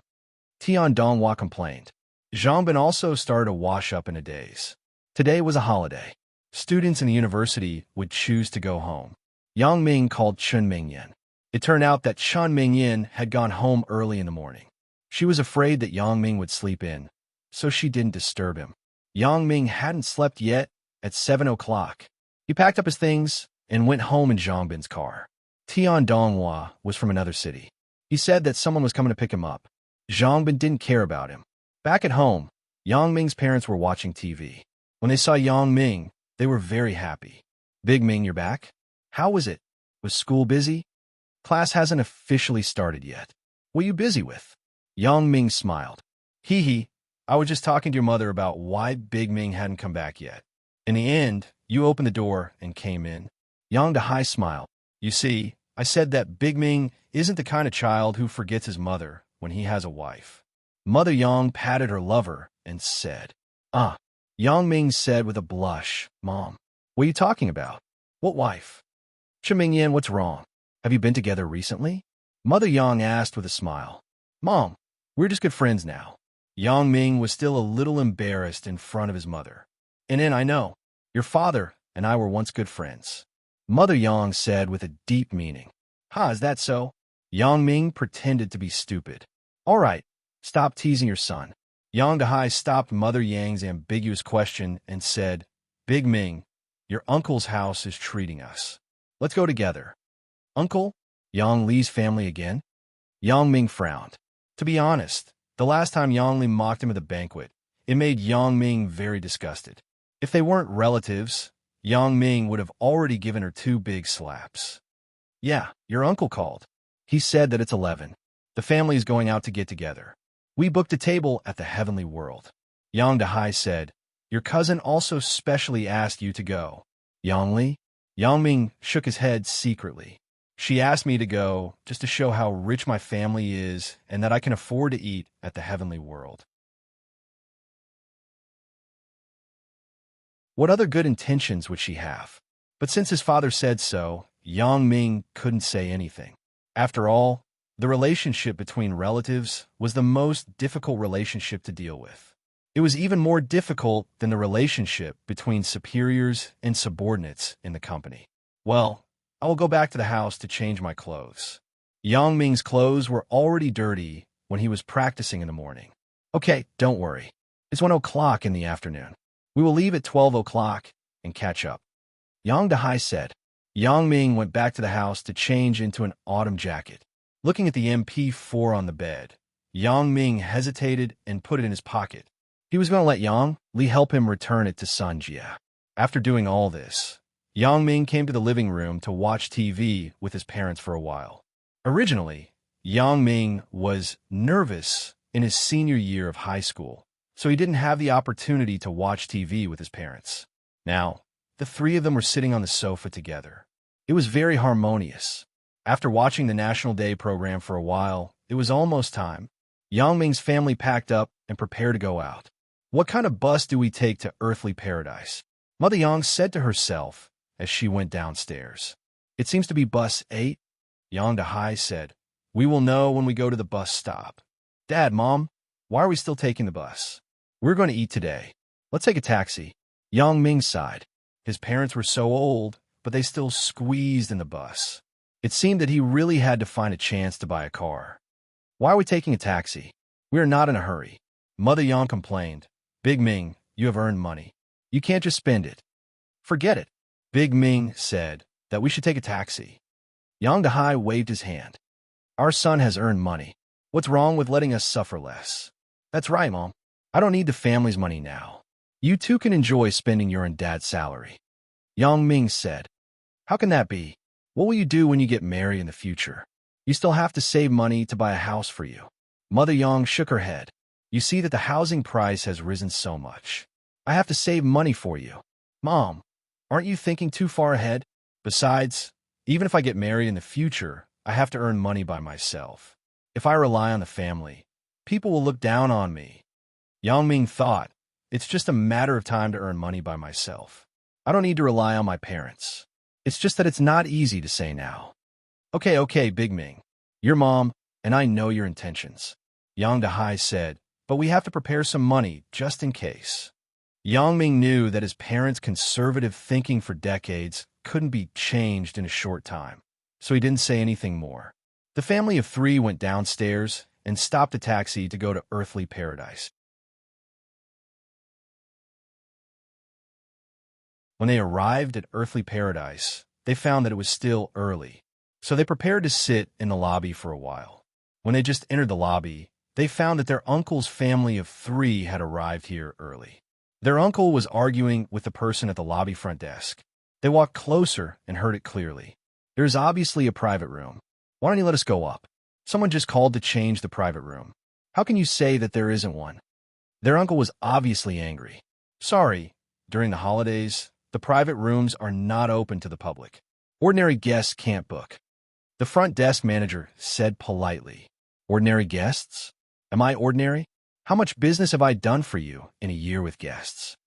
Tian Donghua complained. Zhang Bin also started to wash up in a daze. Today was a holiday. Students in the university would choose to go home. Yang Ming called Chun Mingyan. It turned out that Chun Mingyan had gone home early in the morning. She was afraid that Yang Ming would sleep in, so she didn't disturb him. Yang Ming hadn't slept yet at 7 o'clock. He packed up his things and went home in Zhang Bin's car. Tian Donghua was from another city. He said that someone was coming to pick him up. Zhongbin didn't care about him. Back at home, Yang Ming's parents were watching TV. When they saw Yang Ming, they were very happy. Big Ming, you're back? How was it? Was school busy? Class hasn't officially started yet. What are you busy with? Yang Ming smiled. Hee hee, I was just talking to your mother about why Big Ming hadn't come back yet. In the end, you opened the door and came in. Yang Dahai smiled. You see, I said that Big Ming isn't the kind of child who forgets his mother when he has a wife. Mother Yang patted her lover and said, Ah. Yang Ming said with a blush, Mom, what are you talking about? What wife? Mingyan, what's wrong? Have you been together recently? Mother Yang asked with a smile. Mom, we're just good friends now. Yang Ming was still a little embarrassed in front of his mother. And then I know, your father and I were once good friends. Mother Yang said with a deep meaning. Is that so? Yang Ming pretended to be stupid. All right, stop teasing your son. Yang Dahai stopped Mother Yang's ambiguous question and said, Big Ming, your uncle's house is treating us. Let's go together. Uncle? Yang Li's family again? Yang Ming frowned. To be honest, the last time Yang Li mocked him at the banquet, it made Yang Ming very disgusted. If they weren't relatives, Yang Ming would have already given her 2 big slaps. Yeah, your uncle called. He said that it's 11. The family is going out to get together. We booked a table at the Heavenly World. Yang Dahai said, Your cousin also specially asked you to go. Yang Li? Yang Ming shook his head secretly. She asked me to go just to show how rich my family is and that I can afford to eat at the Heavenly World. What other good intentions would she have? But since his father said so, Yang Ming couldn't say anything. After all, the relationship between relatives was the most difficult relationship to deal with. It was even more difficult than the relationship between superiors and subordinates in the company. Well, I will go back to the house to change my clothes. Yang Ming's clothes were already dirty when he was practicing in the morning. Okay, don't worry. It's 1 o'clock in the afternoon. We will leave at 12 o'clock and catch up. Yang Dahai said. Yang Ming went back to the house to change into an autumn jacket. Looking at the MP4 on the bed, Yang Ming hesitated and put it in his pocket. He was going to let Yang Li help him return it to Sanjia. After doing all this, Yang Ming came to the living room to watch TV with his parents for a while. Originally, Yang Ming was nervous in his senior year of high school, so he didn't have the opportunity to watch TV with his parents. Now, the 3 of them were sitting on the sofa together. It was very harmonious. After watching the National Day program for a while, it was almost time. Yang Ming's family packed up and prepared to go out. What kind of bus do we take to earthly paradise? Mother Yang said to herself as she went downstairs. It seems to be bus 8. Yang Dahai said, We will know when we go to the bus stop. Dad, Mom, why are we still taking the bus? We're going to eat today. Let's take a taxi. Yang Ming sighed. His parents were so old, but they still squeezed in the bus. It seemed that he really had to find a chance to buy a car. Why are we taking a taxi? We are not in a hurry. Mother Yang complained. Big Ming, you have earned money. You can't just spend it. Forget it. Big Ming said that we should take a taxi. Yang Dahai waved his hand. Our son has earned money. What's wrong with letting us suffer less? That's right, Mom. I don't need the family's money now. You two can enjoy spending your and Dad's salary. Yang Ming said. How can that be? What will you do when you get married in the future? You still have to save money to buy a house for you. Mother Yang shook her head. You see that the housing price has risen so much. I have to save money for you. Mom, aren't you thinking too far ahead? Besides, even if I get married in the future, I have to earn money by myself. If I rely on the family, people will look down on me. Yang Ming thought, it's just a matter of time to earn money by myself. I don't need to rely on my parents. It's just that it's not easy to say now. Okay, Big Ming. Your mom, and I know your intentions. Yang Dahai said, but we have to prepare some money just in case. Yang Ming knew that his parents' conservative thinking for decades couldn't be changed in a short time, so he didn't say anything more. The family of 3 went downstairs and stopped a taxi to go to earthly paradise. When they arrived at earthly paradise, they found that it was still early, so they prepared to sit in the lobby for a while. When they just entered the lobby, they found that their uncle's family of 3 had arrived here early. Their uncle was arguing with the person at the lobby front desk. They walked closer and heard it clearly. "There's obviously a private room. Why don't you let us go up? Someone just called to change the private room. How can you say that there isn't one?" Their uncle was obviously angry. "Sorry, during the holidays, the private rooms are not open to the public. Ordinary guests can't book." The front desk manager said politely, "Ordinary guests? Am I ordinary? How much business have I done for you in a year with guests?"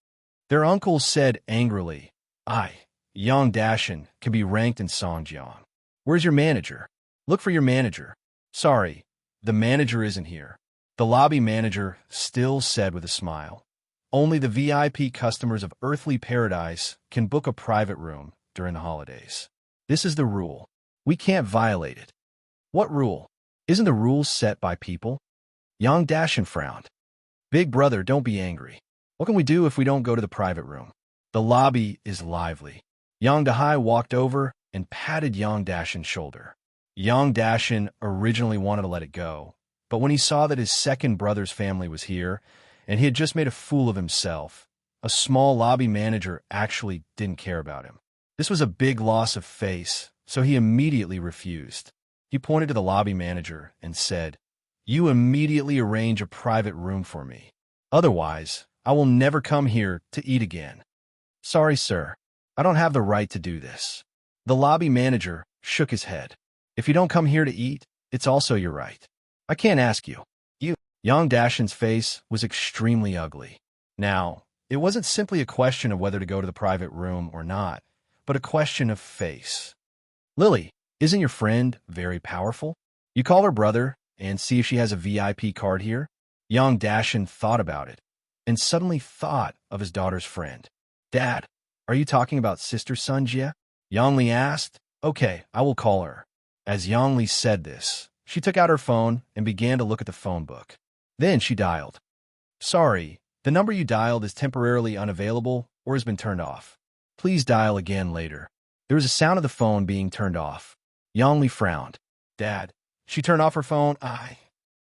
Their uncle said angrily, "I, Yang Dashin, can be ranked in Songjiang. Where's your manager? Look for your manager." "Sorry, the manager isn't here." The lobby manager still said with a smile, "Only the VIP customers of Earthly Paradise can book a private room during the holidays. This is the rule. We can't violate it." "What rule? Isn't the rules set by people?" Yang Dashin frowned. "Big brother, don't be angry. What can we do if we don't go to the private room? The lobby is lively." Yang Dahai walked over and patted Yang Dashin's shoulder. Yang Dashin originally wanted to let it go, but when he saw that his second brother's family was here, and he had just made a fool of himself, a small lobby manager actually didn't care about him. This was a big loss of face, so he immediately refused. He pointed to the lobby manager and said, "You immediately arrange a private room for me. Otherwise, I will never come here to eat again." "Sorry, sir. I don't have the right to do this." The lobby manager shook his head. "If you don't come here to eat, it's also your right. I can't ask you." Yang Dashin's face was extremely ugly. Now, it wasn't simply a question of whether to go to the private room or not, but a question of face. "Lily, isn't your friend very powerful? You call her brother and see if she has a VIP card here?" Yang Dashin thought about it, and suddenly thought of his daughter's friend. "Dad, are you talking about Sister Sunjia?" Yang Li asked. "Okay, I will call her." As Yang Li said this, she took out her phone and began to look at the phone book. Then she dialed. "Sorry, the number you dialed is temporarily unavailable or has been turned off. Please dial again later." There was a sound of the phone being turned off. Yang Li frowned. "Dad, she turned off her phone?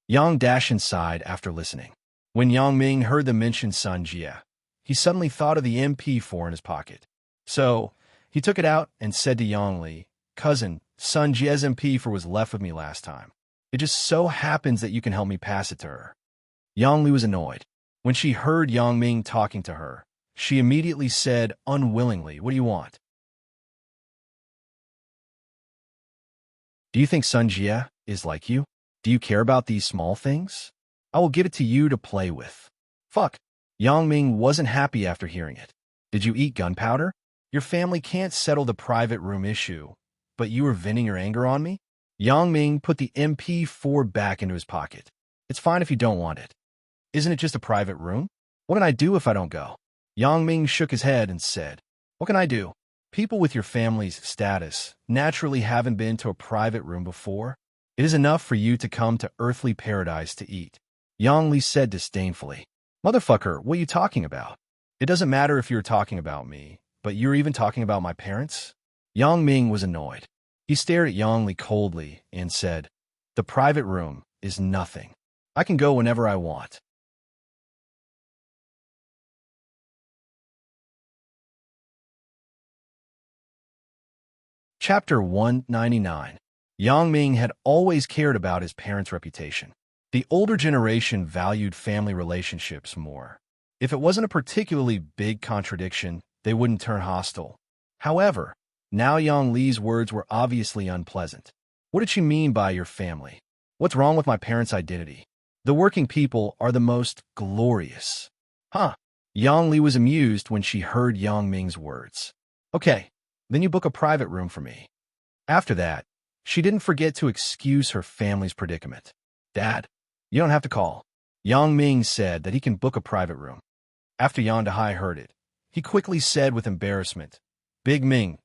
Yang Dashin sighed after listening. When Yang Ming heard them mention Sun Jia, he suddenly thought of the MP4 in his pocket. So, he took it out and said to Yang Li, "Cousin, Sun Jia's MP4 was left with me last time. It just so happens that you can help me pass it to her." Yang Li was annoyed. When she heard Yang Ming talking to her, she immediately said unwillingly, "What do you want?" "Do you think Sun Jia is like you? Do you care about these small things? I will give it to you to play with." "Fuck." Yang Ming wasn't happy after hearing it. "Did you eat gunpowder? Your family can't settle the private room issue, but you were venting your anger on me?" Yang Ming put the MP4 back into his pocket. "It's fine if you don't want it. Isn't it just a private room? What can I do if I don't go?" Yang Ming shook his head and said, "What can I do? People with your family's status naturally haven't been to a private room before. It is enough for you to come to Earthly Paradise to eat." Yang Li said disdainfully, "Motherfucker, what are you talking about? It doesn't matter if you're talking about me, but you're even talking about my parents?" Yang Ming was annoyed. He stared at Yang Li coldly and said, "The private room is nothing. I can go whenever I want." Chapter 199. Yang Ming had always cared about his parents' reputation. The older generation valued family relationships more. If it wasn't a particularly big contradiction, they wouldn't turn hostile. However, now Yang Li's words were obviously unpleasant. What did she mean by your family? What's wrong with my parents' identity? The working people are the most glorious. Huh? Yang Li was amused when she heard Yang Ming's words. "Okay, then you book a private room for me." After that, she didn't forget to excuse her family's predicament. "Dad, you don't have to call." Yang Ming said that he can book a private room. After Yang Dahai heard it, he quickly said with embarrassment, "Big Ming,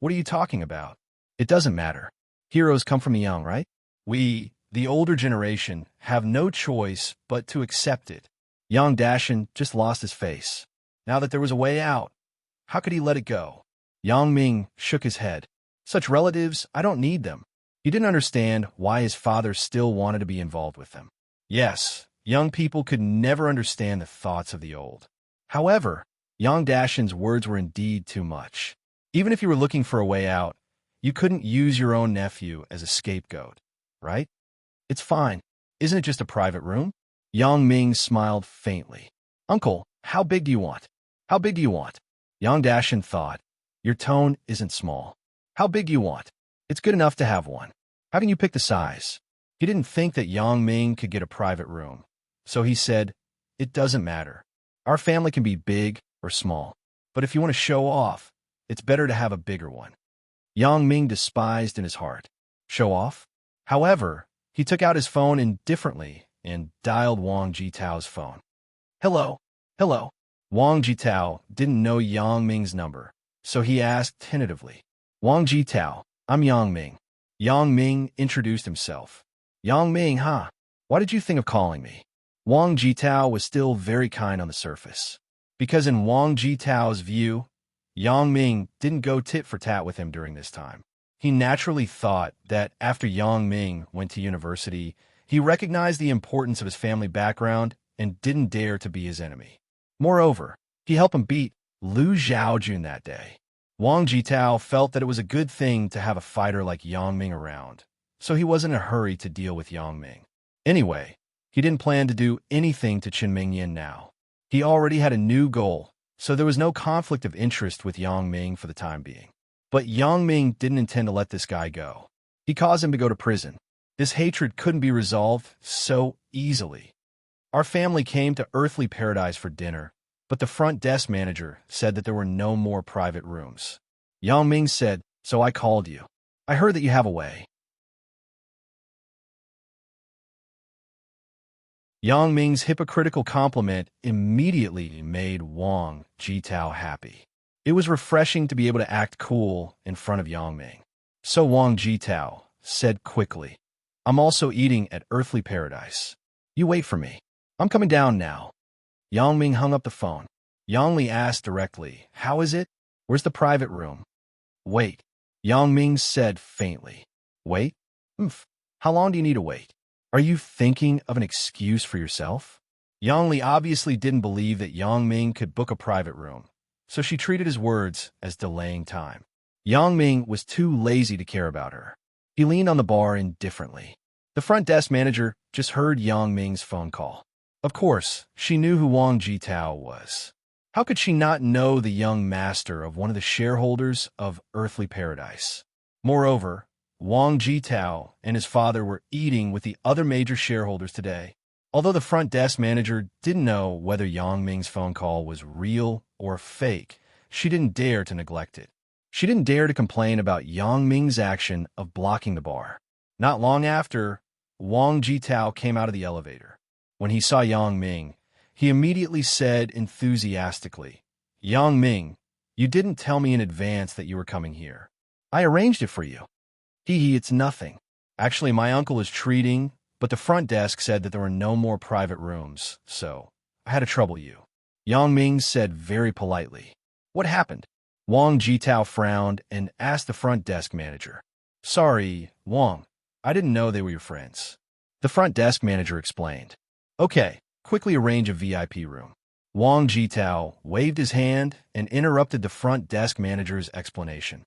what are you talking about? It doesn't matter. Heroes come from the young, right? We, the older generation, have no choice but to accept it." Yang Dashin just lost his face. Now that there was a way out, how could he let it go? Yang Ming shook his head. "Such relatives, I don't need them. He didn't understand why his father still wanted to be involved with them. Yes, young people could never understand the thoughts of the old. However, Yang Dashin's words were indeed too much. Even if you were looking for a way out, you couldn't use your own nephew as a scapegoat, right? It's fine. Isn't it just a private room? Yang Ming smiled faintly. Uncle, how big do you want? How big do you want? Yang Dashin thought. Your tone isn't small. How big do you want? It's good enough to have one. Haven't you picked the size? He didn't think that Yang Ming could get a private room. So he said, it doesn't matter. Our family can be big or small. But if you want to show off, it's better to have a bigger one. Yang Ming despised in his heart. Show off? However, he took out his phone indifferently and dialed Wang Jitao's phone. Hello, hello. Wang Jitao didn't know Yang Ming's number, so he asked tentatively. Wang Jitao, I'm Yang Ming. Yang Ming introduced himself. Yang Ming, huh? Why did you think of calling me? Wang Jitao was still very kind on the surface. Because in Wang Jitao's view, Yang Ming didn't go tit for tat with him during this time. He naturally thought that after Yang Ming went to university, he recognized the importance of his family background and didn't dare to be his enemy. Moreover, he helped him beat Lu Xiaojun that day. Wang Jitao felt that it was a good thing to have a fighter like Yang Ming around, so he wasn't in a hurry to deal with Yang Ming. Anyway, he didn't plan to do anything to Qin Mingyan now. He already had a new goal, so there was no conflict of interest with Yang Ming for the time being. But Yang Ming didn't intend to let this guy go. He caused him to go to prison. This hatred couldn't be resolved so easily. Our family came to Earthly Paradise for dinner, but the front desk manager said that there were no more private rooms. Yang Ming said, so I called you. I heard that you have a way. Yang Ming's hypocritical compliment immediately made Wang Jitao happy. It was refreshing to be able to act cool in front of Yang Ming. So Wang Jitao said quickly, I'm also eating at Earthly Paradise. You wait for me. I'm coming down now. Yang Ming hung up the phone. Yang Li asked directly, how is it? Where's the private room? Wait. Yang Ming said faintly. Wait? How long do you need to wait? Are you thinking of an excuse for yourself? Yang Li obviously didn't believe that Yang Ming could book a private room, so she treated his words as delaying time. Yang Ming was too lazy to care about her. He leaned on the bar indifferently. The front desk manager just heard Yang Ming's phone call. Of course, she knew who Wang Jitao was. How could she not know the young master of one of the shareholders of Earthly Paradise? Moreover, Wang Jitao and his father were eating with the other major shareholders today. Although the front desk manager didn't know whether Yang Ming's phone call was real or fake, she didn't dare to neglect it. She didn't dare to complain about Yang Ming's action of blocking the bar. Not long after, Wang Jitao came out of the elevator. When he saw Yang Ming, he immediately said enthusiastically, Yang Ming, you didn't tell me in advance that you were coming here. I arranged it for you. It's nothing. Actually, my uncle is treating, but the front desk said that there were no more private rooms, so I had to trouble you. Yang Ming said very politely. What happened? Wang Jitao frowned and asked the front desk manager. Sorry, Wang, I didn't know they were your friends. The front desk manager explained. Okay, quickly arrange a VIP room. Wang Jitao waved his hand and interrupted the front desk manager's explanation.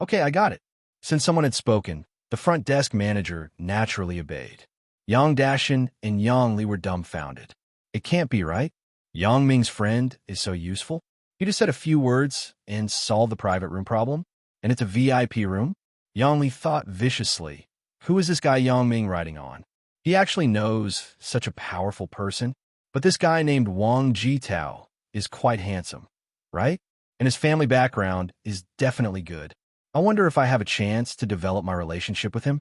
Okay, I got it. Since someone had spoken, the front desk manager naturally obeyed. Yang Dashin and Yang Li were dumbfounded. It can't be right. Yang Ming's friend is so useful. He just said a few words and solved the private room problem, and it's a VIP room? Yang Li thought viciously. Who is this guy Yang Ming riding on? He actually knows such a powerful person, but this guy named Wang Jitao is quite handsome, right? And his family background is definitely good. I wonder if I have a chance to develop my relationship with him.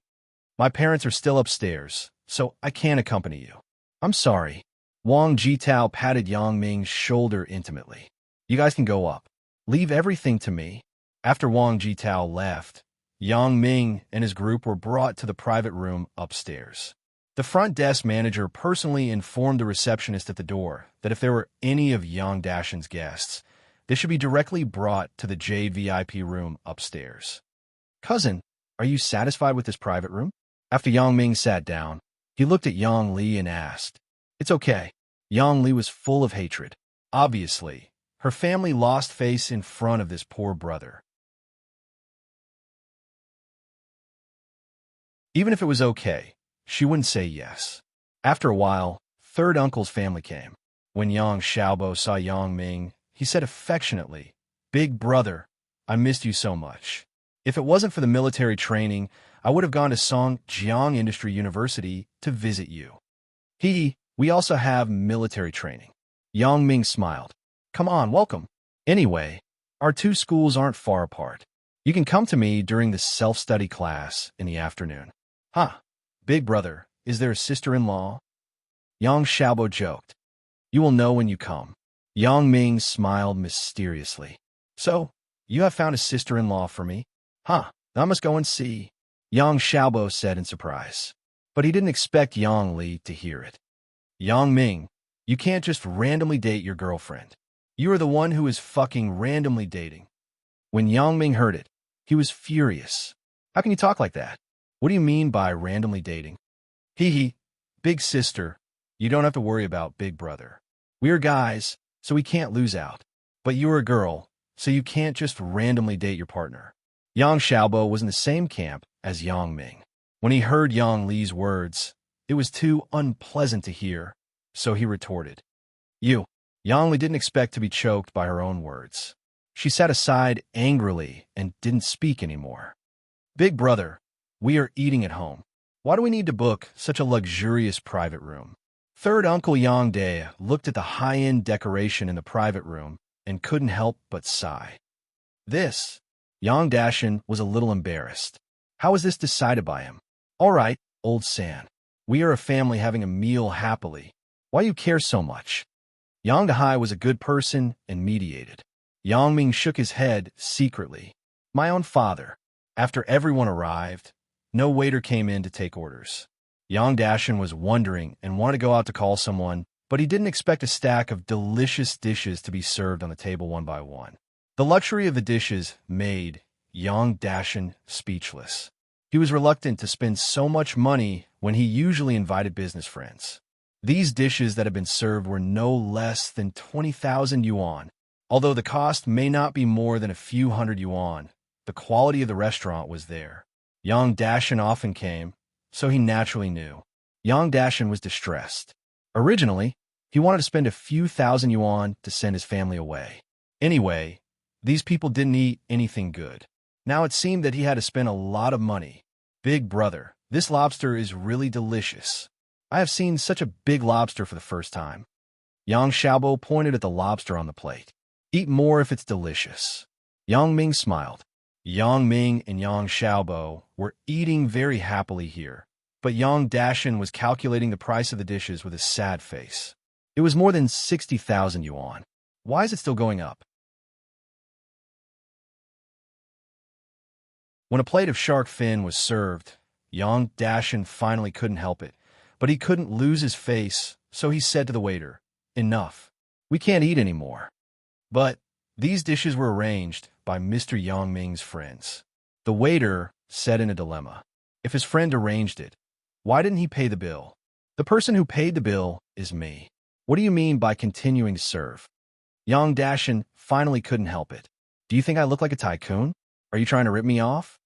My parents are still upstairs, so I can't accompany you. I'm sorry. Wang Jitao patted Yang Ming's shoulder intimately. You guys can go up. Leave everything to me. After Wang Jitao left, Yang Ming and his group were brought to the private room upstairs. The front desk manager personally informed the receptionist at the door that if there were any of Yang Dashin's guests, they should be directly brought to the Jade VIP room upstairs. Cousin, Are you satisfied with this private room? After Yang Ming sat down, he looked at Yang Li and asked, "It's okay." Yang Li was full of hatred. Obviously, her family lost face in front of this poor brother. Even if it was okay, she wouldn't say yes. After a while, third uncle's family came. When Yang Xiaobo saw Yang Ming, he said affectionately, "Big brother, I missed you so much. If it wasn't for the military training, I would have gone to Songjiang Industry University to visit you." We also have military training. Yang Ming smiled. "Come on, welcome. Anyway, our two schools aren't far apart. You can come to me during the self-study class in the afternoon." "Huh, big brother, is there a sister-in-law?" Yang Xiaobo joked. "You will know when you come." Yang Ming smiled mysteriously. "So, you have found a sister-in-law for me? Huh, I must go and see," Yang Xiaobo said in surprise. But he didn't expect Yang Li to hear it. "Yang Ming, you can't just randomly date your girlfriend. You are the one who is fucking randomly dating." When Yang Ming heard it, he was furious. "How can you talk like that? What do you mean by randomly dating?" Big sister, you don't have to worry about big brother. We are guys, so we can't lose out. But you are a girl, so you can't just randomly date your partner." Yang Xiaobo was in the same camp as Yang Ming. When he heard Yang Li's words, it was too unpleasant to hear, so he retorted. Yang Li didn't expect to be choked by her own words. She sat aside angrily and didn't speak anymore. "Big brother, we are eating at home. Why do we need to book such a luxurious private room?" Third Uncle Yang Dae looked at the high-end decoration in the private room and couldn't help but sigh. Yang Dashin was a little embarrassed. How was this decided by him? "All right, old San. We are a family having a meal happily. Why you care so much?" Yang Dahai was a good person and mediated. Yang Ming shook his head secretly. "My own father." After everyone arrived, no waiter came in to take orders. Yang Dashin was wondering and wanted to go out to call someone, but he didn't expect a stack of delicious dishes to be served on the table one by one. The luxury of the dishes made Yang Dashin speechless. He was reluctant to spend so much money when he usually invited business friends. These dishes that had been served were no less than 20,000 yuan. Although the cost may not be more than a few hundred yuan, the quality of the restaurant was there. Yang Dashin often came, so he naturally knew. Yang Dashin was distressed. Originally, he wanted to spend a few thousand yuan to send his family away. Anyway, these people didn't eat anything good. Now it seemed that he had to spend a lot of money. "Big brother, this lobster is really delicious. I have seen such a big lobster for the first time." Yang Xiaobo pointed at the lobster on the plate. "Eat more if it's delicious." Yang Ming smiled. Yang Ming and Yang Xiaobo were eating very happily here, but Yang Dashin was calculating the price of the dishes with a sad face. It was more than 60,000 yuan. Why is it still going up? When a plate of shark fin was served, Yang Dashin finally couldn't help it, but he couldn't lose his face, so he said to the waiter, "Enough. We can't eat anymore." But these dishes were arranged by Mr. Yang Ming's friends. The waiter said in a dilemma, if his friend arranged it, why didn't he pay the bill? "The person who paid the bill is me." "What do you mean by continuing to serve?" Yang Dashin finally couldn't help it. "Do you think I look like a tycoon? Are you trying to rip me off?"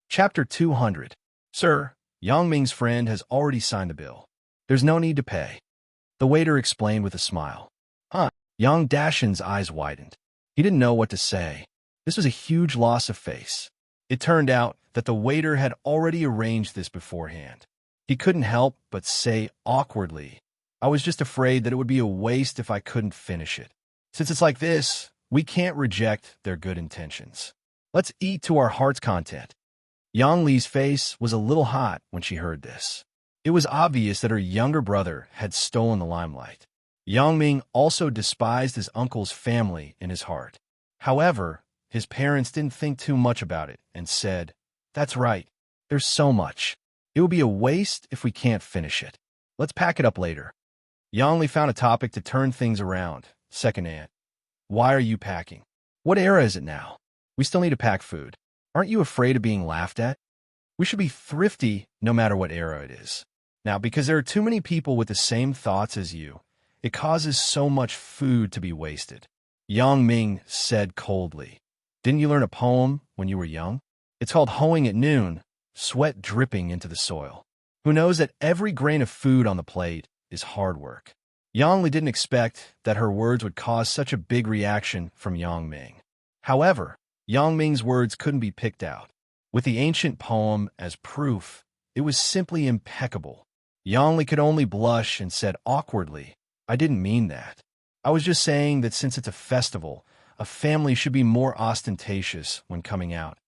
Chapter 200. "Sir, Yang Ming's friend has already signed the bill. There's no need to pay," the waiter explained with a smile. Yang Dashin's eyes widened. He didn't know what to say. This was a huge loss of face. It turned out that the waiter had already arranged this beforehand. He couldn't help but say awkwardly, "I was just afraid that it would be a waste if I couldn't finish it. Since it's like this, we can't reject their good intentions. Let's eat to our heart's content." Yang Li's face was a little hot when she heard this. It was obvious that her younger brother had stolen the limelight. Yang Ming also despised his uncle's family in his heart. However, his parents didn't think too much about it and said, "That's right. There's so much. It will be a waste if we can't finish it. Let's pack it up later." Yang Li found a topic to turn things around. Second aunt. Why are you packing? What era is it now? We still need to pack food. Aren't you afraid of being laughed at? We should be thrifty no matter what era it is. Now, because there are too many people with the same thoughts as you, it causes so much food to be wasted. Yang Ming said coldly. Didn't you learn a poem when you were young? It's called Hoeing at Noon, sweat dripping into the soil. Who knows that every grain of food on the plate is hard work? Yang Li didn't expect that her words would cause such a big reaction from Yang Ming. However, Yang Ming's words couldn't be picked out. With the ancient poem as proof, it was simply impeccable. Yang Li could only blush and said awkwardly, I didn't mean that. I was just saying that since it's a festival, a family should be more ostentatious when coming out.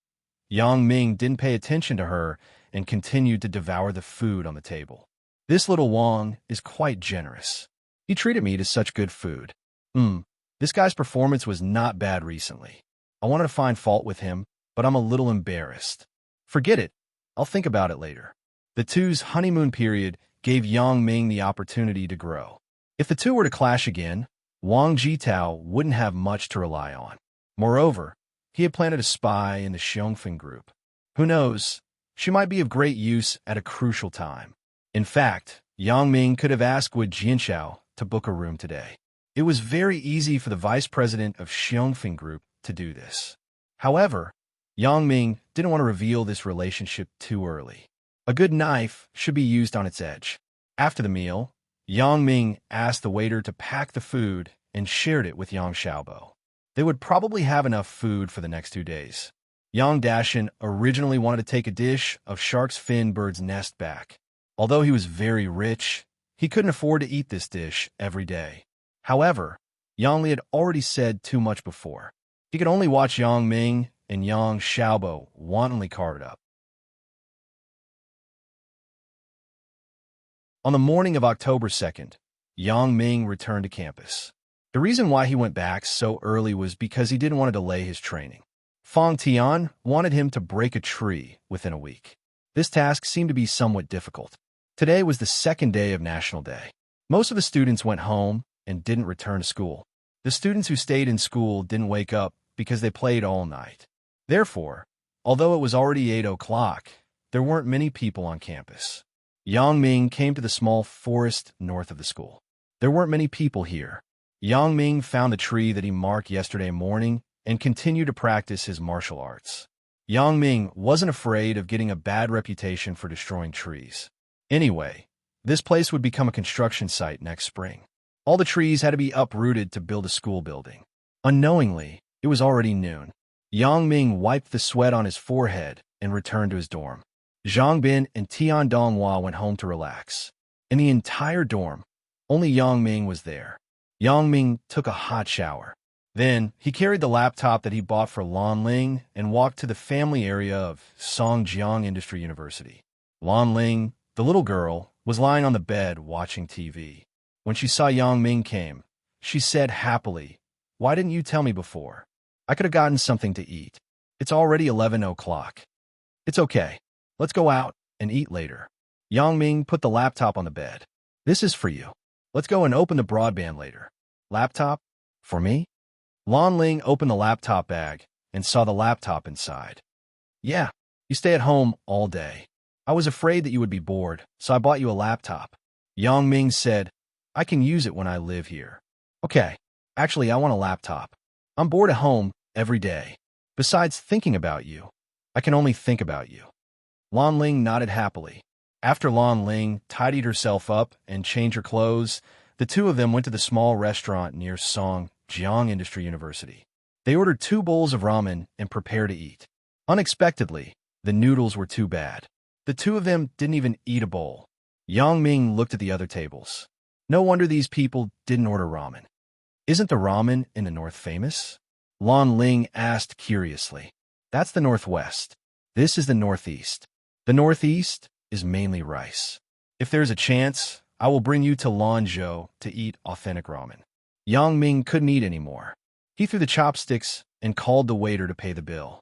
Yang Ming didn't pay attention to her and continued to devour the food on the table. This little Wang is quite generous. He treated me to such good food. This guy's performance was not bad recently. I wanted to find fault with him, but I'm a little embarrassed. Forget it. I'll think about it later. The two's honeymoon period gave Yang Ming the opportunity to grow. If the two were to clash again, Wang Jitao wouldn't have much to rely on. Moreover, he had planted a spy in the Xiongfeng group. Who knows, she might be of great use at a crucial time. In fact, Yang Ming could have asked Wu Jianxiao to book a room today. It was very easy for the vice president of Xiongfeng group to do this. However, Yang Ming didn't want to reveal this relationship too early. A good knife should be used on its edge. After the meal, Yang Ming asked the waiter to pack the food and shared it with Yang Xiaobo. They would probably have enough food for the next 2 days. Yang Dashin originally wanted to take a dish of shark's fin bird's nest back. Although he was very rich, he couldn't afford to eat this dish every day. However, Yang Li had already said too much before. He could only watch Yang Ming and Yang Xiaobo wantonly carve it up. On the morning of October 2nd, Yang Ming returned to campus. The reason why he went back so early was because he didn't want to delay his training. Fang Tian wanted him to break a tree within a week. This task seemed to be somewhat difficult. Today was the second day of National Day. Most of the students went home and didn't return to school. The students who stayed in school didn't wake up because they played all night. Therefore, although it was already 8 o'clock, there weren't many people on campus. Yang Ming came to the small forest north of the school. There weren't many people here. Yang Ming found the tree that he marked yesterday morning and continued to practice his martial arts. Yang Ming wasn't afraid of getting a bad reputation for destroying trees. Anyway, this place would become a construction site next spring. All the trees had to be uprooted to build a school building. Unknowingly, it was already noon. Yang Ming wiped the sweat on his forehead and returned to his dorm. Zhang Bin and Tian Donghua went home to relax. In the entire dorm, only Yang Ming was there. Yang Ming took a hot shower. Then, he carried the laptop that he bought for Lan Ling and walked to the family area of Songjiang Industry University. Lan Ling, the little girl, was lying on the bed watching TV. When she saw Yang Ming came, she said happily, "Why didn't you tell me before? I could have gotten something to eat. It's already 11 o'clock. It's okay. Let's go out and eat later." Yang Ming put the laptop on the bed. "This is for you. Let's go and open the broadband later." "Laptop? For me?" Lan Ling opened the laptop bag and saw the laptop inside. "Yeah, you stay at home all day. I was afraid that you would be bored, so I bought you a laptop." Yang Ming said, "I can use it when I live here." "Okay, actually I want a laptop. I'm bored at home every day. Besides thinking about you, I can only think about you." Lan Ling nodded happily. After Lan Ling tidied herself up and changed her clothes, the two of them went to the small restaurant near Songjiang Industry University. They ordered 2 bowls of ramen and prepared to eat. Unexpectedly, the noodles were too bad. The two of them didn't even eat a bowl. Yang Ming looked at the other tables. No wonder these people didn't order ramen. "Isn't the ramen in the north famous?" Lan Ling asked curiously. "That's the northwest. This is the northeast. The northeast is mainly rice. If there's a chance, I will bring you to Lanzhou to eat authentic ramen." Yang Ming couldn't eat anymore. He threw the chopsticks and called the waiter to pay the bill.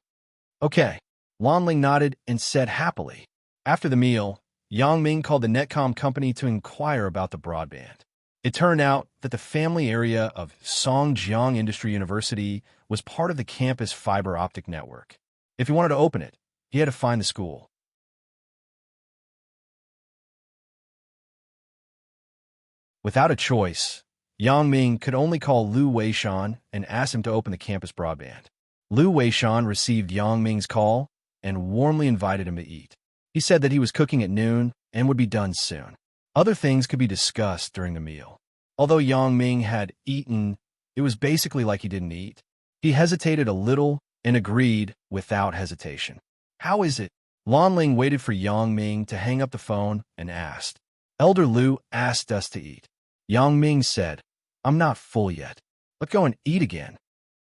"Okay." Lan Ling nodded and said happily. After the meal, Yang Ming called the Netcom company to inquire about the broadband. It turned out that the family area of Songjiang Industry University was part of the campus fiber optic network. If he wanted to open it, he had to find the school. Without a choice, Yang Ming could only call Lu Weishan and ask him to open the campus broadband. Lu Weishan received Yang Ming's call and warmly invited him to eat. He said that he was cooking at noon and would be done soon. Other things could be discussed during the meal. Although Yang Ming had eaten, it was basically like he didn't eat. He hesitated a little and agreed without hesitation. How is it? Lan Ling waited for Yang Ming to hang up the phone and asked. Elder Lu asked us to eat. Yang Ming said, I'm not full yet. Let's go and eat again.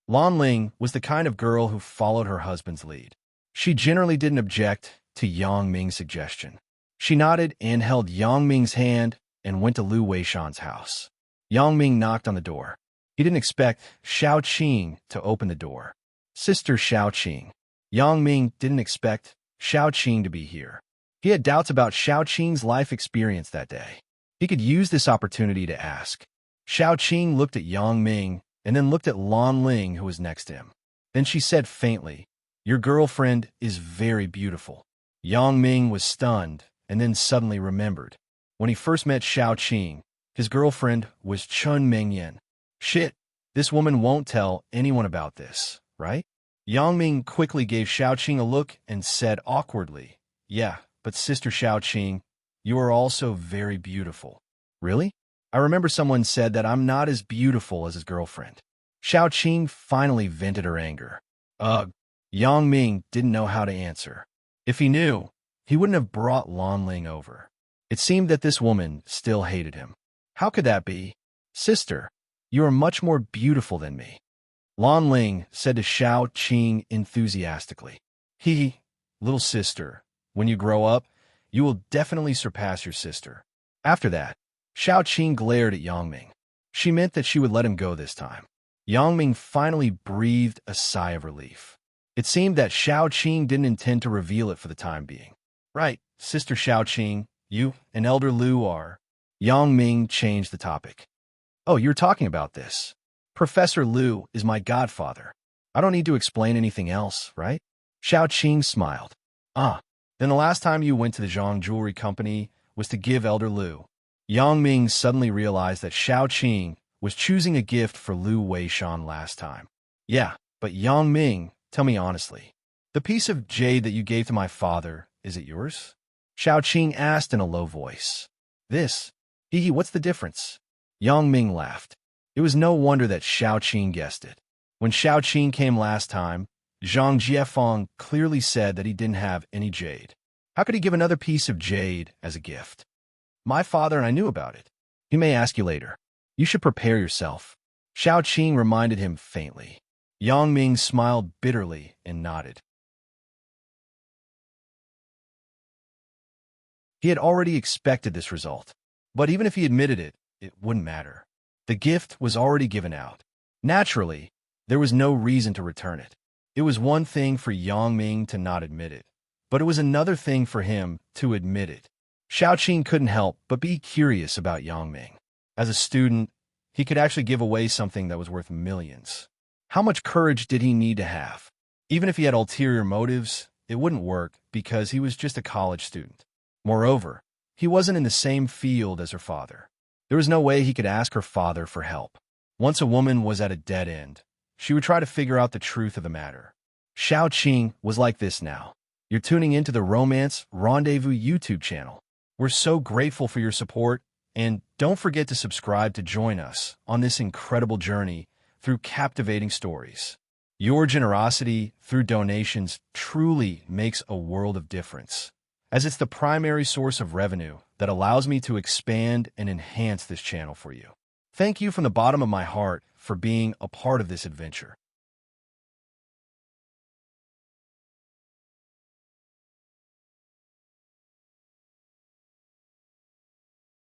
Lan Ling was the kind of girl who followed her husband's lead. She generally didn't object to Yang Ming's suggestion. She nodded and held Yang Ming's hand and went to Lu Weishan's house. Yang Ming knocked on the door. He didn't expect Xiao Qing to open the door. Sister Xiao Qing. Yang Ming didn't expect Xiao Qing to be here. He had doubts about Xiao Qing's life experience that day. He could use this opportunity to ask. Xiao Qing looked at Yang Ming and then looked at Lan Ling, who was next to him. Then she said faintly, Your girlfriend is very beautiful. Yang Ming was stunned and then suddenly remembered. When he first met Xiao Qing, his girlfriend was Chun Mingyan. Shit, this woman won't tell anyone about this, right? Yang Ming quickly gave Xiao Qing a look and said awkwardly, Yeah, but Sister Xiao Qing, you are also very beautiful. Really? I remember someone said that I'm not as beautiful as his girlfriend. Xiao Qing finally vented her anger. Ugh. Yang Ming didn't know how to answer. If he knew, he wouldn't have brought Lan Ling over. It seemed that this woman still hated him. How could that be? Sister, you are much more beautiful than me. Lan Ling said to Xiao Qing enthusiastically. Little sister, when you grow up, you will definitely surpass your sister. After that, Xiao Qing glared at Yang Ming. She meant that she would let him go this time. Yang Ming finally breathed a sigh of relief. It seemed that Xiao Qing didn't intend to reveal it for the time being. Right, Sister Xiao Qing, you and Elder Lu are. Yang Ming changed the topic. Oh, you're talking about this. Professor Lu is my godfather. I don't need to explain anything else, right? Xiao Qing smiled. Then the last time you went to the Zhang Jewelry Company was to give Elder Lu. Yang Ming suddenly realized that Xiao Qing was choosing a gift for Lu Weishan last time. Yeah, but Yang Ming, tell me honestly, the piece of jade that you gave to my father, is it yours? Xiao Qing asked in a low voice. This? What's the difference? Yang Ming laughed. It was no wonder that Xiao Qing guessed it. When Xiao Qing came last time, Zhang Jiefeng clearly said that he didn't have any jade. How could he give another piece of jade as a gift? My father and I knew about it. He may ask you later. You should prepare yourself. Xiao Qing reminded him faintly. Yang Ming smiled bitterly and nodded. He had already expected this result. But even if he admitted it, it wouldn't matter. The gift was already given out. Naturally, there was no reason to return it. It was one thing for Yang Ming to not admit it, but it was another thing for him to admit it. Xiao Qing couldn't help but be curious about Yang Ming. As a student, he could actually give away something that was worth millions. How much courage did he need to have? Even if he had ulterior motives, it wouldn't work because he was just a college student. Moreover, he wasn't in the same field as her father. There was no way he could ask her father for help. Once a woman was at a dead end, she would try to figure out the truth of the matter. Xiao Qing was like this now. You're tuning into the Romance Rendezvous YouTube channel. We're so grateful for your support, and don't forget to subscribe to join us on this incredible journey through captivating stories. Your generosity through donations truly makes a world of difference, as it's the primary source of revenue that allows me to expand and enhance this channel for you. Thank you from the bottom of my heart for being a part of this adventure.